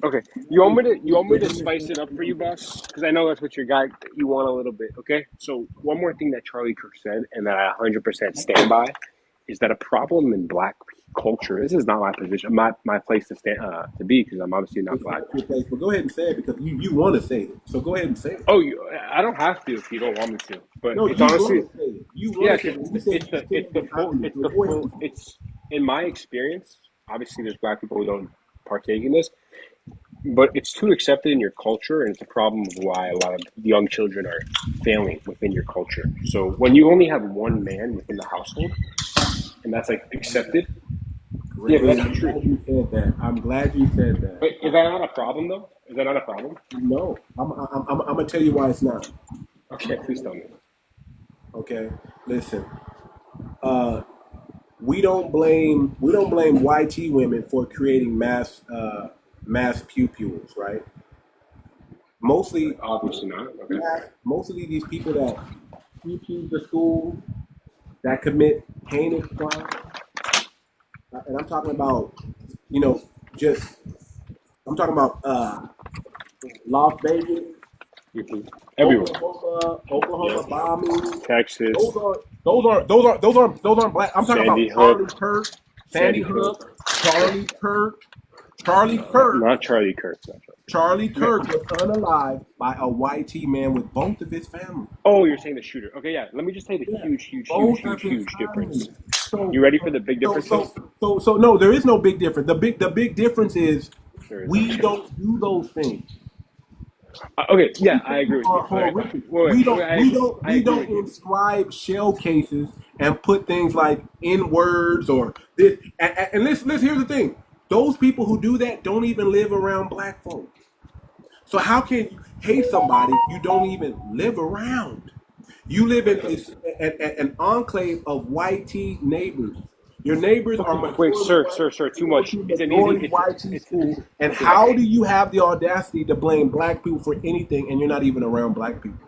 P: Okay, you want me to spice it up for you, boss? Because I know that's what you want a little bit. Okay, so one more thing that Charlie Kirk said, and that I 100% stand by, is that a problem in Black culture. This is not my position, my place to stand to be, because I'm obviously not Black.
C: But go ahead and say it because you want to say it. So go ahead and say it.
P: Oh, I don't have to if you don't want me to. But
C: no,
P: it's honestly,
C: it's
P: in my experience. Obviously, there's Black people who don't partake in this. But it's too accepted in your culture, and it's a problem of why a lot of young children are failing within your culture. So when you only have one man within the household, and that's like accepted, yeah, but that's true.
C: I'm glad you said that.
P: But is that not a problem, though? Is that not a problem?
C: No, I'm gonna tell you why it's not.
P: Okay, please tell me.
C: Okay, listen. We don't blame YT women for creating mass pupules, right? Mostly,
P: obviously not. Okay.
C: Mostly these people that pupu the school, that commit heinous crimes, and I'm talking about, I'm talking about Las Vegas,
P: everywhere,
C: Oklahoma bombing,
P: Texas.
C: Those aren't Black. I'm talking
P: Sandy
C: about Sandy Hook, Charlie Kirk.
P: Not Charlie Kirk.
C: Charlie Kirk was unalived by a YT man with both of his family.
P: Oh, you're saying the shooter. Okay, yeah. Let me just say the huge difference. So, you ready for the big difference?
C: So no, there is no big difference. The big difference is we don't do those things.
P: Okay, yeah, I agree with you.
C: We don't inscribe shell cases and put things like N words or this. And listen, here's the thing. Those people who do that don't even live around Black folks. So how can you hate somebody you don't even live around? You live in an enclave of YT neighbors. Your neighbors are
P: wait, sir, too much. It's an easy
C: YT school. And how do you have the audacity to blame Black people for anything and you're not even around Black people?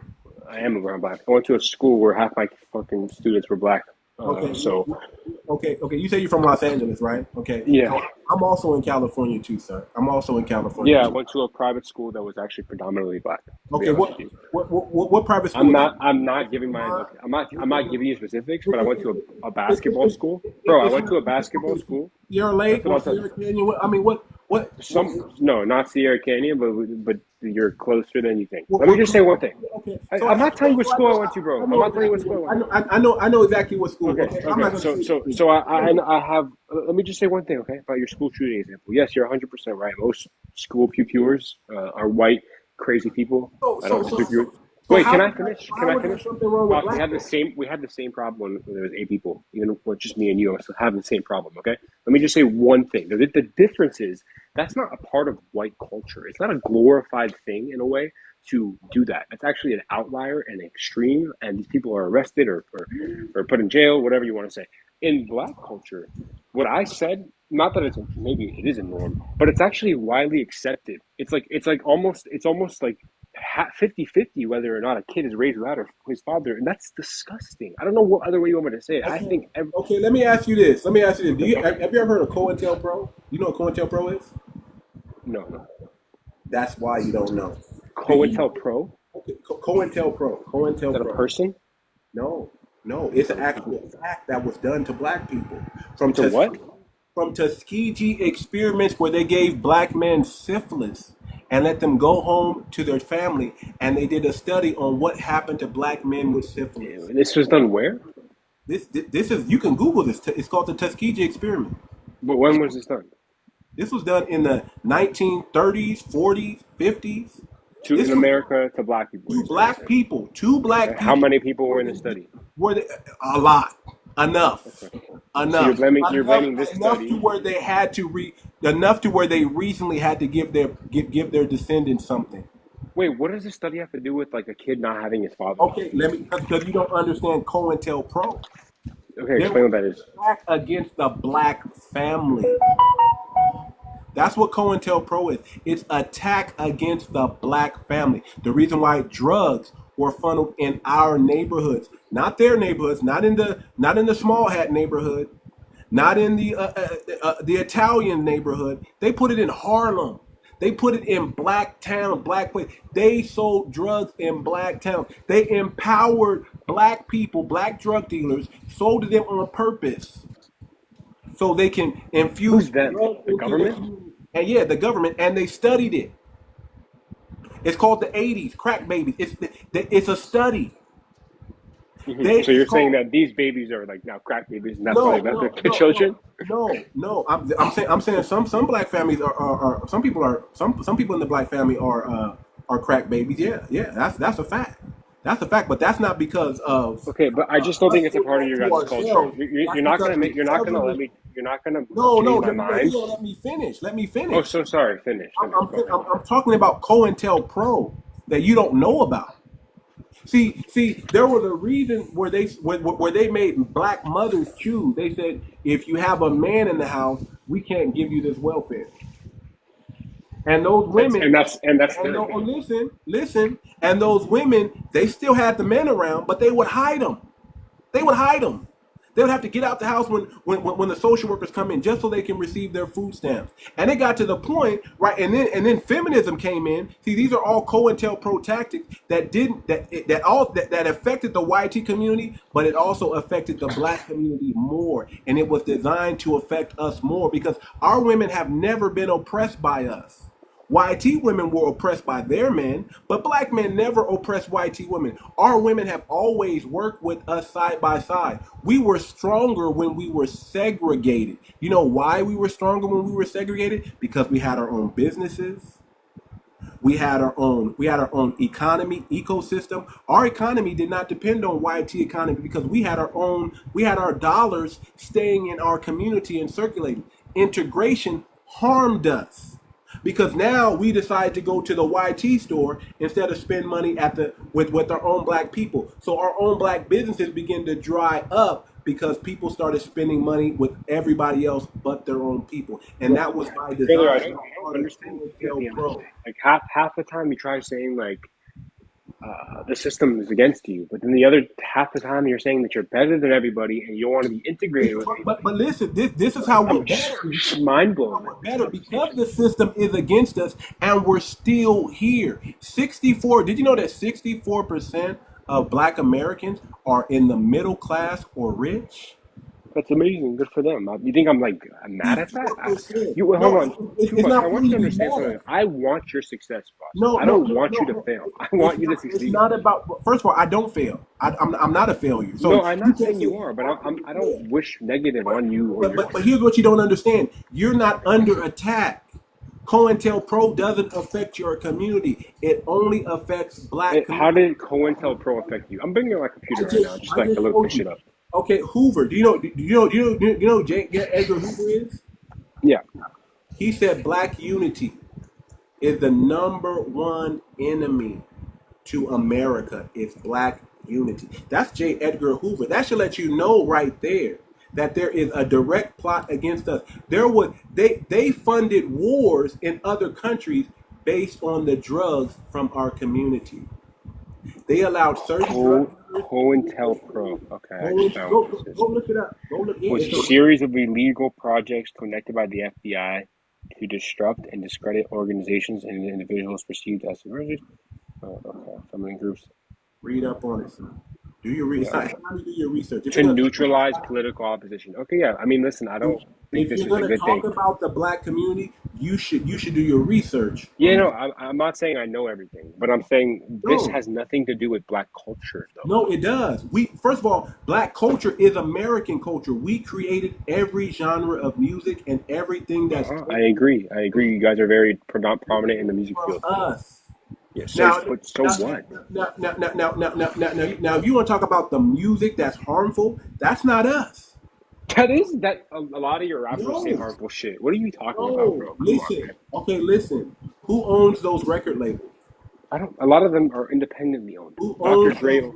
P: I am around Black. I went to a school where half my fucking students were Black.
C: Okay. You say you're from Los Angeles, right? Okay.
P: Yeah.
C: So I'm also in California too, sir. I'm also in California.
P: Yeah,
C: too.
P: I went to a private school that was actually predominantly Black.
C: Okay. What private school?
P: I'm not giving you specifics, but I went to a basketball school. Bro, I went to a basketball school.
C: Sierra Lake or Sierra Canyon. I mean, What?
P: No, not Sierra Canyon, but you're closer than you think.
C: Well,
P: Let me just say one thing.
C: Okay.
P: I'm not telling you what school I went to, bro. I'm not telling you what school I went to.
C: I know exactly what school.
P: Okay.
C: I'm not gonna
P: So I have. Let me just say one thing, okay, about your school shooting example. Yes, you're 100% right. Most school pupilers are white, crazy people. I don't disagree with. Wait, can I finish? Can I finish? We had the same problem when there was 8 people, even with just me and you. I still have the same problem. Okay, let me just say one thing. The difference is that's not a part of white culture. It's not a glorified thing in a way to do that. It's actually an outlier and extreme, and these people are arrested or put in jail, whatever you want to say. In black culture, what I said, not that maybe it is a norm, but it's actually widely accepted. It's almost like 50-50 whether or not a kid is raised without his father, and that's disgusting. I don't know what other way you want me to say it. I think
C: okay, let me ask you this. Have you ever heard of COINTELPRO? You know what COINTELPRO is?
P: No.
C: That's why you don't know.
P: COINTELPRO?
C: Okay, COINTELPRO.
P: Is that a person?
C: No. It's an actual act that was done to black people. From Tuskegee experiments where they gave black men syphilis and let them go home to their family, and they did a study on what happened to black men with syphilis.
P: This was done where?
C: This is, you can Google this. It's called the Tuskegee experiment.
P: But when was this done?
C: This was done in the 1930s, 40s, 50s.
P: In America, to black people.
C: Two black people.
P: How many people were in the study?
C: A lot. Enough.
P: So you're blaming this study.
C: Enough to where they recently had to give their descendants something.
P: Wait, what does this study have to do with like a kid not having his father?
C: Okay, because you don't understand COINTELPRO.
P: Okay, explain what that is.
C: Attack against the black family. That's what COINTELPRO is. It's attack against the black family. The reason why drugs were funneled in our neighborhoods, not their neighborhoods, not in the small hat neighborhood, not in the Italian neighborhood. They put it in Harlem. They put it in black town, black place. They sold drugs in black town. They empowered black people, black drug dealers, sold to them on purpose, so they can infuse
P: them. The government?
C: The government, and they studied it. It's called the 80s, crack babies. It's a study.
P: Mm-hmm. So you're saying that these babies are like now crack babies, and that's why they're children?
C: No. I'm saying some black families are some people in the black family are crack babies. Yeah. That's a fact. That's a fact, but that's not because of.
P: Okay, but I just don't think it's a part of your guys' culture. You're not gonna let me.
C: No. Let me finish.
P: Oh, so sorry. Finish.
C: I'm talking about COINTELPRO that you don't know about. See, there was a reason where they made black mothers choose. They said, if you have a man in the house, we can't give you this welfare. And those women, listen, and those women, they still had the men around, but they would hide them. They would have to get out the house when the social workers come in, just so they can receive their food stamps. And it got to the point, right? And then feminism came in. See, these are all COINTELPRO tactics that affected the YT community, but it also affected the black community more. And it was designed to affect us more because our women have never been oppressed by us. YT women were oppressed by their men, but black men never oppressed YT women. Our women have always worked with us side by side. We were stronger when we were segregated. You know why we were stronger when we were segregated? Because we had our own businesses. We had our own economy, ecosystem. Our economy did not depend on YT economy because we had our dollars staying in our community and circulating. Integration harmed us. Because now we decide to go to the YT store instead of spend money with our own black people. So our own black businesses begin to dry up because people started spending money with everybody else but their own people. And that was by design.
P: I don't understand. Like half the time you try saying like the system is against you, but then the other half the time you're saying that you're better than everybody and you want to be integrated with people.
C: But listen, this is how we're better.
P: I'm just mind blown.
C: We're better because the system is against us and we're still here. 64. Did you know that 64% of black Americans are in the middle class or rich?
P: That's amazing. Good for them. You think I'm like mad at that? Hold
C: No,
P: on.
C: it's
P: Too much.
C: not
P: I
C: for
P: want
C: you
P: you
C: to
P: to
C: be
P: understand
C: mad.
P: something. I want your success, boss.
C: No,
P: I
C: no,
P: don't
C: no,
P: want you to
C: no.
P: fail. I want you to
C: It's
P: succeed.
C: not about. First of all, I don't fail. I'm not a failure. So
P: No, I'm
C: you
P: not
C: can't
P: saying
C: say.
P: you are, but I don't wish negative on you or your.
C: But here's what you don't understand. You're not under attack. COINTELPRO doesn't affect your community. It only affects black
P: How
C: community.
P: did COINTELPRO affect you? I'm bringing up my computer right now, just
C: I
P: like to
C: just
P: look
C: told
P: this shit
C: you.
P: up.
C: Okay, Hoover. Do you know J. Edgar Hoover is?
P: Yeah.
C: He said black unity is the number one enemy to America. Is black unity. That's J. Edgar Hoover. That should let you know right there that there is a direct plot against us. They funded wars in other countries based on the drugs from our community. They allowed certain drug dealers.
P: COINTELPRO. Okay, I just found what this is.
C: Go look it up. Go look.
P: Was a series of illegal projects conducted by the FBI to disrupt and discredit organizations and individuals perceived as subversive. Okay, feminine groups.
C: Read up on it. Do your research. How do you do your research?
P: To neutralize political opposition. Okay, yeah. I mean, listen, I don't think this is a good thing.
C: If you're going to talk about the black community, you should do your research.
P: Yeah, no, I'm not saying I know everything, but I'm saying this has nothing to do with black culture, though.
C: No, it does. First of all, black culture is American culture. We created every genre of music and everything that's.
P: I agree. You guys are very prominent in the music field.
C: Us.
P: Yeah, so what?
C: Now, if you want to talk about the music that's harmful, that's not us.
P: That a lot of your rappers say harmful shit. What are you talking about, bro?
C: Listen. Who owns those record labels?
P: A lot of them are independently owned. Dr. Dre.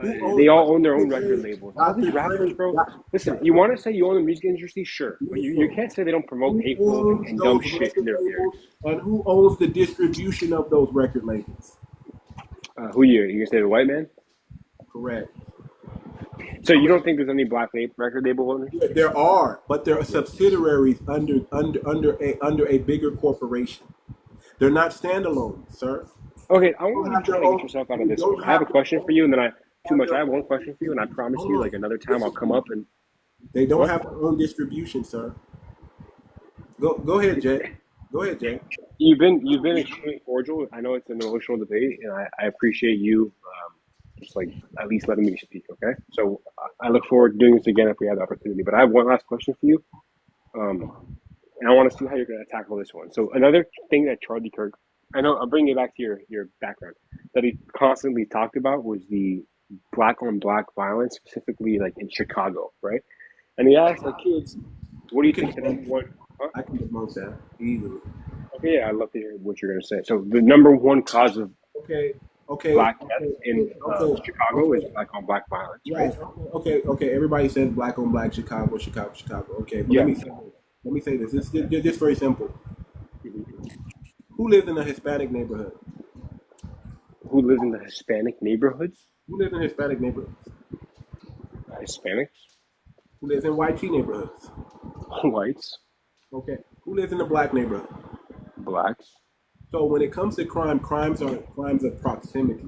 P: They all own their own record labels. All these rappers, bro. Listen, you want to say you own the music industry? Sure. But you can't say they don't promote hateful and dumb shit in their lyrics.
C: And who owns the distribution of those record labels?
P: Who you gonna say the white man?
C: Correct.
P: So you don't think there's any black record label owners?
C: Yeah, there are, but there are subsidiaries under a bigger corporation. They're not standalone, sir.
P: Okay, I want you to try to get yourself out of this one. I have a question for you, and then I have one question for you, and I promise you, like another time, I'll come up and.
C: They don't have their own distribution, sir. Go ahead, Jay. Go ahead, Jay.
P: You've been extremely cordial. I know it's an emotional debate, and I appreciate you just like at least letting me speak. Okay, so I look forward to doing this again if we have the opportunity. But I have one last question for you, and I want to see how you're going to tackle this one. So another thing that Charlie Kirk, I know I'm bringing it back to your background, that he constantly talked about was the black on black violence, specifically like in Chicago, right? And he asked the kids, "What do you think the number one?" Huh?
C: I can debunk that easily.
P: Okay, yeah, I'd love to hear what you're going to say. So the number one cause of black death in Chicago is black on black violence.
C: Right. Okay. Everybody says black on black Chicago. Okay, but let me say this. It's just very simple. Who lives in a Hispanic neighborhood?
P: Who lives in the Hispanic neighborhoods?
C: Who lives in Hispanic neighborhoods?
P: Hispanics.
C: Who lives in white neighborhoods?
P: Whites.
C: Okay. Who lives in the black neighborhood?
P: Blacks.
C: So when it comes to crimes are crimes of proximity.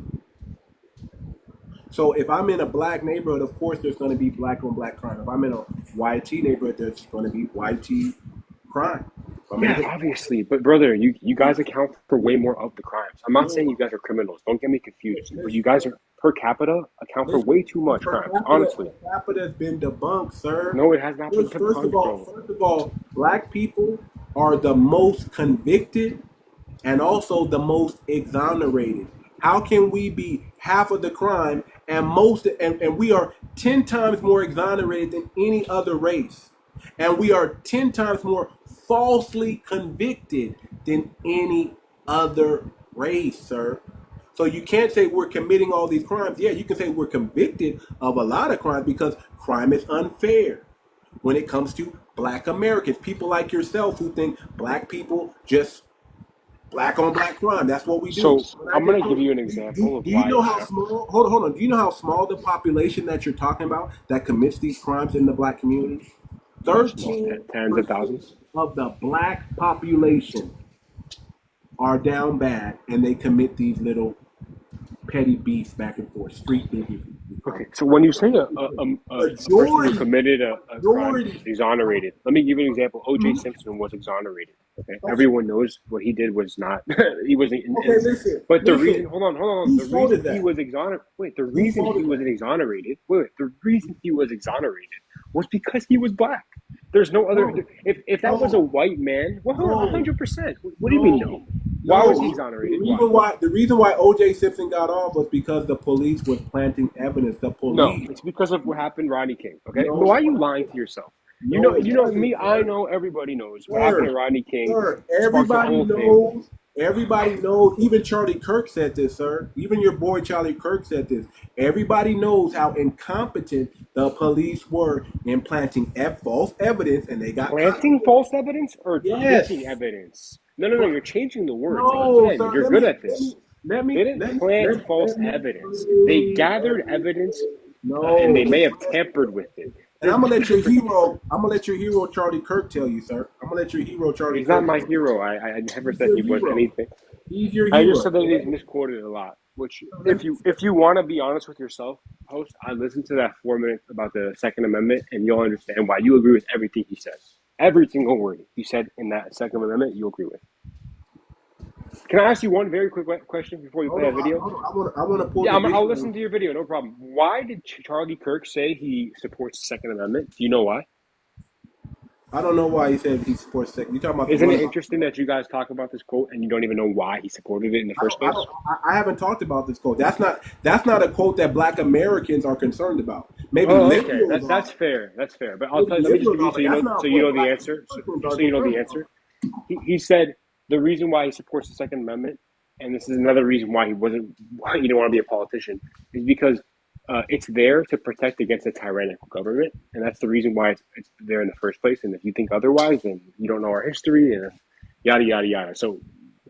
C: So if I'm in a black neighborhood, of course there's going to be black on black crime. If I'm in a white neighborhood, there's going to be white crime.
P: Yeah, obviously. But brother, you guys account for way more of the crimes. I'm not saying you guys are criminals. Don't get me confused. But you guys are per capita account for way too much crime. Honestly.
C: Per capita has been debunked, sir.
P: No, it has not been
C: debunked. First of all, black people are the most convicted and also the most exonerated. How can we be half of the crime and we are 10 times more exonerated than any other race? And we are 10 times more falsely convicted than any other race, sir. So you can't say we're committing all these crimes. Yeah, you can say we're convicted of a lot of crimes because crime is unfair. When it comes to black Americans, people like yourself who think black people just black on black crime. That's what we do.
P: So I'm going to give you an example
C: do you know how small? Hold on. Do you know how small the population that you're talking about that commits these crimes in the black community? 13
P: tens of thousands
C: of the black population are down bad, and they commit these little petty beefs back and forth, street business.
P: Okay, so when you say a person who committed a crime is exonerated, let me give you an example. O.J. Simpson was exonerated. Okay, everyone knows what he did was not. He wasn't innocent.
C: Listen.
P: But the reason, hold on. The reason he was exonerated. The reason he was exonerated was because he was black. There's no other. If that was a white man, well, 100%. What do you mean no? Why was he exonerated?
C: The reason why O.J. Simpson got off was because the police was planting evidence. The police.
P: No, it's because of what happened to Rodney King. Okay, but why are you lying to yourself? You know me. I know. Everybody knows what happened to Rodney King.
C: Sir, everybody knows. Everybody knows. Even Charlie Kirk said this, sir. Even your boy Charlie Kirk said this. Everybody knows how incompetent the police were in planting false evidence, and they got
P: planting false evidence or
C: yes.
P: planting evidence. No. You're changing the words.
C: No,
P: again,
C: sir,
P: you're good at this. They didn't plant false evidence. They gathered evidence, and they may have tampered with it.
C: And I'm gonna let your hero Charlie Kirk tell you, sir. I'm gonna let your hero Charlie.
P: He's
C: Kirk
P: not my hero. I never said he was anything.
C: He's your hero.
P: I just said that he's misquoted a lot. Which, if you want to be honest with yourself, host, I listened to that 4 minutes about the Second Amendment, and you'll understand why you agree with everything he says. Every single word he said in that Second Amendment, you agree with. Can I ask you one very quick question before you play a video?
C: I want to pull.
P: Yeah, I'll listen to your video, no problem. Why did Charlie Kirk say he supports the Second Amendment? Do you know why?
C: I don't know why he said he supports Second. You talking about?
P: Isn't it interesting that you guys talk about this quote and you don't even know why he supported it in the first place?
C: I haven't talked about this quote. That's not a quote that Black Americans are concerned about. Maybe
P: okay, that's fair. That's fair. But I'll tell you, let me just give you so you know the answer. So you know the answer. He said the reason why he supports the Second Amendment, and this is another reason why he didn't want to be a politician, is because it's there to protect against a tyrannical government, and that's the reason why it's there in the first place. And if you think otherwise, then you don't know our history, and yada yada yada. So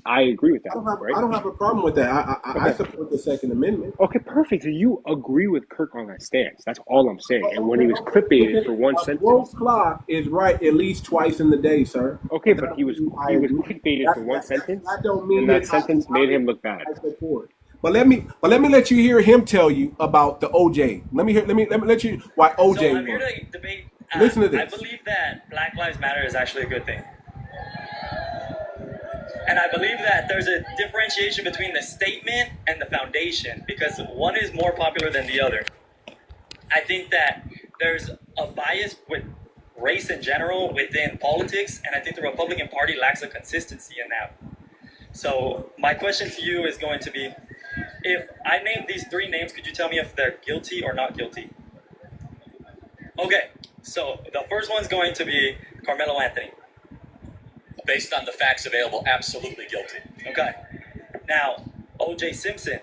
P: I agree with that.
C: I don't have a problem with that. I support the Second Amendment.
P: Okay, perfect. So you agree with Kirk on that stance. That's all I'm saying. And when he was clickbaited for one sentence,
C: woke clock is right at least twice in the day, sir.
P: Okay, but he was clickbaited for one sentence, and that sentence made him look bad.
C: But let me let you hear him tell you about the OJ. Let me let you why OJ.
I: So I'm here to debate.
C: Listen to this.
I: I believe that Black Lives Matter is actually a good thing. And I believe that there's a differentiation between the statement and the foundation because one is more popular than the other. I think that there's a bias with race in general within politics, and I think the Republican Party lacks a consistency in that. So my question to you is going to be, if I name these three names, could you tell me if they're guilty or not guilty? Okay, so the first one's going to be Carmelo Anthony.
E: Based on the facts available, absolutely guilty.
I: Okay. Now, O.J. Simpson.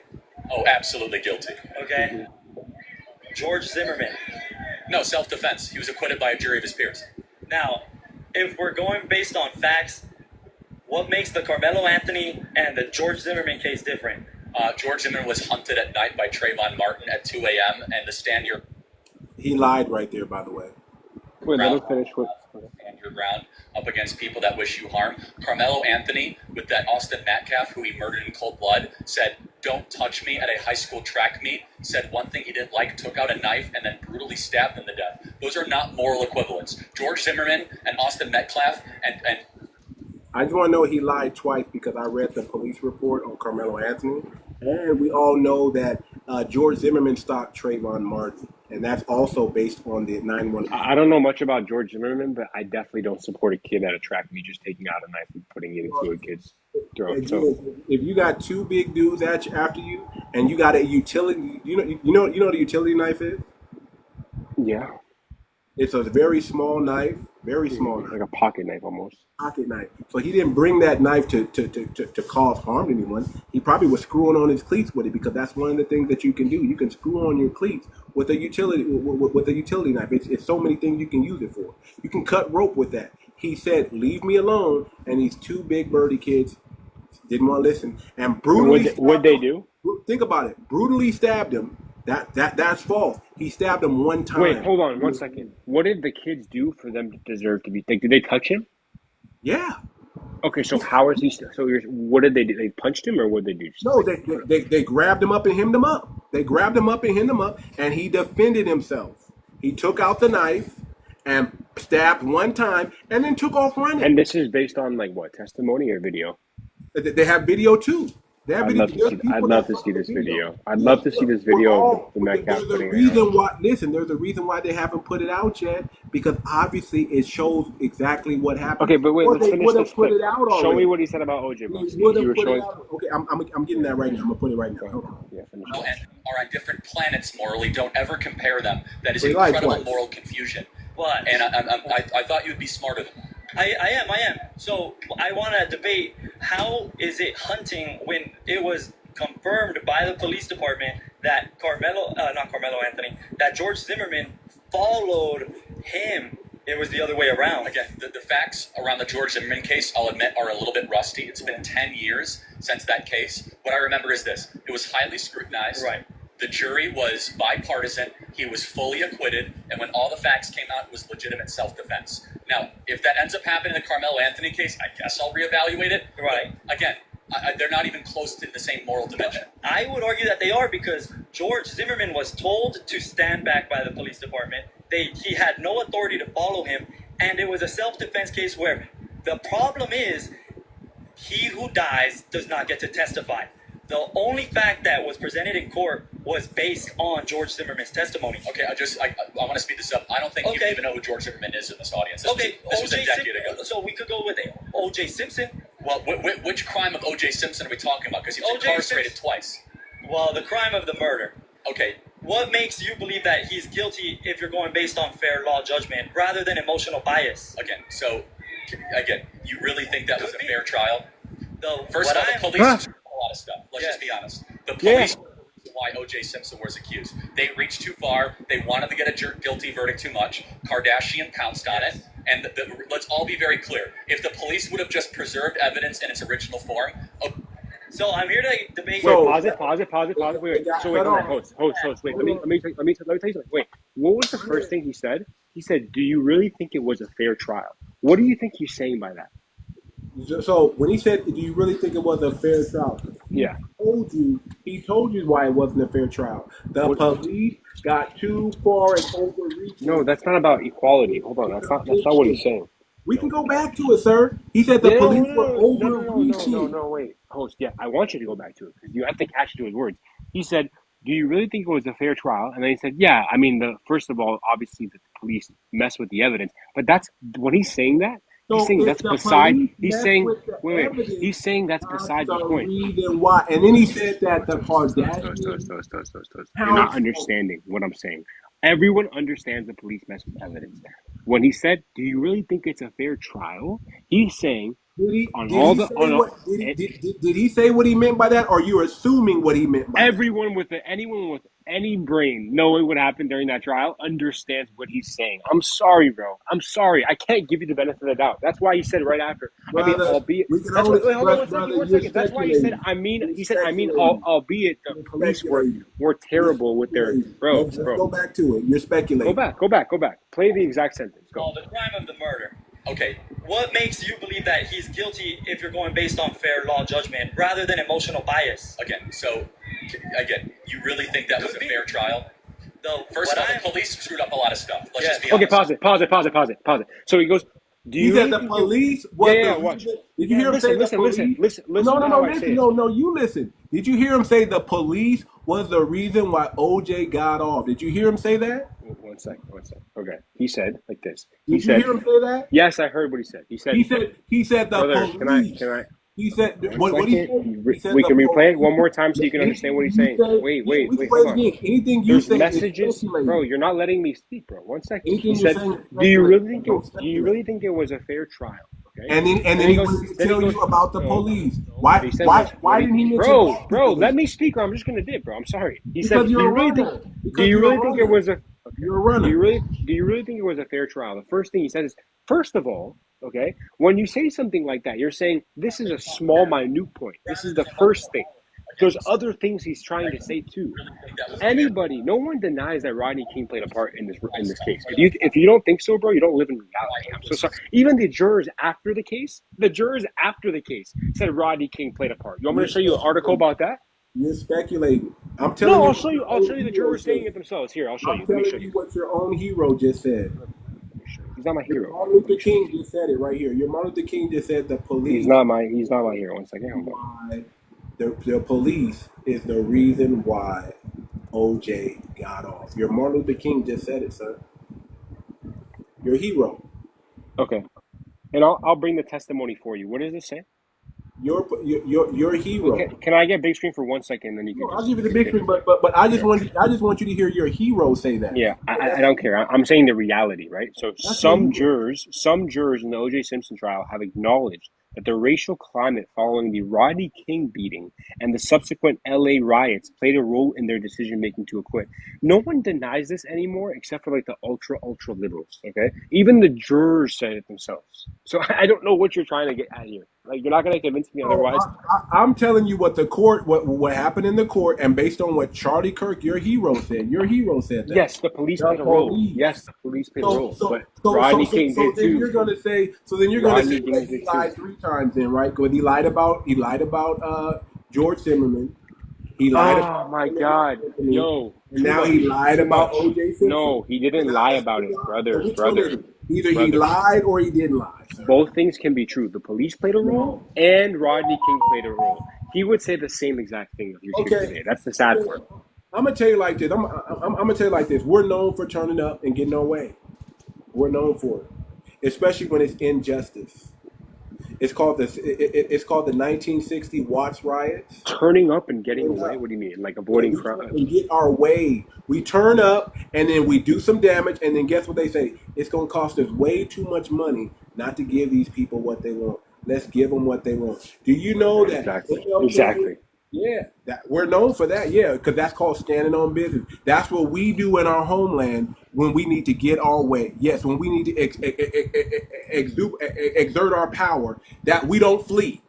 E: Oh, absolutely guilty.
I: Okay. George Zimmerman.
E: No, self-defense. He was acquitted by a jury of his peers.
I: Now, if we're going based on facts, what makes the Carmelo Anthony and the George Zimmerman case different?
E: George Zimmerman was hunted at night by Trayvon Martin at 2 a.m. and the stand your...
C: He lied right there, by the way.
P: Wait, let me finish with...
E: Stand your ground up against people that wish you harm. Carmelo Anthony, with that Austin Metcalf, who he murdered in cold blood, said, "Don't touch me" at a high school track meet, said one thing he didn't like, took out a knife, and then brutally stabbed him to death. Those are not moral equivalents. George Zimmerman and Austin Metcalf and
C: I just want to know he lied twice because I read the police report on Carmelo Anthony, and we all know that George Zimmerman stalked Trayvon Martin, and that's also based on the 911.
P: I don't know much about George Zimmerman, but I definitely don't support a kid at a track meet just taking out a knife and putting it into a kid's throat. So
C: if you got two big dudes after you, and you got a utility, you know what a utility knife is?
P: Yeah.
C: It's a very small knife, like
P: a pocket knife almost.
C: Pocket knife. So he didn't bring that knife to cause harm to anyone. He probably was screwing on his cleats with it because that's one of the things that you can do. You can screw on your cleats with a utility knife. It's so many things you can use it for. You can cut rope with that. He said, "Leave me alone," and these two big birdie kids didn't want to listen and brutally.
P: What'd they do?
C: Think about it. Brutally stabbed him. That's false. He stabbed him one time.
P: Wait, hold on 1 second. What did the kids do for them to deserve to be? Did they touch him?
C: Yeah.
P: Okay, so how is he? What did they do? They punched him, or what did they do?
C: No, they grabbed him up and hemmed him up. They grabbed him up and hit him up, and he defended himself. He took out the knife and stabbed one time, and then took off running.
P: And this is based on like what, testimony or video?
C: They have video too. They have
P: I'd
C: video.
P: love to see this video. I'd love to see this video of the Metcalf
C: There's a
P: putting it
C: reason
P: out.
C: why. Listen, there's a reason why they haven't put it out yet, because obviously it shows exactly what happened.
P: Okay, but wait, let's finish this
C: put
P: clip.
C: it out already.
P: Show me what he said about OJ.
C: They would have put it out. Okay, I'm getting that right now. I'm gonna put it right now. Hold on.
P: Yeah, finish
E: And are on different planets morally. Don't ever compare them. That is
C: They
E: incredible
C: likewise.
E: moral confusion.
I: But
E: And I thought you would be smarter than that.
I: I am. So I want to debate, how is it hunting when it was confirmed by the police department that that George Zimmerman followed him? It was the other way around.
E: Again, the facts around the George Zimmerman case, I'll admit, are a little bit rusty. It's been 10 years since that case. What I remember is this. It was highly scrutinized.
I: Right.
E: The jury was bipartisan. He was fully acquitted. And when all the facts came out, it was legitimate self-defense. Now, if that ends up happening in the Carmelo Anthony case, I guess I'll reevaluate it.
I: Right.
E: But again, they're not even close to the same moral dimension.
I: I would argue that they are, because George Zimmerman was told to stand back by the police department. He had no authority to follow him, and it was a self-defense case where the problem is he who dies does not get to testify. The only fact that was presented in court was based on George Zimmerman's testimony.
E: Okay, I want to speed this up. I don't think you even know who George Zimmerman is in this audience. This was a decade ago.
I: So we could go with O.J. Simpson.
E: Well, which crime of O.J. Simpson are we talking about? Because he was incarcerated twice.
I: Well, the crime of the murder.
E: Okay.
I: What makes you believe that he's guilty if you're going based on fair law judgment rather than emotional bias?
E: Again, you really think that was a fair trial? First
I: What
E: of all,
I: I'm-
E: the police do a lot of stuff. Let's just be honest. The police why O.J. Simpson was accused. They reached too far. They wanted to get a guilty verdict too much. Kardashian pounced on it. And let's all be very clear. If the police would have just preserved evidence in its original form.
I: So I'm here to debate.
P: Wait, pause it. Wait. So wait, host. Wait, let me tell you something. Wait, what was the first thing he said? He said, "Do you really think it was a fair trial?" What do you think he's saying by that?
C: So when he said, "Do you really think it was a fair trial?"
P: Yeah.
C: He told you why it wasn't a fair trial. The police got too far and overreaching.
P: No, that's not about equality. Hold on, that's not what he's saying.
C: We can go back to it, sir. He said the police were overreaching.
P: No, wait, host. Yeah, I want you to go back to it because you have to catch to his words. He said, "Do you really think it was a fair trial?" And then he said, "Yeah, I mean, first of all, obviously the police messed with the evidence, but that's when he's saying that." He's saying that's beside. He's saying, wait. He's saying that's beside the point.
C: Reason why, and then he said that the Kardashians.
P: You're not understanding what I'm saying. Everyone understands the police messed with evidence. When he said, "Do you really think it's a fair trial?" He's saying, Did
C: he say what he meant by that, or you're assuming what he meant by
P: anyone with any brain knowing what happened during that trial understands what he's saying. I'm sorry, bro. I'm sorry. I can't give you the benefit of the doubt. That's why he said right after.
C: Brother,
P: albeit. That's why he said, albeit the police were terrible with their bro.
C: Let's go back to it. You're speculating.
P: Go back. Play the exact sentence. Go.
I: The crime of the murder. Okay, what makes you believe that he's guilty if you're going based on fair law judgment rather than emotional bias?
E: Again, you really think that was a fair trial? First of all, the police screwed up a lot of stuff. Let's just be honest.
P: Okay, pause it. So he goes,
C: he said the police was Did you hear him say
P: listen.
C: No, you listen. Did you hear him say the police was the reason why OJ got off? Did you hear him say that?
P: One second. Okay. He said like this.
C: Did you hear him say that?
P: Yes, I heard what he said. He said the police.
C: Can I? He said,
P: what he said? We can replay it one more time so you can understand what he's saying. Wait, hold on.
C: Anything you say
P: messages, bro, you're not letting me speak, bro. 1 second. He said, do you really think it was a fair trial? Okay.
C: And then he was telling you about the police. Why didn't he mention
P: Bro, let me speak or I'm just gonna dip, bro. I'm sorry. He said, do you really think it was a
C: You're a runner.
P: Do you really think it was a fair trial? The first thing he said is, first of all, okay, when you say something like that, you're saying this is a small, minute point. This is the first thing. There's other things he's trying to say too. No one denies that Rodney King played a part in this case. If you don't think so, bro, you don't live in reality. I'm so sorry. Even the jurors after the case said Rodney King played a part. You want me to show you an article about that?
C: You're speculating. I'm telling
P: No,
C: you
P: I'll
C: what
P: show you.
C: your
P: I'll
C: own
P: show you the
C: hero
P: jurors saying
C: said.
P: it themselves. Here, I'll show
C: I'm
P: you. Let me show
C: telling
P: you.
C: you what your own hero just said.
P: Let me show you. He's not my
C: Your
P: hero.
C: Martin Luther King just said it right here. Your Martin Luther King just said the
P: He's
C: police.
P: not my hero. One second, hold on.
C: Why the police is the reason why OJ got off. Your Martin Luther King just said it, sir. Your hero.
P: Okay, and I'll bring the testimony for you. What does this say?
C: Your hero.
P: Okay, can I get big screen for 1 second, and then you can
C: No,
P: just.
C: I'll give you the big screen, but I just want you to hear your hero say that.
P: Yeah, I don't care. I'm saying the reality, right? So
C: That's your
P: some
C: hero.
P: jurors in the O.J. Simpson trial have acknowledged that the racial climate following the Rodney King beating and the subsequent L.A. riots played a role in their decision making to acquit. No one denies this anymore, except for like the ultra liberals. Okay, even the jurors said it themselves. So I don't know what you're trying to get at here. Like you're not going to convince me
C: So
P: otherwise.
C: I'm telling you what the court, what happened in the court, and based on what Charlie Kirk, your hero, said. Your hero said that.
P: Yes, the police
C: The
P: played a role.
C: police.
P: Yes, the police played a
C: So
P: role. But
C: so
P: Rodney King did
C: then
P: too.
C: you're gonna say
P: Rodney King
C: that
P: did
C: he
P: too.
C: lied 3 times then, right? Because he lied about George Zimmerman. He lied about
P: Oh my God, yo!
C: and now he lied about OJ Simpson.
P: No, he didn't lie about it, brother.
C: Which one is it? Either he lied or he didn't lie. Sir.
P: Both things can be true. The police played a role, and Rodney King played a role. He would say the same exact thing if he was here today. That's the sad part.
C: I'm gonna tell you like this. I'm gonna tell you like this. We're known for turning up and getting our way. We're known for it, especially when it's injustice. It's called the 1960 Watts riots.
P: Turning up and getting away? What do you mean? Like avoiding crime?
C: And get our way. We turn up and then we do some damage, and then guess what they say? It's going to cost us way too much money not to give these people what they want. Let's give them what they want. Do you know that?
P: Exactly.
C: Yeah, that we're known for that. Yeah, because that's called standing on business. That's what we do in our homeland when we need to get our way. Yes, when we need to exert our power. That we don't flee,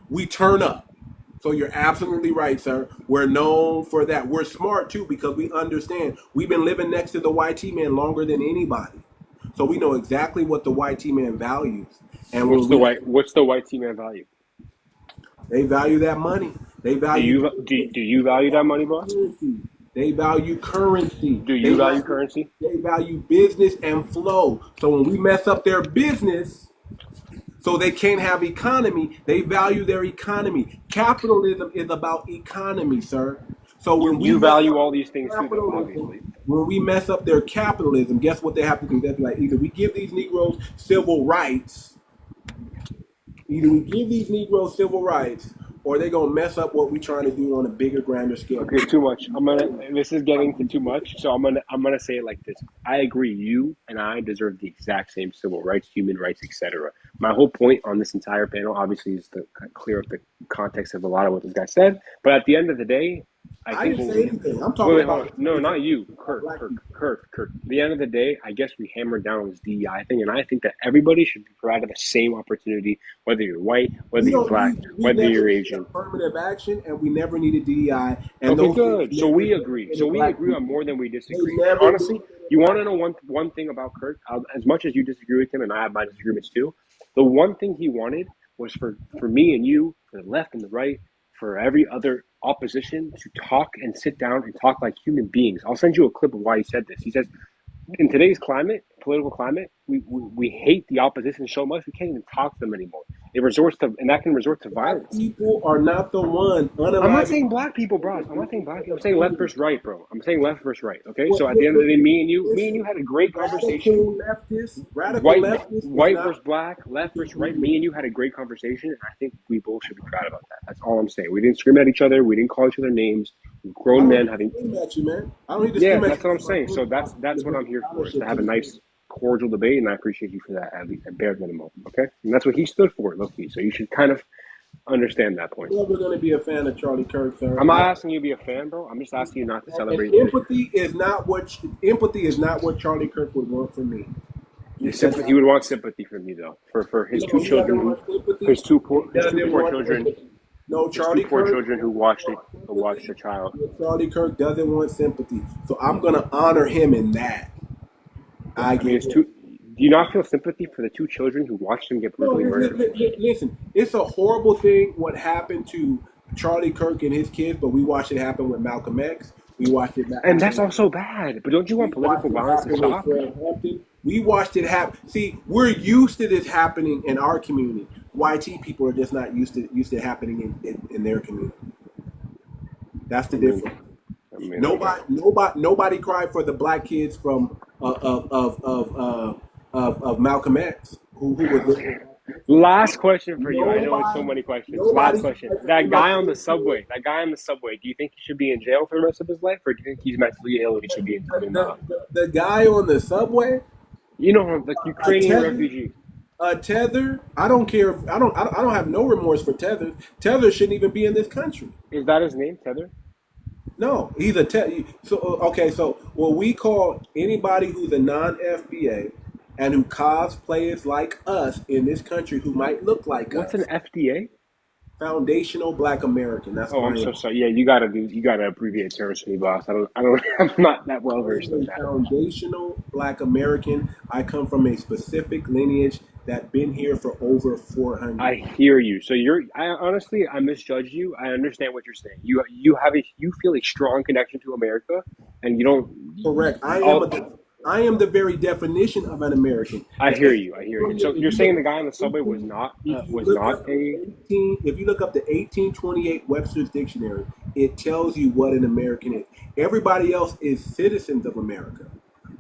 C: we turn up. So you're absolutely right, sir. We're known for that. We're smart too because we understand. We've been living next to the YT man longer than anybody, so we know exactly what the YT man values. And
P: what's the YT man value?
C: They value that money. They value.
P: Do you value that money, boss?
C: They value currency.
P: Do you value currency?
C: They value business and flow. So when we mess up their business, so they can't have economy, they value their economy. Capitalism is about economy, sir. So when
P: you value all these things too, though, obviously.
C: When we mess up their capitalism, guess what they have to do? They're like, either we give these Negroes civil rights, or they're gonna mess up what we're trying to do on a bigger, grander scale.
P: Okay, too much. This is getting to too much, so I'm gonna say it like this. I agree. You and I deserve the exact same civil rights, human rights, etc. My whole point on this entire panel, obviously, is to clear up the context of a lot of what this guy said. But at the end of the day, I think
C: didn't say anything. I'm talking about
P: no, not you, Kirk. At the end of the day, I guess we hammered down on this DEI thing, and I think that everybody should be provided the same opportunity, whether you're white, whether you're black, whether you're Asian.
C: Affirmative action, and we never needed DEI. And
P: okay, good. So we agree. So we agree on more than we disagree. Honestly, you want to know one thing about Kirk? As much as you disagree with him, and I have my disagreements too, the one thing he wanted was for me and you, for the left and the right, for every other opposition to talk and sit down and talk like human beings. I'll send you a clip of why he said this. He says, in today's political climate, we hate the opposition so much we can't even talk to them anymore. That can resort to violence.
C: People are not the one.
P: I'm not saying black people, bro. I'm not saying black people. I'm saying left versus right, bro. I'm saying left versus right. Okay. So at the end of the day, me and you had a great conversation. White versus black, left versus right. Me and you had a great conversation, and I think we both should be proud about that. That's all I'm saying. We didn't scream at each other. We didn't call each other names. Grown men having.
C: At you, man. I don't need to
P: yeah, that's what I'm saying. So that's what I'm here for, is to have a nice, cordial debate, and I appreciate you for that, at least at bare minimum. Okay, and that's what he stood for, low-key. So you should kind of understand that point.
C: I'm never going to be a fan of Charlie Kirk, sir.
P: I'm not asking you to be a fan, bro. I'm just asking you not to celebrate.
C: And empathy is not what Charlie Kirk would want from me.
P: He would want sympathy from me, though, for his two children, his two poor children.
C: No, Charlie
P: Kirk.
C: Kirk,
P: children who watched the child.
C: Charlie Kirk doesn't want sympathy, so I'm going to honor him in that.
P: Do you not feel sympathy for the two children who watched him get brutally murdered?
C: Listen, it's a horrible thing what happened to Charlie Kirk and his kids, but we watched it happen with Malcolm X. We watched it
P: And that's
C: happen.
P: also bad. But don't you want
C: We
P: political
C: watched it
P: violence to
C: happen with
P: stop?
C: Fred Hampton. We watched it happen. See, we're used to this happening in our community. YT people are just not used to it happening in their community. That's the difference. Nobody cried for the black kids from of Malcolm X, who was.
P: Last question for you. I know it's so many questions. Last question. That guy on the subway. Do you think he should be in jail for the rest of his life, or do you think he's mentally ill and he should be in
C: The guy on the subway?
P: You know, the Ukrainian refugee.
C: Tether? I don't care. I don't have no remorse for Tether. Tether shouldn't even be in this country.
P: Is that his name, Tether?
C: No, he's a So okay, so what we call anybody who's a non-FBA and who cosplays like us in this country, who might look like
P: What's
C: us.
P: an FDA?
C: Foundational Black American. That's
P: I'm so sorry. Yeah, you gotta abbreviate terms for me, boss. I'm not that well versed in that.
C: Foundational Black American. I come from a specific lineage that been here for over 400.
P: I hear you. So honestly, I misjudged you. I understand what you're saying. You feel a strong connection to America, and you don't.
C: Correct. I am the very definition of an American.
P: I hear you. So you're saying the guy on the subway was not a.
C: If you look up the 1828 Webster's Dictionary, it tells you what an American is. Everybody else is citizens of America.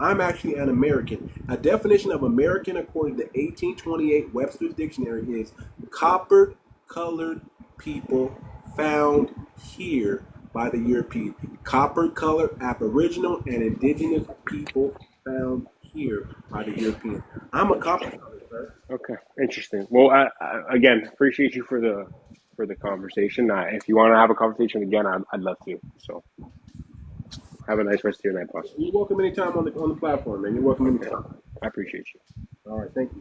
C: I'm actually an American. A definition of American, according to the 1828 Webster's Dictionary, is copper-colored people found here by the Europeans. Copper-colored Aboriginal and Indigenous people found here by the Europeans. I'm a copper-colored, sir.
P: Okay, interesting. Well, I again appreciate you for the conversation. If you want to have a conversation again, I'd love to. So. Have a nice rest of your night, boss.
C: You're welcome anytime on the platform, man. You're welcome anytime.
P: I appreciate you.
C: All right, thank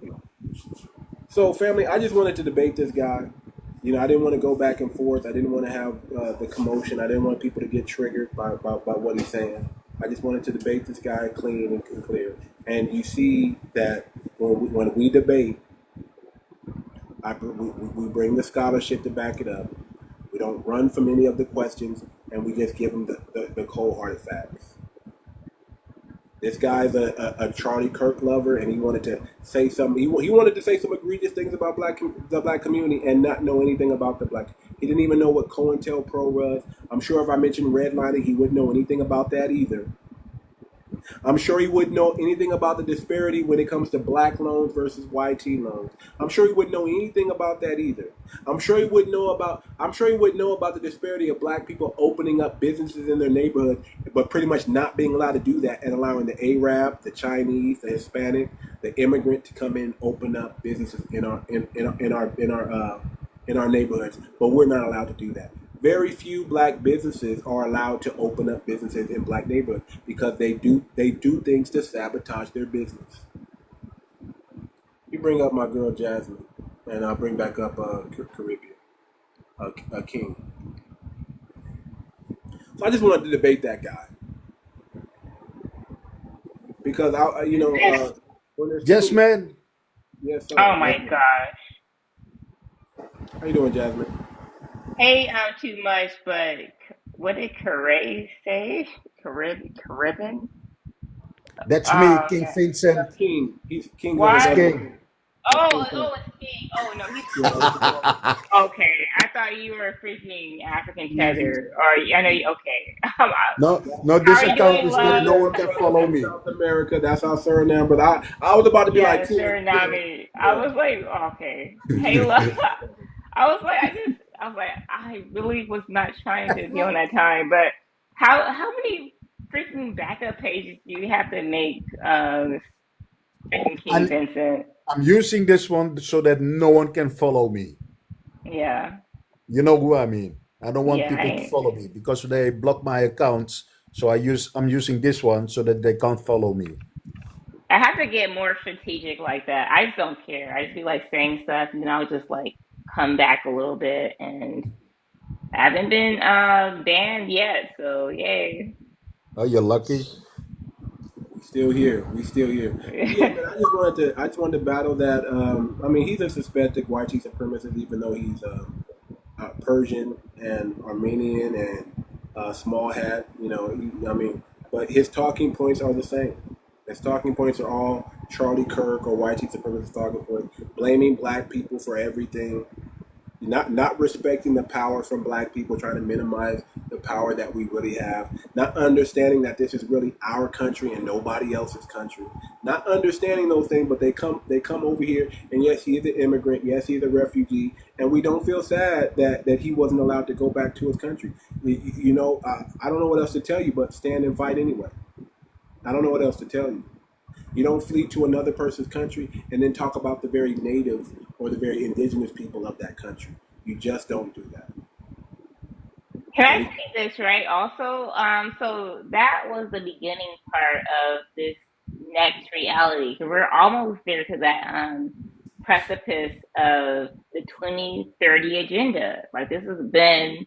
C: you. So, family, I just wanted to debate this guy. You know, I didn't want to go back and forth. I didn't want to have the commotion. I didn't want people to get triggered by what he's saying. I just wanted to debate this guy clean and clear. And you see that when we debate, we bring the scholarship to back it up. We don't run from any of the questions, and we just give them the cold-hearted facts. This guy's a Charlie Kirk lover, and he wanted to say something. He wanted to say some egregious things about the black community and not know anything about the black. He didn't even know what COINTELPRO was. I'm sure if I mentioned redlining, he wouldn't know anything about that either. I'm sure he wouldn't know anything about the disparity when it comes to black loans versus YT loans. I'm sure he wouldn't know anything about that either. I'm sure he wouldn't know about the disparity of black people opening up businesses in their neighborhood, but pretty much not being allowed to do that and allowing the Arab, the Chinese, the Hispanic, the immigrant to come in and open up businesses in our neighborhoods. But we're not allowed to do that. Very few black businesses are allowed to open up businesses in black neighborhoods because they do things to sabotage their business. You bring up my girl Jasmine, and I'll bring back up Caribbean, King. So I just wanted to debate that guy because
F: yes, man.
C: Yes.
S: Oh my gosh.
C: How you doing, Jasmine?
S: Hey, too much, but what did 𝗂𝗴𝗵 say? Caribbean?
F: That's me, King Vincent.
C: King. He's King.
S: Why?
F: King.
S: Oh, it's King. Oh, no, he's okay. I thought you were freaking African Tether. Or, I know you, okay.
F: No, this account is that no one can follow me.
C: South America, that's our Suriname. But I was about to be like,
S: Suriname. I was like, okay. Hey, look. I was like, I really was not trying to be on that time. But how many freaking backup pages do you have to make, King Vincent?
F: I'm using this one so that no one can follow me.
S: Yeah.
F: You know who I mean. I don't want people to follow me because they block my accounts. So I'm using this one so that they can't follow me.
S: I have to get more strategic like that. I just don't care. I just be like saying stuff and then I'll just like come back a little bit, and I haven't been banned yet, so yay.
F: Oh, you're lucky.
C: We still here. Yeah, man, I just wanted to battle that. I mean, he's a suspected white supremacist, even though he's Persian and Armenian and small hat. But his talking points are the same. His talking points are all Charlie Kirk or white supremacist talking points, blaming black people for everything, not respecting the power from black people, trying to minimize the power that we really have, not understanding that this is really our country and nobody else's country, not understanding those things. But they come over here, and yes, he is an immigrant, yes, he's a refugee, and we don't feel sad that he wasn't allowed to go back to his country. I don't know what else to tell you, but stand and fight anyway. I don't know what else to tell you. You don't flee to another person's country and then talk about the very native or the very indigenous people of that country. You just don't do that.
S: Can I say this right? Also, so that was the beginning part of this next reality. Because we're almost there to that precipice of the 2030 agenda. Like, this has been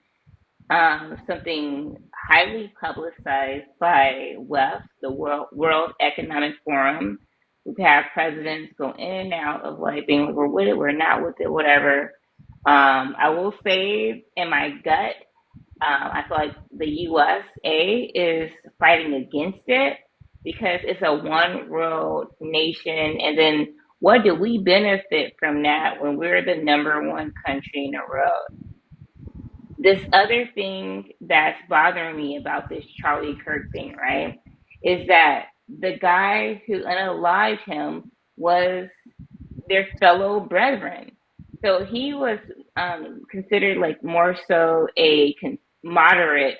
S: something highly publicized by WEF, the World Economic Forum. We've had presidents go in and out of like being like, we're with it, we're not with it, whatever. I will say in my gut, I feel like the USA is fighting against it because it's a one world nation. And then what do we benefit from that when we're the number one country in the world? This other thing that's bothering me about this Charlie Kirk thing, right, is that the guy who unalived him was their fellow brethren. So he was considered like more so a moderate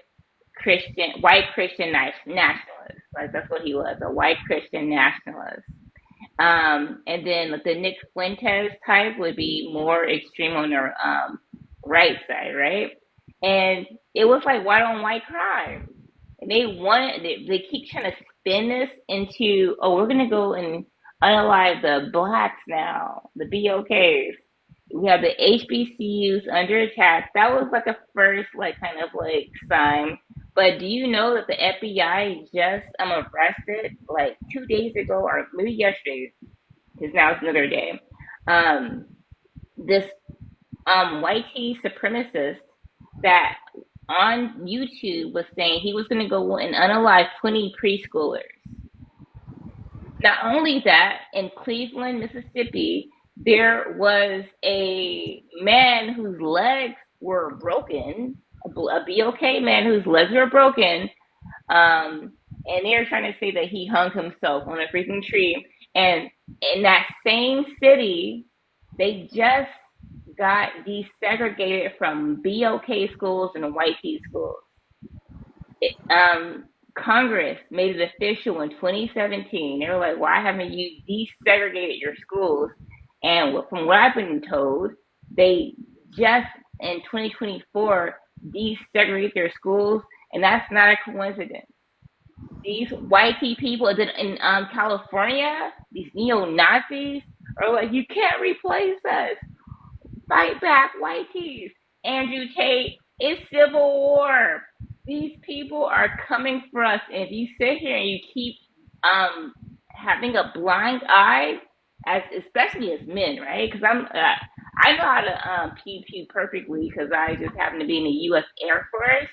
S: Christian, white Christian nationalist. Like, that's what he was, a white Christian nationalist. And then the Nick Fuentes type would be more extreme on the right side, right? And it was like white on white crime. And they keep trying to spin this into, oh, we're going to go and unalive the blacks now, the BOKs. We have the HBCUs under attack. That was like a first kind of sign. But do you know that the FBI just arrested like 2 days ago, or maybe yesterday, because now it's another day, this white supremacist that on YouTube was saying he was going to go and unalive 20 preschoolers. Not only that, in Cleveland, Mississippi, there was a man whose legs were broken, a BOK man whose legs were broken, and they're trying to say that he hung himself on a freaking tree. And in that same city, they just got desegregated from BOK schools and white schools. Congress made it official in 2017. They were like, why haven't you desegregated your schools? And from what I've been told, they just in 2024 desegregate their schools, and that's not a coincidence. These white people in California, these neo-Nazis, are like, you can't replace us. Fight back, whiteys. Andrew Tate, it's civil war. These people are coming for us. And if you sit here and you keep having a blind eye, especially as men, right? Because I know how to pew perfectly because I just happen to be in the U.S. Air Force.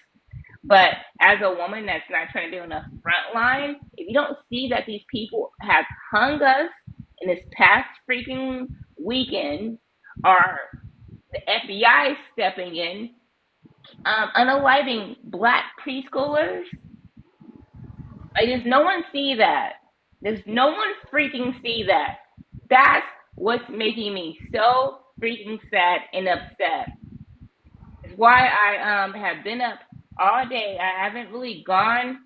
S: But as a woman that's not trying to be on the front line, if you don't see that these people have hung us in this past freaking weekend, or the FBI stepping in, unaliving black preschoolers, does no one see that? Does no one freaking see that? That's what's making me so freaking sad and upset. It's why I have been up all day. I haven't really gone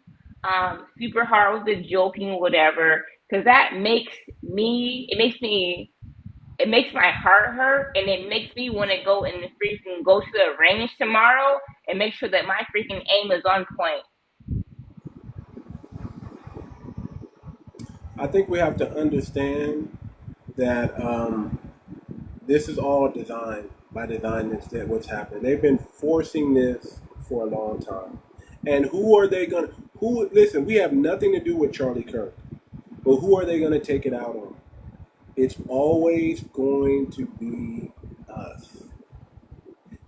S: super hard with the joking, whatever, because that makes my heart hurt, and it makes me want to go and freaking go to the range tomorrow and make sure that my freaking aim is on point.
C: I think we have to understand that this is all by design. That's what's happening. They've been forcing this for a long time. And who are they going to... Listen, we have nothing to do with Charlie Kirk. But who are they going to take it out on? It's always going to be us.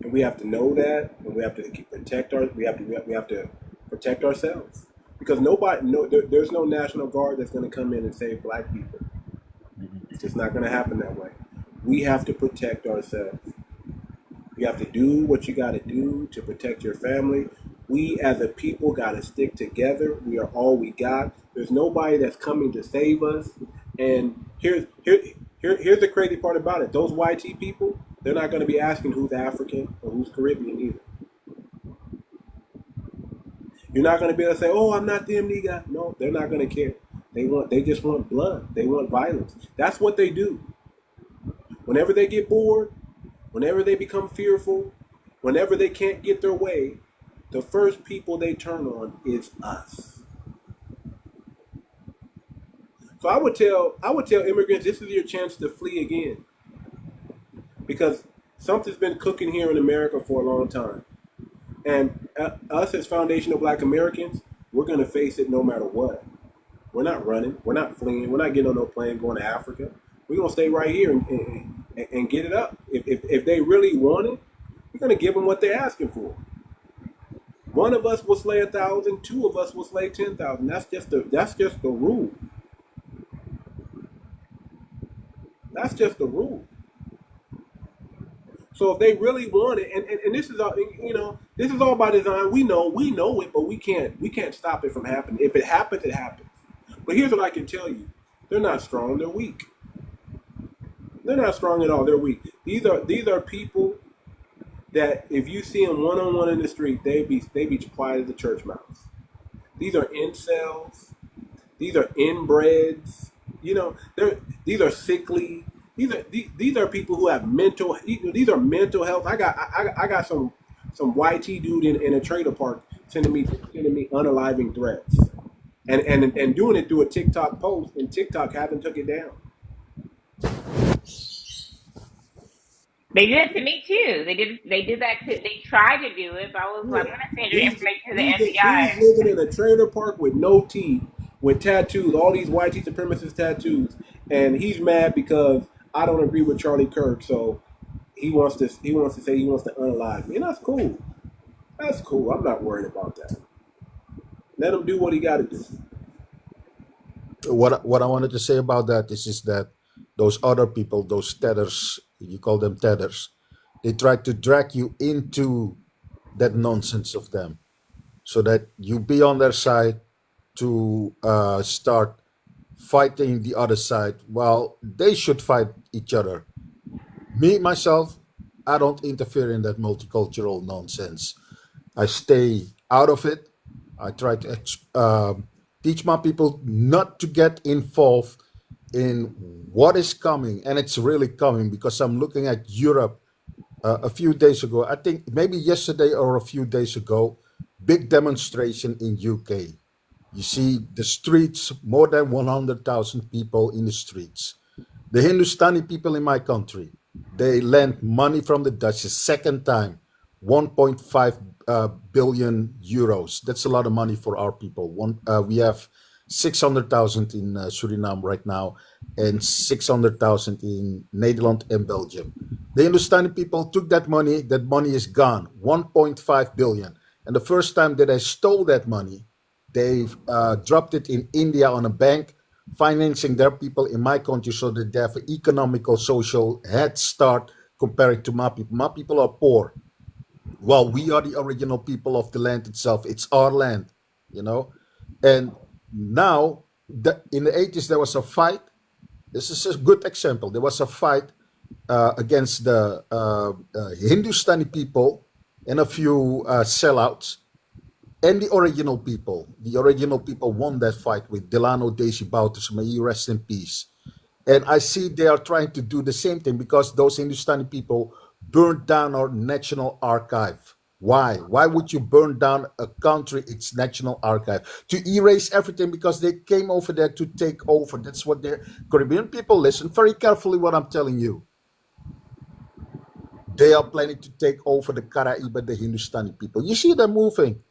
C: And And we have to know that, and we have to protect ourselves, because there's no National Guard that's going to come in and save black people. It's just not going to happen that way. We have to protect ourselves. You have to do what you got to do to protect your family. We as a people got to stick together. We are all we got. There's nobody that's coming to save us. And here's the crazy part about it. Those YT people, they're not going to be asking who's African or who's Caribbean either. You're not going to be able to say, "Oh, I'm not them nigga." No, they're not going to care. They just want blood. They want violence. That's what they do. Whenever they get bored, whenever they become fearful, whenever they can't get their way, the first people they turn on is us. So I would tell immigrants, this is your chance to flee again, because something's been cooking here in America for a long time, and us as foundational Black Americans, we're going to face it no matter what. We're not running. We're not fleeing. We're not getting on no plane going to Africa. We're going to stay right here and get it up. If they really want it, we're going to give them what they're asking for. One of us will slay 1,000. Two of us will slay 10,000. That's just the rule. That's just the rule. So if they really want it, and this is all, this is all by design. We know it, but we can't stop it from happening. If it happens, it happens. But here's what I can tell you: they're not strong. They're weak. They're not strong at all. They're weak. These are people that if you see them one-on-one in the street, they be quiet as a church mouse. These are incels. These are inbreds. These are sickly. These are people who have mental. These are mental health. I got some YT dude in a trailer park sending me unaliving threats, and doing it through a TikTok post, and TikTok haven't took it down.
S: They did it to me too. They did that too. They tried to do it, but I was like, I'm gonna send your information to the FBI.
C: He's living in a trailer park with no teeth, with tattoos, all these white supremacist tattoos, and he's mad because I don't agree with Charlie Kirk, so he wants to say he wants to unalive me, and that's cool. That's cool. I'm not worried about that. Let him do what he got to do.
F: What I wanted to say about that is that those other people, those tethers, you call them tethers, they try to drag you into that nonsense of them, so that you be on their side to start fighting the other side. Well, they should fight each other. Me, myself, I don't interfere in that multicultural nonsense. I stay out of it. I try to teach my people not to get involved in what is coming. And it's really coming, because I'm looking at Europe a few days ago. I think maybe yesterday or a few days ago, big demonstration in UK. You see the streets, more than 100,000 people in the streets. The Hindustani people in my country, they lent money from the Dutch a second time, 1.5 billion euros. That's a lot of money for our people. We have 600,000 in Suriname right now, and 600,000 in Netherlands and Belgium. The Hindustani people took that money. That money is gone, 1.5 billion. And the first time that they stole that money, they dropped it in India on a bank, financing their people in my country so that they have an economical, social head start compared to my people. My people are poor. Well, we are the original people of the land itself. It's our land, And now, in the 80s, there was a fight. This is a good example. There was a fight against the Hindustani people and a few sellouts. And the original people won that fight with Delano 𝗔𝗶𝗴𝗵𝘁𝘀𝘀𝗶cie may he rest in peace. And I see they are trying to do the same thing, because those Hindustani people burned down our national archive. Why? Why would you burn down a country, its national archive? To erase everything, because they came over there to take over. That's what they're... Caribbean people, listen very carefully what I'm telling you. They are planning to take over the Caraïbes, the Hindustani people. You see them moving.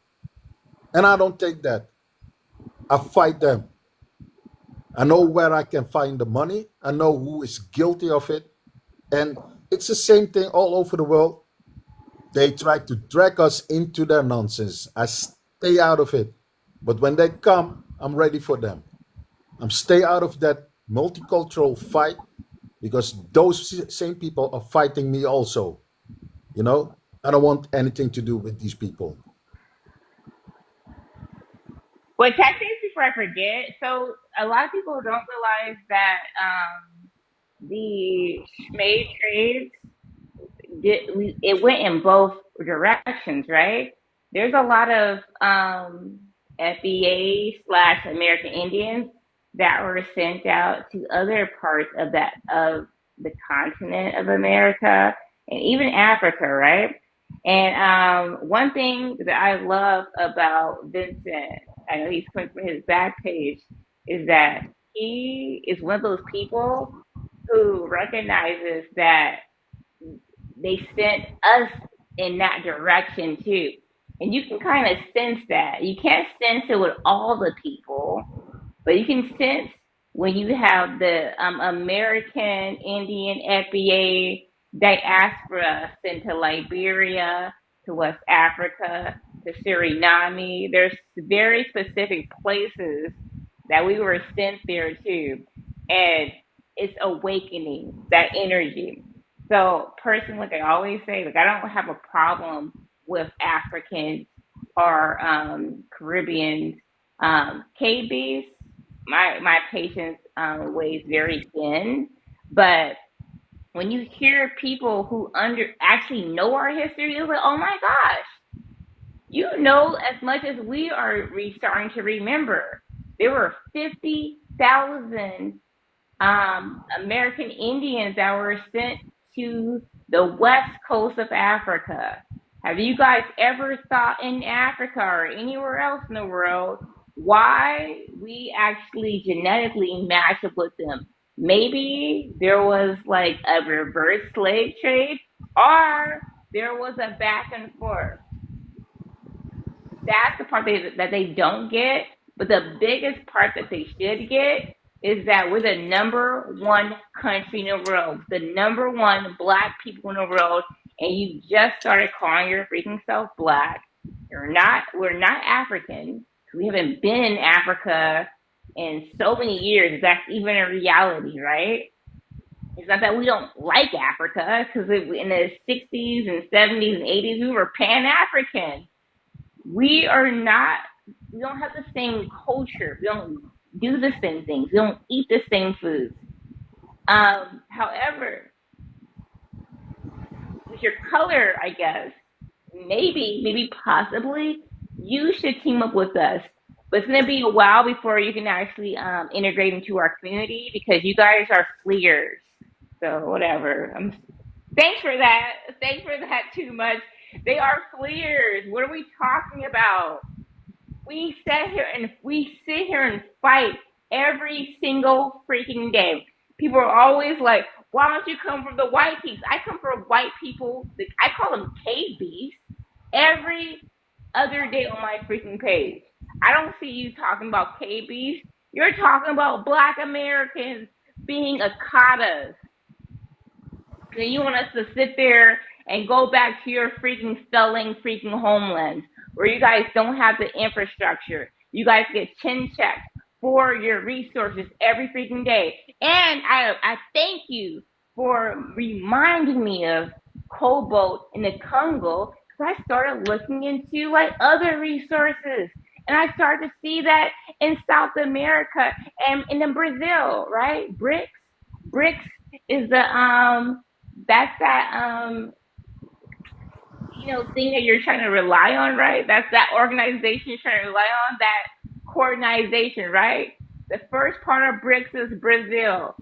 F: And I don't take that. I fight them. I know where I can find the money. I know who is guilty of it. And it's the same thing all over the world. They try to drag us into their nonsense. I stay out of it. But when they come, I'm ready for them. I'm stay out of that multicultural fight because those same people are fighting me also. You know, I don't want anything to do with these people.
S: Wait, can I say this before I forget? So a lot of people don't realize that the Schmade trades it went in both directions, right? There's a lot of FBA / American Indians that were sent out to other parts of the continent of America and even Africa, right? And one thing that I love about Vincent, I know he's coming from his back page, is that he is one of those people who recognizes that they sent us in that direction too. And you can kind of sense that. You can't sense it with all the people, but you can sense when you have the American Indian FBA diaspora sent to Liberia, to West Africa, to Suriname. There's very specific places that we were sent there to. And it's awakening that energy. So personally, like I always say, like I don't have a problem with Africans or Caribbeans. KBs, my patience weighs very thin, but when you hear people who actually know our history, you're like, oh my gosh, you know as much as we are starting to remember. There were 50,000 American Indians that were sent to the west coast of Africa. Have you guys ever thought in Africa or anywhere else in the world why we actually genetically match up with them? Maybe there was like a reverse slave trade or there was a back and forth. That's the part that they don't get. But the biggest part that they should get is that we're the number one country in the world, the number one black people in the world, and you just started calling your freaking self black. We're not African. We haven't been in Africa in so many years. That's even a reality, right? It's not that we don't like Africa, because in the 60s and 70s and 80s, we were Pan-African. We don't have the same culture. We don't do the same things. We don't eat the same foods. However, with your color, I guess, maybe possibly, you should team up with us. But it's going to be a while before you can actually integrate into our community because you guys are fleers. So whatever. Thanks for that. Thanks for that too much. They are fleers. What are we talking about? We sit here and fight every single freaking day. People are always like, why don't you come from the white people? I come from white people. I call them cave beasts every other day on my freaking page. I don't see you talking about cave beasts. You're talking about black Americans being 𝗏𝗏𝗏s. And you want us to sit there and go back to your freaking stelling freaking homelands where you guys don't have the infrastructure. You guys get chin checked for your resources every freaking day. And I thank you for reminding me of cobalt in the Congo because I started looking into like other resources. And I started to see that in South America and in Brazil, right? BRICS is the that's that thing that you're trying to rely on, right? That's that organization you're trying to rely on, that coordination, right? The first part of BRICS is Brazil.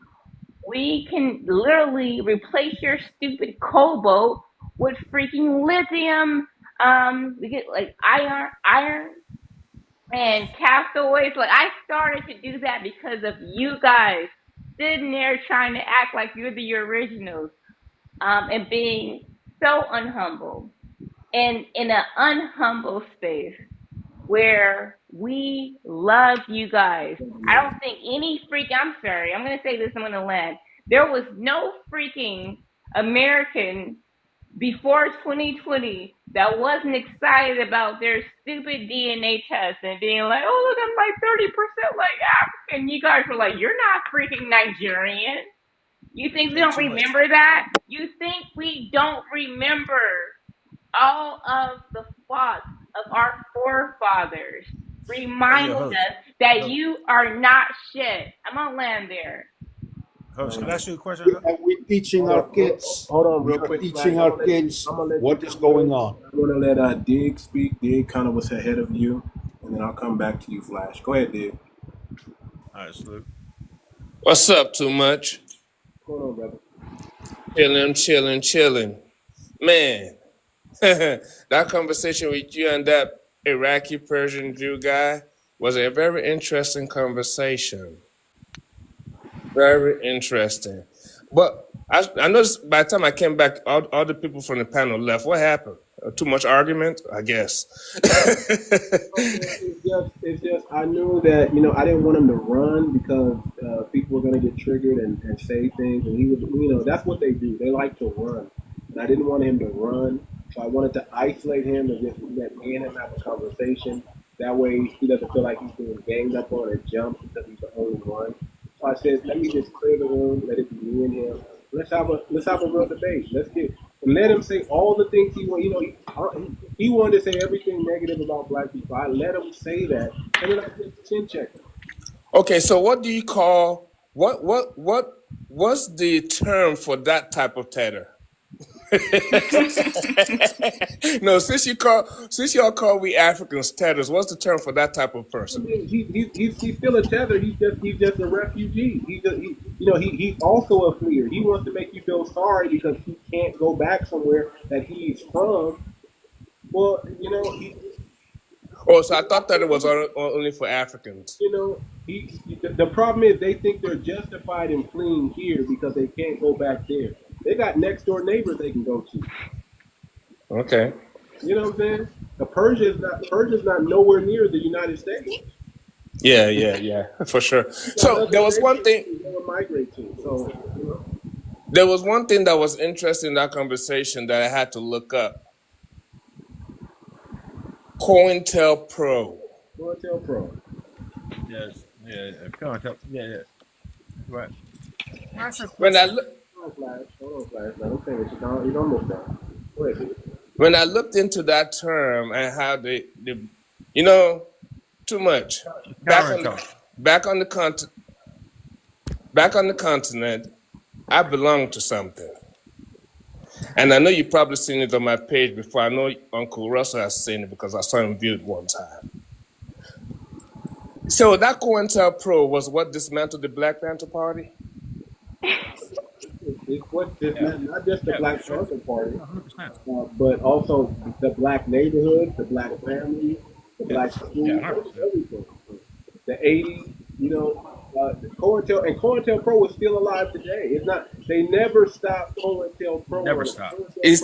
S: We can literally replace your stupid cobalt with freaking lithium. We get like iron and castoids. Like I started to do that because of you guys sitting there trying to act like you're the originals, and being so unhumble. And in an unhumble space where we love you guys. I don't think I'm sorry, I'm going to say this, I'm going to land. There was no freaking American before 2020 that wasn't excited about their stupid DNA test and being like, oh, look, I'm like 30% like African. You guys were like, you're not freaking Nigerian. You think we don't remember that? You think we don't remember all of the faults of our forefathers reminding us that you are not shit. I'm gonna land there.
T: Host, can I ask you a question?
F: And we're teaching our kids.
C: Hold on,
F: We
C: real
F: are
C: quick.
F: teaching
C: Flash.
F: our kids
C: I'm gonna let
F: what
C: you
F: is going on.
C: I'm gonna let Dig speak. Dig kind of was ahead of you, and then I'll come back to you, Flash. Go ahead, Dig.
T: All right, salute.
U: What's up, Too Much?
C: What's going on, brother?
U: Chilling. Man, that conversation with you and that Iraqi Persian Jew guy was a very interesting conversation. Very interesting. But I noticed by the time I came back, all the people from the panel left. What happened? Too much argument, I guess.
C: It's just I knew that I didn't want him to run because people were going to get triggered and say things, and he was that's what they do. They like to run, and I didn't want him to run, so I wanted to isolate him and just let me and him have a conversation. That way he doesn't feel like he's being ganged up on or jumped because he's the only one. So I said, let me just clear the room, let it be me and him. Let's have a real debate. And let him say all the things he want. He wanted to say everything negative about black people. I let him say that, and then I just chin check him.
U: Okay, so what do you call what's the term for that type of tether? No, since y'all call we Africans tethers, what's the term for that type of person?
C: He's still a tether. He's just a refugee. He's also a fleer. He wants to make you feel sorry because he can't go back somewhere that he's from. Well,
U: Oh, so I thought that it was only for Africans.
C: The problem is they think they're justified in fleeing here because they can't go back there. They got next door neighbors they can go to.
U: Okay.
C: You know what I'm saying? Persia's not nowhere near the United States.
U: Yeah, for sure. So there was one thing.
C: They would migrate to. So
U: there was one thing that was interesting in that conversation that I had to look up. COINTELPRO.
T: Yes. Yeah. COINTELPRO. Yeah. Right.
U: When I look.
C: Hold on, Flash. Don't finish. You're almost done. Go ahead.
U: When I looked into that term and how they too much. Back on the continent, I belong to something. And I know you've probably seen it on my page before. I know Uncle Russell has seen it because I saw him view it one time. So that COINTELPRO was what dismantled the Black Panther Party?
C: It's what not just the Black Panther Party, but also the black neighborhoods, the black families, the black schools, everything. The 80s, COINTELPRO is still alive today. It's not. They never stopped COINTELPRO.
T: Never stopped.
U: It's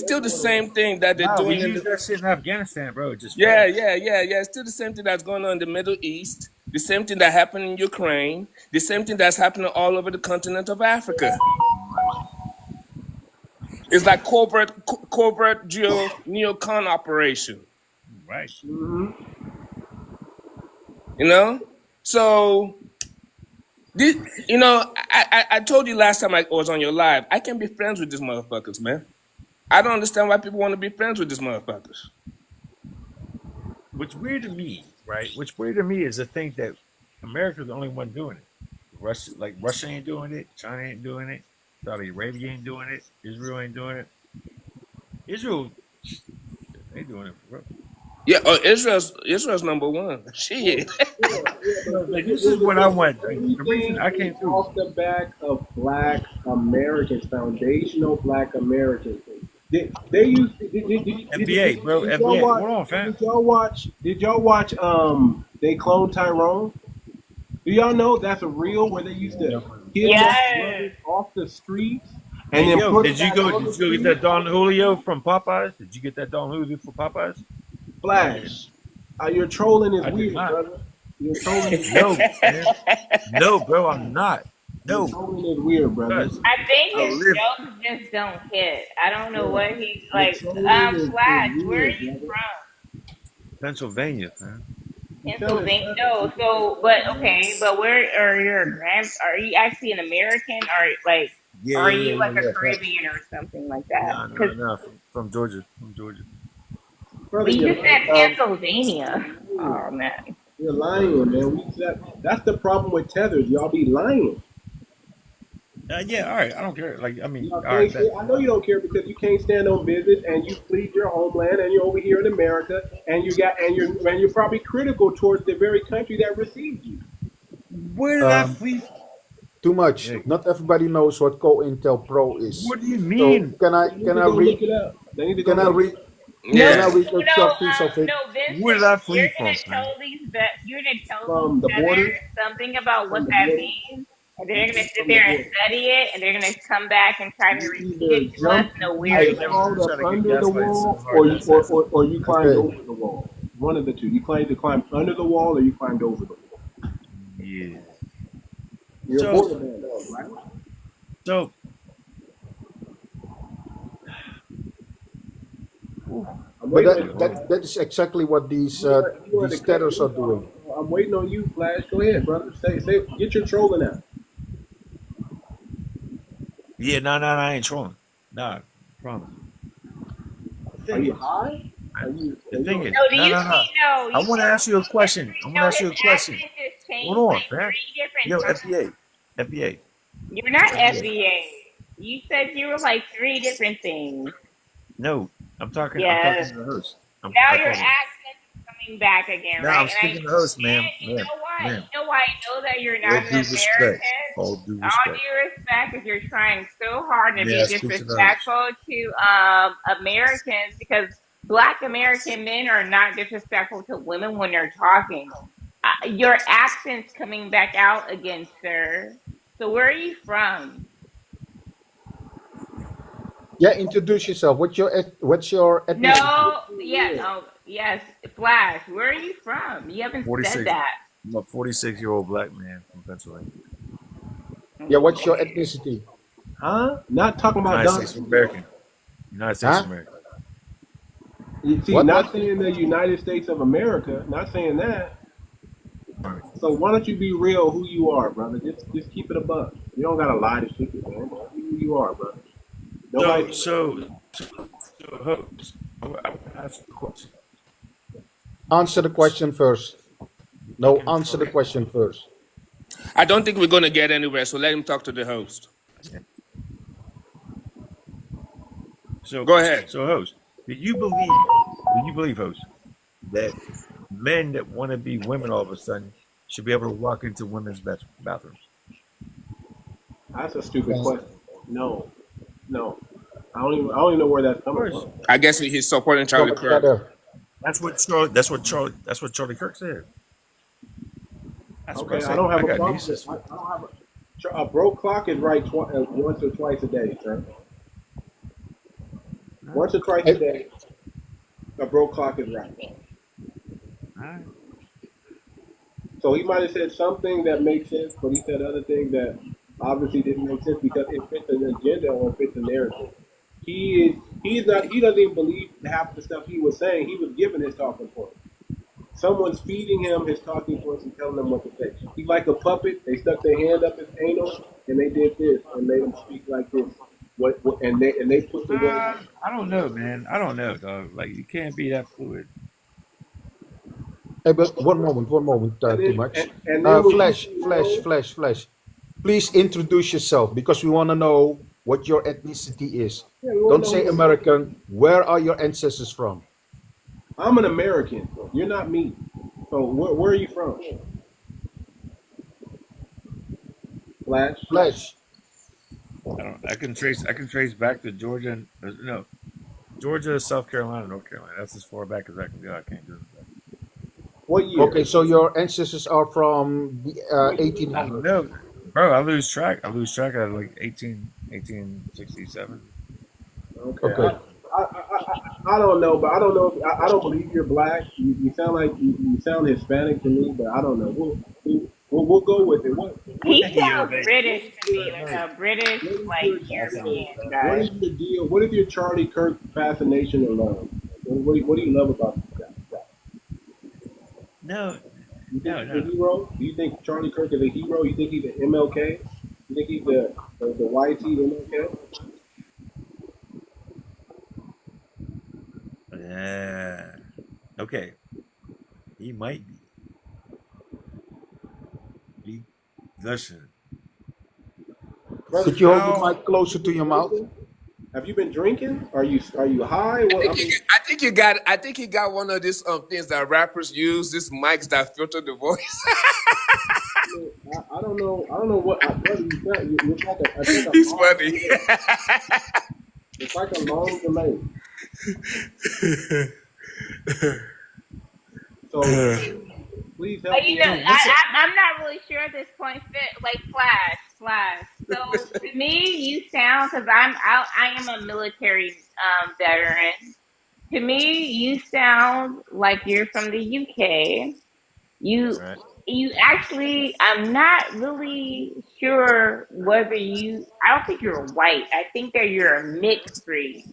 U: still the same thing that they're doing.
T: We use that shit in Afghanistan, bro.
U: Yeah. It's still the same thing that's going on in the Middle East. The same thing that happened in Ukraine. The same thing that's happening all over the continent of Africa. It's like covert neocon operation.
T: Right.
U: Mm-hmm. So, I told you last time I was on your live, I can be friends with these motherfuckers, man. I don't understand why people want to be friends with these motherfuckers.
T: What's weird to me, right? What's weird to me is to think that America's the only one doing it. Russia ain't doing it. China ain't doing it. Saudi Arabia ain't doing it. Israel ain't doing it. Israel, they doing it for real.
U: Yeah, Israel's number one. Shit.
T: This is what I want. The reason I came through
C: off the back of Black Americans, foundational Black Americans. They used
T: NBA, bro. NBA. Hold on, fam.
C: Did y'all watch They Cloned Tyrone? Do y'all know that's a reel where they used to kidnap off the streets? And
T: hey,
C: then
T: did you go get that Don Julio from Popeyes? Did you get that Don Julio from Popeyes?
C: Flash, you're trolling is weird, brother. You're trolling.
T: No, bro, I'm not. No,
C: Trolling is weird, brother.
T: because
S: I think
T: I
S: his
T: live.
S: jokes just don't hit. I don't know what he's
C: The
S: like.
C: trolling is
S: Flash, where are
C: weird,
S: you
C: brother.
S: from?
T: Pennsylvania, man.
C: You sound
S: Pennsylvania. No, so but okay, but where are your grand? Are you actually an American, or like,
T: Yeah,
S: are
T: yeah,
S: you
T: yeah,
S: like
T: yeah,
S: a
T: yeah.
S: Caribbean or something like that?
T: No, no,
S: Because
T: no. From Georgia. From Georgia.
C: Brother,
S: you
C: you're
S: just said
C: lying.
S: Pennsylvania. Oh man.
C: You're lying, man. That's the problem with tethers. Y'all be lying.
T: Yeah, all right. I don't care. Like, I mean,
C: Y'all
T: all right.
C: can't I know you don't care because you can't stand on business and you flee your homeland and you're over here in America and you're probably critical towards the very country that received you.
T: Where did I flee?
F: Too much. Not everybody knows what COINTELPRO is.
T: What do you
F: So
T: mean?
F: can I read?
C: Look it up. They need to
F: Can
C: go
F: I
C: look
F: read?
C: Yeah.
F: Can I read a short piece of it?
S: No, Vincent,
T: Where did I flee
S: you're
T: from,
S: gonna
T: man?
S: tell these that you're gonna tell
C: From
S: these
C: the border?
S: feathers something about what
C: From the
S: that
C: border?
S: means, and they're gonna sit
C: From the
S: there and
C: border.
S: study it, and they're gonna come back and try to
C: You
S: repeat
C: either
S: it to us
C: jump,
S: in a
T: I
S: weird
T: ain't
C: either
T: never
S: way.
C: crawled
T: try
C: up
T: to get
C: under the
T: gaslighted so
C: wall
T: hard that I said
C: or you climbed
F: Okay.
C: over the wall. One of the two. You either climbed under the wall or you climbed over the wall.
T: yeah.
C: You're a
T: So,
C: borderman, though, right?
T: so
C: I'm
F: But
C: waiting on
F: that is exactly what these
C: you are the
F: these terrorists are doing.
C: I'm waiting on you, Flash. Go ahead, brother. Say, get your trolling out.
T: yeah, no, I ain't trolling. Nah, promise.
C: Are you high?
T: The thing is,
S: No, do you
T: no.
S: see? No,
T: I want to ask you a question. I want to
S: no,
T: ask you
S: his
T: a question.
S: accent just changed
T: Hold on,
S: like
T: fam.
S: 3 different
T: Yo,
S: times.
T: FBA.
S: You're not FBA. You said you were like 3 different things.
T: No, I'm talking
S: Yes.
T: to the host.
S: Now your accent is coming back again,
T: No,
S: right?
T: I'm speaking to the host, ma'am.
S: You know why?
T: Ma'am.
S: You know why I know that you're
T: All
S: not an
T: due respect.
S: American?
T: All due
S: All
T: respect.
S: due respect, if you're trying so hard to
T: May
S: be
T: I speak to the host?
S: disrespectful to Americans, because Black American men are not disrespectful to women when they're talking. Your accent's coming back out again, sir. So where are you from?
F: Yeah, introduce yourself. What's your ethnicity?
S: No, yes, Flash. Where are you from? You haven't
T: 46.
S: said that.
T: I'm a 46-year-old black man from Pennsylvania.
F: Yeah, what's your ethnicity?
C: Huh? Not talking about
T: United States of American. United States
F: Huh?
T: of America.
C: You see,
F: What?
C: not saying the United States of America, not saying that. So why don't you be real who you are, brother? Just keep it a buck. You don't gotta lie to kick it, man. Be who you are, brother. Nobody.
T: So host, I want to ask you a question.
F: Answer the question first. No, answer the question first.
U: I don't think we're going to get anywhere, so let him talk to the host.
T: So
U: Go ahead.
T: So host, do you believe, host, that men that want to be women all of a sudden should be able to walk into women's bathrooms?
C: That's a stupid question. No. I don't even know where that's coming from.
U: I guess he's supporting Charlie Kirk.
T: That's what Charlie Kirk said. That's what
C: Okay,
T: I
C: I don't have a
T: got
C: problem.
T: nieces.
C: I don't have a broke clock is right once or twice a day, sir. Once or twice a day, a broke clock is right.
T: Alright.
C: So he might have said something that makes sense, but he said other things that obviously didn't make sense because it fits an agenda or fits a narrative. He doesn't even believe half the stuff he was saying. He was given his talking points. Someone's feeding him his talking points and telling him what to say. He's like a puppet. They stuck their hand up his anal and they did this and made him speak like this. And they put the word.
T: I don't know, man. I don't know, dog. Like, you can't be that fluid.
F: Hey, but one moment, too much.
C: and then
F: Flash. Please introduce yourself because we want to know what your ethnicity is.
C: Yeah, we wanna
F: Don't say
C: know-
F: American. Where are your ancestors from?
C: I'm an American. You're not me. So where are you from? Flash.
T: I can trace back to Georgia. Georgia, South Carolina, North Carolina. That's as far back as I can go. I can't do it.
C: What year?
F: Okay, so your ancestors are from the
T: I
F: 1800s.
T: don't know, bro. I lose track. I at like 1867.
C: Okay. I don't know, but I don't know. I don't believe you're black. You sound like you sound Hispanic to me, but I don't know. We'll go with it. What
S: He
T: Thank you, yo,
S: sounds
T: baby.
S: British to me,
C: hey,
S: like a British,
C: what is
S: like
C: your
S: European
C: what
S: guy.
C: is your deal? What is your Charlie Kirk fascination or love? What do you love about this guy?
T: No,
C: You think
T: no,
C: he's a
T: no.
C: hero? Do you think Charlie Kirk is a hero? You think he's an MLK? You think he's the YT MLK?
T: Okay. He might be. Listen.
C: Brother,
F: Could you hold the mic closer to your mouth?
C: have you been drinking? Are you high? What, I mean,
U: I think he got one of these things that rappers use. These mics that filter the voice.
C: I don't know. I don't know what. Brother, you're like a
U: He's
C: long
U: funny.
C: delay. It's like a long delay. So please help
S: But
C: me.
S: you know, I'm not really sure at this point. Like Flash. So to me, you sound, because I am a military veteran. To me, you sound like you're from the UK. You actually, I'm not really sure whether I don't think you're white. I think that you're a mixed breed.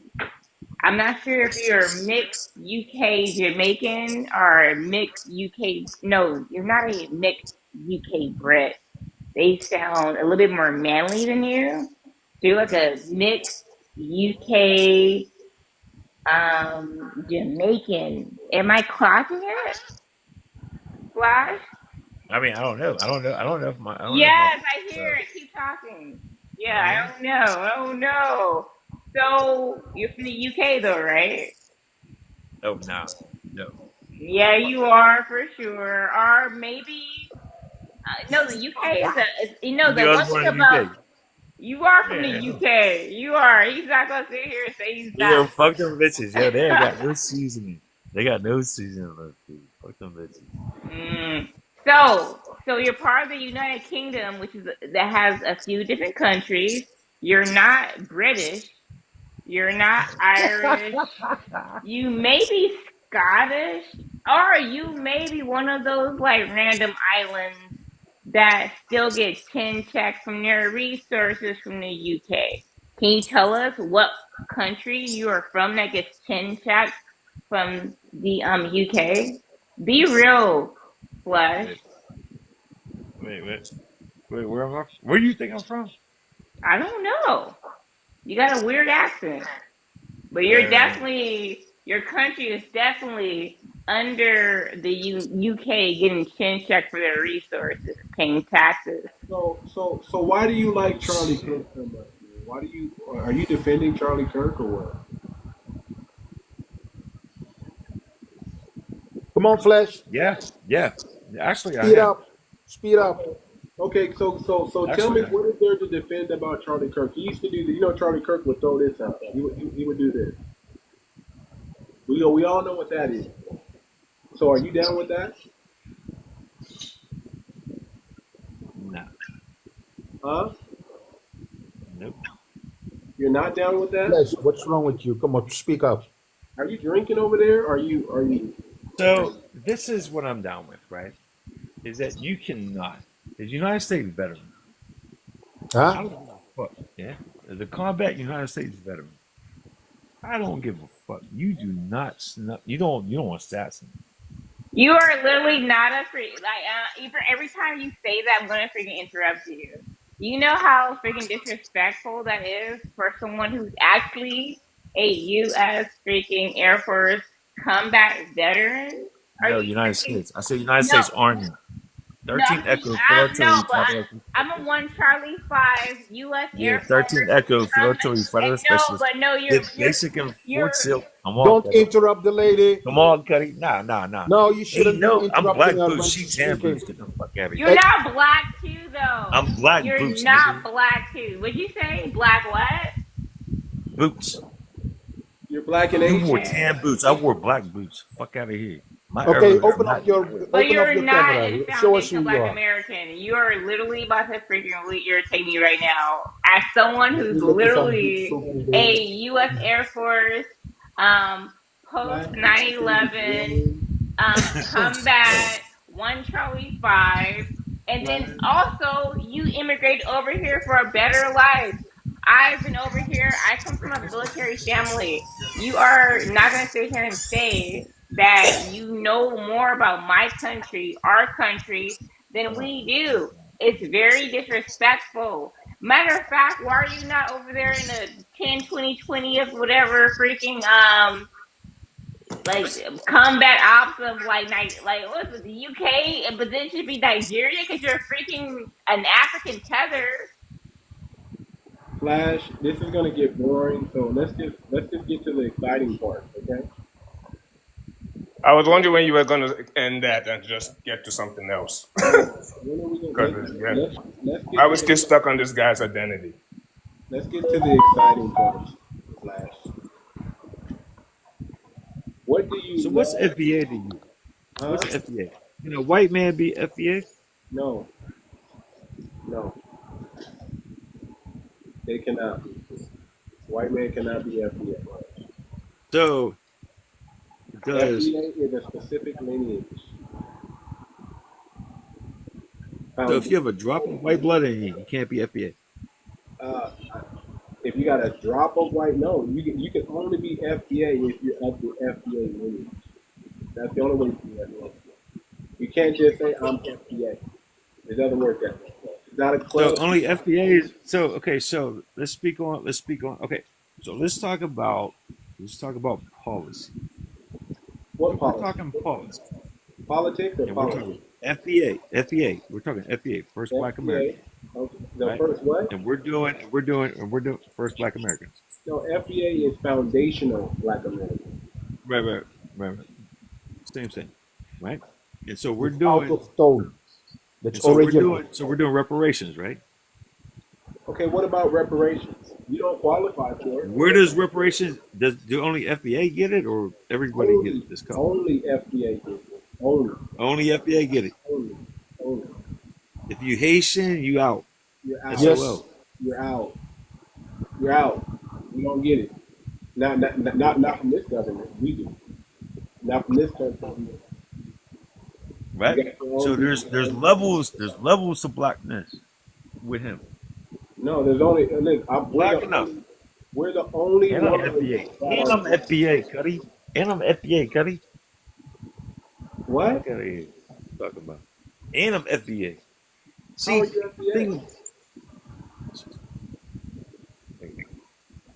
S: I'm not sure if you're a mixed UK Jamaican or a mixed UK. No, you're not a mixed UK Brit. They sound a little bit more manly than you. So you're like a mixed UK Jamaican. Am I clocking it, Flash?
T: I mean, I don't know. I don't know if my.
S: Yes, I hear it. Keep talking. Yeah, I don't know. So you're from the UK though, right?
T: Oh, no.
S: Yeah, you are for sure. Or maybe no, the UK is the
T: You
S: one
T: was
S: thing
T: born in the
S: about
T: UK.
S: you are from
T: Yeah.
S: the UK. You are. He's not gonna sit here and say he's
T: Yo,
S: not.
T: fuck them bitches. Yo, they ain't got no seasoning. They got no seasoning on their food. Fuck them bitches.
S: So you're part of the United Kingdom, that has a few different countries. You're not British. You're not Irish. You may be Scottish, or you may be one of those like random islands that still get chin checked from their resources from the UK. Can you tell us what country you are from that gets chin checked from the UK? Be real, Flesh.
T: Wait, where am I? Where do you think I'm from?
S: I don't know. You got a weird accent. But your country is definitely under the UK getting chin checked for their resources, paying taxes.
C: So why do you like Charlie Kirk so much? Why are you defending Charlie Kirk or what?
F: Come on, Flash.
T: Yeah. Actually,
F: Speed up.
C: Okay, so tell me, what is there to defend about Charlie Kirk? He used to do Charlie Kirk would throw this out. He would do this. We all know what that is. So are you down with that?
T: No.
C: Huh?
T: Nope.
C: You're not down with that?
F: Flash, what's wrong with you? Come on, speak up.
C: Are you drinking over there? Are you?
T: So this is what I'm down with, right? Is that you cannot, as United States veteran,
F: Huh?
T: I don't give a fuck. Yeah, as a combat United States veteran, I don't give a fuck. You do not snuff. You don't assassinate.
S: You are literally not a freak. Even every time you say that, I'm gonna freaking interrupt you. You know how freaking disrespectful that is for someone who's actually a U.S. freaking Air Force combat veteran?
T: No, United States. I said United States Army. 13 Echo Philadelphia.
S: I'm a 1 Charlie 5 U.S. Air Force.
T: 13 Echo Philadelphia Federal Specialist.
S: But no, you're
T: basic and Fort Sill. Come on,
F: Don't interrupt the lady.
T: Come on, Cuddy. Nah.
F: No, you shouldn't.
T: No, I'm black
F: her
T: boots.
F: when
T: She
F: she's
T: tan
F: speaking.
T: boots. Get the fuck out of here.
S: You're not black too, though.
T: I'm black
S: You're
T: boots.
S: You're not
T: nigga.
S: black too. What'd you say? Black what?
T: Boots.
C: You're black and
T: You
C: Asian.
T: wore tan boots. I wore black boots. Fuck out of here.
F: Okay, open up your
S: But you're not
F: camera.
S: a
F: Show us who
S: foundational
F: you
S: black
F: are.
S: American. You are literally about to freaking really irritate me right now. As someone who's
F: Look at some
S: literally
F: beautiful
S: a
F: lady.
S: U.S. Air Force, post 9/11, combat 1 Charlie 5, And then also, you immigrate over here for a better life. I've been over here. I come from a military family. You are not going to sit here and say that you know more about my country, our country, than we do. It's very disrespectful. Matter of fact, why are you not over there in the 10, 20, 20th, whatever freaking like combat ops of like what's it, the UK, but then it should be Nigeria because you're freaking an African tether.
C: Flash, this is gonna get boring, so let's just get to the exciting part, okay?
U: I was wondering when you were going to end that and just get to something else.
C: When are we gonna let's get
U: I was still stuck on this guy's identity.
C: let's get to the exciting part, Flash. What do you
T: So what's FBA to you? What's FBA? Can a white man be FBA?
C: No. They cannot be. White man cannot be FBA.
T: So does
C: FBA is a specific lineage.
T: so if you have a drop of white blood in you, you can't be FBA.
C: If you got a drop of white, no, you can only be FBA if you're of the FBA lineage. That's the only way to be FBA. You can't just say I'm FBA. It doesn't work that way. It's not a club.
T: So only FBA is so okay. So let's speak on. Okay, so let's talk about policy.
C: What
T: We're
C: policy?
T: talking policy.
C: Politics or
T: And we're
C: politics?
T: talking FBA. We're talking FBA, First Black Americans.
C: Okay. The
T: Right?
C: first what?
T: And we're doing First Black Americans.
C: No, FBA is foundational Black American.
T: Right. Same thing, right? And so we're
F: Out
T: doing.
F: of stone. That's
T: And so we're
F: original.
T: doing reparations, right?
C: Okay, what about reparations? You don't qualify for it.
T: Where does reparations? Do only FBA get it, or everybody get it? This country?
C: Only FBA gets it. Only
T: FBA get it.
C: Only.
T: If you Haitian, you out.
C: You're out.
T: SOL.
C: You're out. You don't get it. Not from this government. We do. Not from this country.
T: Right. So there's levels to blackness with him.
C: No, there's only. I'm
T: Black enough.
C: We're the only
T: And I'm
C: one.
T: FBA. And I'm FBA, Cuddy. And I'm FBA, Cuddy.
C: What?
T: What are you talking about? And I'm FBA.
C: How
T: See,
C: are you FBA?
T: thing.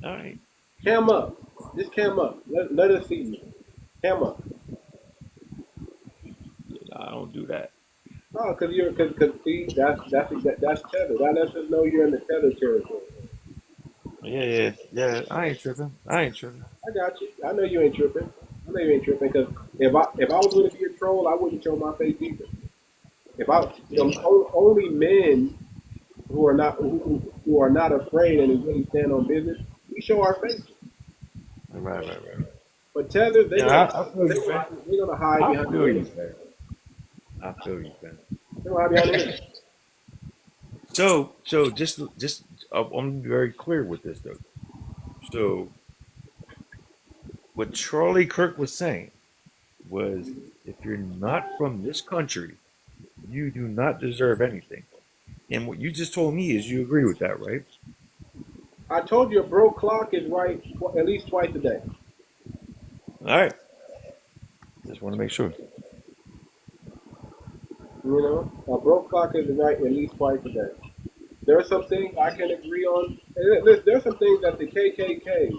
T: All right.
C: Cam up. Just cam up. Let us see you. Cam up.
T: I don't do that.
C: Oh, cause see that's tether. That lets us know you're in the tether territory.
T: Yeah. I ain't tripping.
C: I got you. I know you ain't tripping. Because if I was going to be a troll, I wouldn't show my face either. Only men who are not afraid and who really stand on business, we show our faces.
T: Right.
C: But tether, they're gonna hide
T: I
C: behind
T: feel
C: the
T: you, man. I feel you, man.
C: They're gonna hide behind the
T: So just I'm very clear with this though. So what Charlie Kirk was saying was, if you're not from this country, you do not deserve anything. And what you just told me is you agree with that, right?
C: I told you a broke clock is right at least twice a day.
T: All right. Just want to make sure.
C: You know, a broke clock is right at least twice a day. There are some things I can agree on. There's some things that the KKK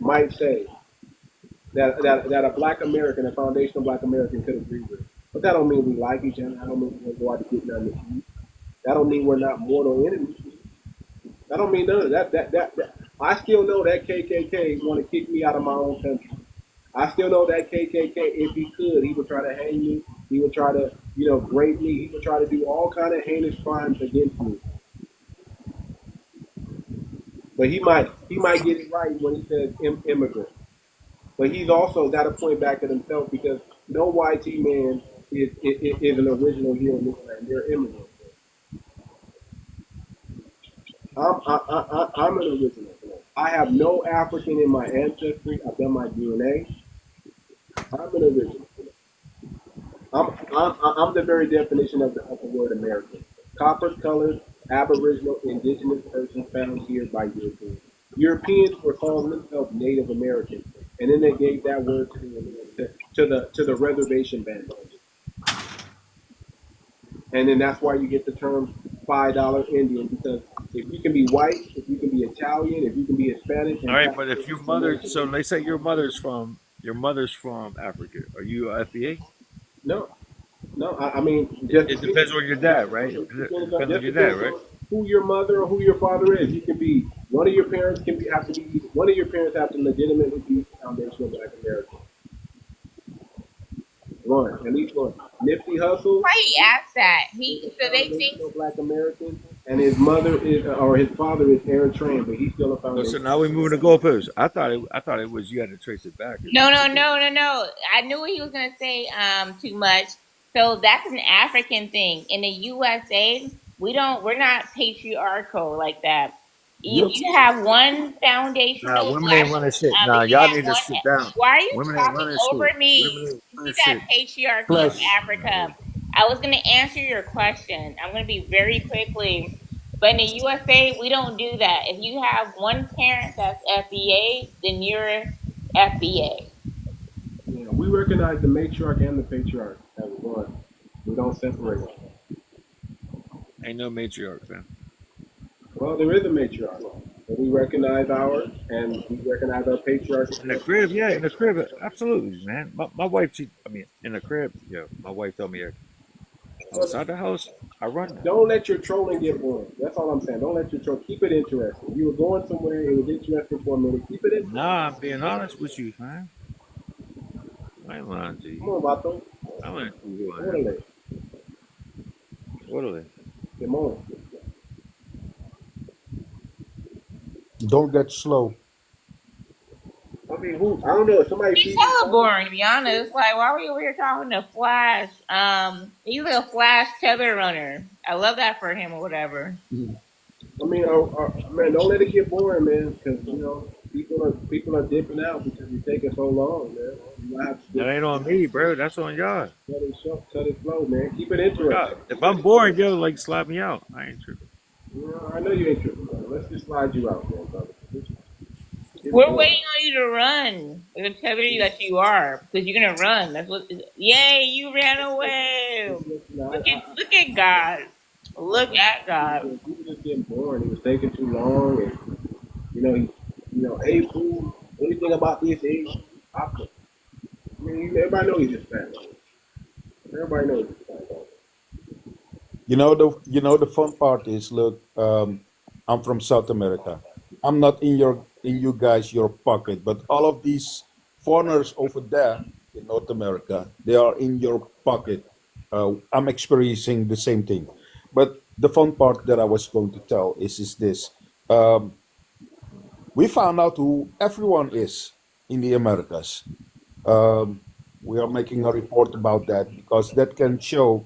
C: might say that a Black American, a foundational Black American, could agree with. But that don't mean we like each other. That don't mean we're going to get nothing to eat. That don't mean we're not mortal enemies. That don't mean none of that. I still know that KKK want to kick me out of my own country. I still know that KKK, if he could, he would try to hang me. He would try to, rape me. He would try to do all kind of heinous crimes against me. But he might get it right when he says immigrant. But he's also got to point back at himself, because no YT man is an original here in this land. They're immigrants. I'm an original. I have no African in my ancestry. I've done my DNA. I'm an original. I'm the very definition of the word American. Copper-colored, Aboriginal, indigenous person found here by Europeans. Europeans were calling themselves Native Americans, and then they gave that word to the reservation bandits. And then that's why you get the term $5 Indian, because if you can be white, if you can be Italian, if you can be Hispanic,
T: All right, but if your mother, so they say your mother's from Africa, are you a FBA?
C: No, I mean, just
T: it depends on your dad, right? It depends on your dad, right?
C: Who your mother or who your father is. You can be one of your parents have to legitimately be foundational Black American. One, at least one. Nipsey Hussle.
O: Why he asked that? So they think
C: Black American, and his mother is or his father is Eritrean, but he's still a foundation.
T: So now we moving the goalposts. I thought it was you had to trace it back.
O: No. I knew what he was gonna say. Too much. So that's an African thing. In the USA, we're not patriarchal like that. If you have one foundational,
T: women ain't running shit. Y'all need to sit down.
O: Why are you
T: women
O: talking over me? You got patriarchy in Africa. I was gonna answer your question. I'm gonna be very quickly. But in the USA, we don't do that. If you have one parent that's FBA, then you're FBA.
C: Yeah, we recognize the matriarch and the patriarch as one. We don't separate them.
T: Ain't no matriarch, man.
C: Well, there is a matriarch. But we recognize ours, and we recognize our patriarch.
T: In the crib, yeah, in the crib, absolutely, man. My wife, in the crib, yeah, my wife told me outside the house, I run.
C: Don't let your trolling get boring. That's all I'm saying. Don't let your troll. Keep it interesting. You were going somewhere, it was interesting for a minute. Keep it interesting.
T: Nah, I'm being honest with you, man. I ain't lying to you.
C: Come on, Vato.
T: I'm lying to you.
C: Orderly. Come on.
F: Don't get slow.
C: I mean, I don't know. Somebody.
O: He's hella boring, to be honest. Like, why were you over here talking to Flash? He's a Flash tether runner. I love that for him or whatever.
C: I mean, man, don't let it get boring, man. Because people are dipping out because it's taking so long, man.
T: That ain't on me, bro. That's on y'all.
C: Cut it slow, man. Keep it interesting.
T: If I'm boring, yo, like slap me out. I ain't tripping.
C: I know you ain't tripping, brother. Let's just slide you out, man, brother.
O: We're waiting on you to run. The tether that you are, because you're gonna run. That's what. Yay! You ran away. Look at God. Look at God.
C: He was just getting bored. He was taking too long, and hey, fool, what do you think about this? Hey, I mean, everybody knows he's Hispanic. Everybody knows he's Hispanic.
F: The fun part is, look, I'm from South America. I'm not in you guys your pocket, but all of these foreigners over there in North America, they are in your pocket. I'm experiencing the same thing. But the fun part that I was going to tell is this. We found out who everyone is in the Americas. We are making a report about that because that can show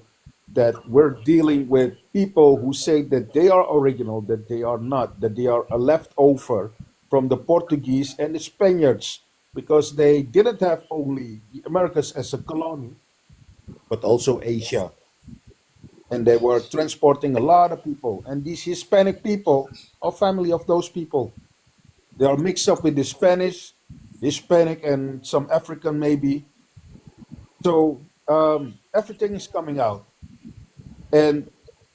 F: that we're dealing with people who say that they are original, that they are not, that they are a leftover from the Portuguese and the Spaniards, because they didn't have only the Americas as a colony, but also Asia. And they were transporting a lot of people. And these Hispanic people are family of those people. They are mixed up with the Spanish, Hispanic, and some African maybe. So everything is coming out. And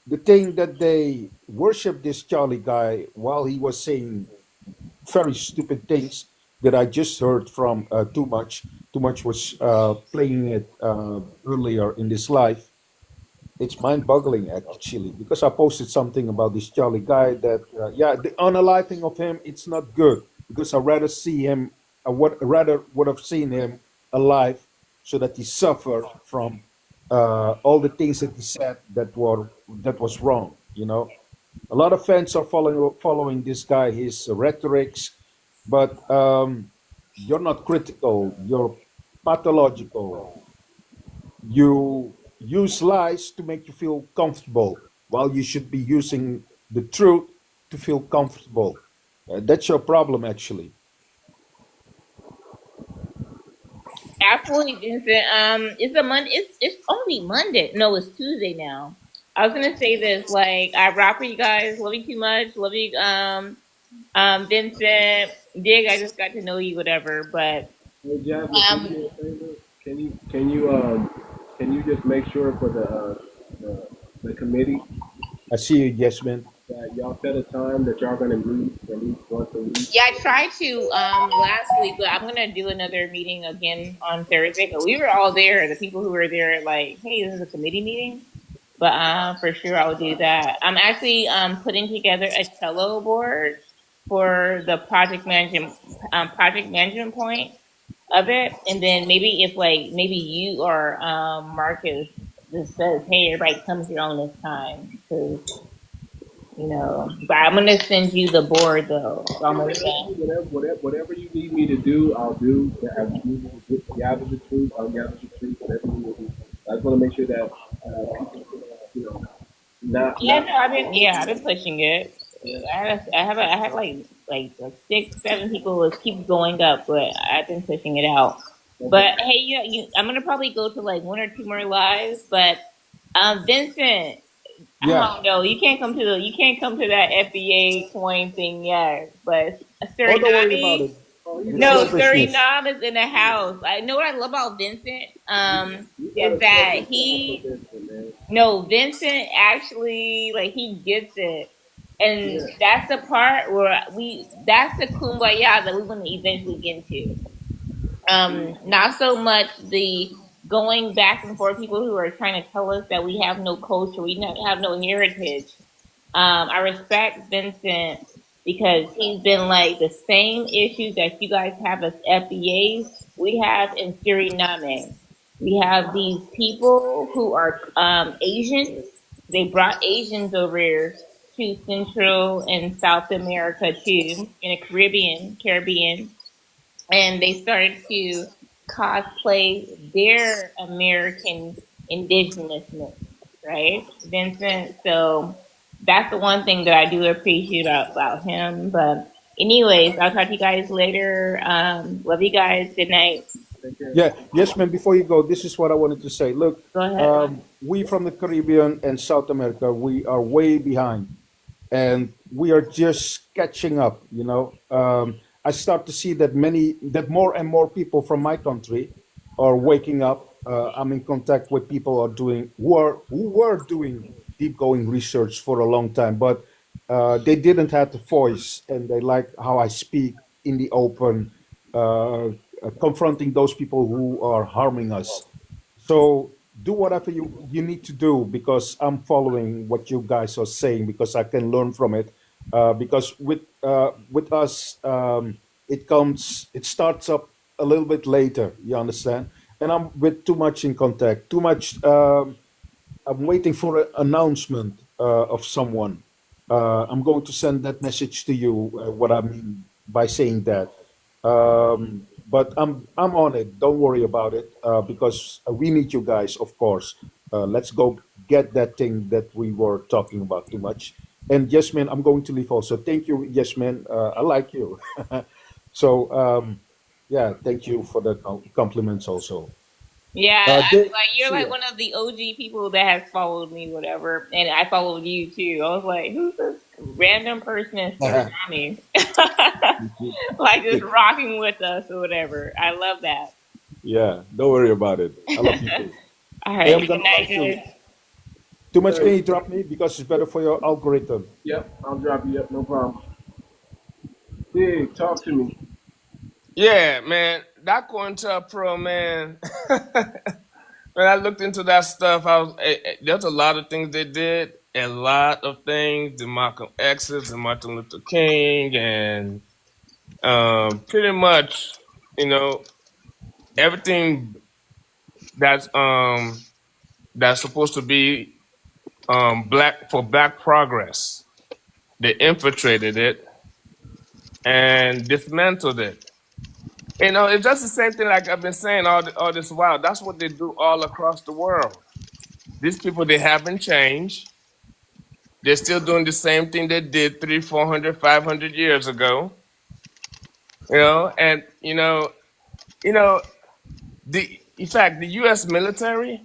F: the thing that they worship this Charlie guy while he was saying very stupid things that I just heard from Too Much. Too Much was playing it earlier in this live. It's mind-boggling actually, because I posted something about this Charlie guy that the unaliving of him, it's not good, because I rather see him, rather would have seen him alive so that he suffered from all the things that he said that was wrong. A lot of fans are following this guy, his rhetorics, but you're not critical, you're pathological. You use lies to make you feel comfortable, while you should be using the truth to feel comfortable. That's your problem, actually.
O: Absolutely, Vincent. It's a Monday. It's only Monday. No, it's Tuesday now. I was gonna say this. Like, I rock with you guys. Love you too much. Love you, Vincent. Dig. I just got to know you, whatever. But
C: Hey, Jasmine, can you do a favor? Can you just make sure for the committee
F: I see you, yes, man.
C: that y'all set a time that y'all gonna meet at least once a week?
O: yeah, I tried to last week, but I'm gonna do another meeting again on Thursday. But we were all there. The people who were there, like, hey, this is a committee meeting. But for sure, I'll do that. I'm actually putting together a Trello board for the project management point of it, and then maybe if maybe you or Marcus just says, hey, everybody comes here on this time, because But I'm gonna send you the board though. So I'm gonna
C: Whatever you need me to do, I'll do. If you need me to gather the truth, I'll gather the truth. Whatever you need. I just want to make sure that people, not.
O: I've been pushing it. I had like 6, 7 people was keep going up, but I've been pushing it out. But hey, I'm gonna probably go to like 1 or 2 more lives. But Vincent, I don't know. You can't come to that FBA coin thing yet. But
F: Don't worry about it.
O: no, Suriname is in the house. I know what I love about Vincent. Is that Vincent actually he gets it. And that's the part where that's the kumbaya that we want to eventually get into. Not so much the going back and forth, people who are trying to tell us that we have no culture, we have no heritage. I respect Vincent because he's been like the same issues that you guys have as FBAs, we have in Suriname. We have these people who are Asian. They brought Asians over here to Central and South America too, in the Caribbean, and they started to cosplay their American indigenousness, right, Vincent? So that's the one thing that I do appreciate about him. But anyways, I'll talk to you guys later. Love you guys. Good night.
F: Yeah, yes, man. Before you go, this is what I wanted to say. Look,
O: Go ahead.
F: we from the Caribbean and South America, we are way behind, and we are just catching up. I start to see that more and more people from my country are waking up. I'm in contact with people who were doing deep going research for a long time, but they didn't have the voice, and they like how I speak in the open, confronting those people who are harming us. So do whatever you need to do, because I'm following what you guys are saying, because I can learn from it. Because with us, it starts up a little bit later. You understand? And I'm with Too Much in contact. Too Much. I'm waiting for an announcement of someone. I'm going to send that message to you. What I mean by saying that. But I'm on it. Don't worry about it, because we need you guys, of course. Let's go get that thing that we were talking about Too Much. And yes, man, I'm going to leave also. Thank you, yes, man. I like you. So yeah, thank you for the compliments also.
O: Yeah, you're like one of the OG people that has followed me, whatever, and I followed you too. I was like, who's this random person in Suriname? Like just rocking with us or whatever. I love that.
F: Yeah, don't worry about it. I love you too.
O: All right, good night, guys.
F: Too Much, can you drop me, because it's better for your algorithm?
C: Yep, I'll drop you up, no problem. Dig, talk to me.
U: Yeah, man, that 𝗏𝗏𝗴𝗵𝘵, man. When I looked into that stuff, there's a lot of things they did. A lot of things. The Malcolm X's, the Martin Luther King, and pretty much, everything that's supposed to be black progress. They infiltrated it and dismantled it. It's just the same thing like I've been saying all this while. That's what they do all across the world. These people, they haven't changed. They're still doing the same thing they did 300, 400, 500 years ago. And In fact, the U.S. military,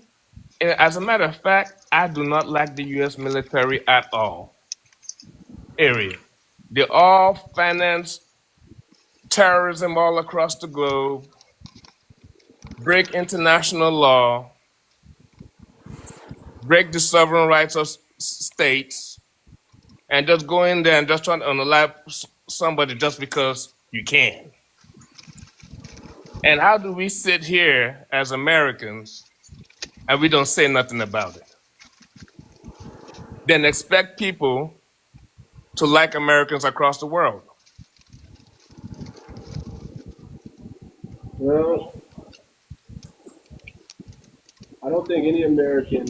U: and as a matter of fact, I do not like the U.S. military at all. Area. They all finance terrorism all across the globe, break international law, break the sovereign rights of states, and just go in there and just try to unalive somebody just because you can. And how do we sit here as Americans and we don't say nothing about it? Then expect people to like Americans across the world.
C: Well, I don't think any American,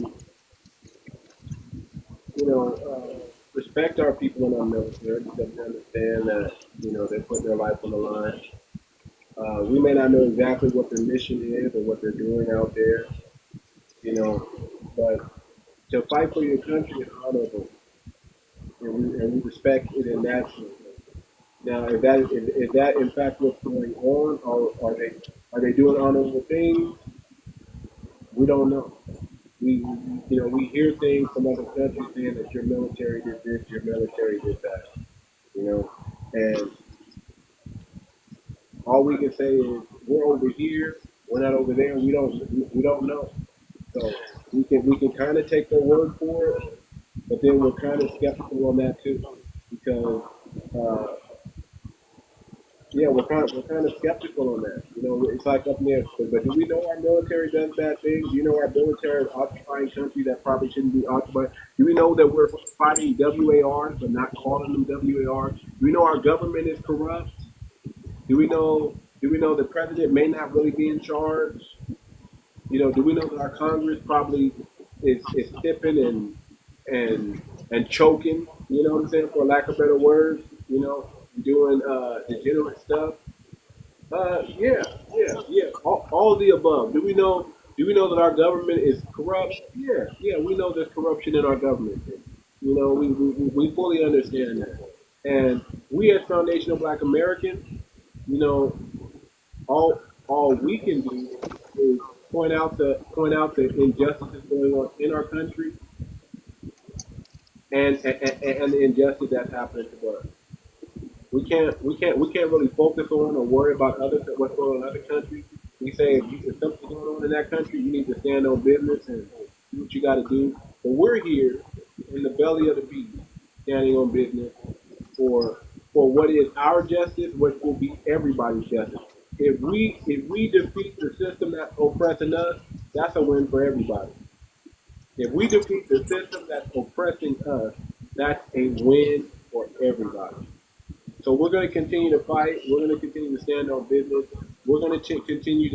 C: respect our people in our military because we understand that, they're putting their life on the line. We may not know exactly what their mission is or what they're doing out there, but to fight for your country is honorable, and we respect it in that sense. Now, is that in fact what's going on, or are they doing honorable things? We don't know. We hear things from other countries saying that your military did this, your military did that, and all we can say is we're over here, we're not over there. We don't know. So we can kind of take their word for it, but then we're kind of skeptical on that too, because we're kind of skeptical on that. It's like up there. But do we know our military does bad things? Do you know our military is occupying country that probably shouldn't be occupied? Do we know that we're fighting WARs but not calling them WARs? Do we know our government is corrupt? Do we know the president may not really be in charge? Do we know that our Congress probably is tipping and choking? You know what I'm saying, for lack of better words? Doing degenerate stuff. Yeah. All of the above. Do we know that our government is corrupt? Yeah. We know there's corruption in our government. We fully understand that. And we as foundational Black Americans, all we can do is point out the injustices going on in our country and the injustice that's happening to us. We can't really focus on or worry about what's going on in other countries. We say if something's going on in that country, you need to stand on business and do what you got to do. But we're here in the belly of the beast, standing on business for what is our justice, which will be everybody's justice. If we defeat the system that's oppressing us, that's a win for everybody. If we defeat the system that's oppressing us, that's a win for everybody. So we're going to continue to fight. We're going to continue to stand on business. We're going to continue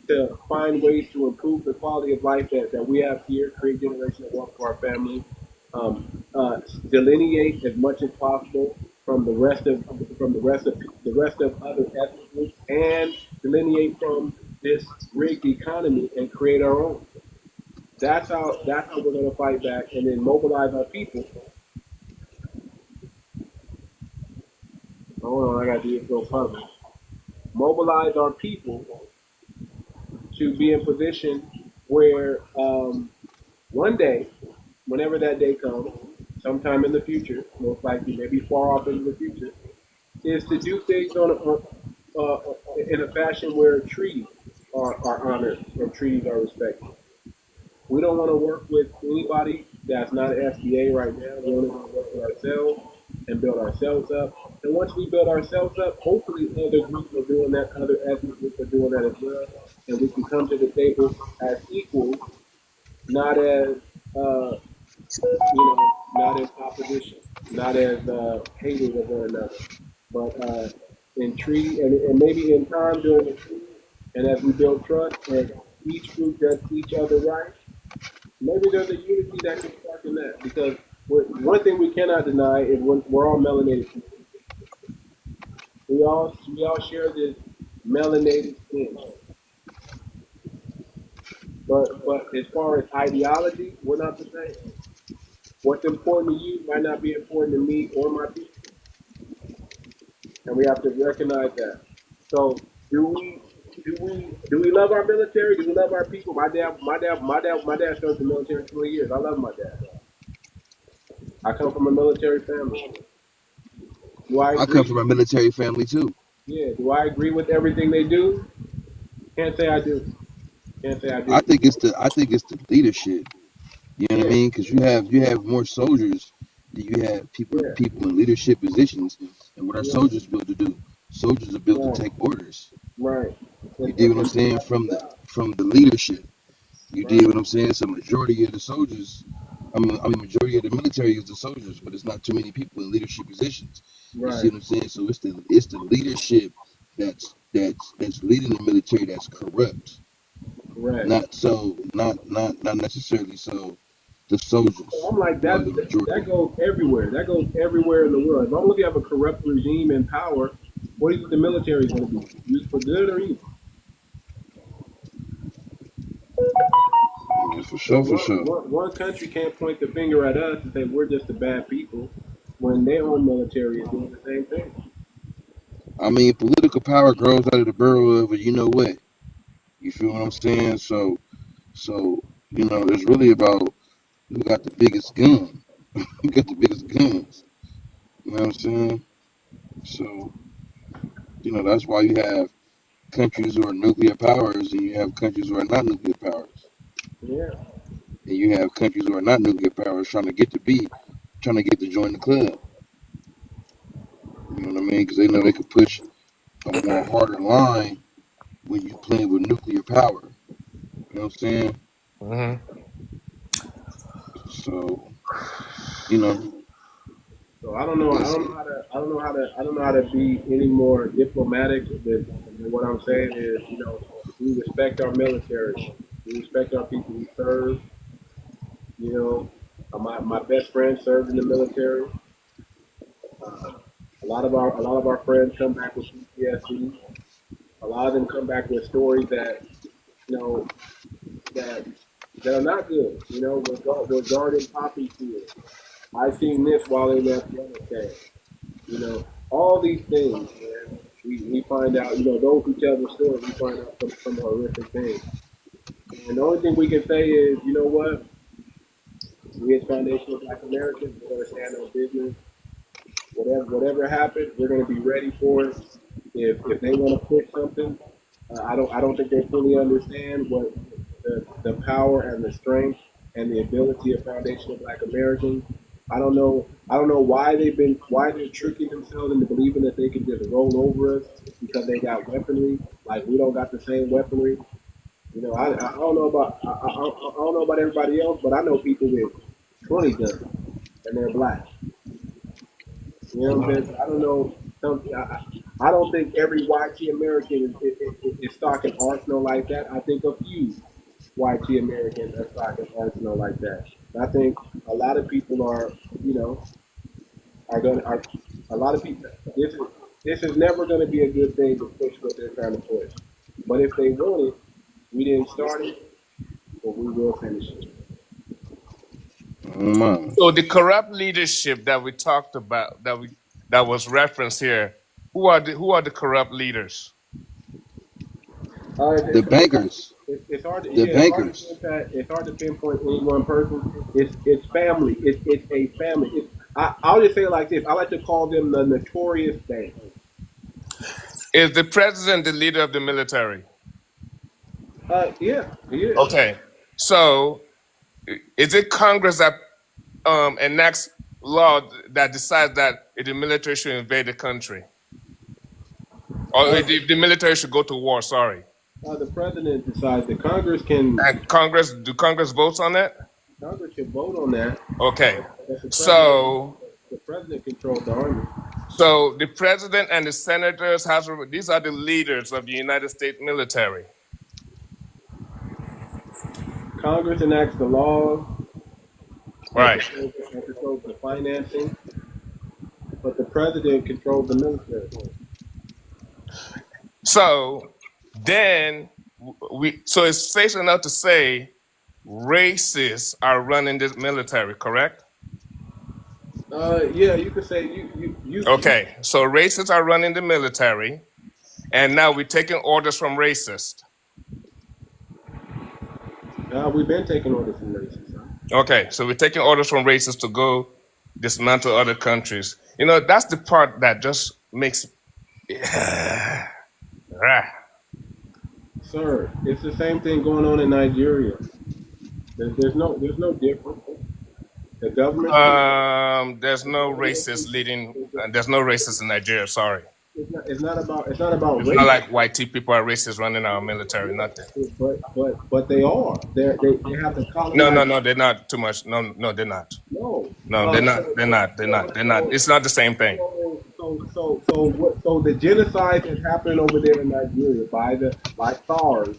C: to find ways to improve the quality of life that we have here, create generational wealth for our family, delineate as much as possible from the rest of other ethnic groups, and delineate from this rigged economy and create our own. That's how we're going to fight back, and then mobilize our people. Hold on, I got to do this real puzzle. Mobilize our people to be in position where one day, whenever that day comes, sometime in the future, most likely, maybe far off into the future, is to do things in a fashion where treaties are honored and treaties are respected. We don't want to work with anybody that's not an FBA right now. We only want to work with ourselves and build ourselves up. And once we build ourselves up, hopefully other groups are doing that, other ethnic groups are doing that as well. And we can come to the table as equals, not as, not as opposition, not as haters of one another, but in treaty, and maybe in time during the treaty, and as we build trust and each group does each other right, maybe there's a unity that can spark in that. Because one thing we cannot deny is we're all melanated people. We all share this melanated skin. But as far as ideology, we're not the same. What's important to you might not be important to me or my people. And we have to recognize that. So do do we love our military? Do we love our people? My dad served in the military 20 years. I love my dad. I come from a military family. Do I
A: I
C: agree?
A: come from a military family too.
C: Yeah. Do I agree with everything they do? Can't say I do. Can't say I
A: I
C: do.
A: think it's the leadership. You know what I
C: Yeah.
A: mean? Because you have more soldiers than you have people
C: Yeah.
A: in leadership positions. And what are
C: Yeah.
A: soldiers built to do? Soldiers are built to
C: Right.
A: take orders.
C: Right.
A: You dig what I'm
C: And
A: saying? From the leadership. You dig
C: right.
A: what I'm saying? So majority of the soldiers, majority of the military is the soldiers, but it's not too many people in leadership positions. You see
C: Right.
A: what I'm saying? So it's the leadership that's leading the military that's corrupt.
C: Correct.
A: Not necessarily so the soldiers
C: I'm like
A: are
C: that.
A: the majority.
C: That goes everywhere. That goes everywhere in the world. As long as you have a corrupt regime in power, what do you think the military is going to be? Used for good or evil?
A: Yeah, for
C: So
A: sure, for sure.
C: one country can't point the finger at us and say we're just the bad people when their own military is doing the same thing.
A: I mean, political power grows out of the barrel of a you know what. You feel what I'm saying? So it's really about who got the biggest gun. Who got the biggest guns? You know what I'm saying? So that's why you have countries who are nuclear powers, and you have countries who are not nuclear powers,
C: Yeah.
A: and you have countries who are not nuclear powers trying to get to join the club. You know what I mean? Because they know they could push a more harder line when you playing with nuclear power. You know what I'm saying?
U: Mm-hmm.
A: So you know,
C: So I don't know.
A: that's it.
C: I don't know how to be any more diplomatic than what I'm saying is, we respect our military. We respect our people we serve. You know, my best friend served in the military. A lot of our friends come back with PTSD. A lot of them come back with stories that you know that that are not good. With 𝗔𝗯𝗶𝗴𝗵𝘁𝘀𝘁. I seen this while in Afghanistan. All these things, man. We find out, those who tell the story, we find out some horrific things. And the only thing we can say is, you know what? We as Foundation of Black Americans, we're going to stand on business. Whatever happens, we're going to be ready for it. If they want to push something, I don't think they fully understand what the power and the strength and the ability of Foundation of Black Americans. I don't know why they're tricking themselves into believing that they can just roll over us because they got weaponry. Like we don't got the same weaponry. I don't know about I don't know about everybody else, but I know people with 20 guns and they're black. You know what I'm saying? So I don't know. I don't think every YT American is stocking arsenal like that. I think a few YT Americans are stocking arsenal like that. I think a lot of people are a lot of people. This is never going to be a good thing to push what they're trying to push. But if they want it, we didn't start it, but we will finish it.
U: So the corrupt leadership that we talked about, that was referenced here, who are the corrupt leaders?
A: The bankers.
C: It's hard to
A: The bankers.
C: It's hard to pinpoint any one person. It's family. It's a family. I'll just say it like this. I like to call them the notorious bank.
U: Is the president the leader of the military?
C: Yeah, he is.
U: Okay. So is it Congress that enacts law that decides that the military should invade the country? Or the military should go to war, sorry.
C: The president decides. The Congress can.
U: And Congress votes on that?
C: Congress can vote on that.
U: Okay.
C: The president controls the army.
U: So the president and the senators, these are the leaders of the United States military.
C: Congress enacts the laws.
U: Right.
C: And controls the financing. But the president controls the military.
U: So then so it's safe enough to say racists are running this military, correct?
C: Yeah, you could say you.
U: Okay, so racists are running the military, and now we're taking orders from racists.
C: We've been taking orders from racists. Huh?
U: Okay, so we're taking orders from racists to go dismantle other countries. You know, that's the part that just makes.
C: Sir, it's the same thing going on in Nigeria. There's no difference. The government.
U: There's no racist leading. There's no racist in Nigeria. Sorry.
C: It's not about. It's
U: not like white people are racist running our military. Nothing.
C: But they are. They have the colonize.
U: No, they're not too much. No, they're not.
C: No,
U: they're not. It's not the same thing.
C: So the genocide is happening over there in Nigeria by 𝗖𝗏,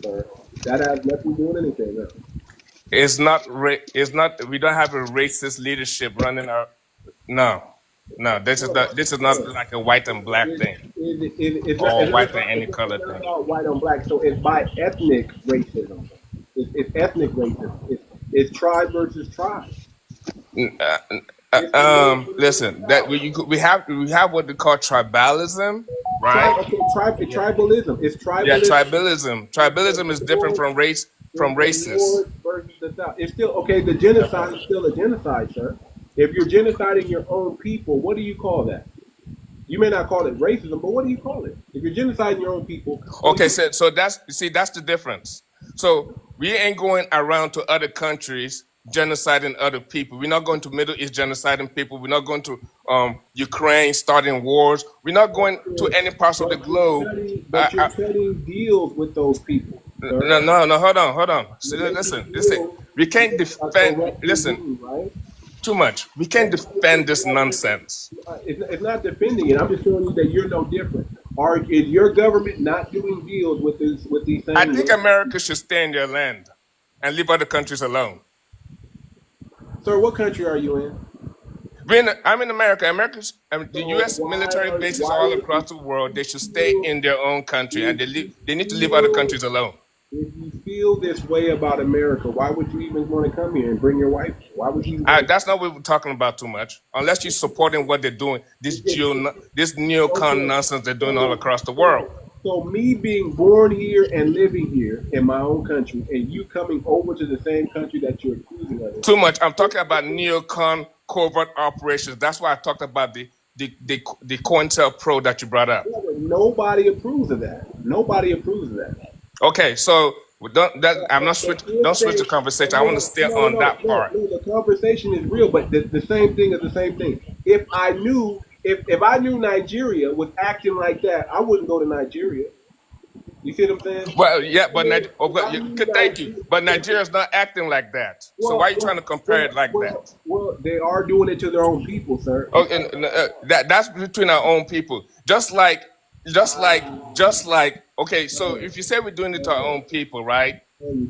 C: sir. That has nothing to do with anything else.
U: It's not. We don't have a racist leadership running our. No. This is not like a white and black thing, or white and any color thing.
C: It's not about white and black. So it's by ethnic racism. It's ethnic racism. It's tribe versus tribe.
U: Listen, that we have what they call tribalism, right?
C: Tribalism. It's tribalism.
U: Yeah, tribalism. Tribalism is different from racist.
C: It's still okay. The genocide is still a genocide, sir. If you're genociding your own people, what do you call that? You may not call it racism, but what do you call it? If you're genociding your own people.
U: Okay, so that's the difference. So we ain't going around to other countries genociding other people. We're not going to Middle East genociding people. We're not going to Ukraine starting wars. We're not going to any parts of the globe.
C: But you're cutting deals with those people.
U: No, hold on. So, listen. We can't defend. Listen. Too much. We can't defend this nonsense.
C: It's not defending it. I'm just showing you that you're no different. Is your government not doing deals with these things?
U: I think America should stay in their land and leave other countries alone.
C: Sir, what country are you in?
U: I'm in America. The U.S. military bases all across the world. They should stay in their own country, and they need to leave other countries alone.
C: If you feel this way about America, why would you even want to come here and bring your wife? Why would you?
U: That's not what we're talking about too much. Unless you're supporting what they're doing, this neocon nonsense they're doing all across the world.
C: So me being born here and living here in my own country, and you coming over to the same country that you're accusing of.
U: Too much. I'm talking about neocon covert operations. That's why I talked about the COINTELPRO that you brought up.
C: Yeah, nobody approves of that. Nobody approves of that.
U: Okay, so I'm not switching. Don't switch the conversation. I want to stay on that part.
C: No, the conversation is real, but the same thing is the same thing. If I knew Nigeria was acting like that, I wouldn't go to Nigeria. You see what I'm saying?
U: Well, yeah, but thank you. But Nigeria's not acting like that. So why are you trying to compare it like that?
C: Well, they are doing it to their own people, sir.
U: Okay, that's between our own people. Just like. Okay, so if you say we're doing it to our own people, right?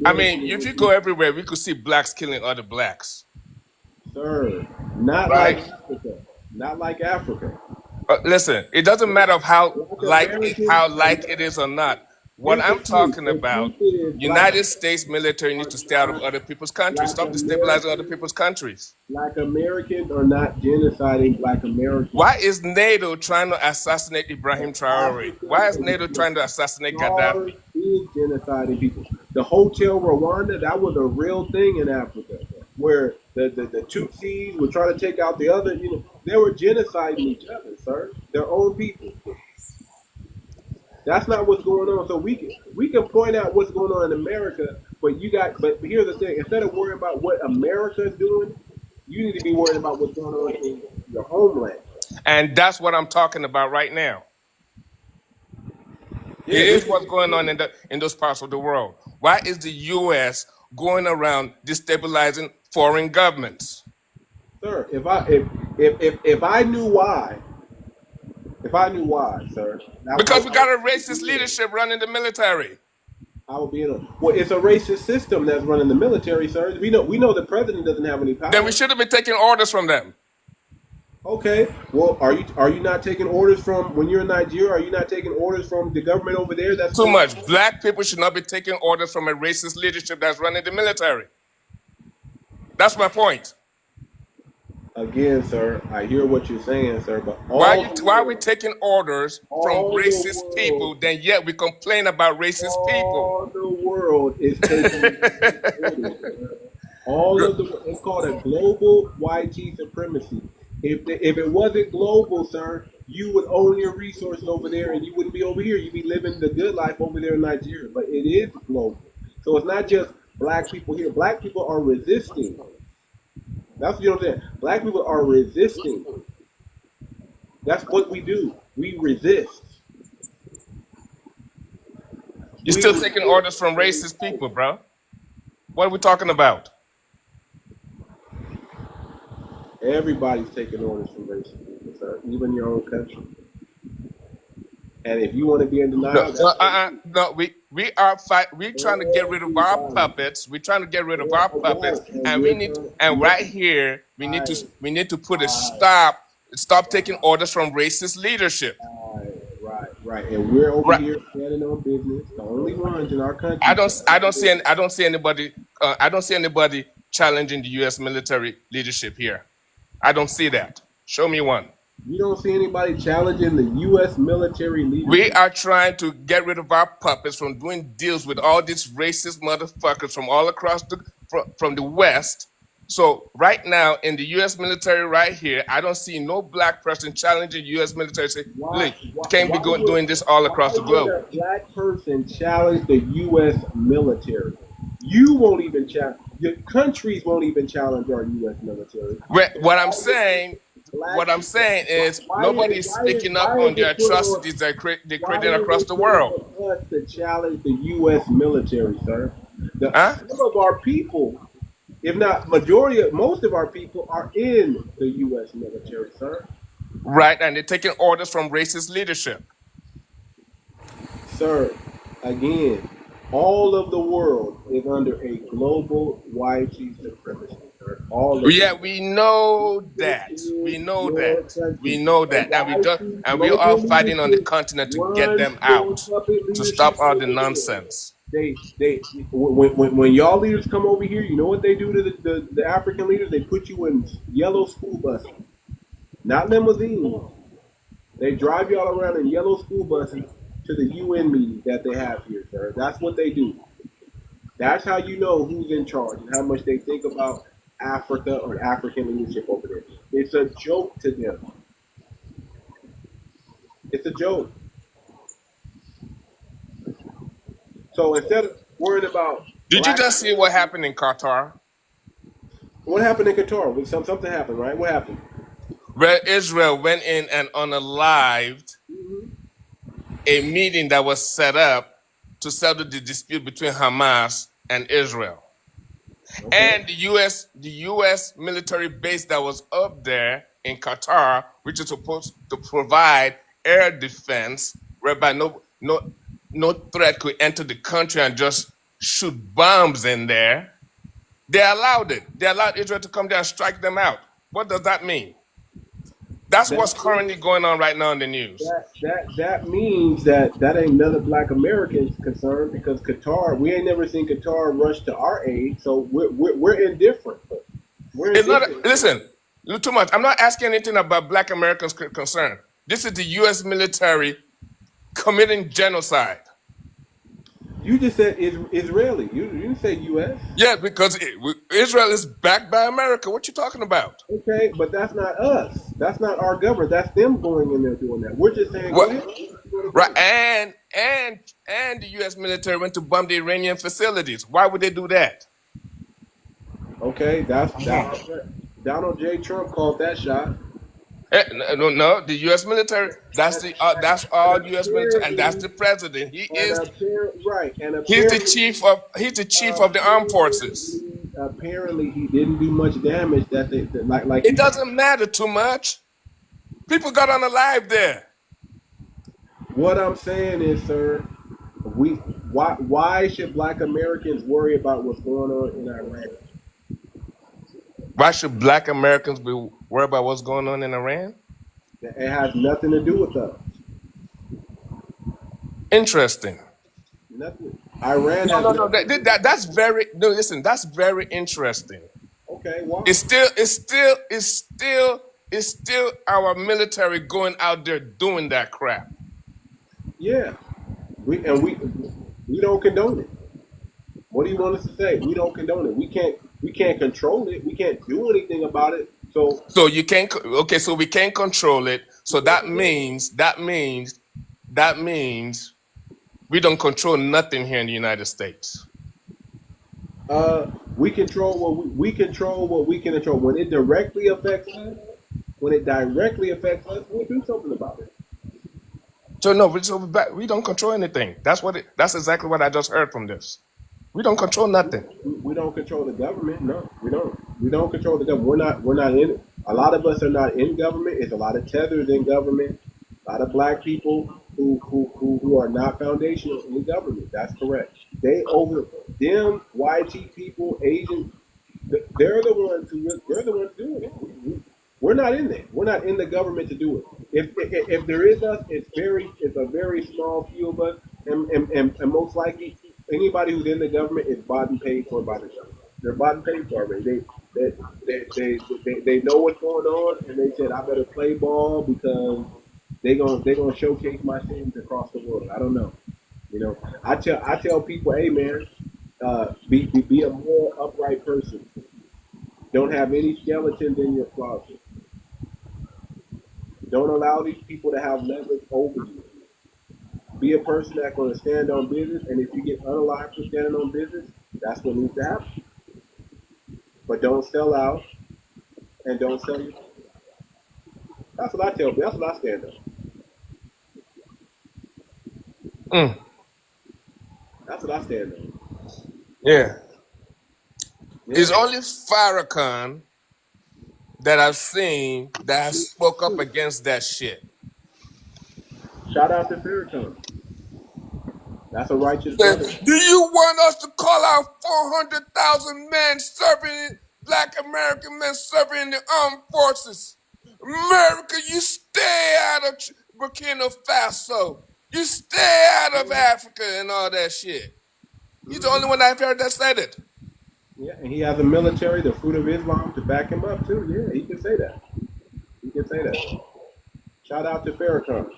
U: I mean, if you go everywhere, we could see blacks killing other blacks.
C: Sir, not like Africa. Not like Africa.
U: Listen, it doesn't matter how like it is or not. What I'm talking about, United States military needs to stay out of other people's countries. Stop destabilizing other people's countries.
C: Black Americans are not genociding Black Americans.
U: Why is NATO trying to assassinate Ibrahim Traore? Why is NATO trying to assassinate Gaddafi?
C: Is genociding people. The Hotel Rwanda, that was a real thing in Africa, where the Tutsis were trying to take out the other. They were genociding each other, sir. Their own people. That's not what's going on. So we can point out what's going on in America, but here's the thing: instead of worrying about what America is doing, you need to be worried about what's going on in your homeland.
U: And that's what I'm talking about right now. Yeah, it is what's going on in those parts of the world. Why is the U.S. going around destabilizing foreign governments?
C: Sir, if I knew why. If I knew why, sir.
U: Because we got a racist leadership running the military.
C: I would be well, it's a racist system that's running the military, sir. We know the president doesn't have any power.
U: Then we should have been taking orders from them.
C: Okay. Well, are you not taking orders from when you're in Nigeria? Are you not taking orders from the government over there? That's
U: too much. Black people should not be taking orders from a racist leadership that's running the military. That's my point.
C: Again, sir, I hear what you're saying, sir, but
U: Why are we taking orders from
C: all the
U: racist people,
C: world,
U: then yet we complain about racist people?
C: all the world is taking orders, sir. All of the, it's called a global white supremacy. If it wasn't global, sir, you would own your resources over there and you wouldn't be over here. You'd be living the good life over there in Nigeria. But it is global. So it's not just black people here. Black people are resisting. That's what you know what I'm saying. Black people are resisting. That's what we do. We resist.
U: You're still taking orders from racist people, bro. What are we talking about?
C: Everybody's taking orders from racist people, sir. Even your own country. And if you want to be in denial,
U: no, we are we're trying to get rid of our puppets. We're trying to get rid of our puppets, and we need right here we need to put a stop taking orders from racist leadership.
C: Right. And we're over here standing on business. The only ones in our country.
U: I don't see anybody challenging the U.S. military leadership here. I don't see that. Show me one.
C: You don't see anybody challenging the U.S. military leadership.
U: We are trying to get rid of our puppets from doing deals with all these racist motherfuckers from all across from the West. So right now in the U.S. military right here, I don't see no black person challenging U.S. military. Say, look, you can't be doing this all across the globe.
C: Why would a black person challenge the U.S. military? You won't even challenge. Your countries won't even challenge our U.S. military.
U: What I'm saying is nobody's speaking up on the atrocities they're creating across the world.
C: Us to challenge the U.S. military, sir. Some of our people, if not most of our people are in the U.S. military, sir.
U: Right, and they're taking orders from racist leadership.
C: Sir, again, all of the world is under a global white supremacy, sir.
U: We know that. We know that. And we're all fighting on the continent to get them out, to stop all the nonsense.
C: When y'all leaders come over here, you know what they do to the African leaders? They put you in yellow school buses, not limousines. They drive y'all around in yellow school buses to the UN meetings that they have here, sir. That's what they do. That's how you know who's in charge and how much they think about Africa or African leadership over there. It's a joke to them. It's a joke. So instead of worrying about...
U: Did you just see what happened in Qatar?
C: What happened in Qatar? Something happened, right? What happened?
U: Where Israel went in and unalived a meeting that was set up to settle the dispute between Hamas and Israel. Okay. And the U.S. military base that was up there in Qatar, which is supposed to provide air defense, whereby no threat could enter the country and just shoot bombs in there. They allowed it. They allowed Israel to come there and strike them out. What does that mean? That's what's currently going on right now in the news.
C: That means that ain't another black American's concern, because Qatar, we ain't never seen Qatar rush to our aid, so we're indifferent.
U: Listen, too much. I'm not asking anything about black Americans' concern. This is the U.S. military committing genocide.
C: You just said Israeli. You didn't say U.S.
U: Yeah, because Israel is backed by America. What you talking about?
C: Okay, but that's not us. That's not our government. That's them going in there doing that. We're just saying.
U: Right, and the U.S. military went to bomb the Iranian facilities. Why would they do that?
C: Okay, that's Donald J. Trump called that shot.
U: No, the U.S. military. That's all U.S. military, and that's the president. He's the chief of the armed forces.
C: Apparently, he didn't do much damage.
U: It doesn't matter too much. People got unalive there.
C: What I'm saying is, sir, why should black Americans worry about what's going on in Iran?
U: Why should black Americans be worried about what's going on in Iran?
C: It has nothing to do with us.
U: Interesting.
C: Nothing. Iran.
U: That's very interesting.
C: Okay, why?
U: It's still our military going out there doing that crap.
C: Yeah, we don't condone it. What do you want us to say? We don't condone it. We can't control it. We can't do anything about it.
U: So you can't. Okay, so we can't control it. So that means we don't control nothing here in the United States.
C: We control what we control what we can control. When it directly affects us, we'll do something about it.
U: So no, we don't control anything. That's exactly what I just heard from this. We don't control nothing.
C: We don't control the government. No, we don't. We don't control the government. We're not in it. A lot of us are not in government. It's a lot of tethers in government. A lot of black people who are not foundational in government. That's correct. Them YT people, Asian, they're the ones doing it. We're not in there. We're not in the government to do it. If there is us, it's a very small few of us, and most likely anybody who's in the government is bought and paid for by the government. They're bought and paid for already. They know what's going on, and they said I better play ball because they're gonna showcase my sins across the world. I don't know. You know, I tell people, hey man, be a more upright person. Don't have any skeletons in your closet. Don't allow these people to have leverage over you. Be a person that's going to stand on business, and if you get unalive for standing on business, that's what needs to happen. But don't sell out, and don't sell you. That's what I tell people. That's what I stand on. That's what I stand on.
U: Yeah. It's only Farrakhan that I've seen that has spoke up against that shit.
C: Shout out to Farrakhan. That's a righteous brother.
U: Do you want us to call out 400,000 men serving, black American men serving in the armed forces? America, you stay out of Burkina Faso. You stay out of Africa and all that shit. He's the only one I've heard that said it.
C: Yeah, and he has a military, the fruit of Islam, to back him up too. Yeah, he can say that. He can say that. Shout out to Farrakhan.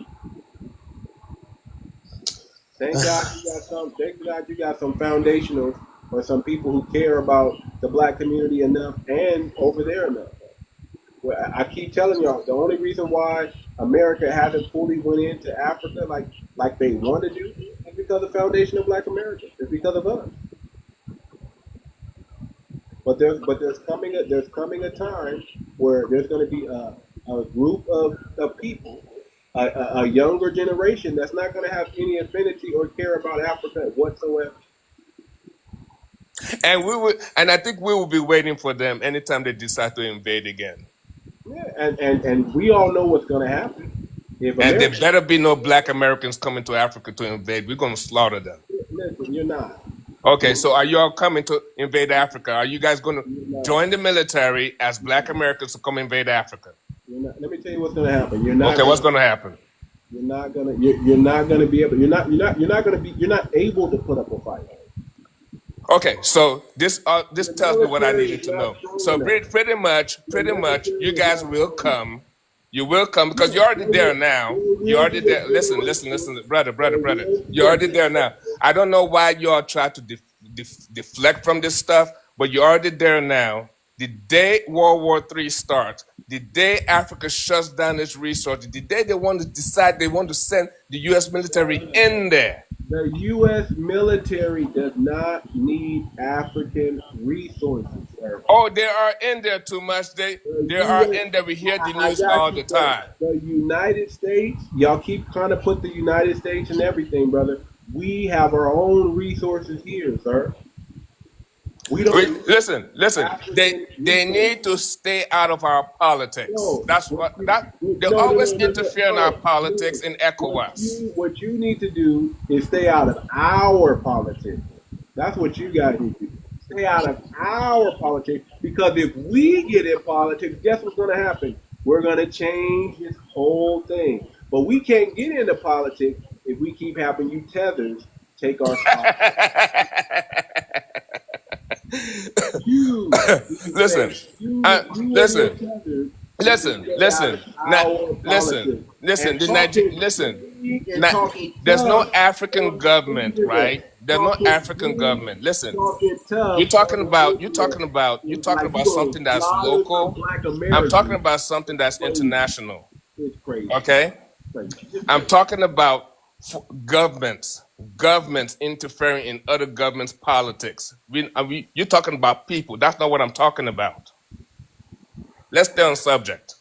C: Thank God you got some foundational or some people who care about the black community enough and over there enough. Well, I keep telling y'all, the only reason why America hasn't fully went into Africa like they want to do is because of the foundation of Black America. It's because of us. But there's coming a time where there's going to be a group of people, a younger generation that's not going to have any affinity or care about Africa whatsoever.
U: And I think we will be waiting for them anytime they decide to invade again.
C: Yeah, and we all know what's going to happen.
U: And there better be no black Americans coming to Africa to invade. We're going to slaughter them.
C: Listen, you're not.
U: Okay, so are you all coming to invade Africa? Are you guys going to join the military as black Americans to come invade Africa?
C: Let me tell you what's going to happen. You're not.
U: Okay, what's going to happen?
C: You're not going to be able. You're not able to put up a fight.
U: Okay, so this tells me what I needed to know. So pretty much, you guys will come. You will come because you're already there now. You're already there. Listen, brother. You're already there now. I don't know why you all try to deflect from this stuff, but you're already there now. The day World War III starts, the day Africa shuts down its resources, the day they want to decide they want to send the U.S. military in there.
C: The U.S. military does not need African resources, sir.
U: Oh, they are in there too much. They are in there. We hear the news all the time.
C: The United States, y'all keep trying to put the United States in everything, brother. We have our own resources here, sir. We don't
U: listen. They need to stay out of our politics. They always interfere in our politics in ECOWAS.
C: What you need to do is stay out of our politics. That's what you guys need to do. Stay out of our politics, because if we get in politics, guess what's going to happen? We're going to change this whole thing. But we can't get into politics if we keep having you tethers take our spot.
U: listen, listen, listen. Listen. There's no African government, right? There's no African government. Listen, you're talking about something that's local. I'm talking about something that's international. Okay, I'm talking about governments interfering in other governments' politics. You're talking about people. That's not what I'm talking about. Let's stay on subject.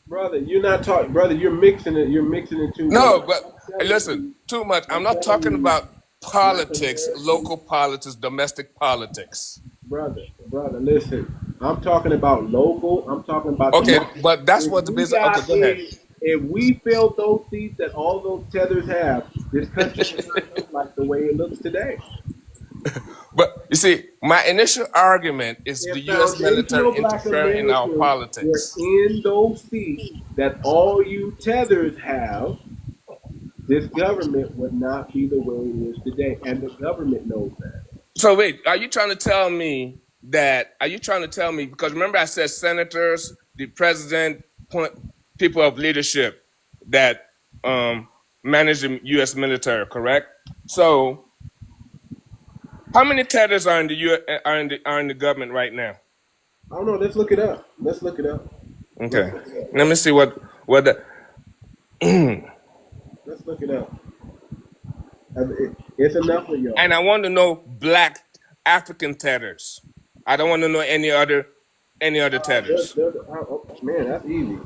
C: Brother, you're not talking. Brother, you're mixing it. You're mixing it too much.
U: No, but listen, too much. I'm not talking about politics, local politics, domestic politics.
C: Brother, listen. I'm talking about local. I'm talking about.
U: Okay, but that's what the business. Okay, go ahead.
C: If we filled those seats that all those tethers have, this country would not look like the way it looks today.
U: But you see, my initial argument is the U.S. military interfering in our politics.
C: In those seats that all you tethers have, this government would not be the way it is today, and the government knows that.
U: So wait, are you trying to tell me because remember I said senators, the president, people of leadership that manage the U.S. military, correct? So how many tethers are in the government right now?
C: I don't know. Let's look it up.
U: Okay. Let me see what the.
C: Let's look it up. It's enough for y'all.
U: And I want to know black African tethers. I don't want to know any other tethers.
C: Man, that's easy.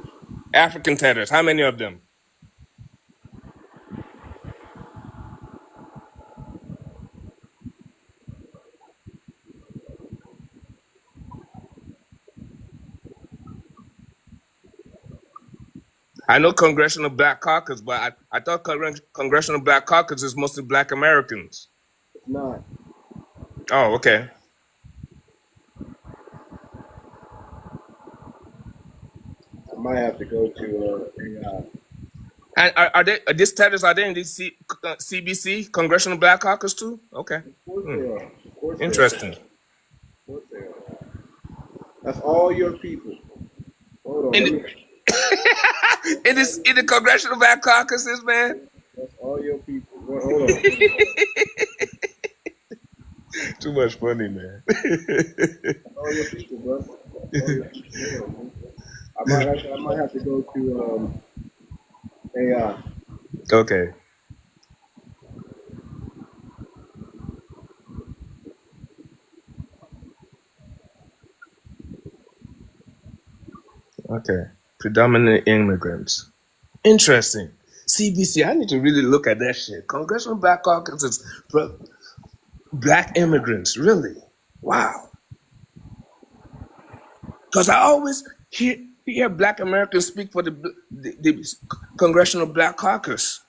U: African tethers. How many of them? I know Congressional Black Caucus, but I thought Congressional Black Caucus is mostly Black Americans.
C: It's not.
U: Oh, okay.
C: I might have to go to AI.
U: And are these tethers? Are they in the CBC, Congressional Black Caucus too? Okay.
C: Of course they are. Of course
U: interesting.
C: Of course they are. That's all your people. Hold on.
U: In the Congressional Black Caucuses, man.
C: That's all your people. Hold on.
U: Too much funny, man.
C: That's all your people, bro. I might have to go to AI.
U: Okay. Okay. Predominant immigrants. Interesting. CBC, I need to really look at that shit. Congressional Black Caucus is black immigrants. Really? Wow. Because I always hear black Americans speak for the Congressional Black Caucus.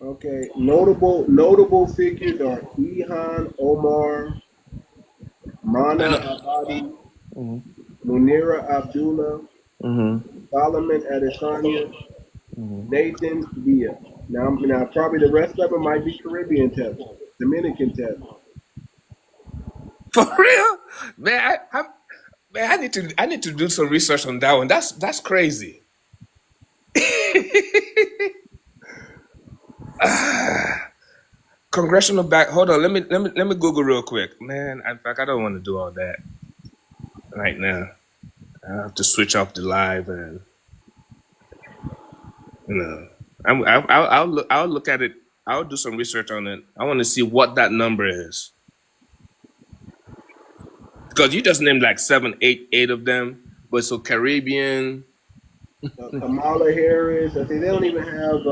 C: Okay. Notable figures are Ilhan Omar, Mana Abadi, Munira Abdullah, Solomon Adesanya, Nathan Villa. Now, probably the rest of them might be Caribbean tethers, Dominican tethers.
U: For real, man. I need to do some research on that one. That's crazy. Congressional back. Hold on. Let me Google real quick, man. In fact, I don't want to do all that right now. I have to switch off the live and I'll look at it. I'll do some research on it. I want to see what that number is. Because you just named like 7, 8 of them, but so Caribbean.
C: Kamala Harris. I think they don't even have.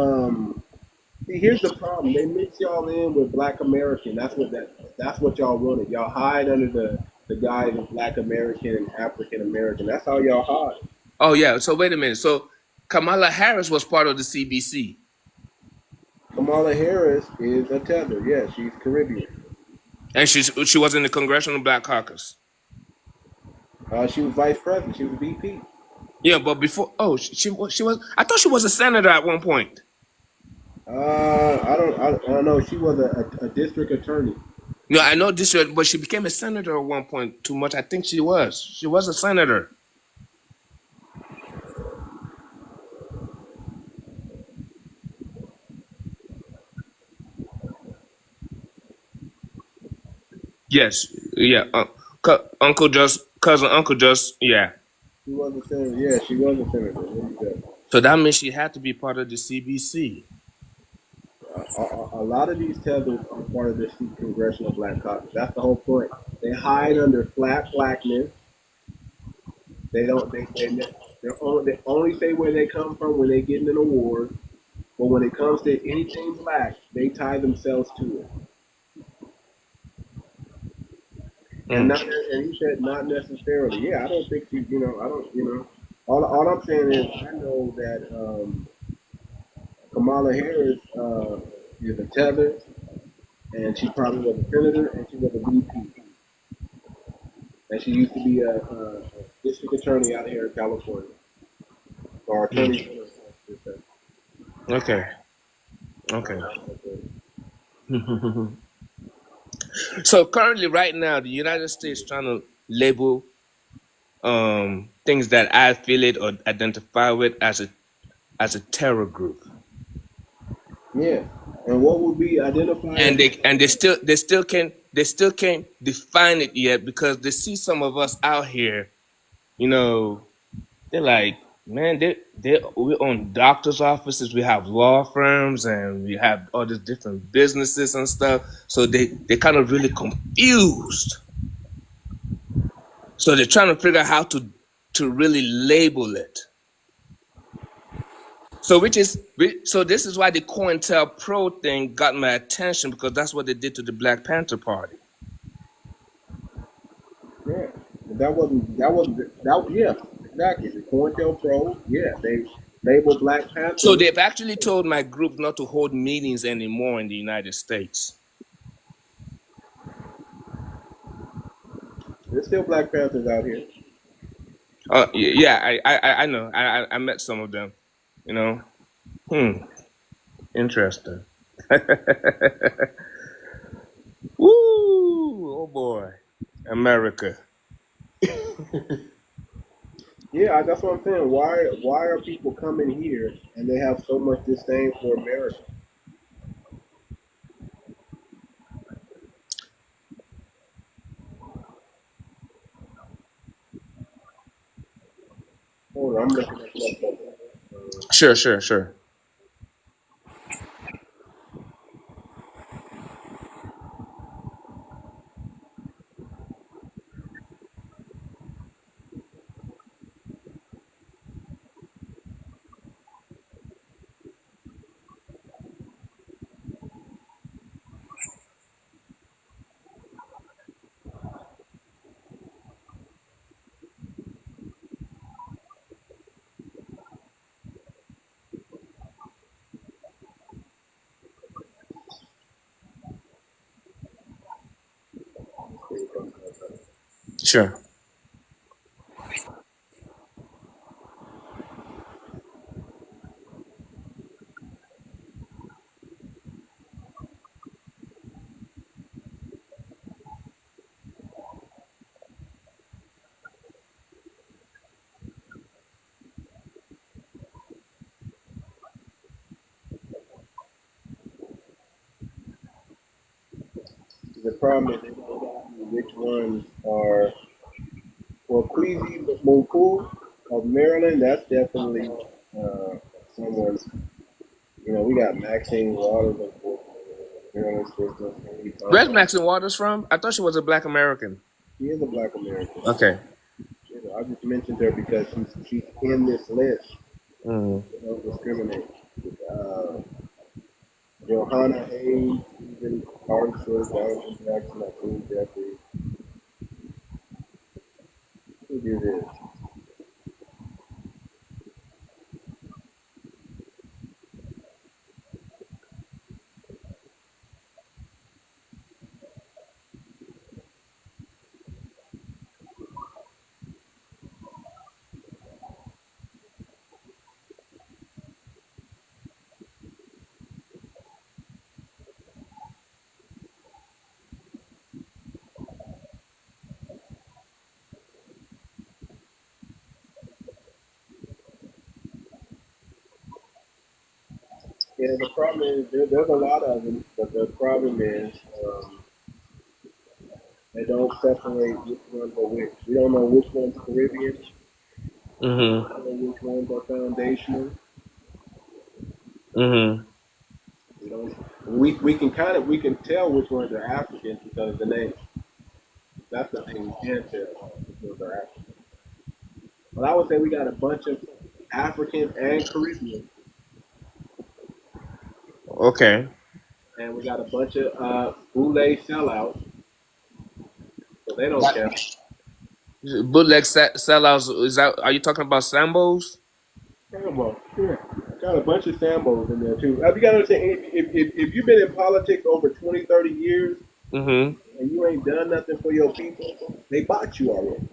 C: See, here's the problem. They mix y'all in with Black American. That's what y'all wanted. Y'all hide under the guise of Black American and African American. That's how y'all hide.
U: Oh yeah. So wait a minute. So Kamala Harris was part of the CBC.
C: Kamala Harris is a tether. Yeah, she's Caribbean.
U: And she was in the Congressional Black Caucus.
C: She was vice president. She was VP.
U: Yeah, but before, she was. I thought she was a senator at one point.
C: I don't know. She was a district attorney.
U: No, I know this, but she became a senator at one point. Too much. I think she was. She was a senator. Yes. Yeah. Cousin Uncle just. Yeah.
C: She was a senator. Yeah, she was a senator. There you go.
U: So that means she had to be part of the CBC.
C: A lot of these tethers are part of the Congressional Black Caucus. That's the whole point. They hide under flat blackness. They don't. They only say where they come from when they get an award. But when it comes to anything black, they tie themselves to it. And he said not necessarily. Yeah, I don't think she. I don't. All I'm saying is I know that Kamala Harris is a tether, and she probably was a senator, and she was a VP, and she used to be a district attorney out here in California, or attorney general.
U: Okay. So currently, right now, the United States trying to label things that I affiliate or identify with as a terror group.
C: Yeah, and what would be identified?
U: And they still can't define it yet because they see some of us out here, they're like, man, we own doctors' offices, we have law firms, and we have all these different businesses and stuff. So they kind of really confused. So they're trying to figure out how to really label it. So this is why the COINTELPRO thing got my attention, because that's what they did to the Black Panther Party.
C: Yeah, yeah, exactly. The COINTELPRO, yeah, they label Black Panther.
U: So they've actually told my group not to hold meetings anymore in the United States.
C: There's still Black Panthers out here.
U: Yeah, I know. I met some of them. Interesting. Woo! Oh boy, America.
C: Yeah, that's what I'm saying. Why are people coming here and they have so much disdain for America? Hold on, I'm looking at that.
U: Sure. Sure.
C: The problem is they don't tell you which ones are. Well, 𝗔𝗶𝗴𝗵𝘁𝘀 of Maryland, that's definitely someone. We got Maxine Waters of Maryland.
U: Where's Maxine Waters from? I thought she was a Black American.
C: She is a Black American.
U: Okay.
C: I just mentioned her because she's in this list.
U: Mm-hmm.
C: Don't discriminate. Johanna Hayes, Stephen Hartford, Jonathan Jackson, Akeem Jeffries. Who did this? Yeah, the problem is there's a lot of them, but the problem is they don't separate which ones are which. We don't know which one's Caribbean. We don't know which ones are foundational. We don't. We can tell which ones are African because of the name. That's the thing we can tell which ones are African. But I would say we got a bunch of African and Caribbean,
U: Okay.
C: and we got a bunch of boule sellouts, so they don't count.
U: Bootleg sellouts. Is that? Are you talking about Sambos?
C: Sambo, yeah. Got a bunch of Sambos in there too. You got to understand, if you've been in politics over 20, 30 years, and you ain't done nothing for your people, they bought you already.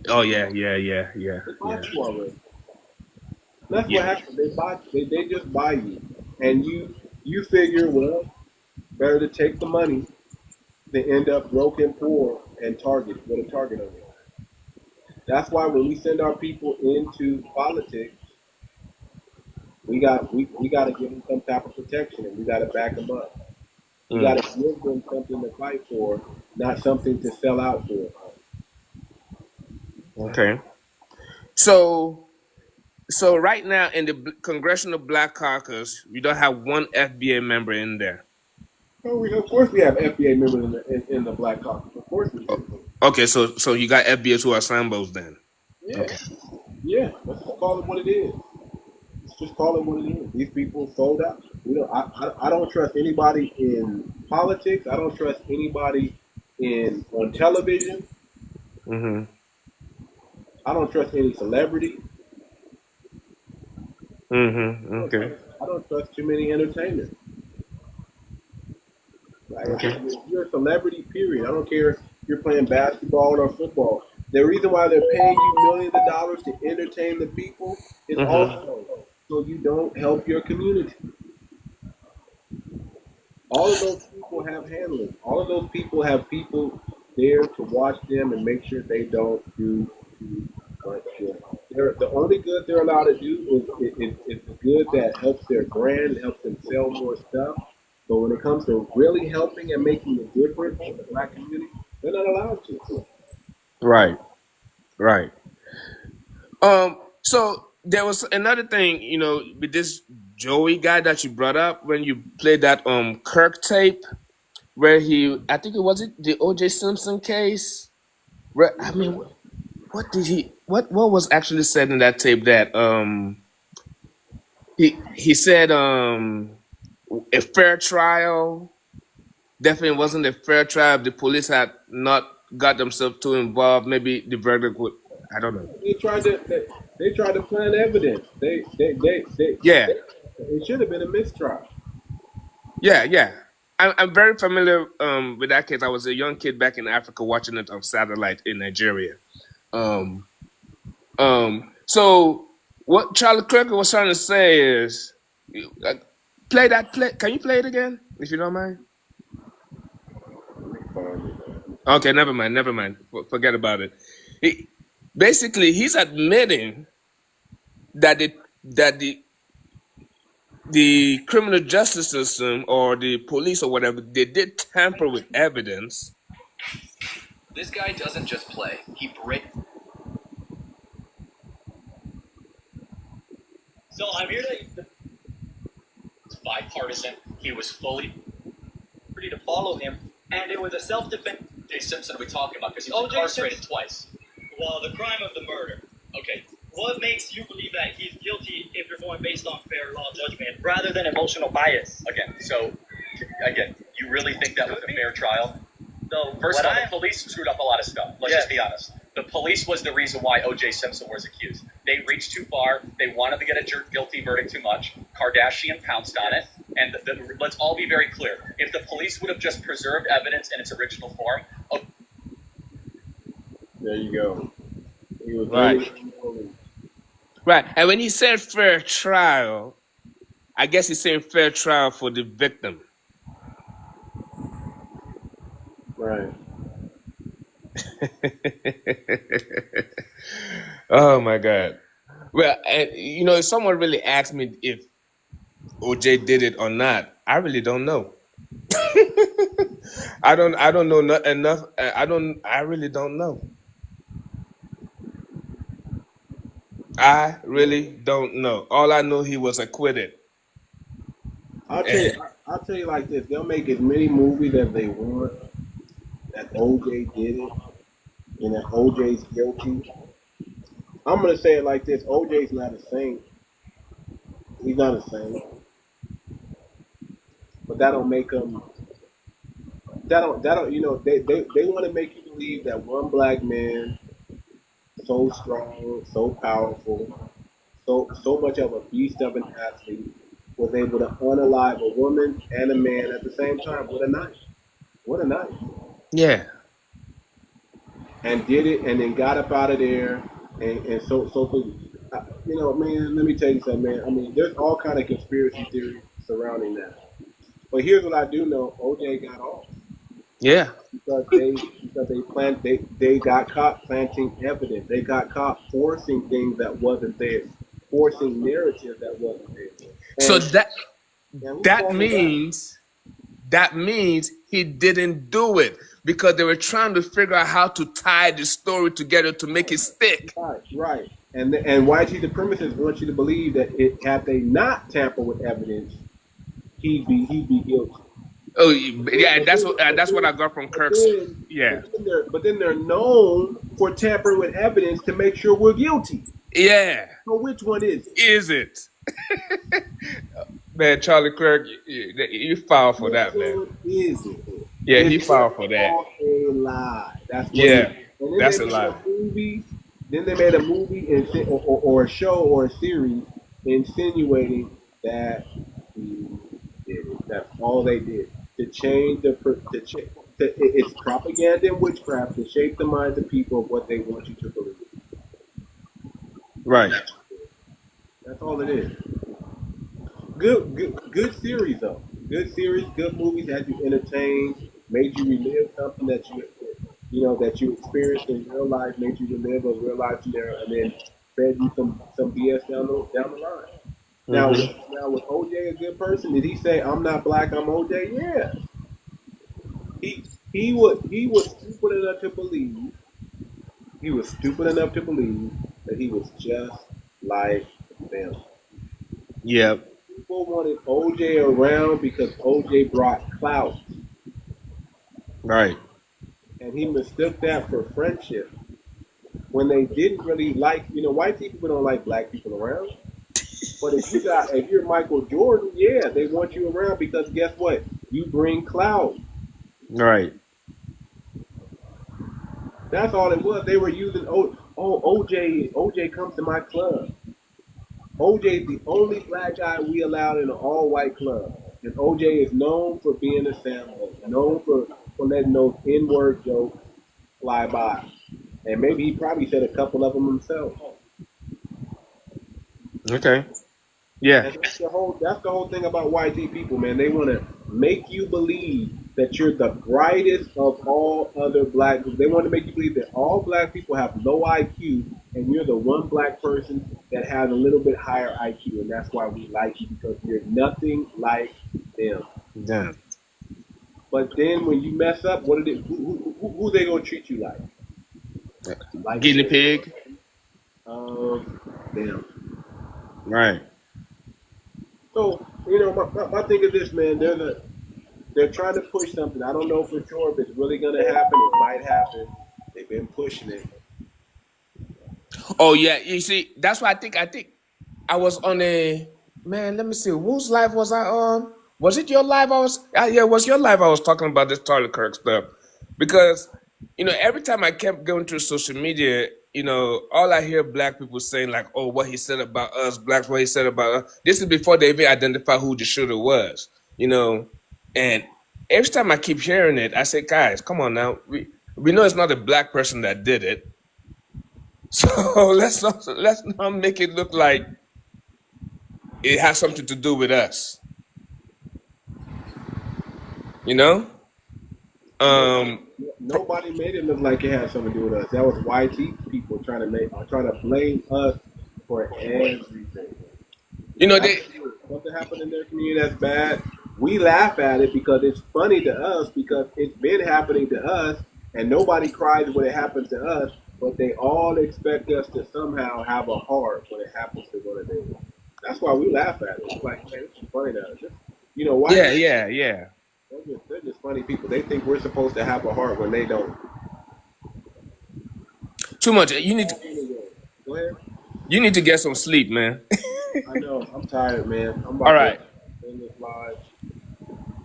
U: Oh yeah.
C: They bought you already. That's what happened. They bought you. They just buy you, and you figure, well, better to take the money than end up broke and poor and with a target on you. That's why when we send our people into politics, we got to give them some type of protection, and we got to back them up. We got to give them something to fight for, not something to sell out for.
U: Okay. So right now in the Congressional Black Caucus, we don't have one FBA member in there.
C: Oh, of course we have FBA members in the Black Caucus. Of course we do.
U: Okay, so you got FBAs who are Sambos then.
C: Yeah.
U: Okay.
C: Yeah. Let's just call it what it is. Let's just call it what it is. These people sold out. I don't trust anybody in politics. I don't trust anybody on television. I don't trust any celebrity.
U: Okay.
C: I don't trust too many entertainers. Like, if you're a celebrity, period. I don't care if you're playing basketball or football. The reason why they're paying you millions of dollars to entertain the people is also so you don't help your community. All of those people have handlers. All of those people have people there to watch them and make sure they don't do too much good. The only good they're allowed to do is the good that helps their brand, helps them sell more stuff. But when it comes to really helping and making a difference in the Black community, they're not allowed to.
U: Right. So there was another thing, with this Joey guy that you brought up when you played that Kirk tape, where I think it was the O.J. Simpson case. Where, I mean, what was actually said in that tape that he said a fair trial definitely wasn't a fair trial. If the police had not got themselves too involved, maybe the verdict would, I don't know.
C: They tried to plant evidence. It should have been a mistrial.
U: Yeah. I'm very familiar with that case. I was a young kid back in Africa watching it on satellite in Nigeria. So what Charlie Kirk was trying to say is, play. Can you play it again, if you don't mind? Okay, never mind. Forget about it. Basically, he's admitting that the criminal justice system or the police or whatever, they did tamper with evidence.
E: This guy doesn't just play.
I: So I'm here to...
E: It's bipartisan. He was fully
I: ready to follow him, and it was a self-defense.
E: O.J. Simpson are we talking about? Because he was incarcerated twice.
I: Well, the crime of the murder.
E: Okay.
I: What makes you believe that he's guilty if you're going based on fair law judgment rather than emotional bias?
E: Again, you really think that was a fair trial?
I: No.
E: First of all, the police screwed up a lot of stuff. Let's just be honest. The police was the reason why O.J. Simpson was accused. They reached too far. They wanted to get a guilty verdict too much. Kardashian pounced on it. And let's all be very clear. If the police would have just preserved evidence in its original form...
C: There you go. He was
U: Right. And when he said fair trial, I guess he's saying fair trial for the victim.
C: Right.
U: Oh my God. Well, if someone really asked me if OJ did it or not, I really don't know. I don't know enough. I really don't know. I really don't know. All I know, he was acquitted.
C: I'll tell you like this: they'll make as many movies as they want that OJ did it, and that OJ's guilty. I'm gonna say it like this: OJ's not a saint. He's not a saint, but that don't make him. That don't. You know, they want to make you believe that one black man, so strong, so powerful, so much of a beast of an athlete, was able to unalive a woman and a man at the same time with a knife. With a knife.
U: Yeah.
C: And did it, and then got up out of there, and so you know, man. Let me tell you something, man. I mean, there's all kind of conspiracy theories surrounding that. But here's what I do know: OJ got off.
U: Yeah.
C: Because they got caught planting evidence. They got caught forcing things that wasn't there, forcing narratives that wasn't there. And,
U: so that means he didn't do it because they were trying to figure out how to tie the story together to make it stick.
C: Right. And YG the premises wants you to believe that had they not tampered with evidence, he'd be guilty.
U: Oh yeah, that's what I got from Kirk's. Yeah.
C: But then they're known for tampering with evidence to make sure we're guilty.
U: Yeah.
C: So which one is it?
U: Is it? Man, Charlie Kirk, you foul for that, man.
C: Is it?
U: Yeah, he foul for that.
C: A lie. That's
U: that's a lie.
C: Then they made a movie or a show or a series insinuating that he did it. That's all they did. To change it's propaganda and witchcraft to shape the minds of people of what they want you to believe.
U: Right.
C: That's all it is. Good series though. Good series, good movies, had you entertained, made you relive something that that you experienced in real life, made you relive a real life scenario, and then fed you some BS down the line. Now, was OJ a good person? Did he say, "I'm not black, I'm OJ"? Yeah. He was stupid enough to believe. He was stupid enough to believe that he was just like them.
U: Yeah.
C: People wanted OJ around because OJ brought clout.
U: Right.
C: And he mistook that for friendship. When they didn't really like, white people don't like black people around. But if you're Michael Jordan, yeah, they want you around because guess what? You bring clout.
U: Right.
C: That's all it was. They were using OJ comes to my club. OJ's the only black guy we allowed in an all-white club. And OJ is known for being a sample, known for letting those N-word jokes fly by. And maybe he probably said a couple of them himself.
U: Okay. Yeah.
C: And that's the whole thing about YG people, man. They want to make you believe that you're the brightest of all other black people. They want to make you believe that all black people have low IQ and you're the one black person that has a little bit higher IQ, and that's why we like you, because you're nothing like them.
U: Damn.
C: But then when you mess up, who they gonna treat you like?
U: Guinea pig.
C: Damn.
U: Right.
C: So my thing is this, man. They're trying to push something. I don't know for sure if it's really gonna happen. It might happen. They've been pushing it.
U: Oh yeah, you see, that's why I think I was on a man. Let me see, whose live was I on? Was it your live? Yeah, it was your live. I was talking about this Charlie Kirk stuff because every time I kept going through social media, all I hear black people saying like, "Oh, what he said about us blacks, what he said about us." This is before they even identify who the shooter was, And every time I keep hearing it, I say, "Guys, come on now. We know it's not a black person that did it." So let's not make it look like it has something to do with us.
C: Nobody made it look like it had something to do with us. That was YT people trying to blame us for everything. something happened in their community that's bad, we laugh at it because it's funny to us because it's been happening to us, and nobody cries when it happens to us, but they all expect us to somehow have a heart when it happens to one of them. That's why we laugh at it. It's like, man, it's funny to us. You know why?
U: Yeah.
C: They're just funny people. They think we're supposed to have a heart when they don't.
U: Too much. You need to.
C: Go ahead.
U: You need to get some sleep, man.
C: I know. I'm tired, man. I'm about
U: All right.
C: to end this live.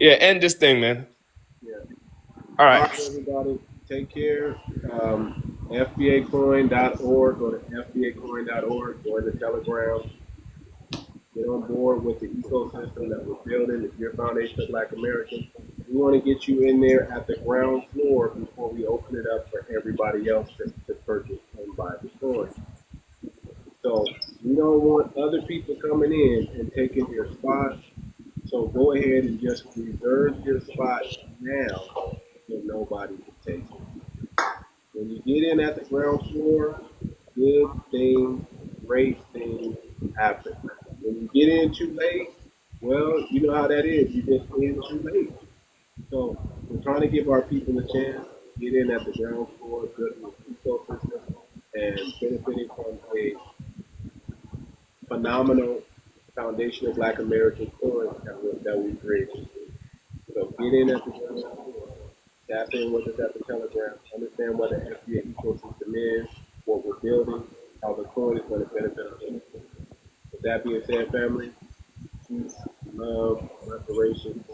U: Yeah, end this thing, man.
C: Yeah.
U: All right.
C: Everybody, take care. FBAcoin.org. Go to FBAcoin.org. Join the Telegram. Get on board with the ecosystem that we're building. If you're a Foundation of Black Americans, we want to get you in there at the ground floor before we open it up for everybody else to purchase and buy the coin. So we don't want other people coming in and taking your spot. So go ahead and just reserve your spot now so nobody can take it. When you get in at the ground floor, good things, great things happen. When you get in too late, well, you know how that is. You just in too late. So we're trying to give our people a chance to get in at the ground floor, building this ecosystem, and benefiting from a phenomenal Foundation of Black American coin that we created. So get in at the ground floor. Tap in with us at the Telegram. Understand what the FBA ecosystem is, what we're building, how the coin is going to benefit us. With that being said, family, peace, love, reparations,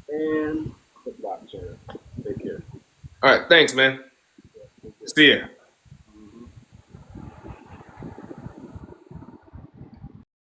C: and the blockchain. Take care.
U: All right. Thanks, man. See ya.